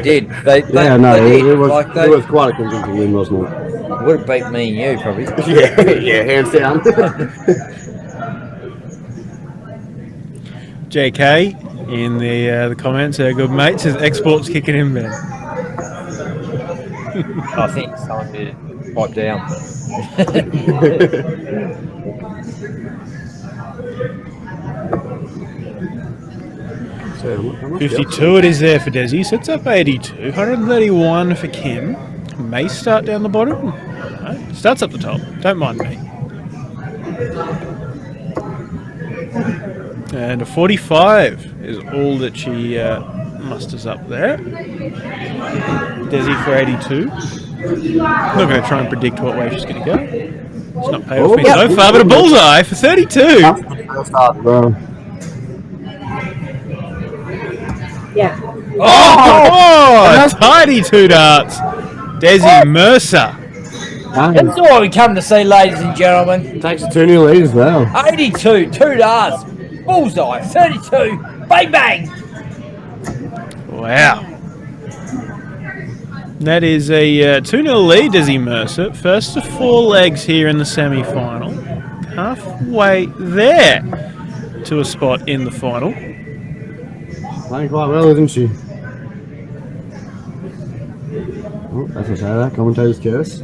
did. It was quite a convincing win, wasn't it? Would have beat me and you probably. yeah, hands down. JK in the comments, good mate, says exports kicking in, man. I think someone did pipe down. 52 it is there for Desi, sets up 82, 131 for Kim. May start down the bottom. No, starts up the top. Don't mind me. And a 45 is all that she musters up there. Desi for 82. I'm not going to try and predict what way she's going to go. It's not paid off me so far, but a bullseye for 32. Yeah. Oh, tidy two darts. Desi Mercer. That's all we come to see, ladies and gentlemen. Takes a 2-0 lead as well. 82, 2 darts, bullseye, 32, bang bang. Wow. That is a 2-0 lead, Desi Mercer. First to 4 legs here in the semi-final. Halfway there to a spot in the final. Playing quite well, isn't she? Oh, that's a say that. Commentator's curse.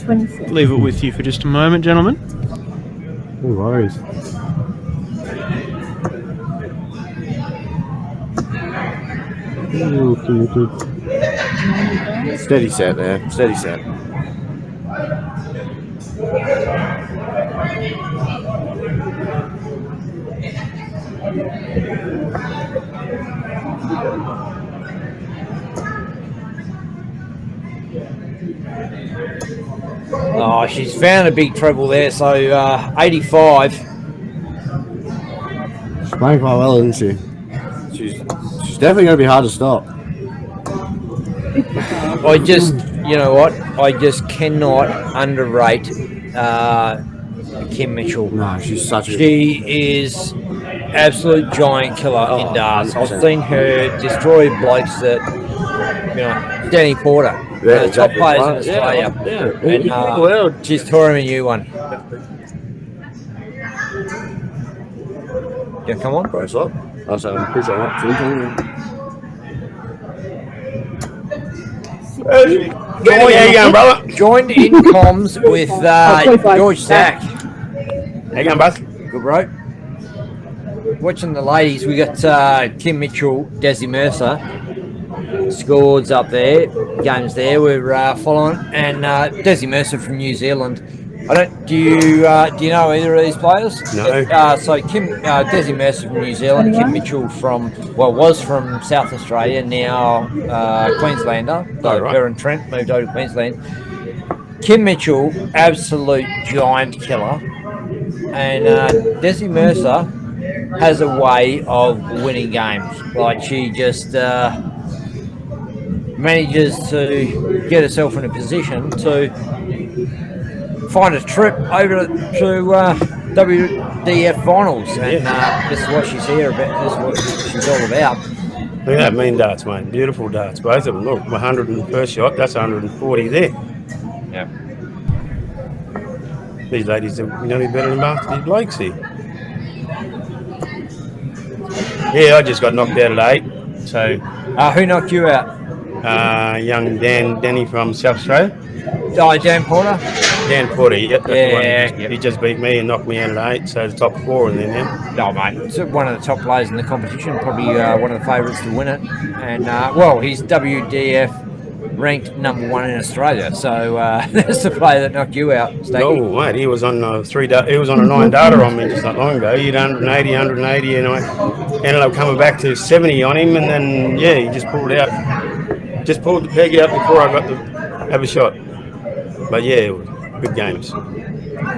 26. Leave it with you for just a moment, gentlemen. No worries. Steady set there. Steady set. Oh, she's found a big treble there, so 85. She's playing quite well, isn't she? She's definitely going to be hard to stop. I just, you know what? I just cannot underrate Kim Mitchell. No, she's such a... She is absolute giant killer in darts. I've seen her destroy blokes that, Danny Porter. Yeah, top players in Australia. And she's touring a new one. Yeah, come on. Brace up. I'll say I'm pushing up. Joined in comms with George Stack. How you going, bud? Good, bro. watching the ladies, we got Kim Mitchell, Desi Mercer. Scores up there, games there we're following, and Desi Mercer from New Zealand. Do you know either of these players? No. So Desi Mercer from New Zealand, Kim Mitchell was from South Australia, now Queenslander. So right. her and Trent moved over to Queensland. Kim Mitchell, absolute giant killer, and Desi Mercer has a way of winning games. Like she just manages to get herself in a position to find a trip over to WDF finals, and this is what she's here about. This is what she's all about. Look at that mean darts, mate. Beautiful darts, both of them. Look, 100 in the first shot. That's 140 there. Yeah. These ladies are nearly better than most of these blokes here. Yeah, I just got knocked out at 8. So, who knocked you out? Young Danny from South Australia. Oh, Dan Porter? Dan Porter, yeah. Yeah. He just beat me and knocked me out at 8, so the top 4 in there now. No, mate. It's one of the top players in the competition, probably one of the favourites to win it. And, he's WDF ranked number 1 in Australia, so that's the player that knocked you out, Stacky. Oh, mate, he was on a 9 data on me just not long ago. He had 180, and I ended up coming back to 70 on him, and then, he just pulled the peg out before I got to have a shot. But, it was good games.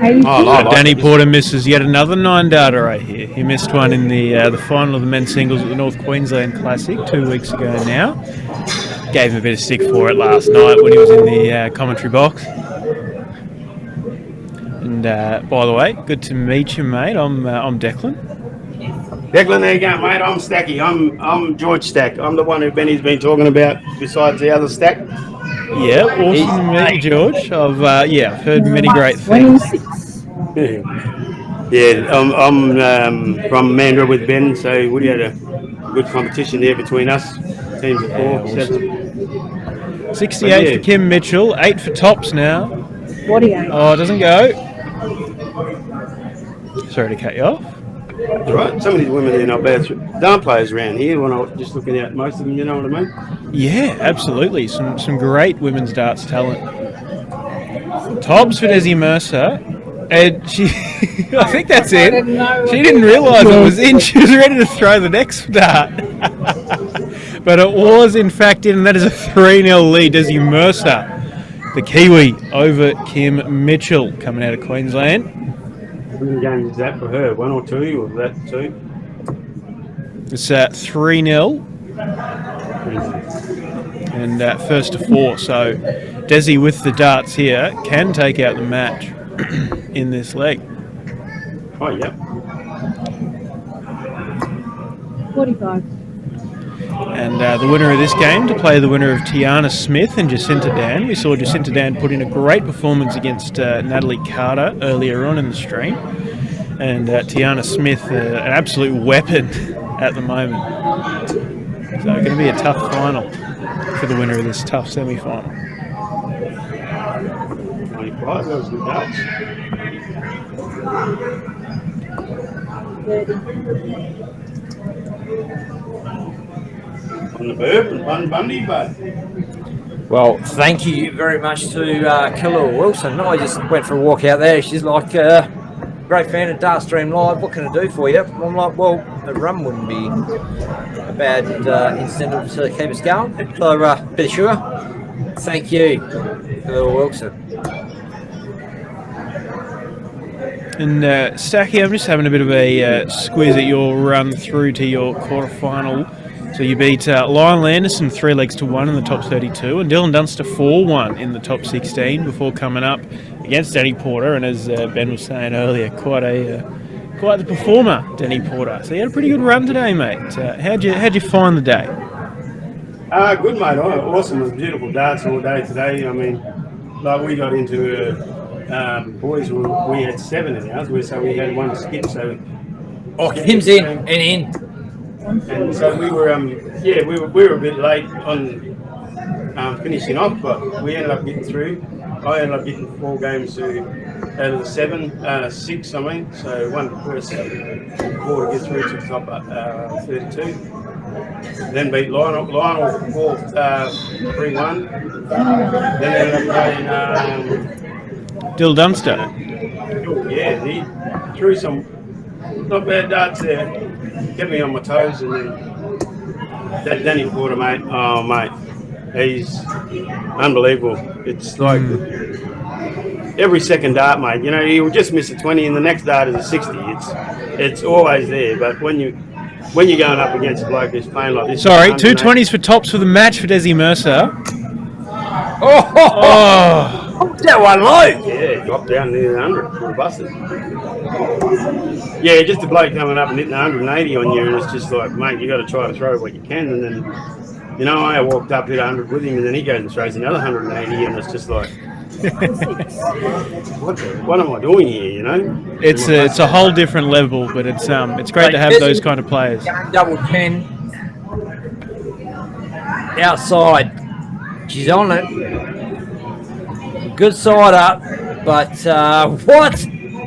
Danny Porter misses yet another 9 data right here. He missed one in the final of the men's singles at the North Queensland Classic 2 weeks ago now. Gave him a bit of stick for it last night when he was in the commentary box. And by the way, good to meet you, mate. I'm Declan. Declan, there you go, mate. I'm Stacky. I'm George Stack. I'm the one who Benny's been talking about besides the other Stack. Yeah, awesome to meet you, George. I've heard many great things. I'm from Mandurah with Ben, so we had a good competition there between us. Teams of 4, 7. 68 for Kim Mitchell, 8 for Tops now. 48. Oh, it doesn't go. Sorry to cut you off. That's right. Some of these women, they're not bad. Darn players around here when I was just looking at most of them, you know what I mean? Yeah, absolutely. Some great women's darts talent. Tops for Desi Mercer. And she, I think that's it. She didn't realise it was in. She was ready to throw the next dart. But it was, in fact, in, and that is a 3-0 lead. Desi Mercer, the Kiwi, over Kim Mitchell, coming out of Queensland. How many games is that for her? 1 or 2, or was that 2? It's 3-0. And first to 4. So Desi with the darts here can take out the match in this leg. Oh, yeah. 45. And the winner of this game to play the winner of Tiana Smith and Jacinta Dan. We saw Jacinta Dan put in a great performance against Natalie Carter earlier on in the stream. And Tiana Smith, an absolute weapon at the moment. So going to be a tough final for the winner of this tough semi-final. 95, that was good darts. 30. On the burp and Bunbury, but. Well, thank you very much to Killa Wilson. I just went for a walk out there. She's like, great fan of Dartstream Live. What can I do for you? I'm like, well, a rum wouldn't be a bad incentive to keep us going. So, a bit of sugar. Thank you, Killa Wilson. And Stacky, I'm just having a bit of a squeeze at your run through to your quarterfinal. So you beat Lyle Anderson 3 legs to 1 in the top 32, and Dylan Dunster 4-1 in the top 16 before coming up against Danny Porter. And as Ben was saying earlier, quite the performer, Danny Porter. So you had a pretty good run today, mate. How'd you find the day? Good, mate. Awesome. It was beautiful darts all day today. I mean, like we got into boys. We had 7 in ours, so we had 1 skip. So Kim's in and in. And so we were, we were a bit late on finishing off, but we ended up getting through. I ended up getting 4 games out of the 6. I mean, so won the first 4 to get through to the top 32. Then beat Lionel 3-1. Then ended up playing Dill Dunster. yeah, he threw some not bad darts there. Kept me on my toes, and then Danny Porter, mate. Oh, mate, he's unbelievable. It's like every second dart, mate. You know, he'll just miss a 20, and the next dart is a 60. It's always there. But when you're going up against a bloke who's playing like this, Sorry, 2 20s for tops for the match for Desi Mercer. That one low. Yeah, dropped down near the 100. Busted. Yeah, just a bloke coming up and hitting 180 on you, and it's just like, mate, you got to try to throw what you can. And then, you know, I walked up, hit 100 with him, and then he goes and throws another 180, and it's just like, what am I doing here? You know, It's a whole different level, but it's great to have those kind of players. Double 10 outside. She's on it. Good side up, but what?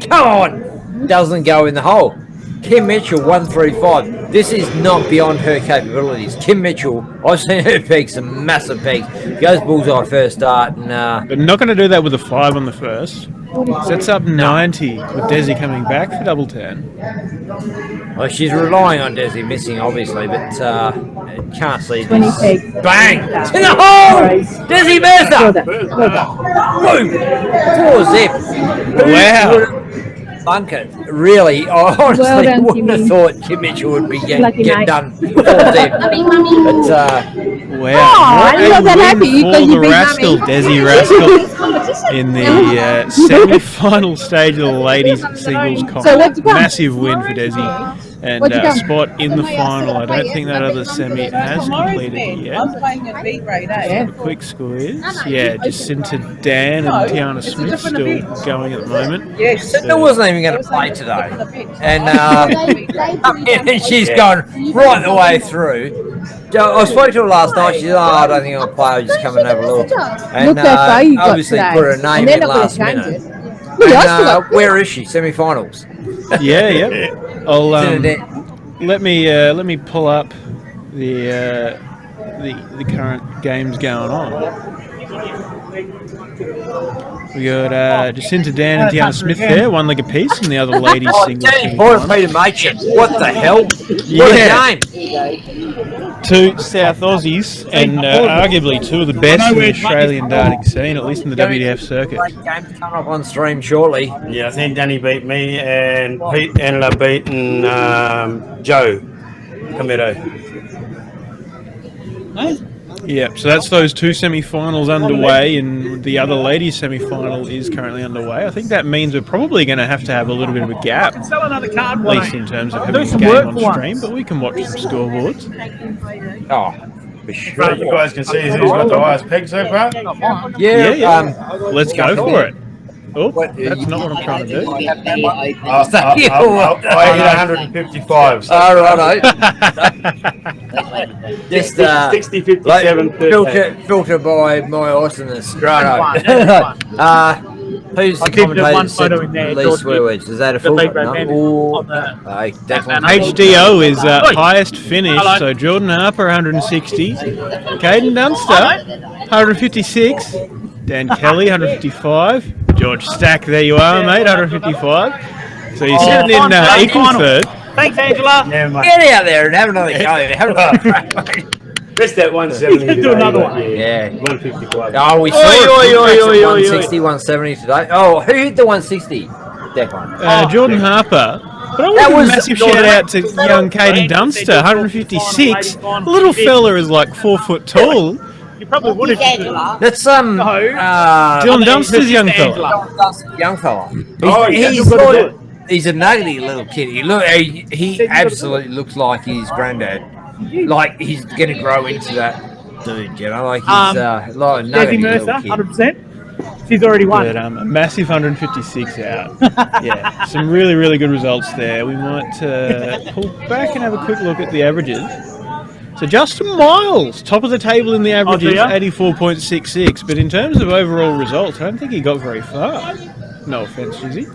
Come on! Doesn't go in the hole. Kim Mitchell 135. This is not beyond her capabilities. Kim Mitchell, I've seen her peak, some massive peaks. Goes bullseye first start, and But not going to do that with a 5 on the first. Sets up 90 with Desi coming back for double 10. well, she's relying on Desi missing, obviously, but can't see 20 this. pegs. Bang! To the hole! Desi Mercer! Boom! Tour zip. Wow. Bunk it. Really, I honestly Well done, wouldn't have Kimmy. thought Kim Mitchell would be Lucky get mate. done full zip. But Wow. Oh, What I'm not a that win happy for because you the beat Rascal, Mummy. Desi Rascal, in the semi-final stage of the ladies singles comp. So what's it come? Massive win for Desi. And What's it come? spot in the final. I don't think that other semi has completed yet. A quick score is, Jacinta Dan and Tiana Smith still going at the moment. Jacinta wasn't even going to play today. And and she's gone right the way through. I spoke to her last night. She said, I don't think I'll play. I'll just come and have a look. And Look how far you got obviously today. put her name And they're in not gonna last change minute. it. Look, I still And, got where is she? Semi-finals. Yeah. I'll Jacinta let me pull up the current games going on. We got Jacinta Dan and Tiana Smith there, 1 leg apiece, and the other ladies singles. Danny Porter, Peter Machin. What the hell? What Yeah. a game. 2 South Aussies, and arguably 2 of the best in the Australian darting scene, at least in the WDF circuit. Great game coming up on stream shortly. Yeah, I think Danny beat me, and Pete ended up beating Joe Cometto. Yeah, so that's those 2 semi-finals underway, and the other ladies' semi-final is currently underway. I think that means we're probably going to have a little bit of a gap, at least in terms of having a game on stream, but we can watch some scoreboards. Oh, for sure. You guys can see who's got the highest peg so far. Yeah. Let's go for it. Oh, that's not what I'm trying to do. I hit 155. So All right, just 60, 57, 38. filter by my awesomeness. Right. Who's the I keep the commentator one that said photo in there, least George. swear words? Is that a The full? big red man on Definitely. HDO is highest finish, so Jordan Harper 160, Caden Dunster 156, Dan Kelly 155, George Stack, there you are, mate, 155. So you're sitting in equal third. Thanks, Angela. Yeah, mate. Get out there and have another go. Have another crack, mate. Missed that 170 today. Do another one. Yeah. 155. Oh, we saw it. 160, 170 today. Oh, who hit the 160? Declan. Jordan Harper. But I want to give a massive shout out to young Caden Dunster, 156. The little fella is like 4 foot tall. You probably would have. That's Dylan Dunster's young fella. Young fella. He's a nuggety little kid. He absolutely looks like his granddad. Like he's gonna grow into that dude, you know. Like he's like a nuggety Desi little Mercer, kid. 100%. She's already won. But, a massive 156 out. Yeah, some really, really good results there. We might pull back and have a quick look at the averages. So So Justin Miles, top of the table in the averages, ya? 84.66. But in terms of overall results, I don't think he got very far. No offense, Jizzy.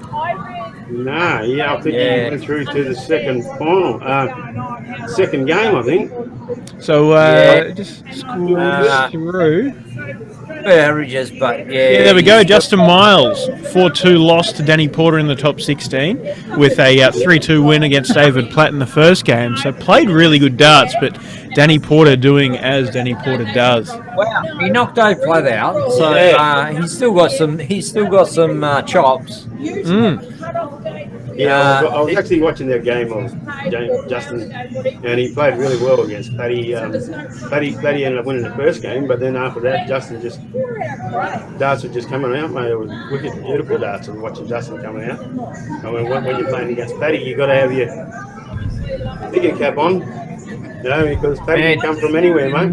Nah, yeah, I think he went through to the second final, second game, I think. So just scroll through. Averages, but Yeah, there we go. Justin Miles, 4-2 loss to Danny Porter in the top 16 with a 3-2 win against David Platt in the first game. So played really good darts, but Danny Porter doing as Danny Porter does. Wow, he knocked Dave Platt out, so he's still got some. He's still got some chops. Yeah, I was actually watching their game of Justin, and he played really well against Paddy. Paddy ended up winning the first game, but then after that, Justin darts were just coming out, mate. It was wicked, beautiful darts. And watching Justin coming out. I mean, when you're playing against Paddy, you got to have your figure cap on. No, because Paddy can come from anywhere, mate.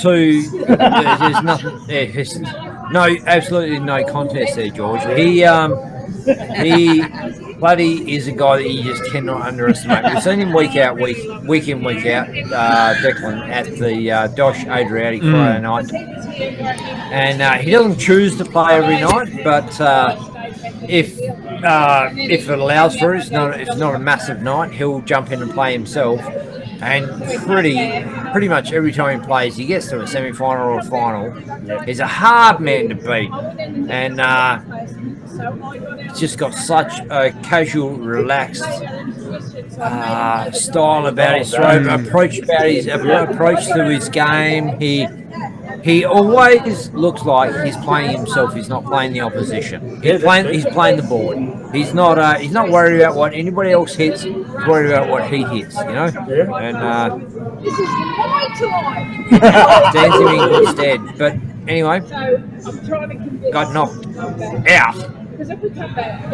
There's nothing. No, absolutely no contest there, George. Bloody is a guy that you just cannot underestimate. We've seen him week in, week out, Declan, at the Dosh Adriatic Friday night. And he doesn't choose to play every night, but if it allows for it, it's not a massive night, he'll jump in and play himself. And pretty much every time he plays, he gets to a semi-final or a final. He's a hard man to beat. And he's just got such a casual, relaxed style about his approach to his game. He always looks like he's playing himself. He's not playing the opposition. He's playing the board. He's not worried about what anybody else hits. He's worried about what he hits. You know. And stands him in good stead. But anyway, got knocked out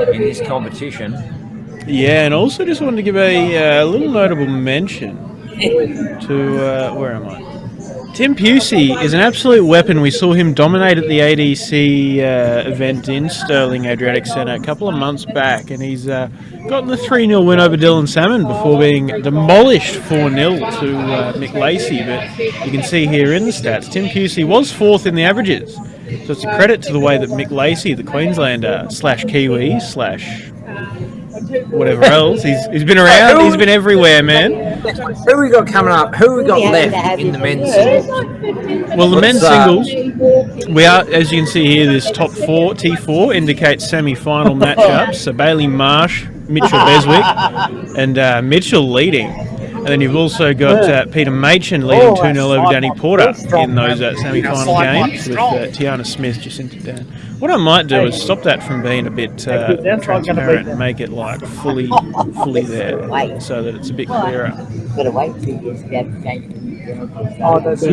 in this competition. Yeah, and also just wanted to give a little notable mention to where am I? Tim Pusey is an absolute weapon. We saw him dominate at the ADC event in Stirling Adriatic Centre a couple of months back, and he's gotten the 3-0 win over Dylan Salmon before being demolished 4-0 to Mick Lacey. But you can see here in the stats, Tim Pusey was 4th in the averages. So it's a credit to the way that Mick Lacey, the Queenslander / Kiwi / whatever else, he's been around, he's been everywhere, man. Who we got coming up? Who we got left in the men's singles? Well, the men's singles, we are, as you can see here, this top 4, T4, indicates semi-final matchups. So Bailey Marsh, Mitchell Beswick, and Mitchell leading. And then you've also got Peter Machin leading 2-0 over Danny Porter in those semi-final games with Tiana Smith just entered down. What I might do is stop that from being a bit transparent and make it like fully there, so that it's a bit clearer. So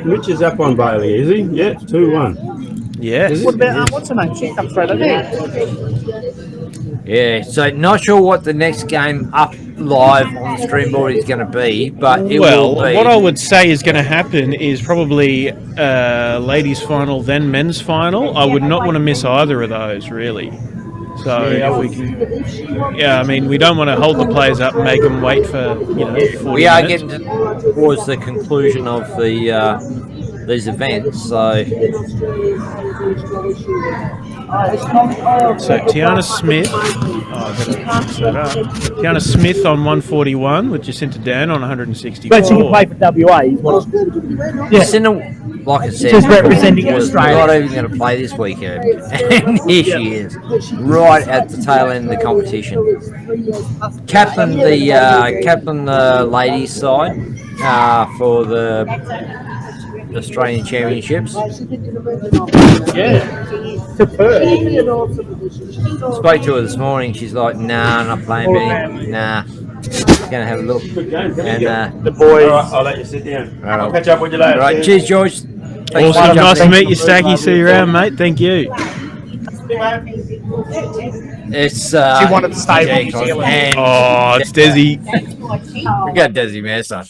Mitch is up on Bailey, is he? Yeah, 2-1. Yes. What about what's her name? She comes straight over there. Yeah, so not sure what the next game up live on the stream board is going to be, but it will be. What I would say is going to happen is probably ladies' final, then men's final. I would not want to miss either of those, really. So if we can, I mean, we don't want to hold the players up and make them wait for 40 we are minutes. getting towards the conclusion of the these events, so. So Tiana Smith, I've got to mix that up. Tiana Smith on 141 with Jacinta Dan on 164. But she can play for WA. Jacinta, like I said, she's representing was Australia. not even going to play this weekend, and here she is, right at the tail end of the competition. Captain the ladies side for the Australian Championships. Yeah. Spoke to her this morning. She's like, "Nah, I'm not playing, Benny. Nah, gonna have a look." And the boys. All right, I'll let you sit down. Right, I'll catch up with you later. All right, cheers, George. Awesome, nice to meet you, Stacky. See you around, mate. Thank you. It's she wanted to stay with New Zealand. Oh, it's Desi. We got Desi Mesa.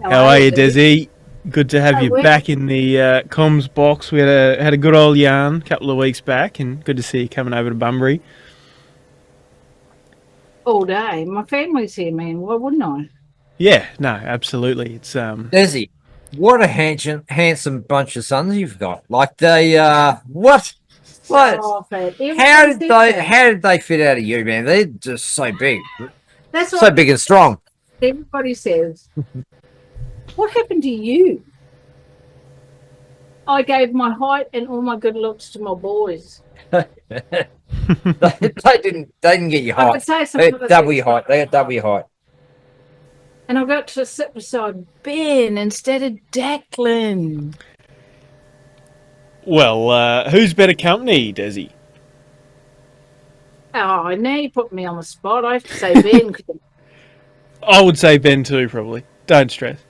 How are you, Desi? Good to have you back in the comms box. We had a good old yarn a couple of weeks back, and good to see you coming over to Bunbury. All day. My family's here, man. Why wouldn't I? Yeah, no, absolutely. It's Desi, what a handsome bunch of sons you've got. Like they, what? Stop it. Everybody says that. How did they fit out of you, man? They're just so big, That's so what big and strong. everybody says. What happened to you? I gave my height and all my good looks to my boys. they didn't get your I would height. say some They other got double things, your height. They got double your height. And I got to sit beside Ben instead of Declan. well, who's better company, Desi? Oh, now you put me on the spot. I have to say Ben. I would say Ben too, probably. Don't stress.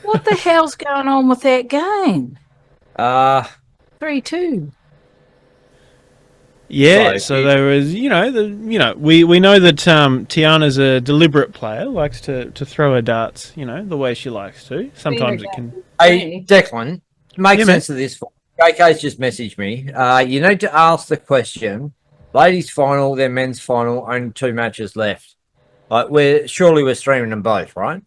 What the hell's going on with that game? 3-2. Yeah, so there was, we know that Tiana's a deliberate player, likes to throw her darts, the way she likes to. Sometimes it can. Hey, Declan, make Yeah, sense of this. JK's just messaged me. You need to ask the question: ladies' final, then men's final, only 2 matches left. Like we're streaming them both, right?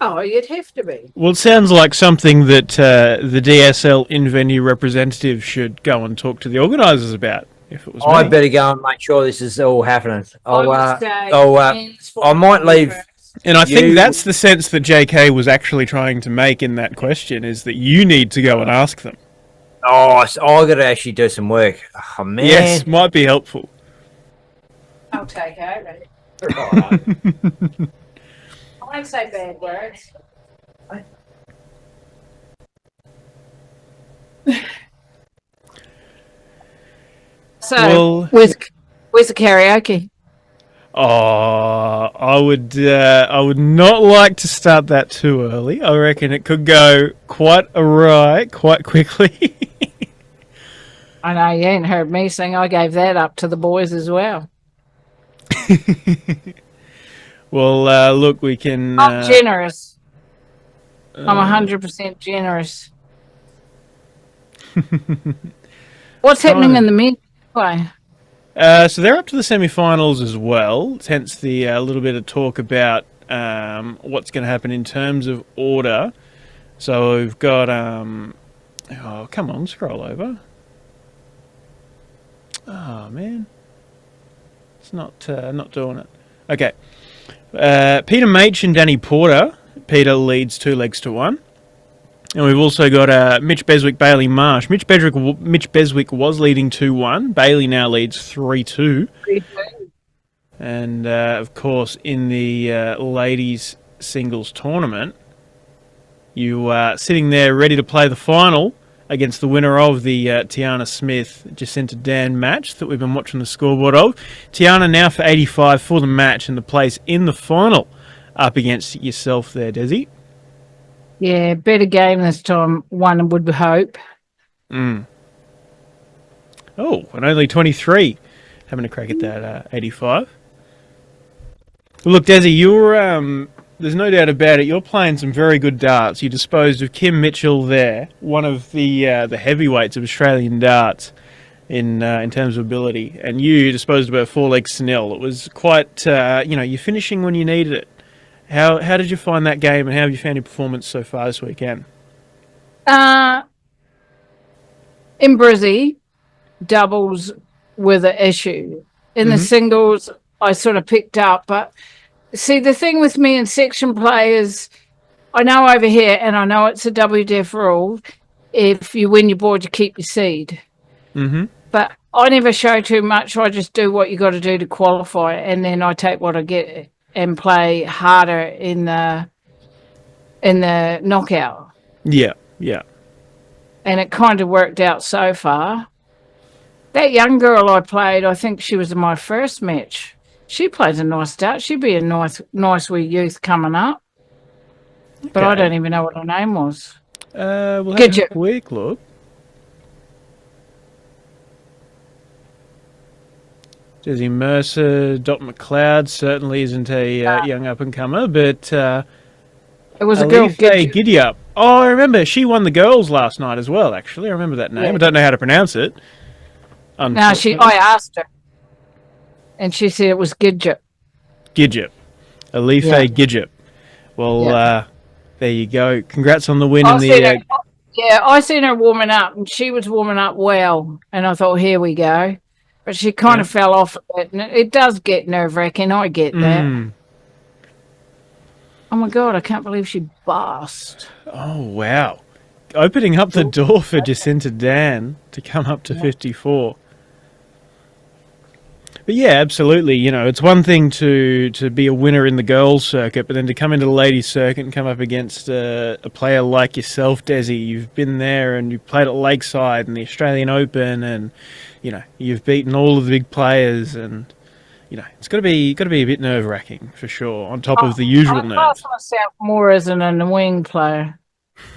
Oh, you'd have to be. Well, it sounds like something that the DSL in-venue representative should go and talk to the organisers about. If it was I me. better go and make sure this is all happening. I might leave. And I think that's the sense that JK was actually trying to make in that question, is that you need to go and ask them. Oh, I got to actually do some work. Oh, man. Yes, might be helpful. I'll take over. I won't say bad words. So, Well- where's the karaoke? Oh, I would not like to start that too early. I reckon it could go quite awry quite quickly. I know you ain't heard me sing. I gave that up to the boys as well. Well, look, we can. I'm generous. I'm 100% generous. What's happening in the men play? So they're up to the semi-finals as well. Hence the little bit of talk about what's going to happen in terms of order. So we've got. Oh, come on, scroll over. Oh man, it's not doing it. Okay, Peter Maich and Danny Porter. Peter leads 2-1. And we've also got Mitch Beswick, Bailey Marsh. Mitch Beswick was leading 2-1. Bailey now leads 3-2. And, of course, in the ladies' singles tournament, you are sitting there ready to play the final against the winner of the Tiana Smith Jacinta Dan match that we've been watching the scoreboard of. Tiana now for 85 for the match and the place in the final up against yourself there, Desi. Yeah, better game this time, one would hope. Oh, and only 23 having a crack at that 85. Well, look, Desi, you're there's no doubt about it. You're playing some very good darts. You disposed of Kim Mitchell there, one of the heavyweights of Australian darts in terms of ability, and you disposed of a 4-leg Snell. It was quite, you're finishing when you needed it. How did you find that game, and how have you found your performance so far this weekend? In Brizzy, doubles were the issue. In the singles, I sort of picked up. But see, the thing with me in section play is, I know over here, and I know it's a WDF rule, if you win your board, you keep your seed. Mm-hmm. But I never show too much. I just do what you got to do to qualify, and then I take what I get and play harder in the knockout. Yeah. And it kind of worked out so far. That young girl I played, I think she was in my first match. She plays a nice dart. She'd be a nice wee youth coming up. But I don't even know what her name was. We'll have a quick look. Desi Mercer, Dot McLeod certainly isn't a young up-and-comer, but it was a girl, Giddy-up. Oh, I remember. She won the girls last night as well, actually. I remember that name. Yeah. I don't know how to pronounce it. No, I asked her. And she said it was Gidget. Gidget. Alife Yeah. Gidget. Well, Yeah. there you go. Congrats on the win I in seen the. her, yeah, I seen her warming up, and she was warming up well, and I thought, here we go. But she kind of fell off a bit, and it does get nerve wracking. I get that. Mm. Oh my god, I can't believe she bust. Oh wow! Opening up the door for Jacinta Dan to come up to 54. But yeah, absolutely. You know, it's one thing to be a winner in the girls' circuit, but then to come into the ladies' circuit and come up against a player like yourself, Desi. You've been there and you've played at Lakeside and the Australian Open, and you know you've beaten all of the big players, and you know it's got to be a bit nerve wracking for sure. On top of the usual I nerves. class myself more as an annoying player,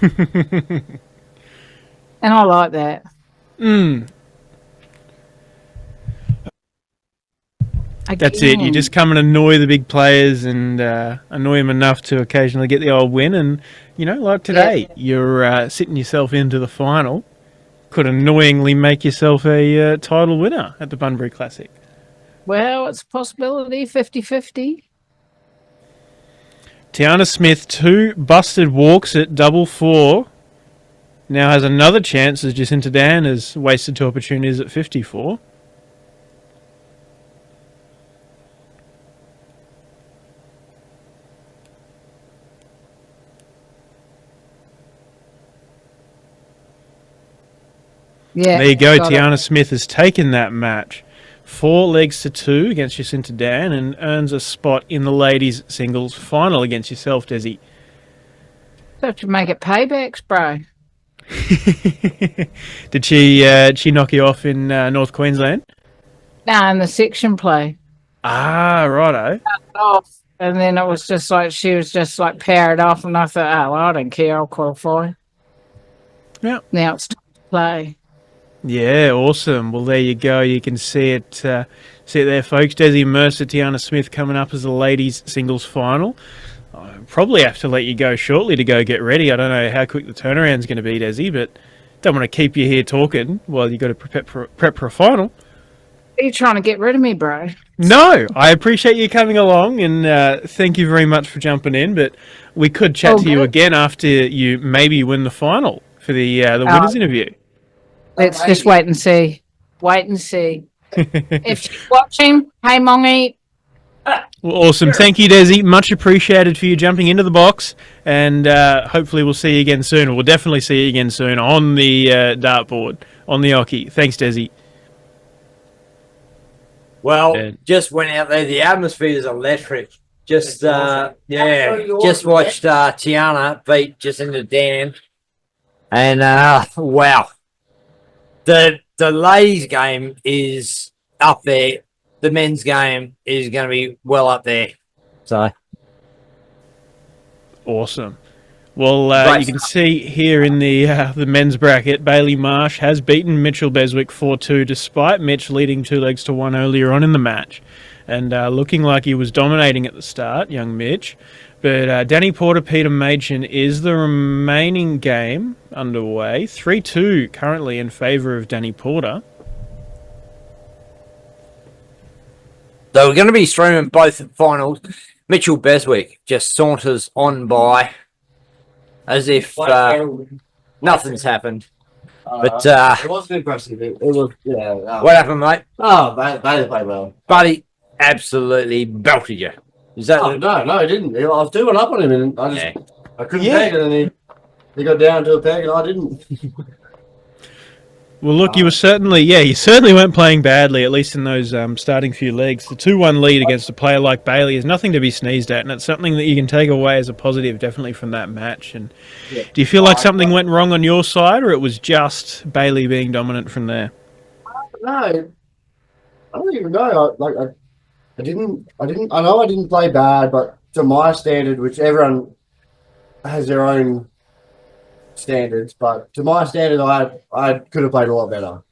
and I like that. Mm. That's it. You just come and annoy the big players and annoy them enough to occasionally get the old win. And, you know, like today, you're sitting yourself into the final. Could annoyingly make yourself a title winner at the Bunbury Classic. Well, it's a possibility, 50-50. Tiana Smith, 2 busted walks at double 4. Now has another chance as Jacinta Dan has wasted 2 opportunities at 54. Yeah, there you go. got Tiana Smith has taken that match 4 legs to 2 against Jacinta Dan and earns a spot in the ladies' singles final against yourself, Desi. So to make it paybacks, bro. Did she knock you off in North Queensland? Nah, in the section play. Ah, righto. Off, and then it was just like she was just like powered off, and I thought, oh, well, I don't care, I'll qualify. Yeah. Now it's time to play. Yeah, awesome. Well, there you go. You can see it there, folks. Desi Mercer, Tiana Smith coming up as the ladies' singles final. I'll probably have to let you go shortly to go get ready. I don't know how quick the turnaround's going to be, Desi, but don't want to keep you here talking while you got to prep for a final. Are you trying to get rid of me, bro? No, I appreciate you coming along, and thank you very much for jumping in. But we could chat to you again after you maybe win the final for the winners interview. Let's just wait and see. Wait and see. If you're watching, hey, Mongy. Well, awesome. Thank you, Desi. Much appreciated for you jumping into the box, and hopefully we'll see you again soon. We'll definitely see you again soon on the dartboard, on the Oki. Thanks, Desi. Well, just went out there. The atmosphere is electric. Just just watched Tiana beat Jacinta Dan, and wow, the ladies' game is up there. The men's game is going to be well up there. So awesome. Well, you can see here in the men's bracket, Bailey Marsh has beaten Mitchell Beswick 4-2, despite Mitch leading 2 legs to 1 earlier on in the match, and looking like he was dominating at the start, young Mitch. But Danny Porter, Peter Machen is the remaining game underway. 3-2 currently in favour of Danny Porter. So we're going to be streaming both finals. Mitchell Beswick just saunters on by as if nothing's happened. But it wasn't impressive. It was, what happened, mate? Oh, they played well. Buddy absolutely belted you. Is that No, he didn't. I was doing up on him, and I couldn't peg it, and he got down to a peg, and I didn't. Well, look, you certainly weren't playing badly, at least in those starting few legs. The 2-1 lead against a player like Bailey is nothing to be sneezed at, and it's something that you can take away as a positive, definitely, from that match. And do you feel like something went wrong on your side, or it was just Bailey being dominant from there? No, I don't even know. I know I didn't play bad, but to my standard, which everyone has their own standards, but to my standard, I could have played a lot better.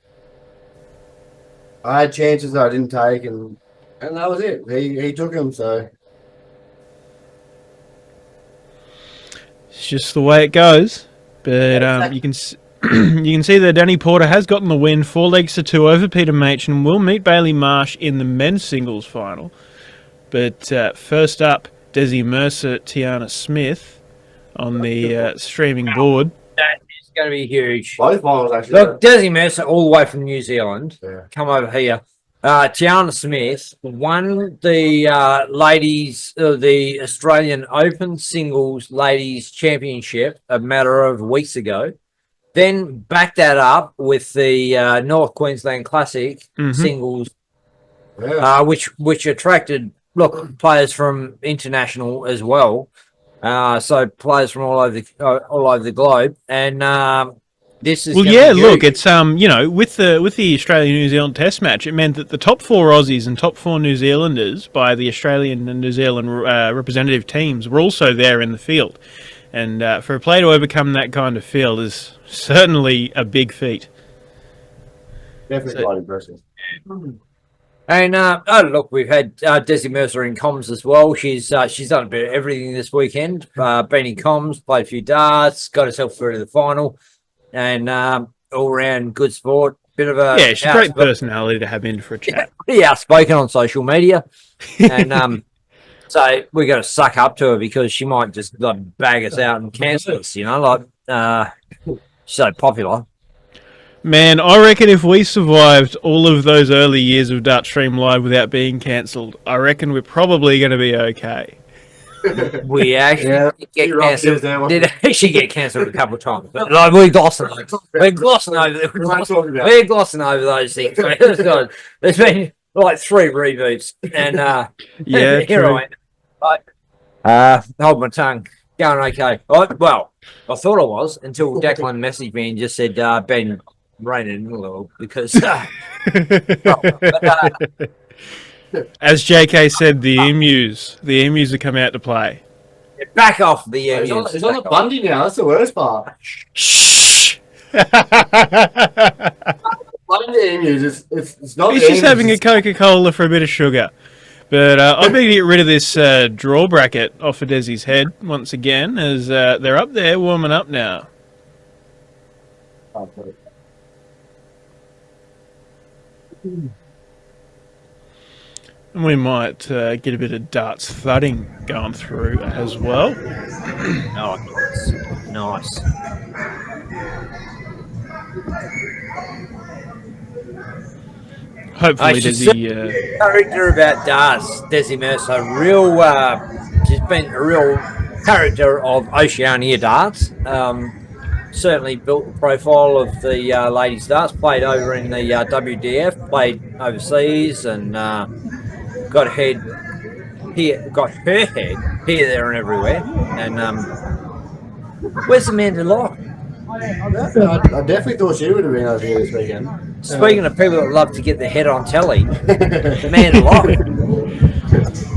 I had chances that I didn't take, and that was it. He took them, so it's just the way it goes. But you can see that Danny Porter has gotten the win, 4 legs to 2 over Peter Machen. Will meet Bailey Marsh in the men's singles final. But first up Desi Mercer, Tiana Smith on the streaming board. That is going to be huge. Both finals actually. Look, Desi Mercer, all the way from New Zealand, come over here. Tiana Smith won the ladies, the Australian Open Singles Ladies Championship a matter of weeks ago. Then backed that up with the North Queensland Classic Singles, which attracted players from international as well. So players from all over the globe, and this is look, it's with the Australia New Zealand Test match, it meant that the top 4 Aussies and top 4 New Zealanders by the Australian and New Zealand representative teams were also there in the field, and for a player to overcome that kind of field is certainly a big feat. Definitely quite impressive. And look, we've had Desi Mercer in comms as well. She's done a bit of everything this weekend. Been in comms, played a few darts, got herself through to the final, and all round good sport. Bit of a she's a great personality to have in for a chat. Pretty outspoken on social media, and so we got to suck up to her because she might just bag us out and cancel us. So popular. Man, I reckon if we survived all of those early years of Dartstream Live without being cancelled, I reckon we're probably going to be okay. We actually get cancelled. Did actually get cancelled a couple of times, but we're glossing over. We're glossing over those things. There's been 3 reboots, and here I am. Hold my tongue. Going okay. Well, I thought I was until Declan messaged me and just said, "Ben, raining a little because." As JK said, the emus have come out to play. Back off the emus. It's on the Bundy now. That's the worst part. Shh. Bundy emus. It's not. He's just having a Coca-Cola for a bit of sugar. But I'm going to get rid of this draw bracket off of Desi's head once again, as they're up there warming up now. And we might get a bit of darts thudding going through as well. Oh, nice. Hopefully, Desi. Character about darts, Desi Mercer. She's been a real character of Oceania darts. Certainly built the profile of the ladies' darts. Played over in the WDF. Played overseas and got her head here, there, and everywhere. And where's Amanda Locke? I definitely thought she would have been over here this weekend. Speaking of people that love to get their head on telly, Amanda Locke.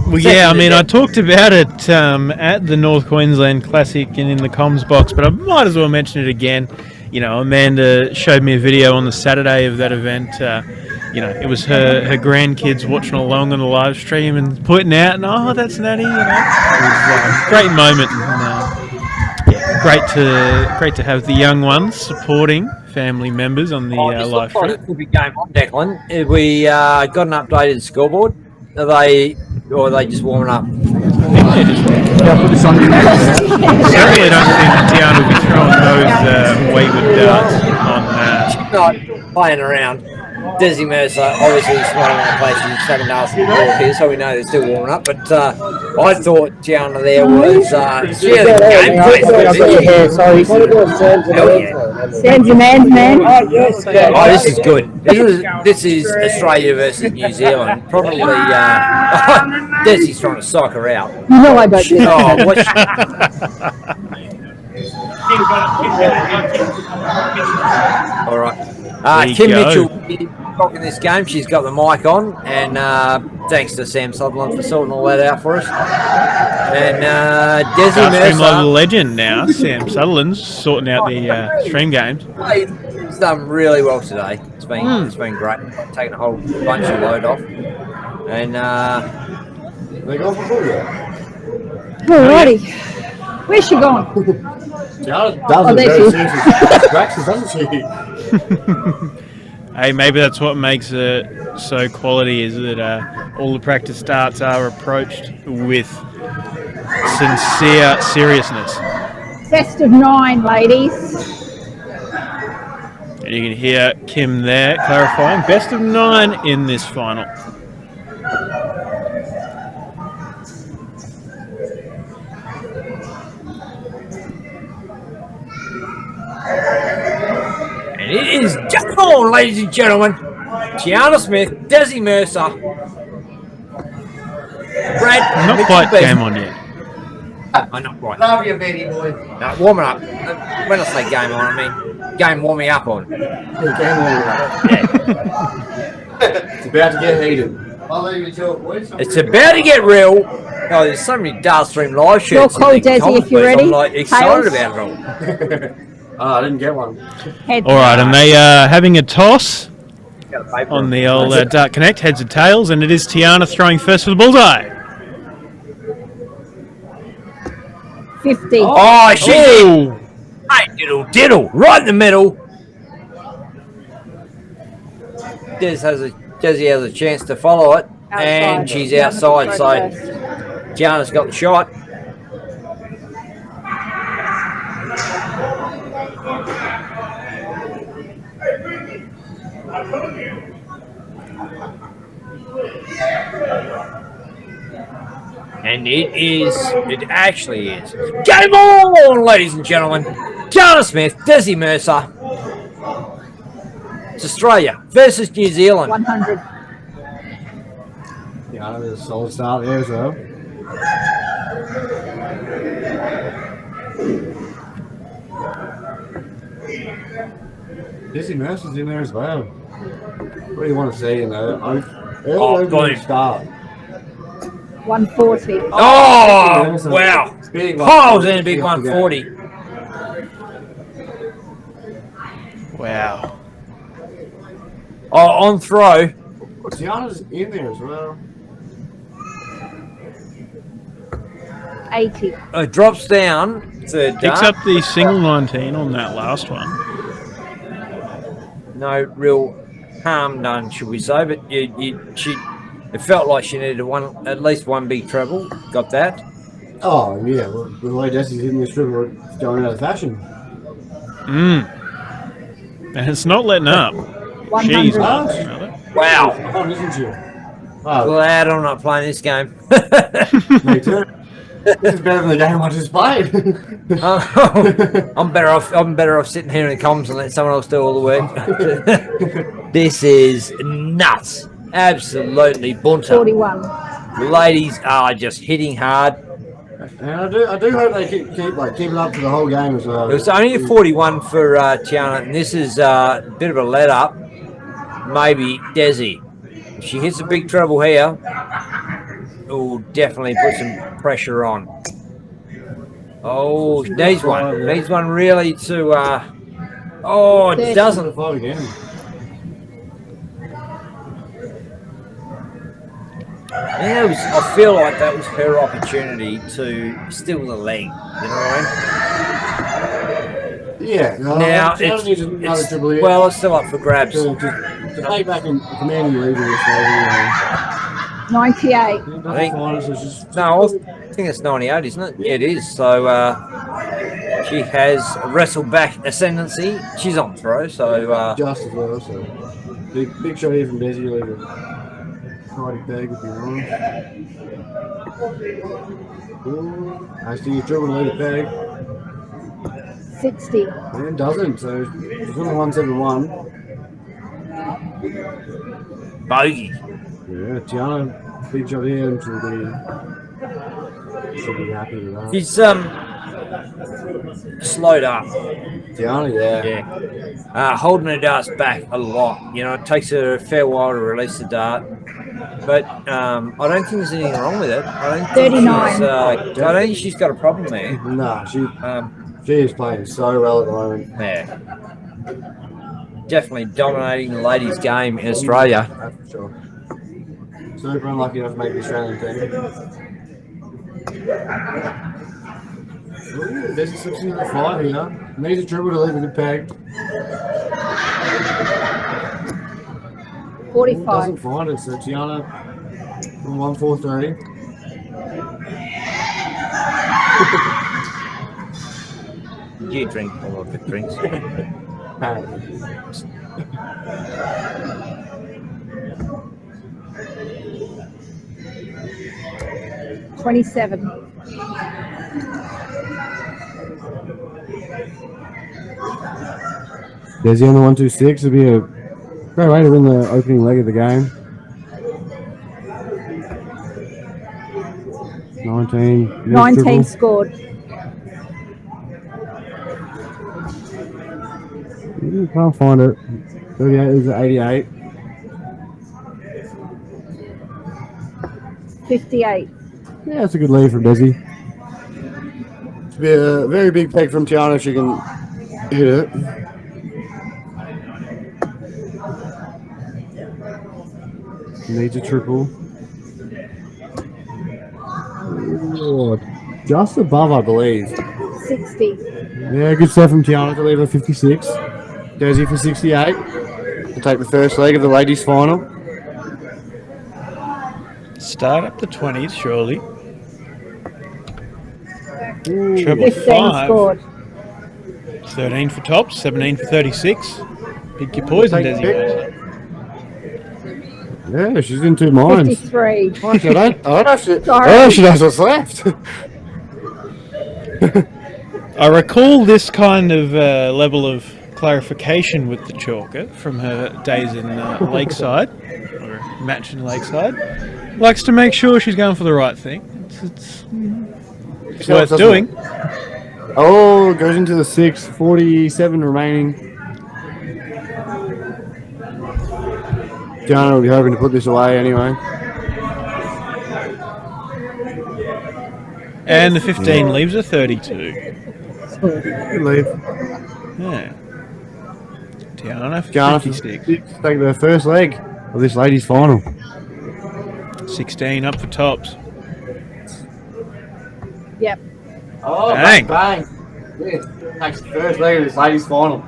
Well, yeah, I mean, I talked about it at the North Queensland Classic and in the comms box, but I might as well mention it again. Amanda showed me a video on the Saturday of that event. It was her grandkids watching along on the live stream and pointing out, and that's Natty. It was a great moment. And, great to have the young ones supporting family members on the live stream. It could be game on, Declan. We got an updated scoreboard. Are they just warming up? Certainly don't think Tiana will be throwing those wayward darts on. She's not playing around. Desi Mercer obviously is running on the place in second half of the ball here, so we know they're still warming up. But I thought Tiana there was she had a game face. Sam's your man's man. Oh, this is good. This is Australia versus New Zealand. Probably Desi's trying to psych her out. You know I don't do that. Oh, what's all right. Kim Mitchell in this game. She's got the mic on, and thanks to Sam Sutherland for sorting all that out for us. And Desi Mercer, legend now. Sam Sutherland's sorting out the stream games. He's done really well today. It's been great. Taking a whole bunch of load off, and they go for full yet. Alrighty. Where's she gone? Doesn't she? Hey, maybe that's what makes it so quality, is that all the practice starts are approached with sincere seriousness. Best of 9, ladies. And you can hear Kim there clarifying. Best of 9 in this final. And it is just on, ladies and gentlemen. Tiana Smith, Desi Mercer, Brad. Not quite game on yet. I'm not quite. Love you, Betty boy. No, warming up. When I say game on, I mean game warming up on. It's about to get heated. I'll leave you to it, boys. It's about to get real. Oh, there's so many Darkstream live shirts. You're cold, Desi, if you're ready. I'm like excited Tails. about it all. Oh, I didn't get one. All right, and they are having a toss on the old Dark Connect, heads and tails, and it is Tiana throwing first for the bullseye. 50. Oh, she's in. Hey, diddle, right in the middle. Desi has a chance to follow it, and she's outside, so Tiana's got the shot. And it actually is. Game on, ladies and gentlemen. Tiana Smith, Desi Mercer. It's Australia versus New Zealand. 100. Yeah, there's a solid start there as well. Desi Mercer's in there as well. What do you want to see in there? Early start. 140. Oh, wow. Piles in a big 140. Wow. Oh, on throw. Tiana's in there as well. 80. It drops down. Picks up the single 19 on that last one. No real harm done, should we say? But it felt like she needed at least one big treble. Got that? Oh yeah, well, the way Desi's hitting this triple, it's going out of fashion. And it's not letting up. 100. She's not letting up. Wow. Oh, isn't she? Glad I'm not playing this game. Me too. This is better than the game I just played. I'm better off sitting here in the comms and let someone else do all the work. This is nuts. Absolutely bunter. 41. Ladies are just hitting hard. And I do hope they keep it up for the whole game as well. It was only a 41 for Tiana, and this is a bit of a let up. Maybe Desi. If she hits a big treble here, it will definitely put some pressure on. Oh, needs one. Needs one really to. Oh, it doesn't. Yeah, I feel like that was her opportunity to steal the leg. You know what I mean? Yeah. Now it's still up for grabs. To take back in commanding lead in this game. 98. I think it's 98, isn't it? Yeah, it is. So she has wrestled back ascendancy. She's on throw, so just as well. So big shot here from Desi. Leave it. Tidy peg if you're wrong. I see you triple lead a peg. 60. And it doesn't, so it's only 171. Bogey. Yeah, Tiana, big shot here and should be happy with that. He's slowed up. Tiana, yeah. Holding her darts back a lot. You know, it takes her a fair while to release the dart. But I don't think there's anything wrong with it. I don't think 39. I don't think she's got a problem there. No, she is playing so well at the moment. Yeah. Definitely dominating the ladies' game in Australia. That's for sure. Super unlucky enough to make the Australian team. There's a 65 here. Needs a triple to leave a good peg. 45. Doesn't find it, so Tiana from 143. You drink a lot of drinks. 27. Desi on the 126 would be a great way to win the opening leg of the game. 19. 19 triple. scored. Can't find it. 38 is 88. 58. Yeah, that's a good lead from Desi. It's be a very big peg from Tiana if she can hit it. Needs a triple. Oh, just above, I believe. 60. Yeah, good stuff from Tiana to leave her 56. Desi for 68. We'll take the first leg of the ladies' final. Start up the 20s, surely. Ooh. Treble 15 5. scored. 13 for tops, 17 for 36. Pick your poison, Take Desi. pick. Yeah, she's in two minds. 53. I don't know if she, Sorry. oh, she knows what's left. I recall this kind of level of clarification with the chalker from her days in Lakeside, or match in Lakeside. Likes to make sure she's going for the right thing. It's worth doing. Oh, goes into the 6, 47 remaining. Gianna will be hoping to put this away anyway. And the 15 leaves a 32. Good leave. Yeah. Tiana for Gianna 56. Take the first leg of this ladies' final. 16 up for tops. Yep. Oh, Bang. bang. Yeah, takes the first leg of this ladies' final.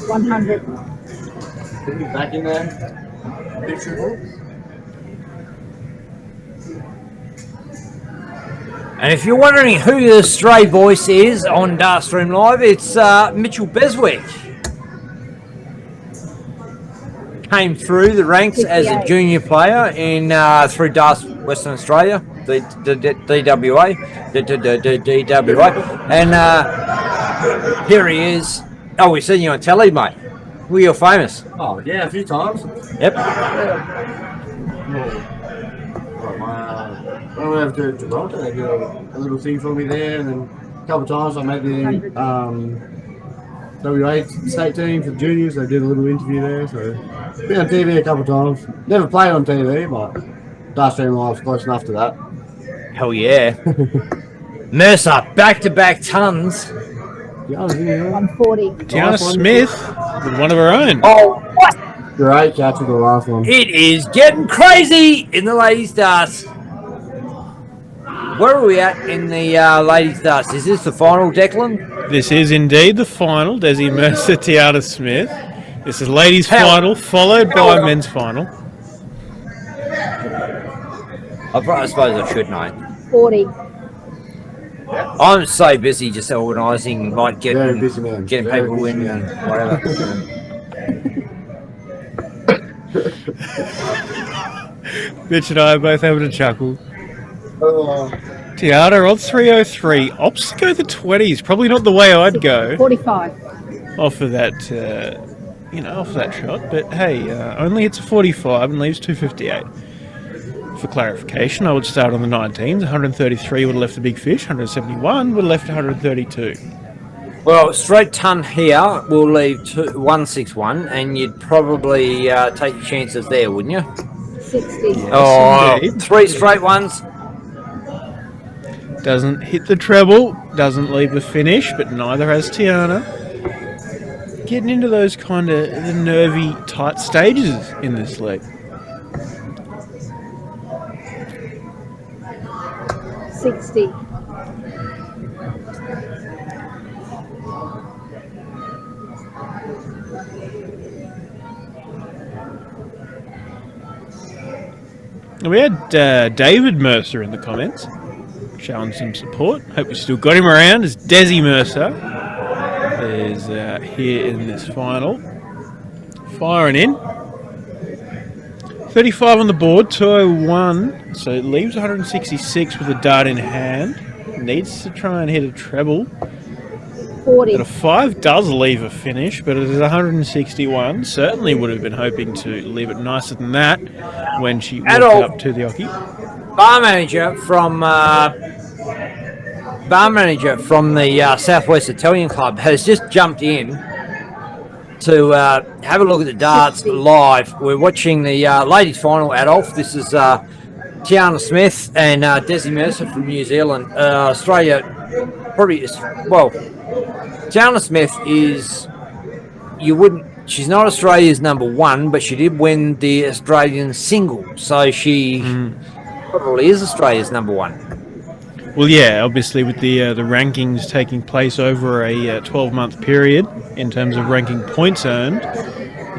$100. Back in there. Big triple. And if you're wondering who the stray voice is on Darkstream Live, it's Mitchell Beswick. Came through the ranks as a junior player in through Darts Western Australia, the DWA, and here he is. Oh, we've seen you on telly, mate. Well, you're famous. Oh, yeah, a few times. Yep. I went over to Toronto. They did a little thing for me there, and then a couple of times I made the WA state team for the juniors. They did a little interview there, so been on TV a couple of times. Never played on TV, but Darkstream Live's close enough to that. Hell yeah. Mercer, back-to-back tons. 140. Tiana Smith with one of her own. Oh, what? Great catch with the last one. It is getting crazy in the ladies' darts. Where are we at in the ladies' darts? Is this the final, Declan? This is indeed the final. Desi Mercer, Tiana Smith. This is ladies' final, followed by men's final. I suppose I should know. 40. I'm so busy just organising, like Very busy, man. getting Very people busy, in man. and whatever. Mitch and I are both having a chuckle. Oh. Tiana on 303. Ops go the 20s. Probably not the way I'd go 45. off of that, off that shot. But hey, only hits a 45 and leaves 258. For clarification, I would start on the 19s. 133 would have left the big fish. 171 would have left 132. Well, straight ton here will leave 161, and you'd probably take your chances there, wouldn't you? 60. Yes, indeed. 3 straight ones. Doesn't hit the treble, doesn't leave the finish, but neither has Tiana. Getting into those kind of the nervy, tight stages in this league. 60. We had David Mercer in the comments showing some support. Hope we still got him around as Desi Mercer is here in this final. Firing in. 35 on the board, 201. So it leaves 166 with a dart in hand. Needs to try and hit a treble. 40. But a 5 does leave a finish, but it is 161. Certainly would have been hoping to leave it nicer than that when she walked it up to the hockey. Bar manager from the Southwest Italian Club has just jumped in to have a look at the darts live. We're watching the ladies' final, Adolf. This is Tiana Smith and Desi Mercer from New Zealand. Australia probably is, well, Tiana Smith is, she's not Australia's number one, but she did win the Australian single, so she probably is Australia's number one. Well, yeah, obviously with the rankings taking place over a 12-month period in terms of ranking points earned,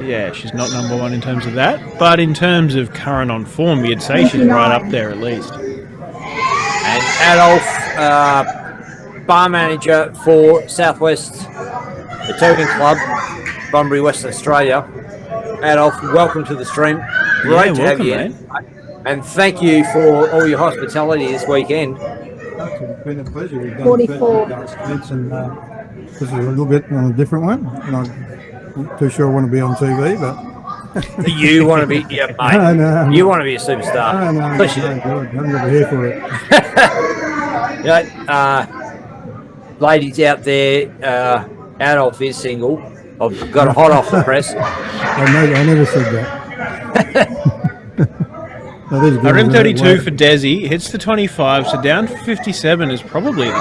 yeah, she's not number one in terms of that. But in terms of current on form, you'd say she's right up there at least. And Adolf, bar manager for Southwest Italian Club, Bunbury, Western Australia. Adolf, welcome to the stream. Great to have you in. And thank you for all your hospitality this weekend. It's been a pleasure. We've done 44. events and this is a little bit on a different one. I'm not too sure I want to be on TV, but You want to be, yeah, mate. No. You want to be a superstar. No, Of course you do. I'm not here for it. Ladies out there, Adolf is single. I've got a hot off the press. I never said that. 132 for Desi, hits the 25, so down for 57 is probably the go.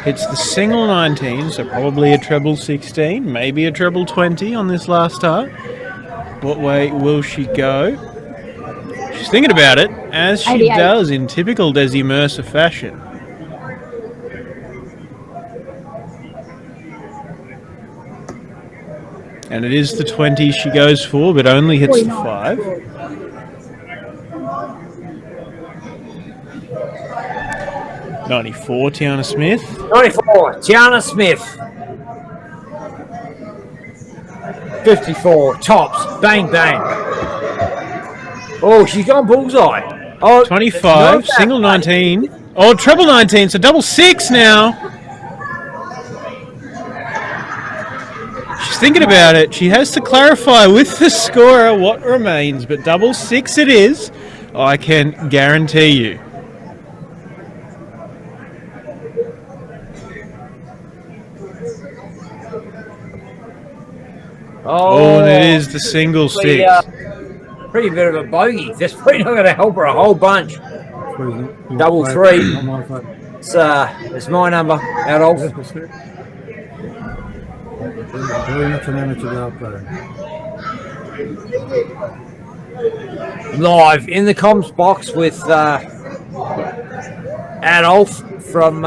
Hits the single 19, so probably a treble 16, maybe a treble 20 on this last start. What way will she go? She's thinking about it, as she 88. does in typical Desi Mercer fashion. And it is the 20 she goes for, but only hits the 5. .94, Tiana Smith. 94, Tiana Smith. 54, tops, bang, bang. Oh, she's gone bullseye. Oh, 25, single 19. Oh, treble 19, so double 6 now. She's thinking about it. She has to clarify with the scorer what remains, but double 6 it is, I can guarantee you. Oh, and it is the single 6. Pretty bit of a bogey. That's probably not going to help her a whole bunch. Double 3. It's my number, Adolf. Very much an amateur dart player. Live in the comms box with Adolf from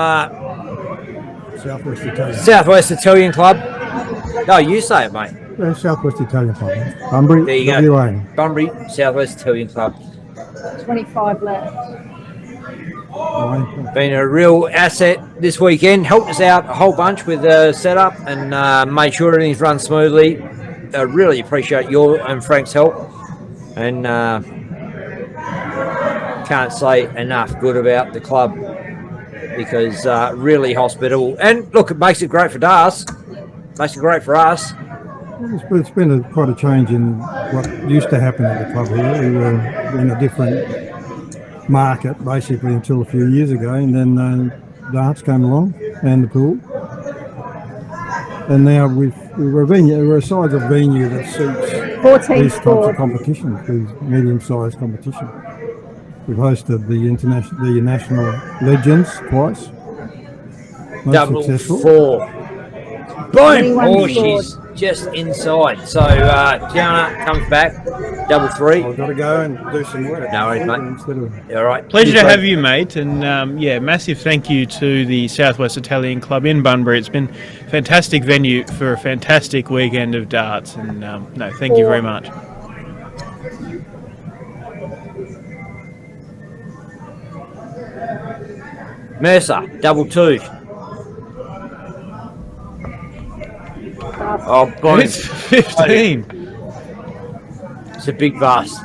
Southwest Italian Club. No, you say it, mate. Southwest Italian Club. Bunbury, there you WA. go. Bunbury, Southwest Italian Club. 25 left. Been a real asset this weekend. Helped us out a whole bunch with the setup and made sure everything's run smoothly. I really appreciate your and Frank's help. And can't say enough good about the club because really hospitable. And look, it makes it great for us. Makes it great for us. It's been quite a change in what used to happen at the club here. We were in a different market basically until a few years ago, and then darts came along and the pool, and now we're a size of venue that suits 14 these types of competitions, these medium-sized competition. We've hosted the national legends twice. Most Double successful. 4. Boom! Oh, she's just inside. So Tiana comes back. double three. I've got to go and do some work. No worries, mate. Instead of All right. Pleasure to have you, mate. And yeah, massive thank you to the Southwest Italian Club in Bunbury. It's been a fantastic venue for a fantastic weekend of darts. And no, thank you very much. Mercer, double two. Oh, boy. It's 15. It's a big bust.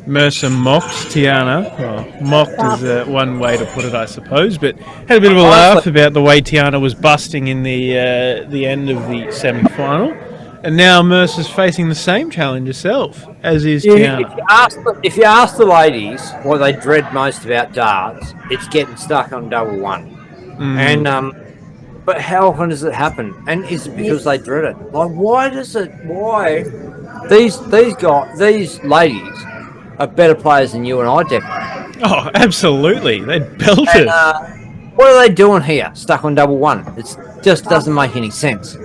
Mercer mocked Tiana. Well, mocked is one way to put it, I suppose, but had a bit of a laugh about the way Tiana was busting in the end of the semi-final. And now Mercer's facing the same challenge herself, as is Tiana. If you ask the ladies what they dread most about darts, it's getting stuck on double one. And but how often does it happen? And is it because they dread it? Like, why does it? Why these ladies are better players than you and I, definitely. Oh, absolutely. They belted. What are they doing here, stuck on double one? It just doesn't make any sense.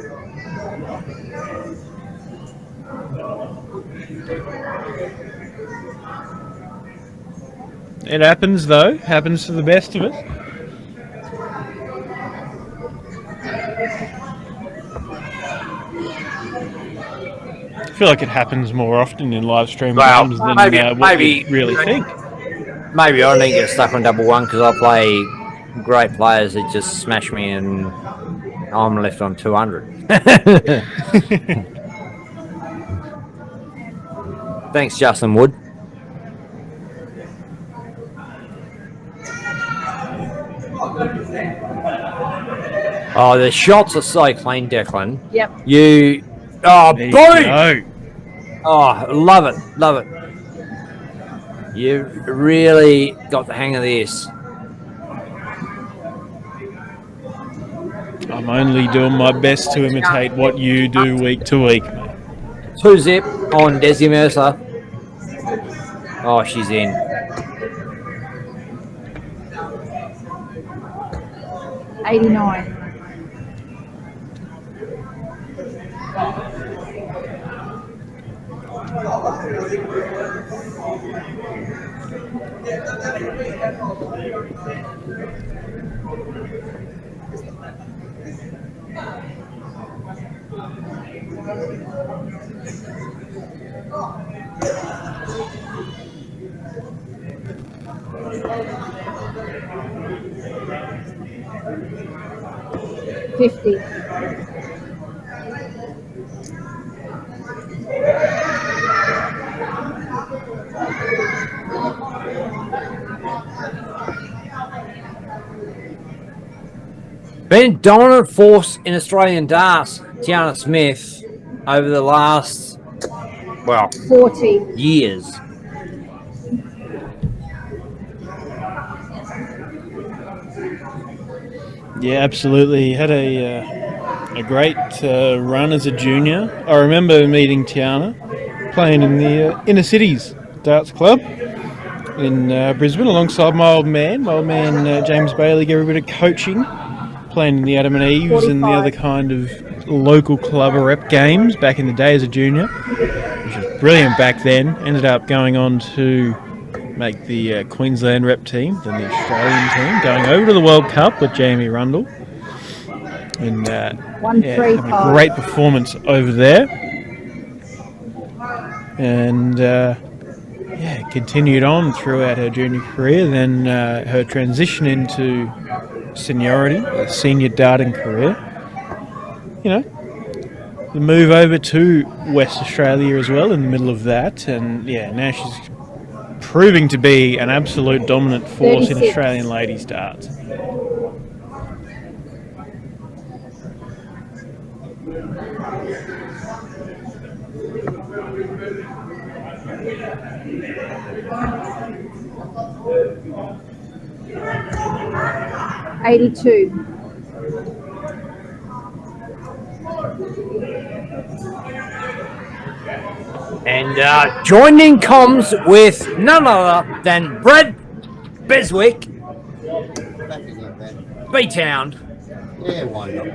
It happens, though. Happens to the best of us. I feel like it happens more often in live stream games than what you really think. Maybe I didn't get stuck on double one because I play great players that just smash me and I'm left on 200. Thanks, Justin Wood. Oh, the shots are so clean, Declan. Yep. Oh, There you boom! go. Oh, love it, love it. You really got the hang of this. I'm only doing my best to imitate what you do week to week. 2-zip on Desi Mercer. Oh, she's in. $89. $50. Been a dominant force in Australian darts, Tiana Smith, over the last, 40 years. Yeah, absolutely. He had a great run as a junior. I remember meeting Tiana playing in the Inner Cities Darts Club in Brisbane alongside my old man. My old man James Bailey gave a bit of coaching, playing in the Adam and Eves 45. and the other kind of local club rep games back in the day as a junior, which was brilliant back then. Ended up going on to make the Queensland rep team, then the Australian team, going over to the World Cup with Jamie Rundle. And having a great performance over there. And continued on throughout her junior career. Then her transition into seniority, a senior darting career. You know, the move over to West Australia as well in the middle of that. And now she's proving to be an absolute dominant force 36. in Australian ladies darts. $82. And joined in comms with none other than Brad Beswick. B-Town. Yeah, why not?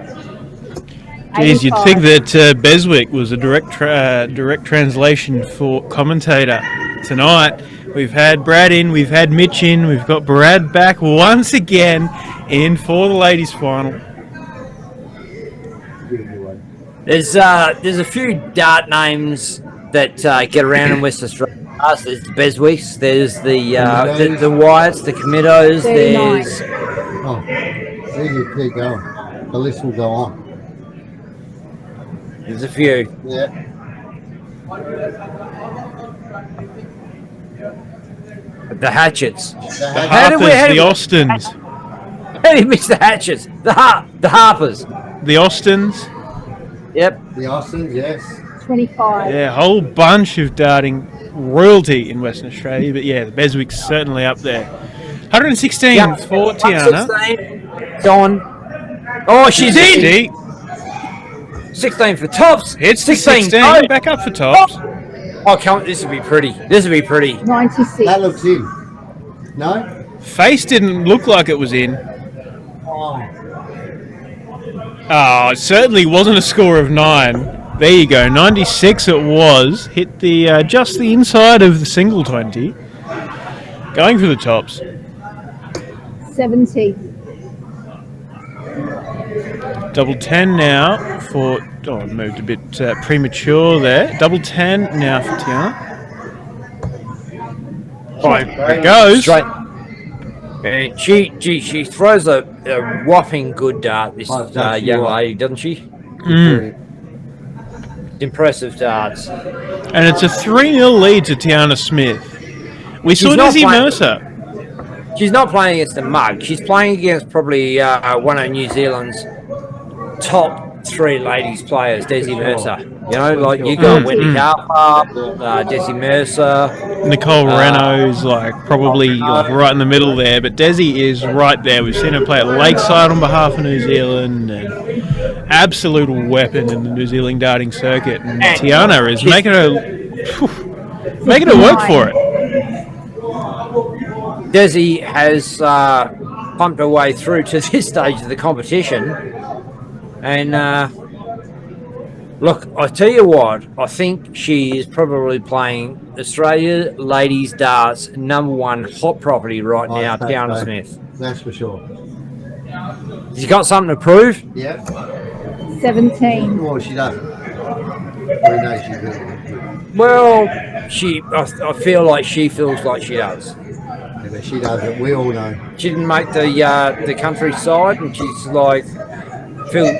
Geez, you'd think that Beswick was a direct translation for commentator tonight. We've had Brad in, we've had Mitch in, we've got Brad back once again in for the ladies' final. There's a few dart names that get around in West Australia. There's the Beswicks, there's the Wyatts, the Committos, there's... Oh, there you keep going. The list will go on. There's a few. Yeah. The Hatchets. The Harpers, the Austins. How do you mix the Hatchets? The Harpers. The Austins. Yep. The Austins, yes. 25. Yeah, a whole bunch of darting royalty in Western Australia, but yeah, the Beswick's certainly up there. 116 for Tiana. 116. Gone. Oh, she's in! 16 for tops. It's 16. 16. Back up for tops. Oh, come! This would be pretty. This would be pretty. 96. That looks in. No? Face didn't look like it was in. Oh. Oh, it certainly wasn't a score of 9. There you go, 96 it was. Hit the just the inside of the single 20. Going for the tops. 70. Double 10 now for... Oh, I moved a bit premature there. Double 10 now for Tiana. Fine. There it goes. Straight. And she throws a whopping good dart, this young lady, doesn't she? Mm. Impressive darts. And it's a 3-0 lead to Tiana Smith. We saw Dizzy Mercer. She's not playing against a mug. She's playing against probably one of New Zealand's top 3 ladies players, Desi Mercer. You know, like you got Wendy Harper, Desi Mercer. Nicole Renault's like probably like right in the middle there, but Desi is right there. We've seen her play at Lakeside on behalf of New Zealand, and absolute weapon in the New Zealand darting circuit. And Tiana is making her work for it. Desi has pumped her way through to this stage of the competition, and look, I tell you what, I think she is probably playing Australia ladies darts #1 hot property right now, Tiana Smith. That's for sure. She's got something to prove. Yeah. 17. Well, she doesn't. We know she will. Well, I feel like she feels like she does. Yeah, but she doesn't. We all know. She didn't make the countryside, and she's like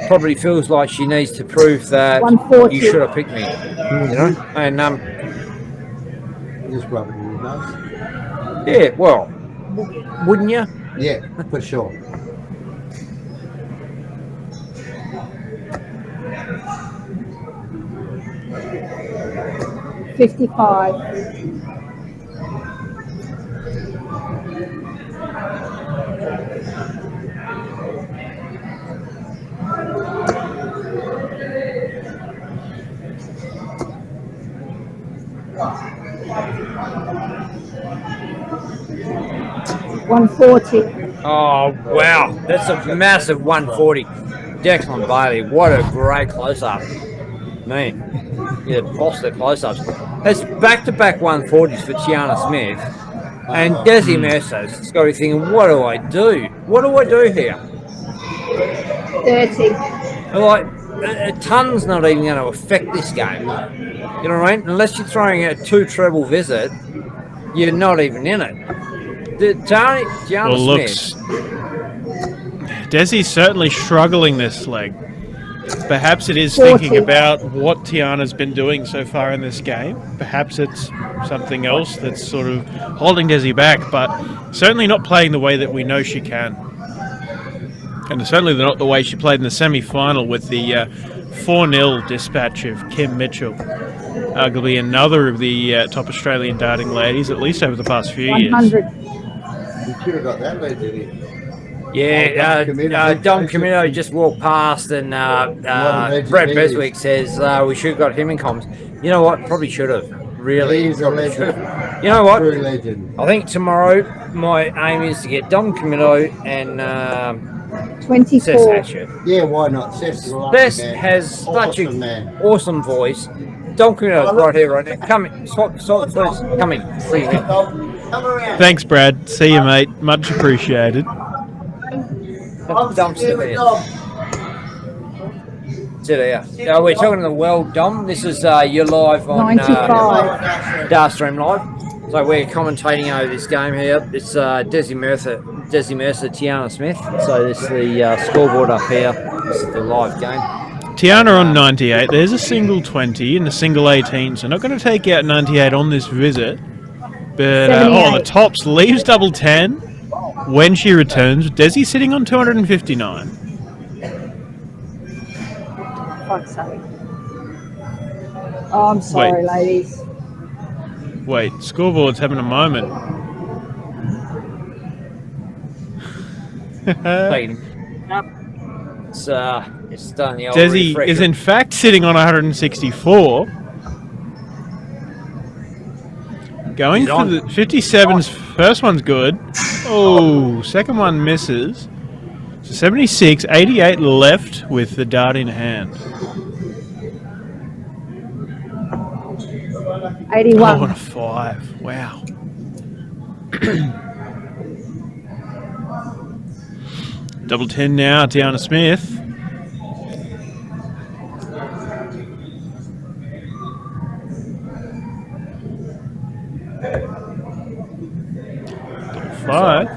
probably feels like she needs to prove that 140. you should have picked me. You know, and Just rubbing your nose. yeah, well, wouldn't you? Yeah, for sure. $55. $140. Oh wow, that's a massive 140. Declan Bailey, what a great close-up. Man, yeah, boss the close-ups. That's back-to-back 140s for Tiana Smith. And Desi Mercer's got to be thinking, what do I do? What do I do here? 30. Like, a ton's not even going to affect this game. You know what I mean? Unless you're throwing a 2 treble visit, you're not even in it. Tiana Smith. Desi's certainly struggling this leg. Perhaps it is thinking about what Tiana's been doing so far in this game. Perhaps it's something else that's sort of holding Desi back, but certainly not playing the way that we know she can. And certainly not the way she played in the semi-final with the 4-0 dispatch of Kim Mitchell. Arguably another of the top Australian darting ladies, at least over the past few 100. You should have got that lead, did you? Yeah, Dom Camino just walked past, and Brett Beswick says we should have got him in comms. You know what? Probably should have. Really, He's a legend. You know what? True legend. I think tomorrow my aim is to get Dom Camino and Seth 24. Hatcher. Yeah, why not? Seth's a lovely Seth man. has such Awesome an man. awesome voice. Dom Kuno's right here, right now. Come in. Swap, please. Come in. Please. Come around. Thanks, Brad. See you, mate. Much appreciated. Dom, sit there. Sit there. We're talking to the world, Dom. This is you're live on 95. Darstream Live. So we're commentating over this game here. It's Desi Mercer, Tiana Smith. So this is the scoreboard up here. This is the live game. Tiana on 98. There's a single 20 and a single 18. So not going to take out 98 on this visit. But the tops leaves double 10 when she returns. Desi sitting on 259. Fuck's sake. Oh, I'm sorry, ladies. Wait, scoreboard's having a moment. It's done the old Desi refresher. is in fact sitting on 164. Going for the 57's first one's good. Oh, second one misses. So 76, 88 left with the dart in hand. 81. Oh, and a 5. Wow. Double 10 now, Tiana Smith. Double 5.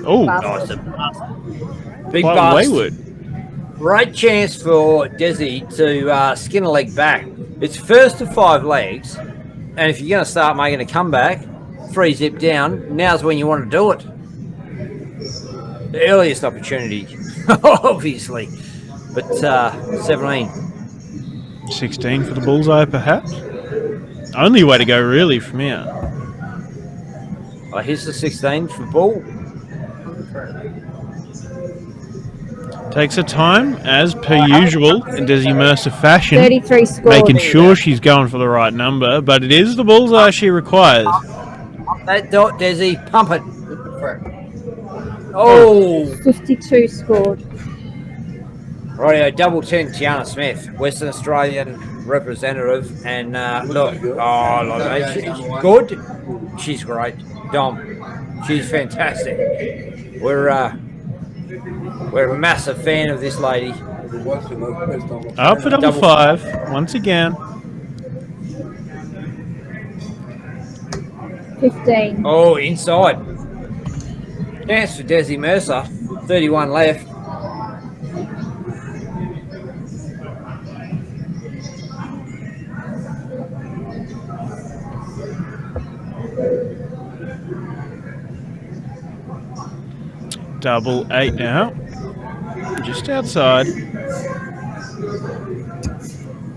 Oh, nice. Big quite bust. wayward. Great chance for Desi to skin a leg back. It's first to 5 legs, and if you're going to start making a comeback, 3 zip down, now's when you want to do it. The earliest opportunity, obviously, but 17. 16 for the bullseye, perhaps. Only way to go, really, from here. Oh, here's the 16 for bull. Takes her time, as per usual, in Desi Mercer fashion. 33 scored. Making sure she's going for the right number, but it is the bullseye she requires. That dot, Desi, pump it. Oh! 52 scored. Rightio, double 10, Tiana Smith, Western Australian representative, and look, she's good. She's great. Dom, she's fantastic. We're a massive fan of this lady. Up for double 5, once again. 15. Oh, inside. Chance for Desi Mercer, 31 left. Double 8 now. Just outside.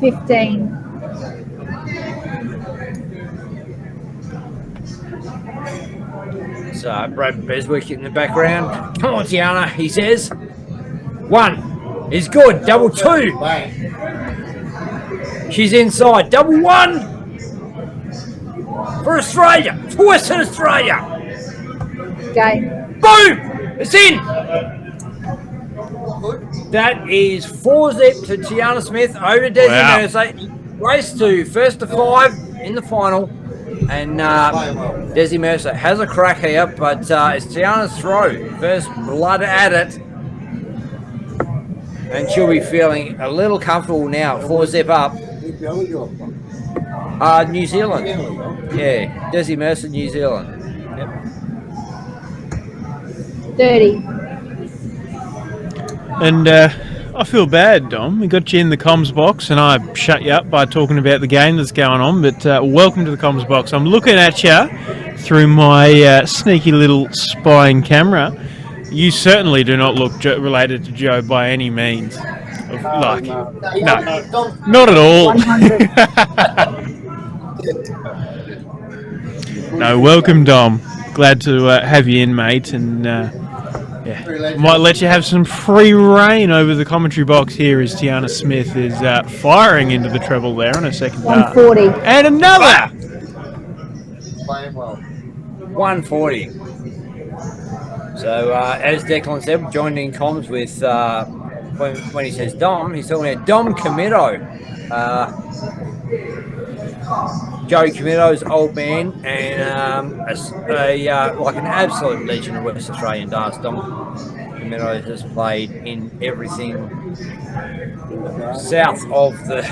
15. So Brad Beswick in the background. Come on, Tiana, he says. 1 is good. Double 2. She's inside. Double 1 for Australia, for Western Australia. Game. Boom! It's in. That is 4 zip to Tiana Smith over Desi Mercer. Race to first to 5 in the final. And Desi Mercer has a crack here, but it's Tiana's throw. First blood at it. And she'll be feeling a little comfortable now. 4 zip up. New Zealand. Yeah, Desi Mercer, New Zealand. Yep. 30. And I feel bad, Dom. We got you in the comms box and I shut you up by talking about the game that's going on, but welcome to the comms box. I'm looking at you through my sneaky little spying camera. You certainly do not look related to Joe by any means. Like, no, not at all. No, welcome, Dom. Glad to have you in, mate, and might let you have some free reign over the commentary box here as Tiana Smith is firing into the treble there on her second dart. 140. And another! Playing well. 140. So as Declan said, joined in comms with when he says Dom, he's talking about Dom Comito. Joey Comito's old man and like an absolute legend of West Australian darts. Dom Comito has played in everything south of the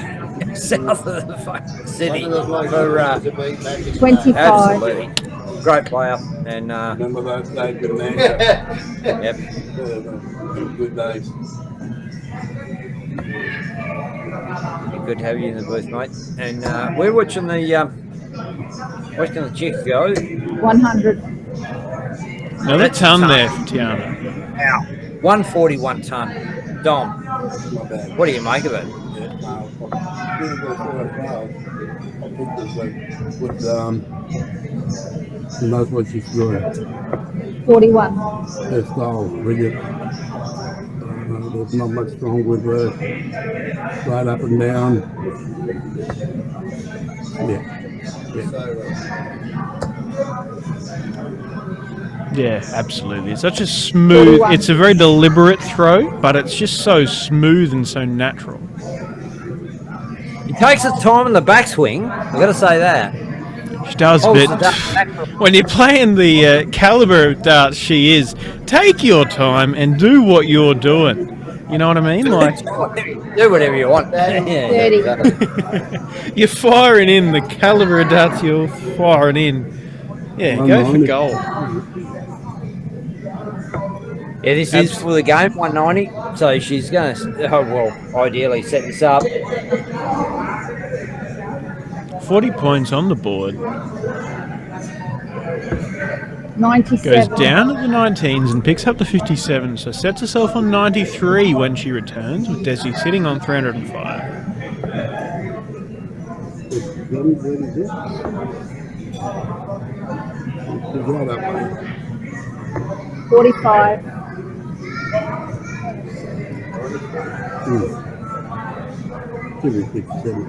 fucking city for 25. absolutely great player and Remember those days with man? Yep. Good days. Good to have you in the booth, mate. And we're watching the chicks go. 100. Another ton there for Tiana. Wow. 141 ton. Dom, what do you make of it? Who knows what she's doing? 41. Her style, brilliant. There's not much wrong with her. Right up and down. Yeah, absolutely. It's such a smooth, it's a very deliberate throw, but it's just so smooth and so natural. He takes his time in the backswing. I've got to say that. She does, but when you're playing the caliber of darts she is, take your time and do what you're doing. You know what I mean? Like, do whatever you want. 30. You're firing in the caliber of darts you're firing in. Yeah, go for gold. Yeah, this is for the game, 190. So she's going to, ideally set this up. 40 points on the board. 97. Goes down at the 19s and picks up the 57. So sets herself on 93 when she returns, with Desi sitting on 305. 45. Give me 57.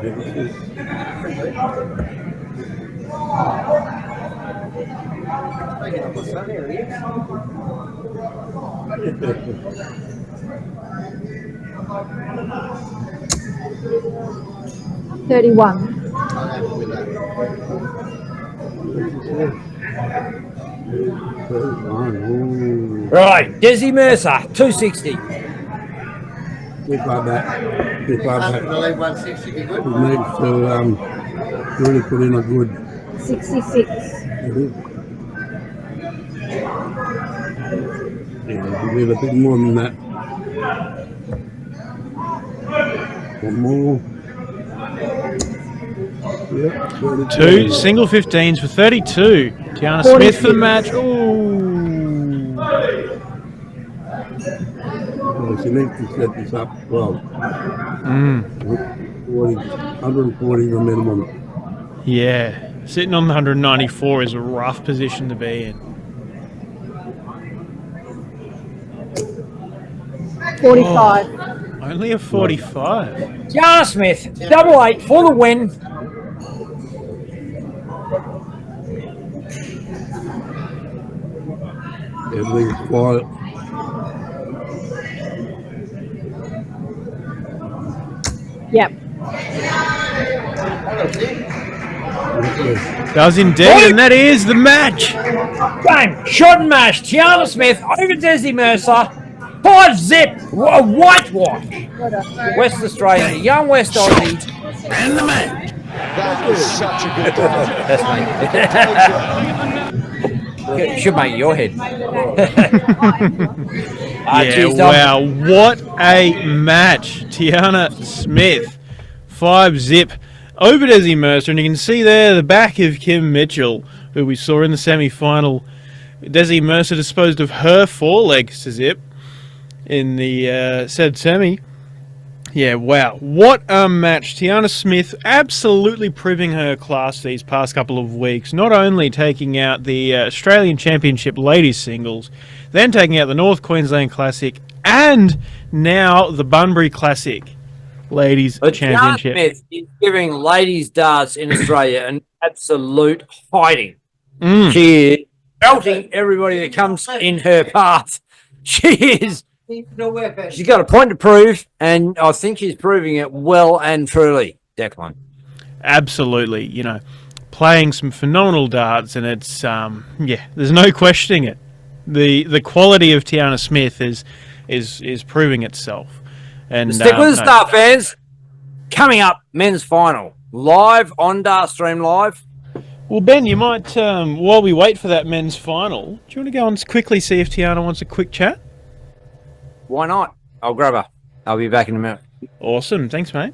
Right, Desi Mercer, 260. Just like that. Just like that. I believe 160 be good. It needs to really put in a good. 66. Yeah, we need a bit more than that. One more. Yep, 2 single 15s for 32. Tiana Smith for the match. Ooh. Well, she needs to set this up well. 140 the minimum. Yeah, sitting on the 194 is a rough position to be in. 45. Only a 45. Tiana Smith, 88 for the win. Everything's quiet. Yep. Does indeed, and that is the match. Bang! Shot and mash. Tiana Smith over Desi Mercer. 5-zip. A whitewash. West Australia, a young West Aussie. And the match. That is such a good day. That's me. Should make your head. Wow, what a match. Tiana Smith, 5-zip over Desi Mercer, and you can see there the back of Kim Mitchell, who we saw in the semi-final. Desi Mercer disposed of her 4 legs to zip in the said semi. Yeah, wow. What a match. Tiana Smith absolutely proving her class these past couple of weeks. Not only taking out the Australian Championship ladies singles, then taking out the North Queensland Classic, and now the Bunbury Classic ladies championship. Tiana Smith is giving ladies darts in Australia an absolute hiding. She is belting everybody that comes in her path. She's got a point to prove, and I think she's proving it well and truly, Declan. Absolutely, you know, playing some phenomenal darts, and it's there's no questioning it. The quality of Tiana Smith is proving itself. And stick with us, Dart fans. Coming up, men's final live on Dartstream Live. Well, Ben, you might while we wait for that men's final, do you want to go and quickly see if Tiana wants a quick chat? Why not? I'll grab her. I'll be back in a minute. Awesome, thanks, mate.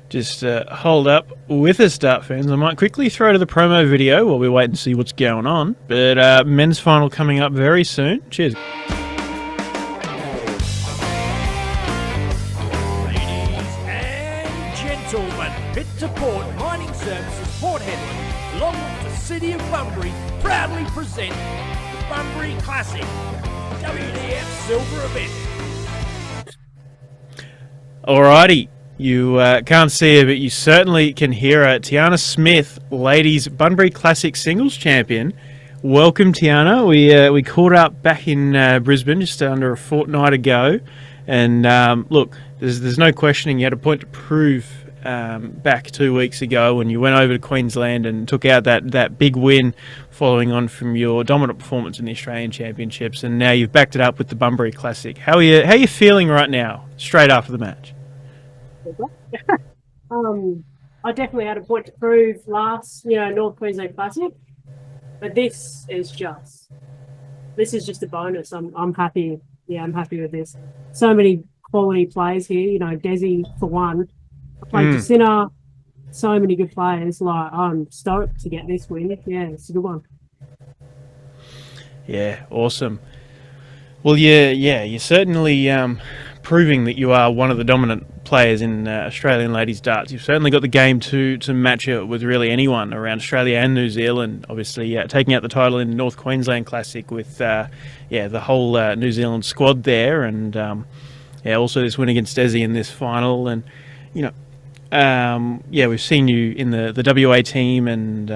Just hold up with us, Dart fans. I might quickly throw to the promo video while we wait and see what's going on. But men's final coming up very soon. Cheers. Ladies and gentlemen, Pit to Port Mining Services Port Hedland, along with the City of Bunbury, proudly present the Bunbury Classic WDF Silver event. Alrighty. You can't see her, but you certainly can hear her. Tiana Smith, ladies Bunbury Classic Singles Champion. Welcome, Tiana. We caught up back in Brisbane just under a fortnight ago. And look, there's no questioning you had a point to prove back 2 weeks ago when you went over to Queensland and took out that big win following on from your dominant performance in the Australian Championships. And now you've backed it up with the Bunbury Classic. How are you feeling right now, straight after the match? I definitely had a point to prove last, North Queensland Classic, but this is just a bonus. I'm happy. Yeah, I'm happy with this. So many quality players here. Desi for one. I played Jacinta. So many good players. I'm stoked to get this win. Yeah, it's a good one. Yeah, awesome. Well, you're certainly proving that you are one of the dominant players in Australian ladies darts. You've certainly got the game to match it with really anyone around Australia and New Zealand. Obviously, taking out the title in North Queensland Classic with the whole New Zealand squad there, and also this win against Desi in this final. And we've seen you in the WA team and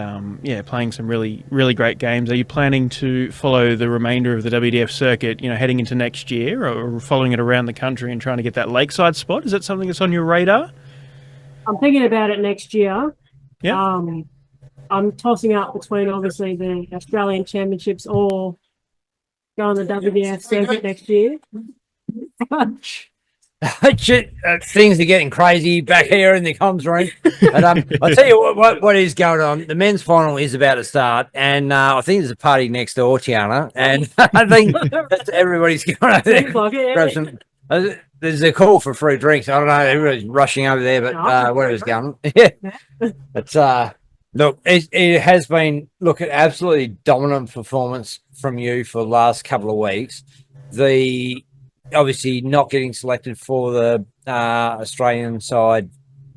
playing some really great games. Are you planning to follow the remainder of the WDF circuit, heading into next year, or following it around the country and trying to get that lakeside spot? Is that something that's on your radar? I'm thinking about it next year. Yeah. I'm tossing up between obviously the Australian Championships or going the WDF circuit next year. Things are getting crazy back here in the comms room. And I'll tell you what is going on. The men's final is about to start, and I think there's a party next door, Tiana. And I think that's everybody's going over there. Grab some. There's a call for free drinks. I don't know. Everybody's rushing over there, but whatever's going on. Yeah. But look, it has been an absolutely dominant performance from you for the last couple of weeks. Obviously not getting selected for the Australian side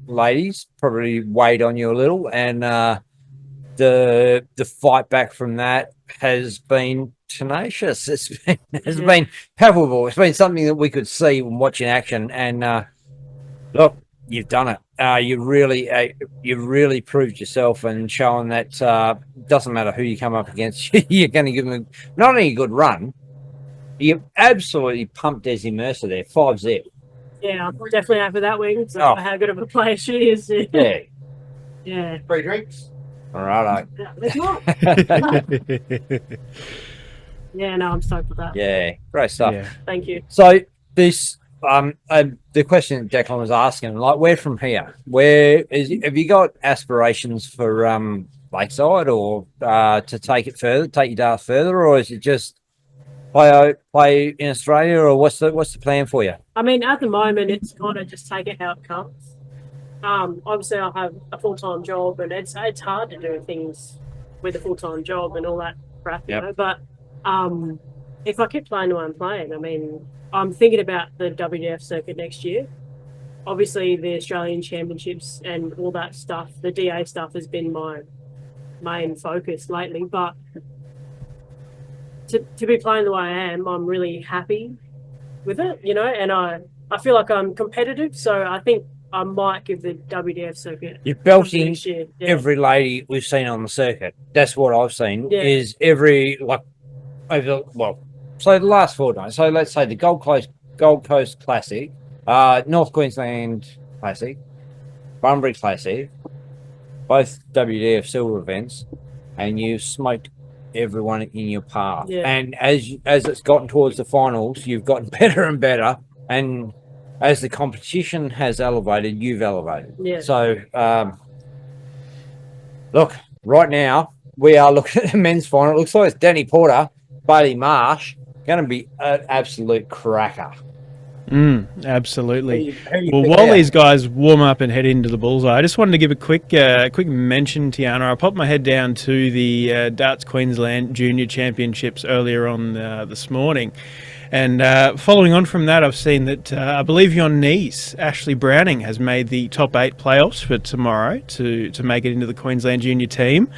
ladies probably weighed on you a little, and the fight back from that has been tenacious. It's been palpable. It's been something that we could see when watching action, and look, you've done it. You really proved yourself and shown that doesn't matter who you come up against, you're going to give them not only a good run. You absolutely pumped Desi Mercer there, 5-0. Yeah, I'm definitely happy with that win. So how good of a player she is. Yeah. Yeah. Free drinks. All right. There's not. Yeah, no, I'm stoked with that. Yeah, great stuff. Yeah. Thank you. So this, the question Declan was asking, where from here? Have you got aspirations for Lakeside, or to take your dart further, or is it just play in Australia, or what's the plan for you? I mean, at the moment, it's kind of just take it how it comes. Obviously, I have a full-time job, and it's hard to do things with a full-time job and all that crap, you know. But if I keep playing the way I'm playing, I mean, I'm thinking about the WDF circuit next year. obviously the Australian Championships and all that stuff, the DA stuff has been my main focus lately. But to be playing the way I am, I'm really happy with it, you know, and I feel like I'm competitive, so I think I might give the WDF circuit. You're belting next year. Yeah. every lady we've seen on the circuit. That's what I've seen. Yeah. Is every so the last fortnight. So let's say the Gold Coast Classic, North Queensland Classic, Bunbury Classic, both WDF silver events, and you smoked everyone in your path. Yeah. And as it's gotten towards the finals, you've gotten better and better, and as the competition has elevated, you've elevated. Yeah. So look, right now we are looking at the men's final. It looks like it's Danny Porter, Bailey Marsh, going to be an absolute cracker. Absolutely. Who you Well, pick while out? these guys warm up and head into the bullseye, I just wanted to give a quick mention, Tiana. I popped my head down to the Darts Queensland Junior Championships earlier on this morning. And following on from that, I've seen that I believe your niece, Ashley Browning, has made the top 8 playoffs for tomorrow to make it into the Queensland Junior team.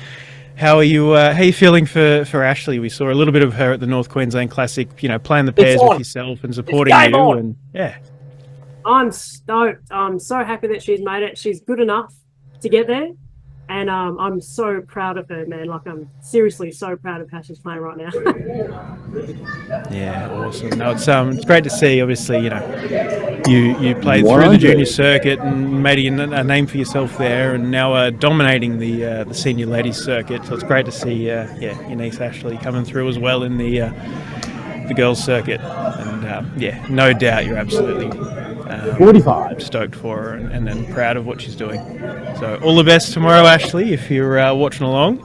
How are you feeling for Ashley? We saw a little bit of her at the North Queensland Classic, you know, playing the pairs with yourself and supporting you. And yeah. I'm stoked. I'm so happy that she's made it. She's good enough to get there. And I'm so proud of her, man. Like, I'm seriously so proud of how she's playing right now. Yeah, awesome. No, it's great to see. Obviously, you know, you played through the junior circuit and made a name for yourself there, and now dominating the senior ladies circuit. So it's great to see, your niece Ashley coming through as well in the girls circuit. And no doubt you're absolutely 45 stoked for her and proud of what she's doing. So all the best tomorrow, Ashley, if you're watching along.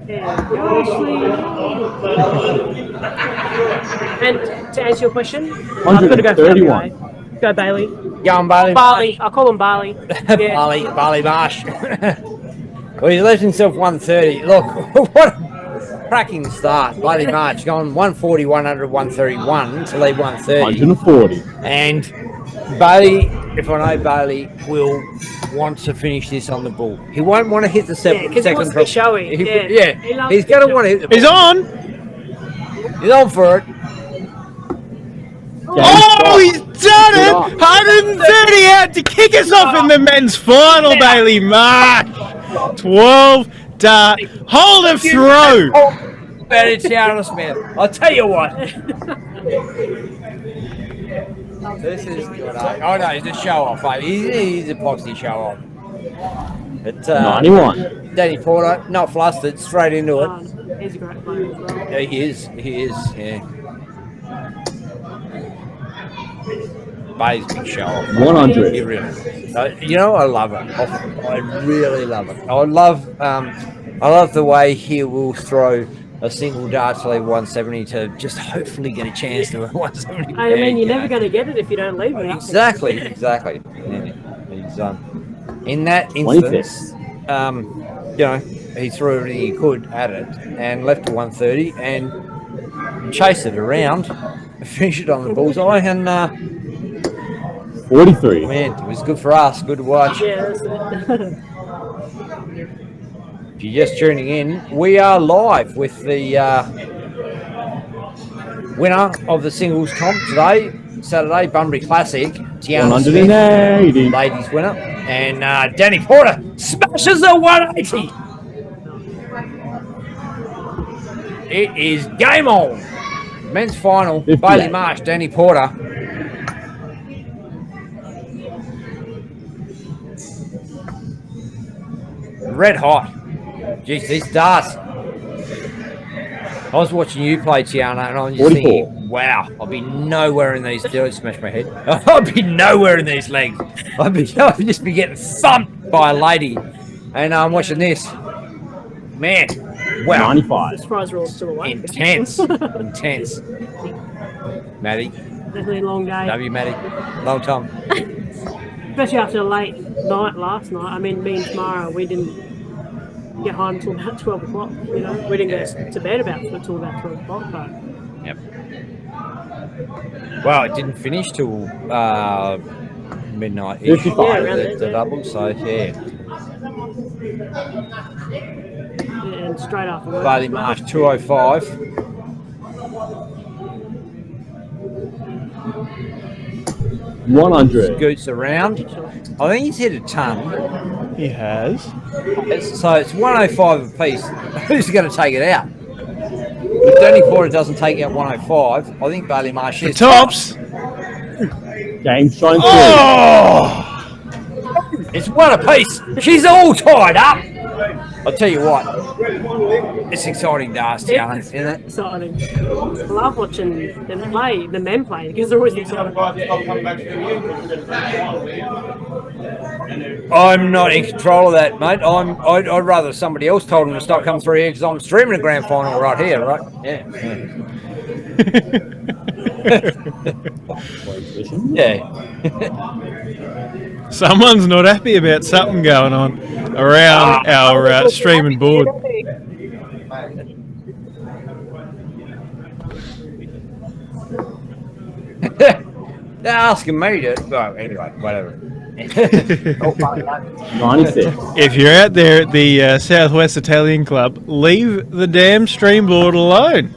Yeah, go Ashley. And to answer your question, I'm going to go for 31. WA. Go Bailey. Go on, Bailey. Barley. I call him Barley. Yeah. Barley Marsh. Well, he's left himself 130. Look, what a cracking start. Bailey Marsh gone 140, 100, 131 to leave 130. 140. And Bailey, if I know Bailey, will want to finish this on the bull. He won't want to hit the second. He wants to be showy. He's going to want to hit the bull. He's on. He's on for it. Oh, he's done it! 130 out to kick us off in the men's final, Bailey Marsh. 12 dart. Hold a throw. Better Tiana Smith. I'll tell you what. This is good. Oh no, he's a show off, mate. He's a boxy show off. But 91. Danny Porter, not flustered, straight into it. He's a great player as well. Yeah, he is, yeah. Bailey's big show off. 100. He really is. You know, I love it. I really love it. I love the way he will throw a single dart to leave 170 to just hopefully get a chance to 170. I mean, you're never going to get it if you don't leave it. Exactly. Yeah. He's in that instance, you know, he threw everything he could at it and left to 130 and chased it around, finished it on the bullseye, and 43. Man, it was good for us. Good to watch. Yeah, that's it. If you're just tuning in, we are live with the winner of the singles comp today, Saturday, Bunbury Classic, Tiana Smith, 180. ladies winner, and Danny Porter smashes the 180. It is game on. Men's final, 58. Bailey Marsh, Danny Porter. Red hot. Jeez, these darts. I was watching you play, Tiana, and I'm just 44. thinking, wow, I'll be nowhere in these. Don't smash my head. I'll be nowhere in these legs. I'll just be getting thumped by a lady. And I'm watching this. Man, wow. 95. Surprise roll still away. Intense. Intense. Maddie. Definitely a long day. Love you, Maddie. Long time. Especially after a late night last night. I mean, me and Tamara, we didn't get home until about 12 o'clock, you know. We didn't get to bed until about 12 o'clock, but... Yep. Well, it didn't finish till midnight. 55. Yeah, around the there. double. So yeah, And straight after work. Bailey Marsh 205. Scoots around. I think he's hit a ton. He has. So it's 105 apiece. Who's going to take it out? If Danny Porter doesn't take out 105, I think Bailey Marsh is tops. Game shine. Oh! It's one apiece. She's all tied up. I'll tell you what. It's exciting darts, Tiana, isn't it? Exciting. I love watching them play, the men play, because they're always exciting. I'm not in control of that, mate. I'd rather somebody else told him to stop coming through here because I'm streaming a grand final right here, right? Yeah. Someone's not happy about something going on around our streaming board. They're asking me to. Well, anyway, whatever. 96. If you're out there at the Southwest Italian Club, leave the damn stream board alone.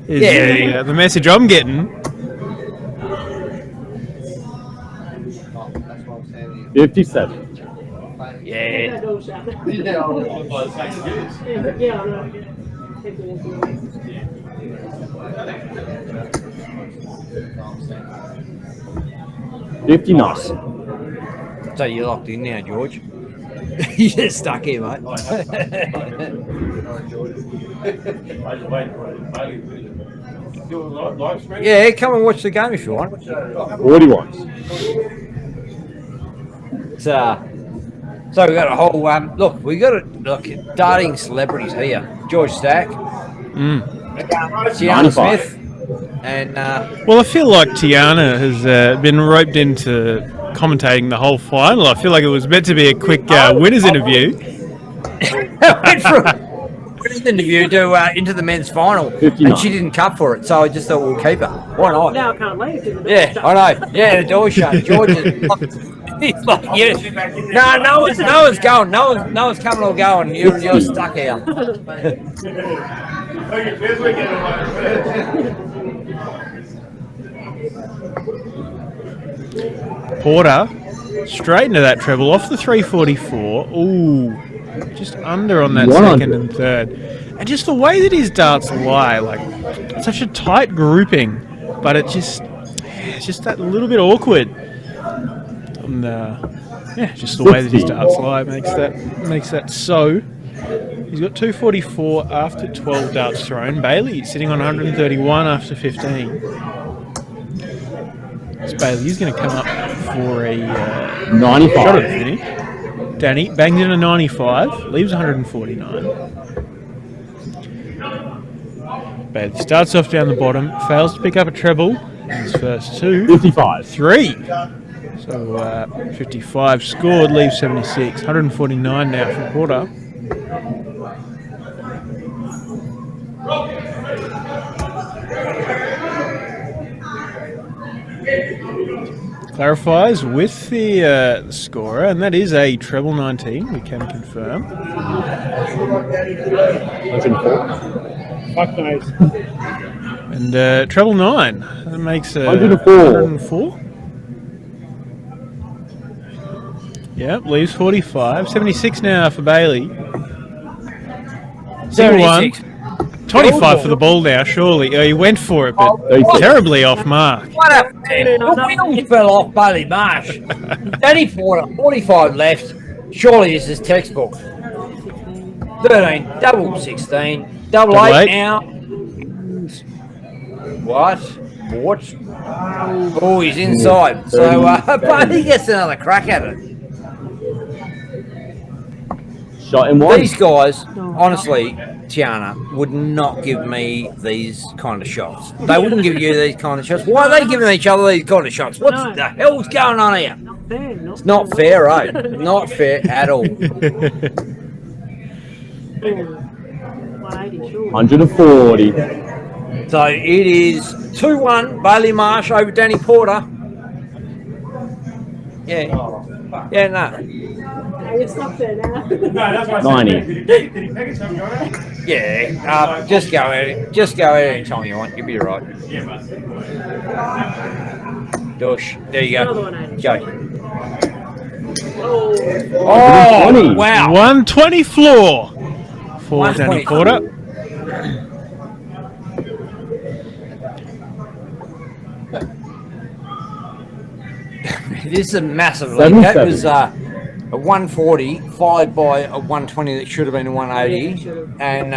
Is the message I'm getting. 57. Yeah. Nice. So you're locked in now, George. You're just stuck here, mate. Yeah, come and watch the game if you want. 41. So we got a whole look. We got darting celebrities here. George Stack, Tiana Smith, and well, I feel like Tiana has been roped into commentating the whole final. I feel like it was meant to be a quick winners interview. went from winners interview to into the men's final, 59. and she didn't cut for it. So I just thought we'll keep her. Why not? Now I can't leave. Yeah, I know. Yeah, the door's shut. George is he's like, yeah. No one's going. No one's coming or going. You're stuck here. Porter straight into that treble off the 344. Ooh, just under on that 100. second and third. And just the way that his darts lie, like it's such a tight grouping, but it's just that little bit awkward. And just the way that his darts lie makes that so. He's got 244 after 12 darts thrown. Bailey sitting on 131 after 15. So Bailey is going to come up for a 95 shot at the finish. Danny bangs in a 95, leaves 149. Bailey starts off down the bottom, fails to pick up a treble. His first two. 55. 3. So 55 scored, leaves 76. 149 now from Porter. Clarifies with the scorer, and that is a treble 19. We can confirm. 104. And treble 9. That makes 104. Yep, leaves 45. 76 now for Bailey. 76. 25 for the ball now, surely. He went for it, but terribly off mark. What happened there? The wheels fell off Bailey Marsh. Danny Porter, 45 left. Surely this is textbook. 13, double 16, double 8 now. What? Oh, he's inside. So Bailey gets another crack at it. Shot in one. These guys, honestly, Tiana, would not give me these kind of shots. They wouldn't give you these kind of shots. Why are they giving each other these kind of shots? What the hell's going on here? It's not fair, eh? Not fair at all. 140. So it is 2-1 Bailey Marsh over Danny Porter Yeah. Yeah, no. You stop there now. 90. Yeah, just go out. Just go out anytime you want. You'll be all right. Dosh. There you Another go. 180. Go. Oh. Oh, wow. 120 floor for Danny 120. Porter. This is a massive lead. That was a 140 followed by a 120 that should have been a 180. And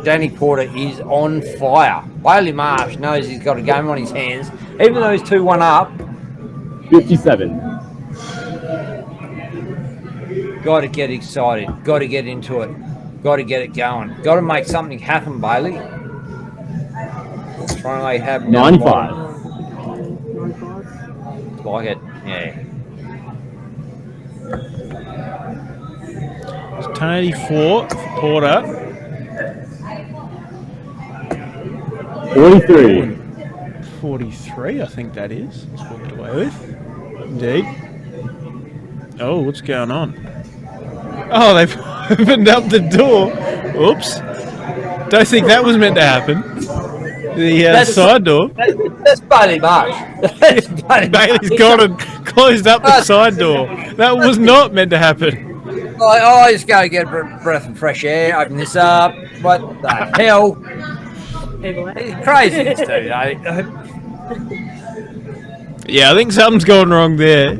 Danny Porter is on fire. Bailey Marsh knows he's got a game on his hands. Even though he's 2-1 up. 57. Got to get excited. Got to get into it. Got to get it going. Got to make something happen, Bailey. Trying to make it happen. 95. Like it. Yeah. It's 1084 for Porter. 43. 43, I think that is. Let's walk it away with. Indeed. Oh, what's going on? Oh, they've opened up the door. Oops. Don't think that was meant to happen. The side door. That's Bailey Marsh. Bailey's gone and closed up the side door. That was not meant to happen. I just go get a breath of fresh air, open this up. What the hell? It's crazy, this dude, eh? Yeah, I think something's gone wrong there.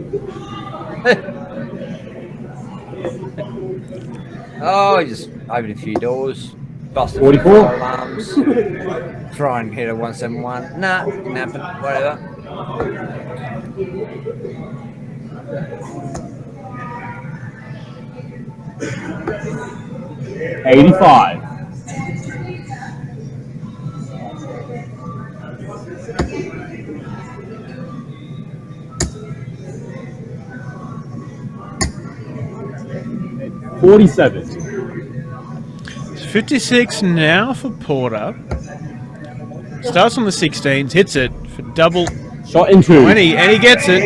Oh, just open a few doors. Busted 44. alarms. Try and hit a 171. Nah, didn't happen. Whatever. $85. $47. It's 56 now for Porter. Starts on the 16s, hits it for double shot in 2. 20, and he gets it.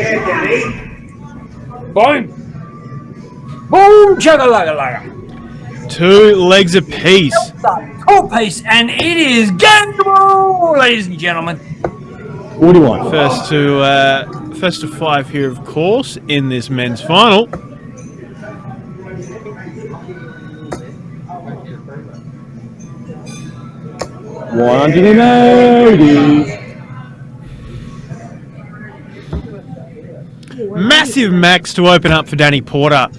Boom! Boom! Chugga-lugga-lugga. 2 legs apiece. Cool piece, and it is gameable, ladies and gentlemen. 41. First to 5 here, of course, in this men's final. $180. Massive max to open up for Danny Porter.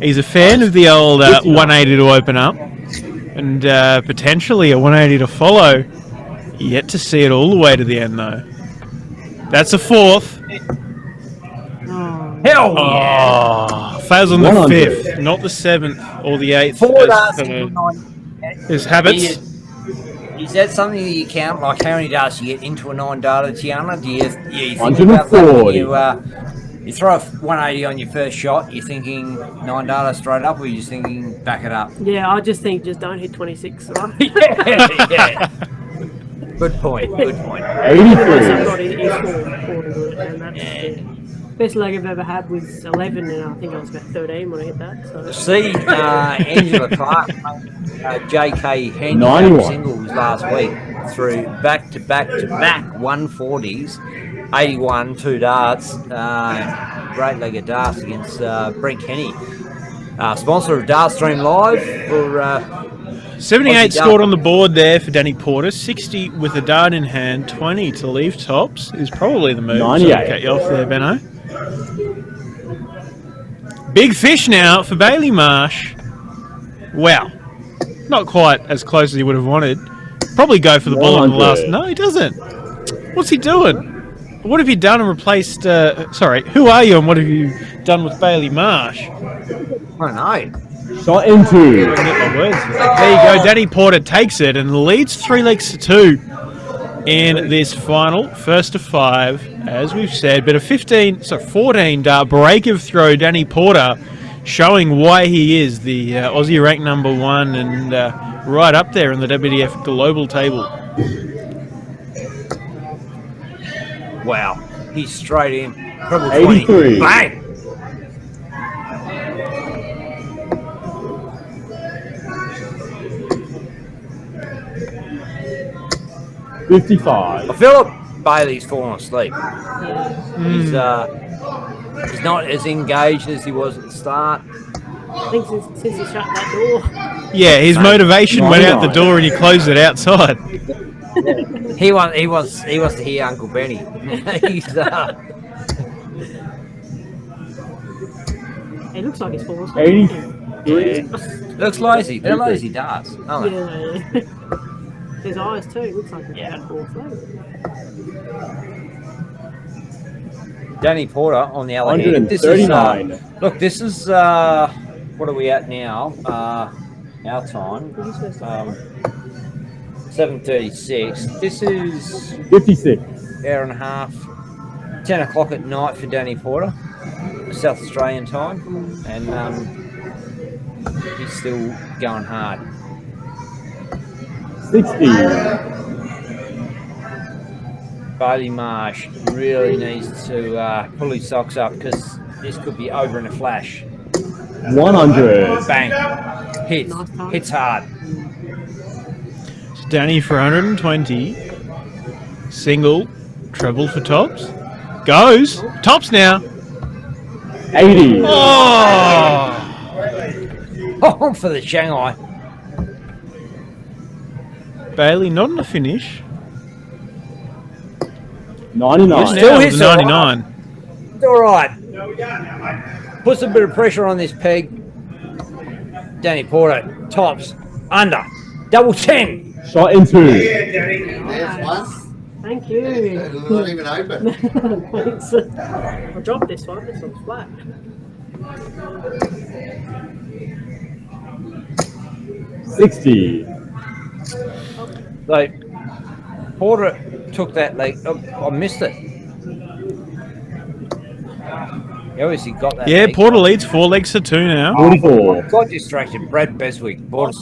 He's a fan of the old 180 to open up, and potentially a 180 to follow. Yet to see it all the way to the end, though. That's a 4th. Hell yeah! Oh, fails on the 5th, not the 7th or the 8th. His habits. Is that something that you count? Like how many darts you get into a 9 darter, Tiana? Do you think 140. about that when you throw a 180 on your first shot? You're thinking 9 darter straight up, or you're just thinking back it up? Yeah, I just think just don't hit 26. Right? Yeah. Good point. Good point. 83. Best leg I've ever had was 11, and I think I was about 13 when I hit that. So. See, Angela Clark, JK handicap singles last week through back to back 140s, 81, 2 darts, great leg of darts against Brent Kenny. Sponsor of Dartstream Live for 78 scored on the board there for Danny Porter. 60 with a dart in hand. 20 to leave tops is probably the move. 98. So cut you off there, Benno. Big fish now for Bailey Marsh. Wow. Not quite as close as he would have wanted. Probably go for the ball on the last. No, he doesn't. What's he doing? What have you done and replaced? Sorry, who are you and what have you done with Bailey Marsh? I don't know. Shot in 2. There you go. Danny Porter takes it and leads 3 legs to 2 in this final. First to 5, as we've said, but a 14 dart break of throw. Danny Porter showing why he is the Aussie ranked #1 and right up there in the WDF global table. Wow, he's straight in. Treble 20. 83. Bang! 55. I feel like Bailey's fallen asleep. He's not as engaged as he was at the start. I think since he shut that door. Yeah, his motivation went out the 99. door and he closed it outside. He wants to hear Uncle Benny. He's It looks like he's fallen asleep. 83. looks lazy. They're lazy darts, aren't they? Yeah. His eyes too. It looks like he's had fallen asleep. Danny Porter on the other hand. This is 139. look. This is what are we at now? Our time. 7:36. This is 56. hour and a half. 10 o'clock at night for Danny Porter, South Australian time, and he's still going hard. 60. Bailey Marsh really needs to pull his socks up because this could be over in a flash. 100. Bang. Hits hard. It's Danny for 120. Single, treble for tops. Goes. Tops now. 80. Oh! Oh, for the Shanghai. Bailey not on the finish. 99. Still hits 99. It's all right. Puts a bit of pressure on this peg. Danny Porter, tops, under, double 10. Shot in 2. There's one. Thank you. It's not even open. Thanks. I dropped this one. This one's flat. 60. So Porter took that leg. Oh, I missed it. He obviously got that. Yeah, leg. Porter leads 4 legs to 2 now. 44. Got distracted. Brad Beswick bought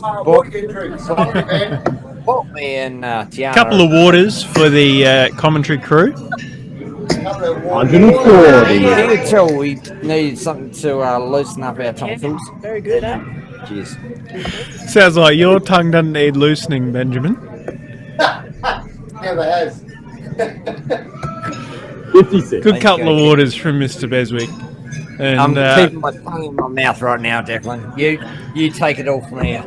me and Tiana. Couple of waters for the commentary crew. 140. You could tell we needed something to loosen up our tonsils. Very good, eh? Cheers. Sounds like your tongue doesn't need loosening, Benjamin. Never has. 56. Good couple of waters from Mr. Beswick. And I'm keeping my tongue in my mouth right now, Declan. You take it all from here.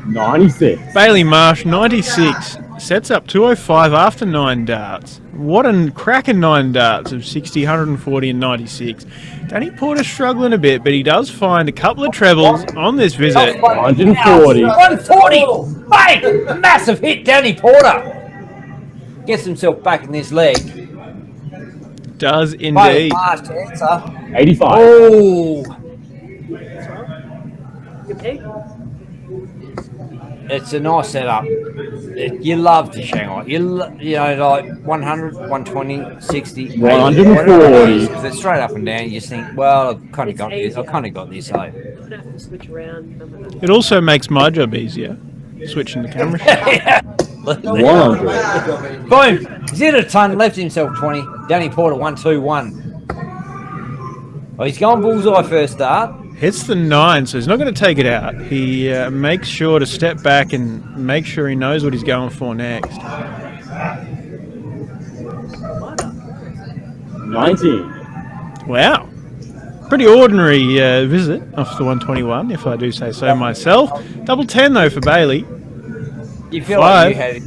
96. Bailey Marsh, 96. Sets up 205 after 9 darts. What a cracking 9 darts of 60, 140 and 96. Danny Porter's struggling a bit, but he does find a couple of trebles on this visit. 140. 140! Bang! Massive hit, Danny Porter. Gets himself back in this leg. Does Bailey indeed. Marsh to answer. 85. Oh! Good pick. It's a nice setup. You love the Shanghai. You know, like 100, 120, 60, 140. If they're straight up and down, you just think, well, I've kind of got this. I've kind of got this. I don't have to switch around. It also makes my job easier, switching the camera. 100. Boom! He's hit a ton, left himself 20. Danny Porter 1-2-1. Well, he's gone bullseye first start. Hits the 9, so he's not going to take it out. He makes sure to step back and make sure he knows what he's going for next. 19. Wow. Pretty ordinary visit off the 121, if I do say so myself. Double 10, though, for Bailey. You feel 5. like you had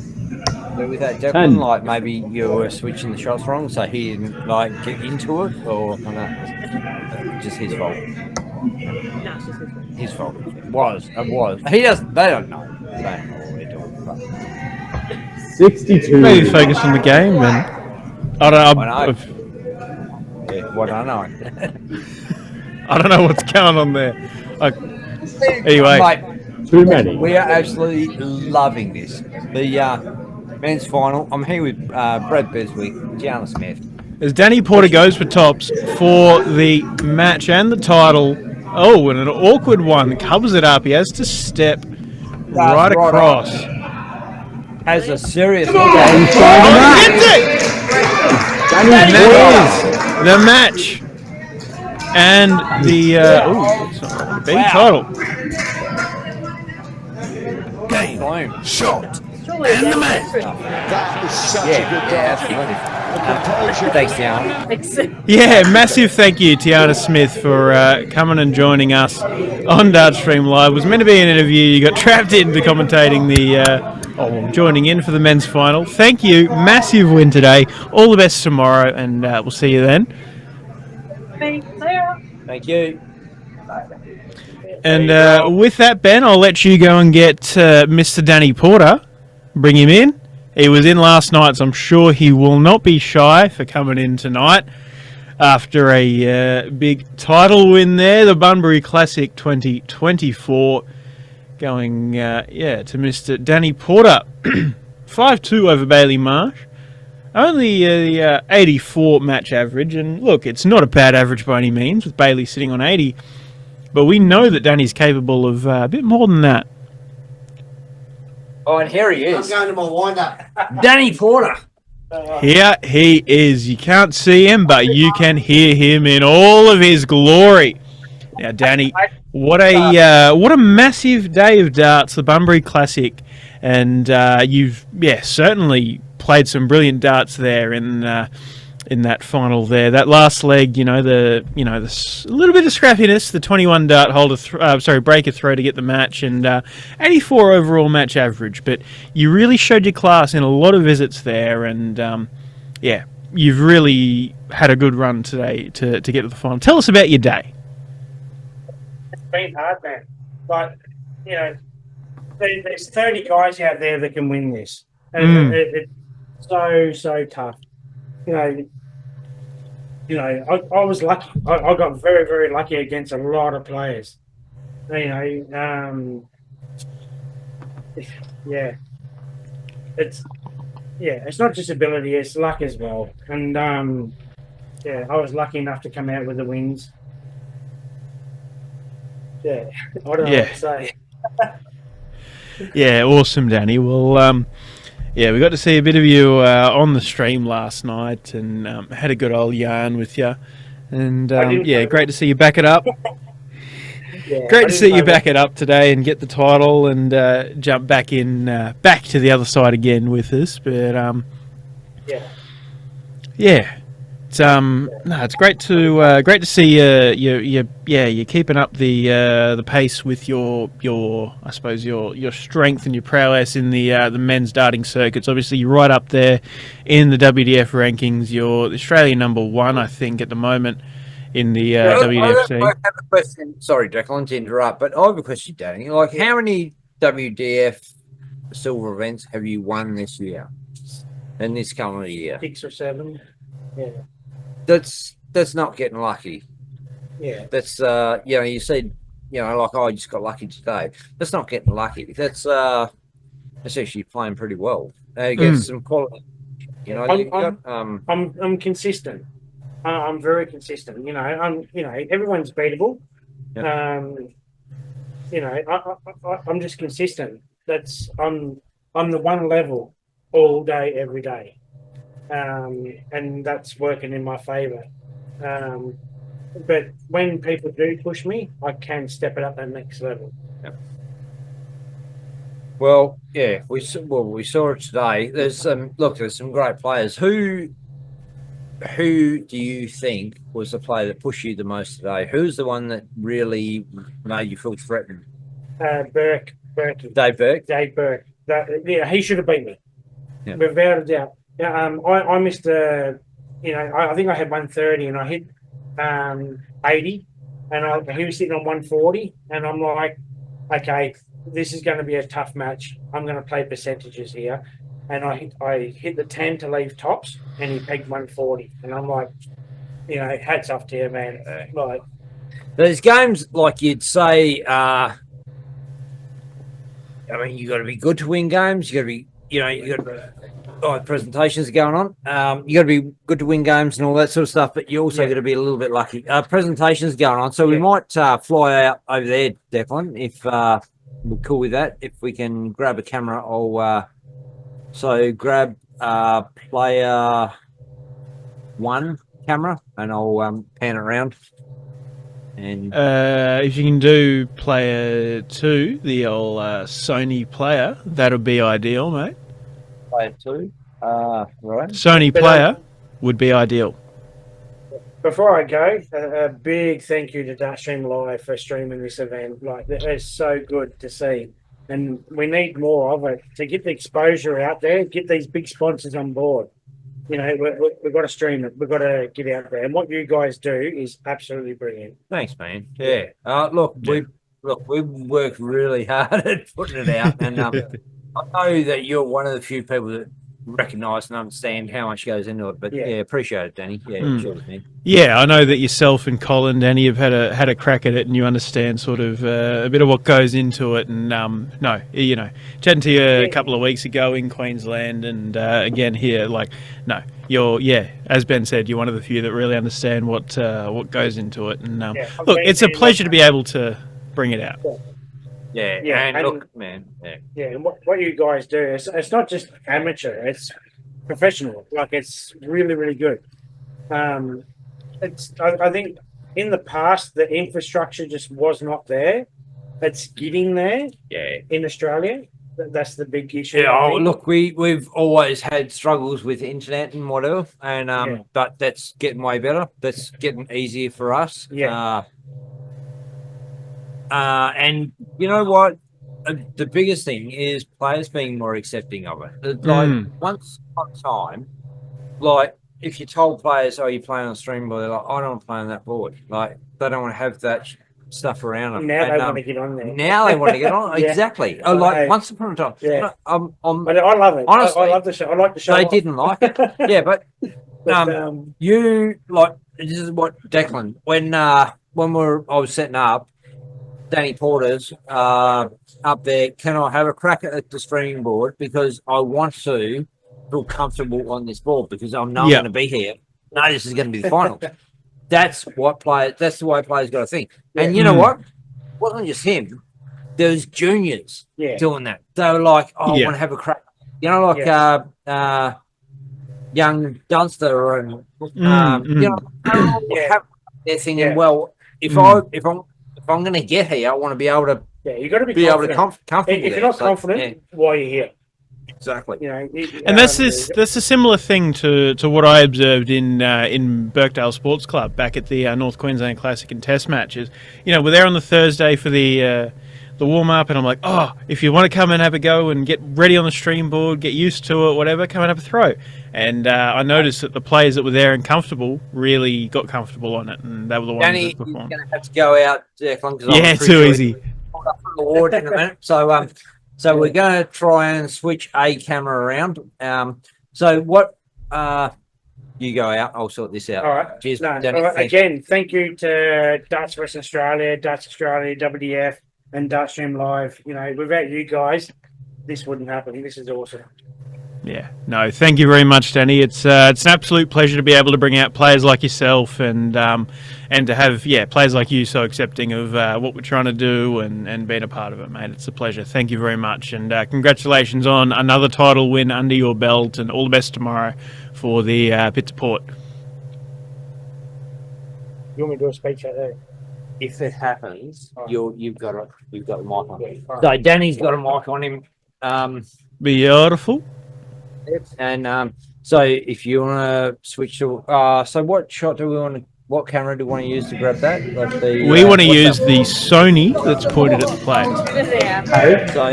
with that Declan, 10. like maybe you were switching the shots wrong, so he didn't like get into it, or just his fault. His fault. It was. He doesn't. They don't know. They don't know what they're doing. But 62. Maybe focus on the game, then. I don't know. yeah, what I know. I don't know what's going on there. Anyway. Mate, too many. We are absolutely loving this. The men's final. I'm here with Brad Beswick, Gianna Smith. As Danny Porter goes for tops for the match and the title. Oh, and an awkward one. Covers it up. He has to step right across. Has a serious. Oh, he hits it! that is the match. And the it's not the B title. Game. Shot. And the match. That was such a good dart. Thanks, Tiana. Yeah, massive thank you, Tiana Smith, for coming and joining us on Dartstream Live. It was meant to be an interview. You got trapped into commentating joining in for the men's final. Thank you. Massive win today. All the best tomorrow, and we'll see you then. Thank you. And with that, Ben, I'll let you go and get Mr. Danny Porter. Bring him in. He was in last night, so I'm sure he will not be shy for coming in tonight after a big title win there, the Bunbury Classic 2024. Going, to Mr. Danny Porter. 5-2 over Bailey Marsh. Only 84 match average, and look, it's not a bad average by any means, with Bailey sitting on 80, but we know that Danny's capable of a bit more than that. Oh, and here he is. I'm going to my wind-up. Danny Porter. Here he is. You can't see him, but you can hear him in all of his glory. Now, Danny, what a massive day of darts, the Bunbury Classic, and you've certainly played some brilliant darts there in that final there. That last leg, the little bit of scrappiness, the 21 dart breaker throw to get the match, and 84 overall match average. But you really showed your class in a lot of visits there, and you've really had a good run today to get to the final. Tell us about your day. It's been hard, man. But there's 30 guys out there that can win this, and it's so tough. I was lucky. I got very, very lucky against a lot of players. It's not just ability, it's luck as well. And I was lucky enough to come out with the wins. I don't know what to say. Yeah, awesome, Danny. Well, we got to see a bit of you on the stream last night, and had a good old yarn with you. And great to see you back it up. Great to see you back it up today and get the title and jump back to the other side again with us. But it's great to see you're keeping up the pace with your strength and your prowess in the men's darting circuits. Obviously, you're right up there in the WDF rankings. You're Australian #1, I think, at the moment in the WDFC. I have a question. Sorry, Declan, to interrupt, but I have a question, Danny. Like, how many WDF silver events have you won this year? In this calendar year? 6 or 7. Yeah. That's not getting lucky. Yeah. That's you said, I just got lucky today. That's not getting lucky. That's actually playing pretty well. You get some quality. I'm consistent. I'm very consistent. Everyone's beatable. Yep. I'm just consistent. I'm the one level all day, every day. And that's working in my favour. But when people do push me, I can step it up that next level. Yep. Well, we saw it today. There's some great players. Who do you think was the player that pushed you the most today? Who's the one that really made you feel threatened? Burke. Dave Burke. He should have beat me. Yeah. Without a doubt. I missed I think I had 130 and I hit 80, and he was sitting on 140, and I'm like, okay, this is going to be a tough match. I'm going to play percentages here, and I hit the 10 to leave tops, and he pegged 140, and I'm like, hats off to you, man. Like, there's games like you'd say. You got to be good to win games. You got to be, presentations are going on. You got to be good to win games and all that sort of stuff, but you also got to be a little bit lucky. Presentations going on, so we might fly out over there, Declan, if we're cool with that. If we can grab a camera, I'll grab player. 1 camera, and I'll pan it around. And if you can do player 2, the old Sony player, that'll be ideal, mate. player 2, right? Sony player would be ideal. Before I go, a big thank you to Dartstream Live for streaming this event. Like, it's so good to see, and we need more of it to get the exposure out there. Get these big sponsors on board. You know, we've got to stream it. We've got to get out there, and what you guys do is absolutely brilliant. Thanks, man. Yeah. We've worked really hard at putting it out, and I know that you're one of the few people that recognise and understand how much goes into it. But yeah, appreciate it, Danny. Yeah, sure, man. Yeah, I know that yourself and Colin, Danny, have had a crack at it, and you understand sort of a bit of what goes into it. And no, you know, chatting to you a couple of weeks ago in Queensland, and again here, like, no, you're as Ben said, you're one of the few that really understand what goes into it. And look, it's a pleasure to be able to bring it out. Yeah, and look, man. Yeah, and what you guys do it's not just amateur; it's professional. Like, it's really, really good. I think in the past the infrastructure just was not there. It's getting there. Yeah, in Australia, that's the big issue. Yeah, look, we've always had struggles with internet and whatever, and but that's getting way better. That's getting easier for us. Yeah. And you know what? The biggest thing is players being more accepting of it. Like once upon a time, like if you told players, "Oh, you're playing on stream board," they're like, "I don't want to play on that board." Like they don't want to have that stuff around them. Now they want to get on there. Now they want to get on. Exactly. Oh, like once upon a time. Yeah. But I love it. Honestly, I love the show. I like the show. They didn't like it. Yeah, but you like this is what Declan when I was setting up. Danny Porter's up there. Can I have a crack at the streaming board because I want to feel comfortable on this board because I know I'm going to be here. No, this is going to be the finals. That's the way players got to think. Yeah. And you know what? It wasn't just him. There was juniors doing that. They were like, "Oh, I want to have a crack." You know, like young Dunster and you know, they're thinking, "Well, if I'm going to get here, I want to be able to." Yeah, you got to be confident. Comfortable. If you're not confident, why are you here? Exactly. You know, and that's a similar thing to what I observed in Birkdale Sports Club back at the North Queensland Classic and Test matches. You know, we're there on the Thursday for the warm up, and I'm like, "Oh, if you want to come and have a go and get ready on the stream board, get used to it, whatever, come and have a throw." And I noticed that the players that were there and comfortable really got comfortable on it, and they were the ones Danny, that performed. You're going to have to go out, Declan. Yeah, too easy. Award in a minute. So we're going to try and switch a camera around. So what? You go out. I'll sort this out. All right. Cheers, Danny. All right. Again, thank you to Darts Western Australia, WDF, and Dartstream Live. You know, without you guys, this wouldn't happen. This is awesome. Yeah, no, thank you very much, Danny. It's an absolute pleasure to be able to bring out players like yourself and to have players like you so accepting of what we're trying to do and being a part of it, mate. It's a pleasure. Thank you very much, and congratulations on another title win under your belt, and all the best tomorrow for the Pit to Port. You want me to do a speech out there? If it happens, you've got the mic on. So Danny's got a mic on him. Beautiful. And so if you want to switch to so what shot do we want to? What camera do we want to use to grab that? Like we want to use the Sony that's pointed at the players. So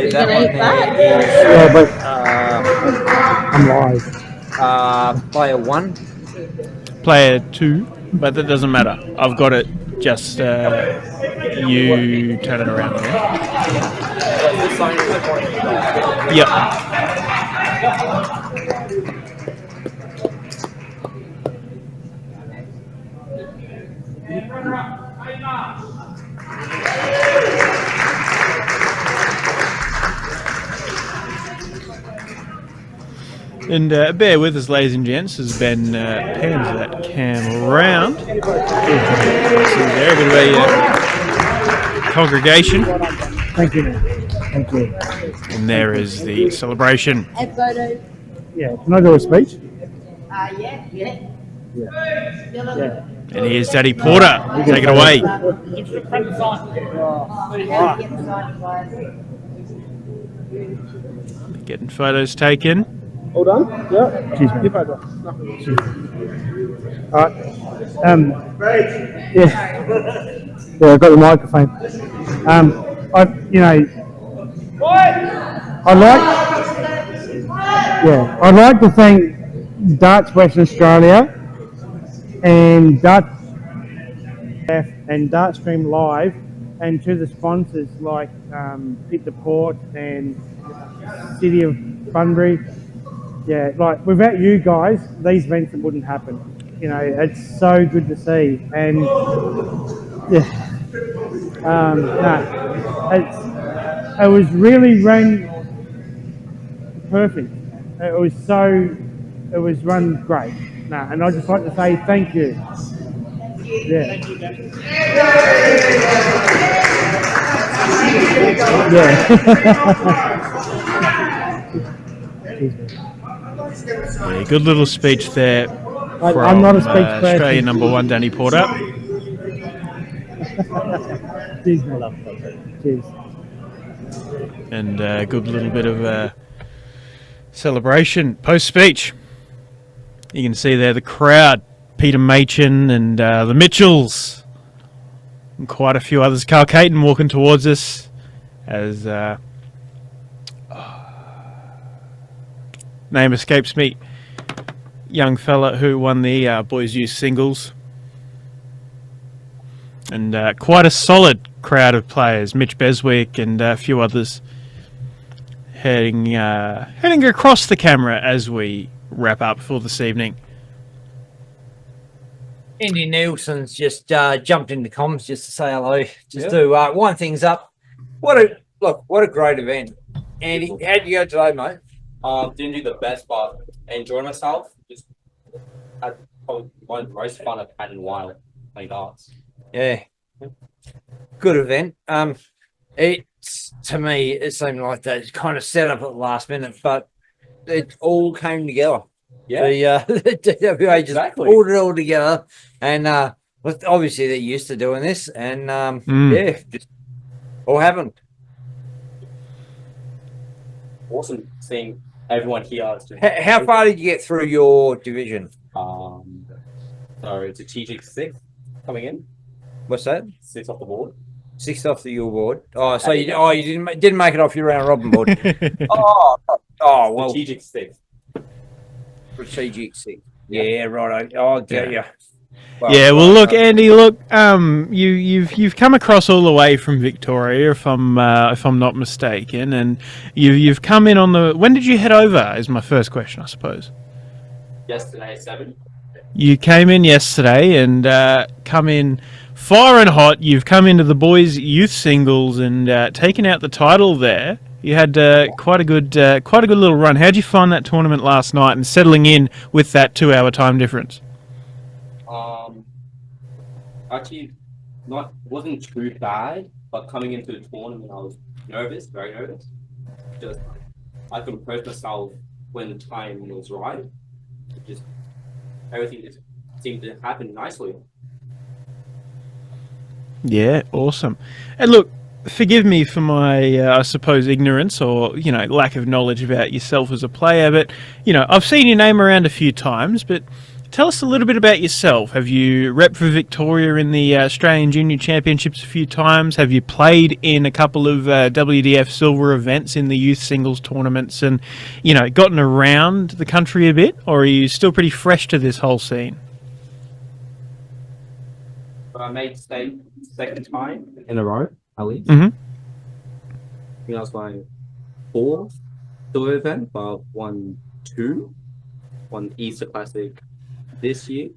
that one there is I'm live. Player 1, player 2, but that doesn't matter. I've got it. Just you turn it around there. Yep. And bear with us, ladies and gents, as Ben pans that cam around. See there, a bit of a congregation. Thank you. Thank you. And there is the celebration. Yeah, can I do a speech? Yeah. Yeah. And here's Daddy Porter. Take it away. Getting photos taken. All done? Yeah. Excuse me. Keep over. All right. Yeah, I've got the microphone. I'd like to thank Darts Western Australia and Dart Stream Live, and to the sponsors like Pit the Port and City of Bunbury. Yeah, like without you guys, these events wouldn't happen. You know, it's so good to see, and it was really run perfect. It was run great. And I'd just like to say thank you. Yeah. Yeah, good little speech there from I'm not a speech person. Australian #1 Danny Porter. Cheers. And a good little bit of celebration post-speech. You can see there the crowd, Peter Machin and the Mitchells, and quite a few others. Carl Caton walking towards us as name escapes me. Young fella who won the boys' youth singles. And quite a solid crowd of players. Mitch Beswick and a few others heading across the camera as we wrap up for this evening. Andy Nielsen's just jumped into comms just to say hello, just to wind things up. What a great event. Andy, how'd you go today, mate? Didn't do the best, but enjoyed myself. Just had probably one of the most fun I've had in a while playing darts. Yeah, good event. To me, it seemed like they kind of set up at the last minute, but it all came together. Yeah, the DWA just pulled it all together, and obviously they're used to doing this, and just all happened. Awesome seeing everyone here. How far did you get through your division? So strategic 6 coming in. What's that? 6 off the board. 6 off your board. Oh, so you didn't make it off your round robin board. Well. Strategic 6. Strategic 6. Yeah, right. I'll get you. Well, look, Andy. You've come across all the way from Victoria, if I'm not mistaken, and you've come in on the. When did you head over? Is my first question, I suppose. Yesterday, 7. You came in yesterday and come in fire and hot. You've come into the boys' youth singles and taken out the title there. You had quite a good little run. How'd you find that tournament last night and settling in with that 2-hour time difference? Actually, wasn't too bad, but coming into the tournament, I was nervous, very nervous. Just I composed myself when the time was right. Just everything just seemed to happen nicely. Yeah, awesome. And look, forgive me for my, I suppose, ignorance or, lack of knowledge about yourself as a player, but, I've seen your name around a few times, but tell us a little bit about yourself. Have you repped for Victoria in the Australian Junior Championships a few times? Have you played in a couple of WDF silver events in the youth singles tournaments and, gotten around the country a bit? Or are you still pretty fresh to this whole scene? I made state second time in a row, at least. Mm-hmm. I think that was my 4th silver event, but won Easter Classic this year.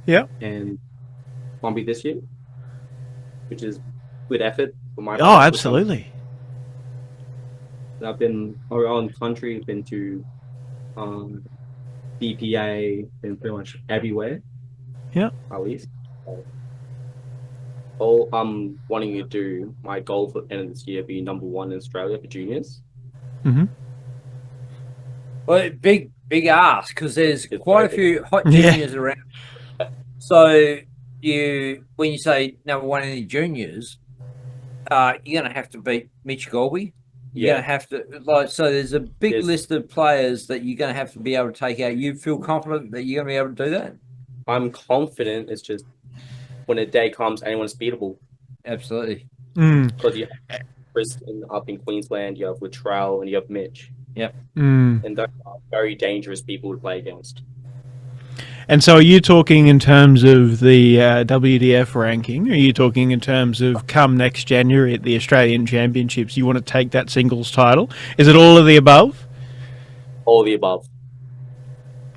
Yeah. And Bunbury this year, which is good effort for my. Oh, absolutely. I've been around the country, been to BPA, been pretty much everywhere. Yeah. At least. All I'm wanting to do, my goal for the end of this year, be #1 in Australia for juniors. Mm-hmm. Well, big ask, because there's quite a few hot juniors around. So when you say number one in the juniors, you're going to have to beat Mitch Golby. You're going to have to so there's a big list of players that you're going to have to be able to take out. You feel confident that you're going to be able to do that? I'm confident. It's just when the day comes, anyone's beatable. Absolutely. Because you have Chris up in Queensland, you have Latrell, and you have Mitch. Yep. And those are very dangerous people to play against. And so are you talking in terms of the WDF ranking? Or are you talking in terms of come next January at the Australian Championships, you want to take that singles title? Is it all of the above? All of the above.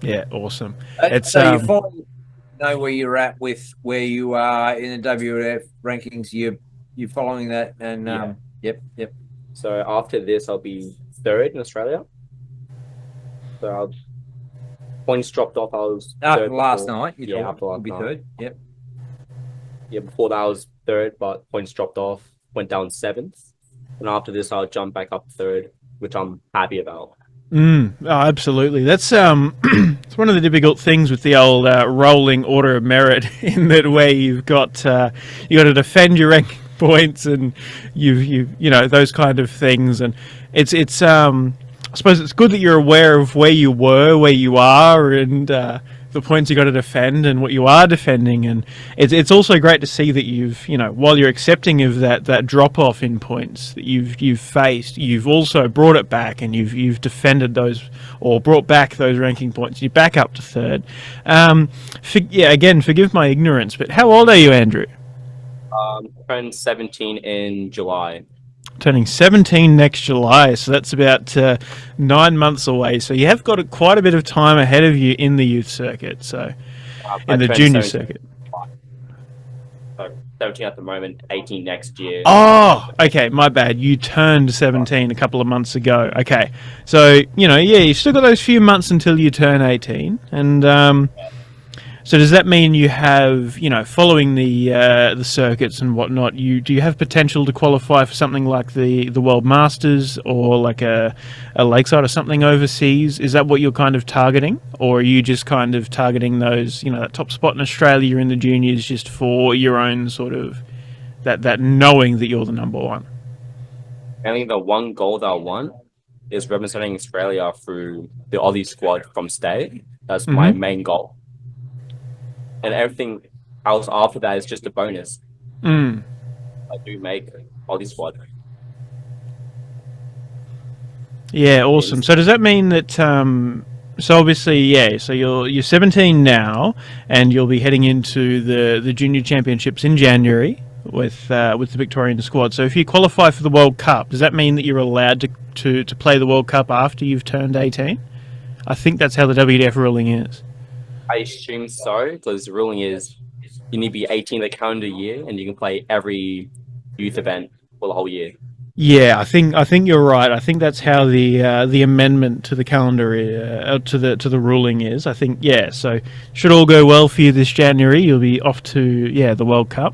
Yeah, awesome. So you finally know where you're at with where you are in the WDF rankings. You're following that, and yep. So after this, I'll be third in Australia. So points dropped off. I was after third last before. night. After last be night. third. Yep. Yeah, before that I was third, but points dropped off. Went down 7th, and after this I'll jump back up 3rd, which I'm happy about. Oh, absolutely. That's it's one of the difficult things with the old rolling order of merit, in that way you've got to defend your ranking points, and you know, those kind of things, and it's I suppose it's good that you're aware of where you were, where you are, and the points you got to defend and what you are defending. And it's also great to see that you've, you know, while you're accepting of that drop off in points that you've faced, you've also brought it back, and you've defended those, or brought back those ranking points. You're back up to 3rd. Again, forgive my ignorance, but how old are you, Andrew? Turned 17 in July. Turning 17 next July, so that's about 9 months away. So you have got quite a bit of time ahead of you in the youth circuit, so in the junior circuit. 17 at the moment, 18 next year. Oh, okay, my bad. You turned 17 a couple of months ago. Okay, so, you know, yeah, you've still got those few months until you turn 18, and so does that mean you have, you know, following the circuits and whatnot, do you have potential to qualify for something like the World Masters, or like a Lakeside or something overseas? Is that what you're kind of targeting, or are you just kind of targeting those, you know, that top spot in Australia in the juniors just for your own sort of that knowing that you're the number one? I think the one goal that I want is representing Australia through the Aussie squad from state. That's my main goal. And everything else after that is just a bonus. I do make Aussie squad. Yeah, awesome. So does that mean that? So obviously, yeah. So you're 17 now, and you'll be heading into the junior championships in January with the Victorian squad. So if you qualify for the World Cup, does that mean that you're allowed to play the World Cup after you've turned 18? I think that's how the WDF ruling is. I assume so, because the ruling is you need to be 18 the calendar year, and you can play every youth event for the whole year. Yeah, I think you're right. I think that's how the amendment to the calendar to the ruling is. I think, yeah. So should all go well for you this January, you'll be off to the World Cup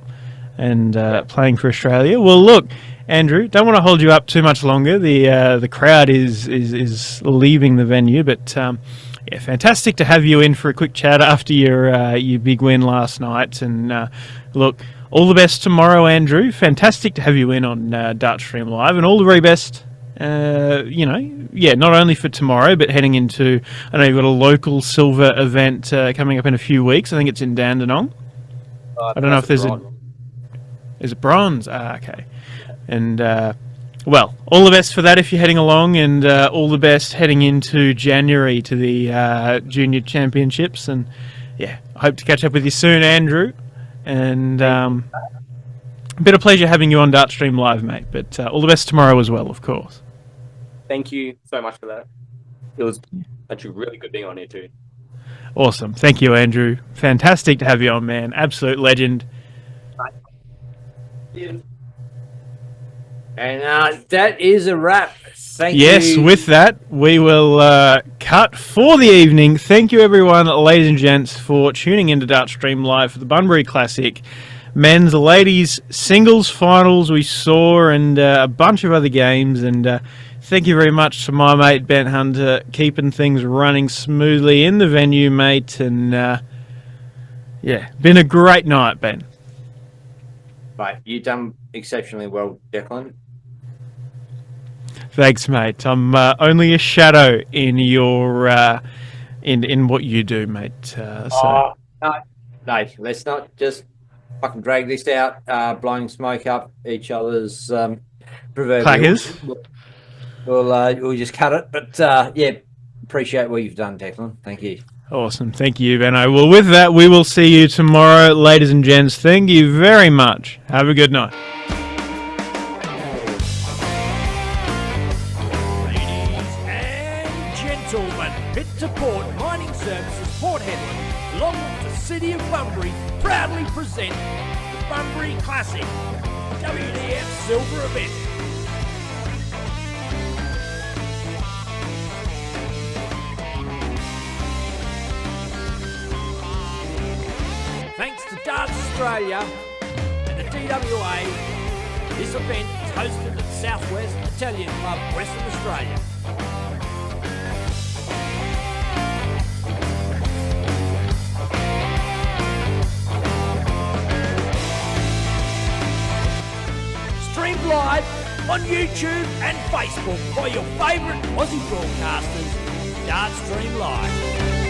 and playing for Australia. Well, look, Andrew, don't want to hold you up too much longer. The crowd is leaving the venue, but. Yeah, fantastic to have you in for a quick chat after your big win last night. And look, all the best tomorrow, Andrew. Fantastic to have you in on Dartstream Live, and all the very best. Not only for tomorrow, but heading into, I know you've got a local silver event coming up in a few weeks. I think it's in Dandenong. I don't know if there's is it bronze? Okay, and. Well, all the best for that if you're heading along, and all the best heading into January to the Junior Championships. And yeah, I hope to catch up with you soon, Andrew. And a bit of pleasure having you on Dartstream Live, mate. But all the best tomorrow as well, of course. Thank you so much for that. It was actually really good being on here too. Awesome. Thank you, Andrew. Fantastic to have you on, man. Absolute legend. Yeah. And that is a wrap. Thank you. Yes, with that, we will cut for the evening. Thank you, everyone, ladies and gents, for tuning into Dartstream Live for the Bunbury Classic. Men's, ladies, singles finals we saw, and a bunch of other games. And thank you very much to my mate, Ben Hunter, keeping things running smoothly in the venue, mate. And Yeah, been a great night, Ben. Mate, you've done exceptionally well, Declan. Thanks, mate. I'm only a shadow in your in what you do, mate. So No, let's not just fucking drag this out, blowing smoke up each other's proverbials. Players. We'll just cut it. But yeah, appreciate what you've done, Declan. Thank you. Awesome. Thank you, Benno. Well, with that, we will see you tomorrow, ladies and gents. Thank you very much. Have a good night. Ladies and gentlemen, Pit to Port Mining Services Port Hedland, along with the City of Bunbury, proudly present the Bunbury Classic WDF Silver event. Thanks to Darts Australia and the DWA, this event is hosted at Southwest Italian Club, Western Australia. Streamed live on YouTube and Facebook by your favourite Aussie broadcasters, Dart Stream Live.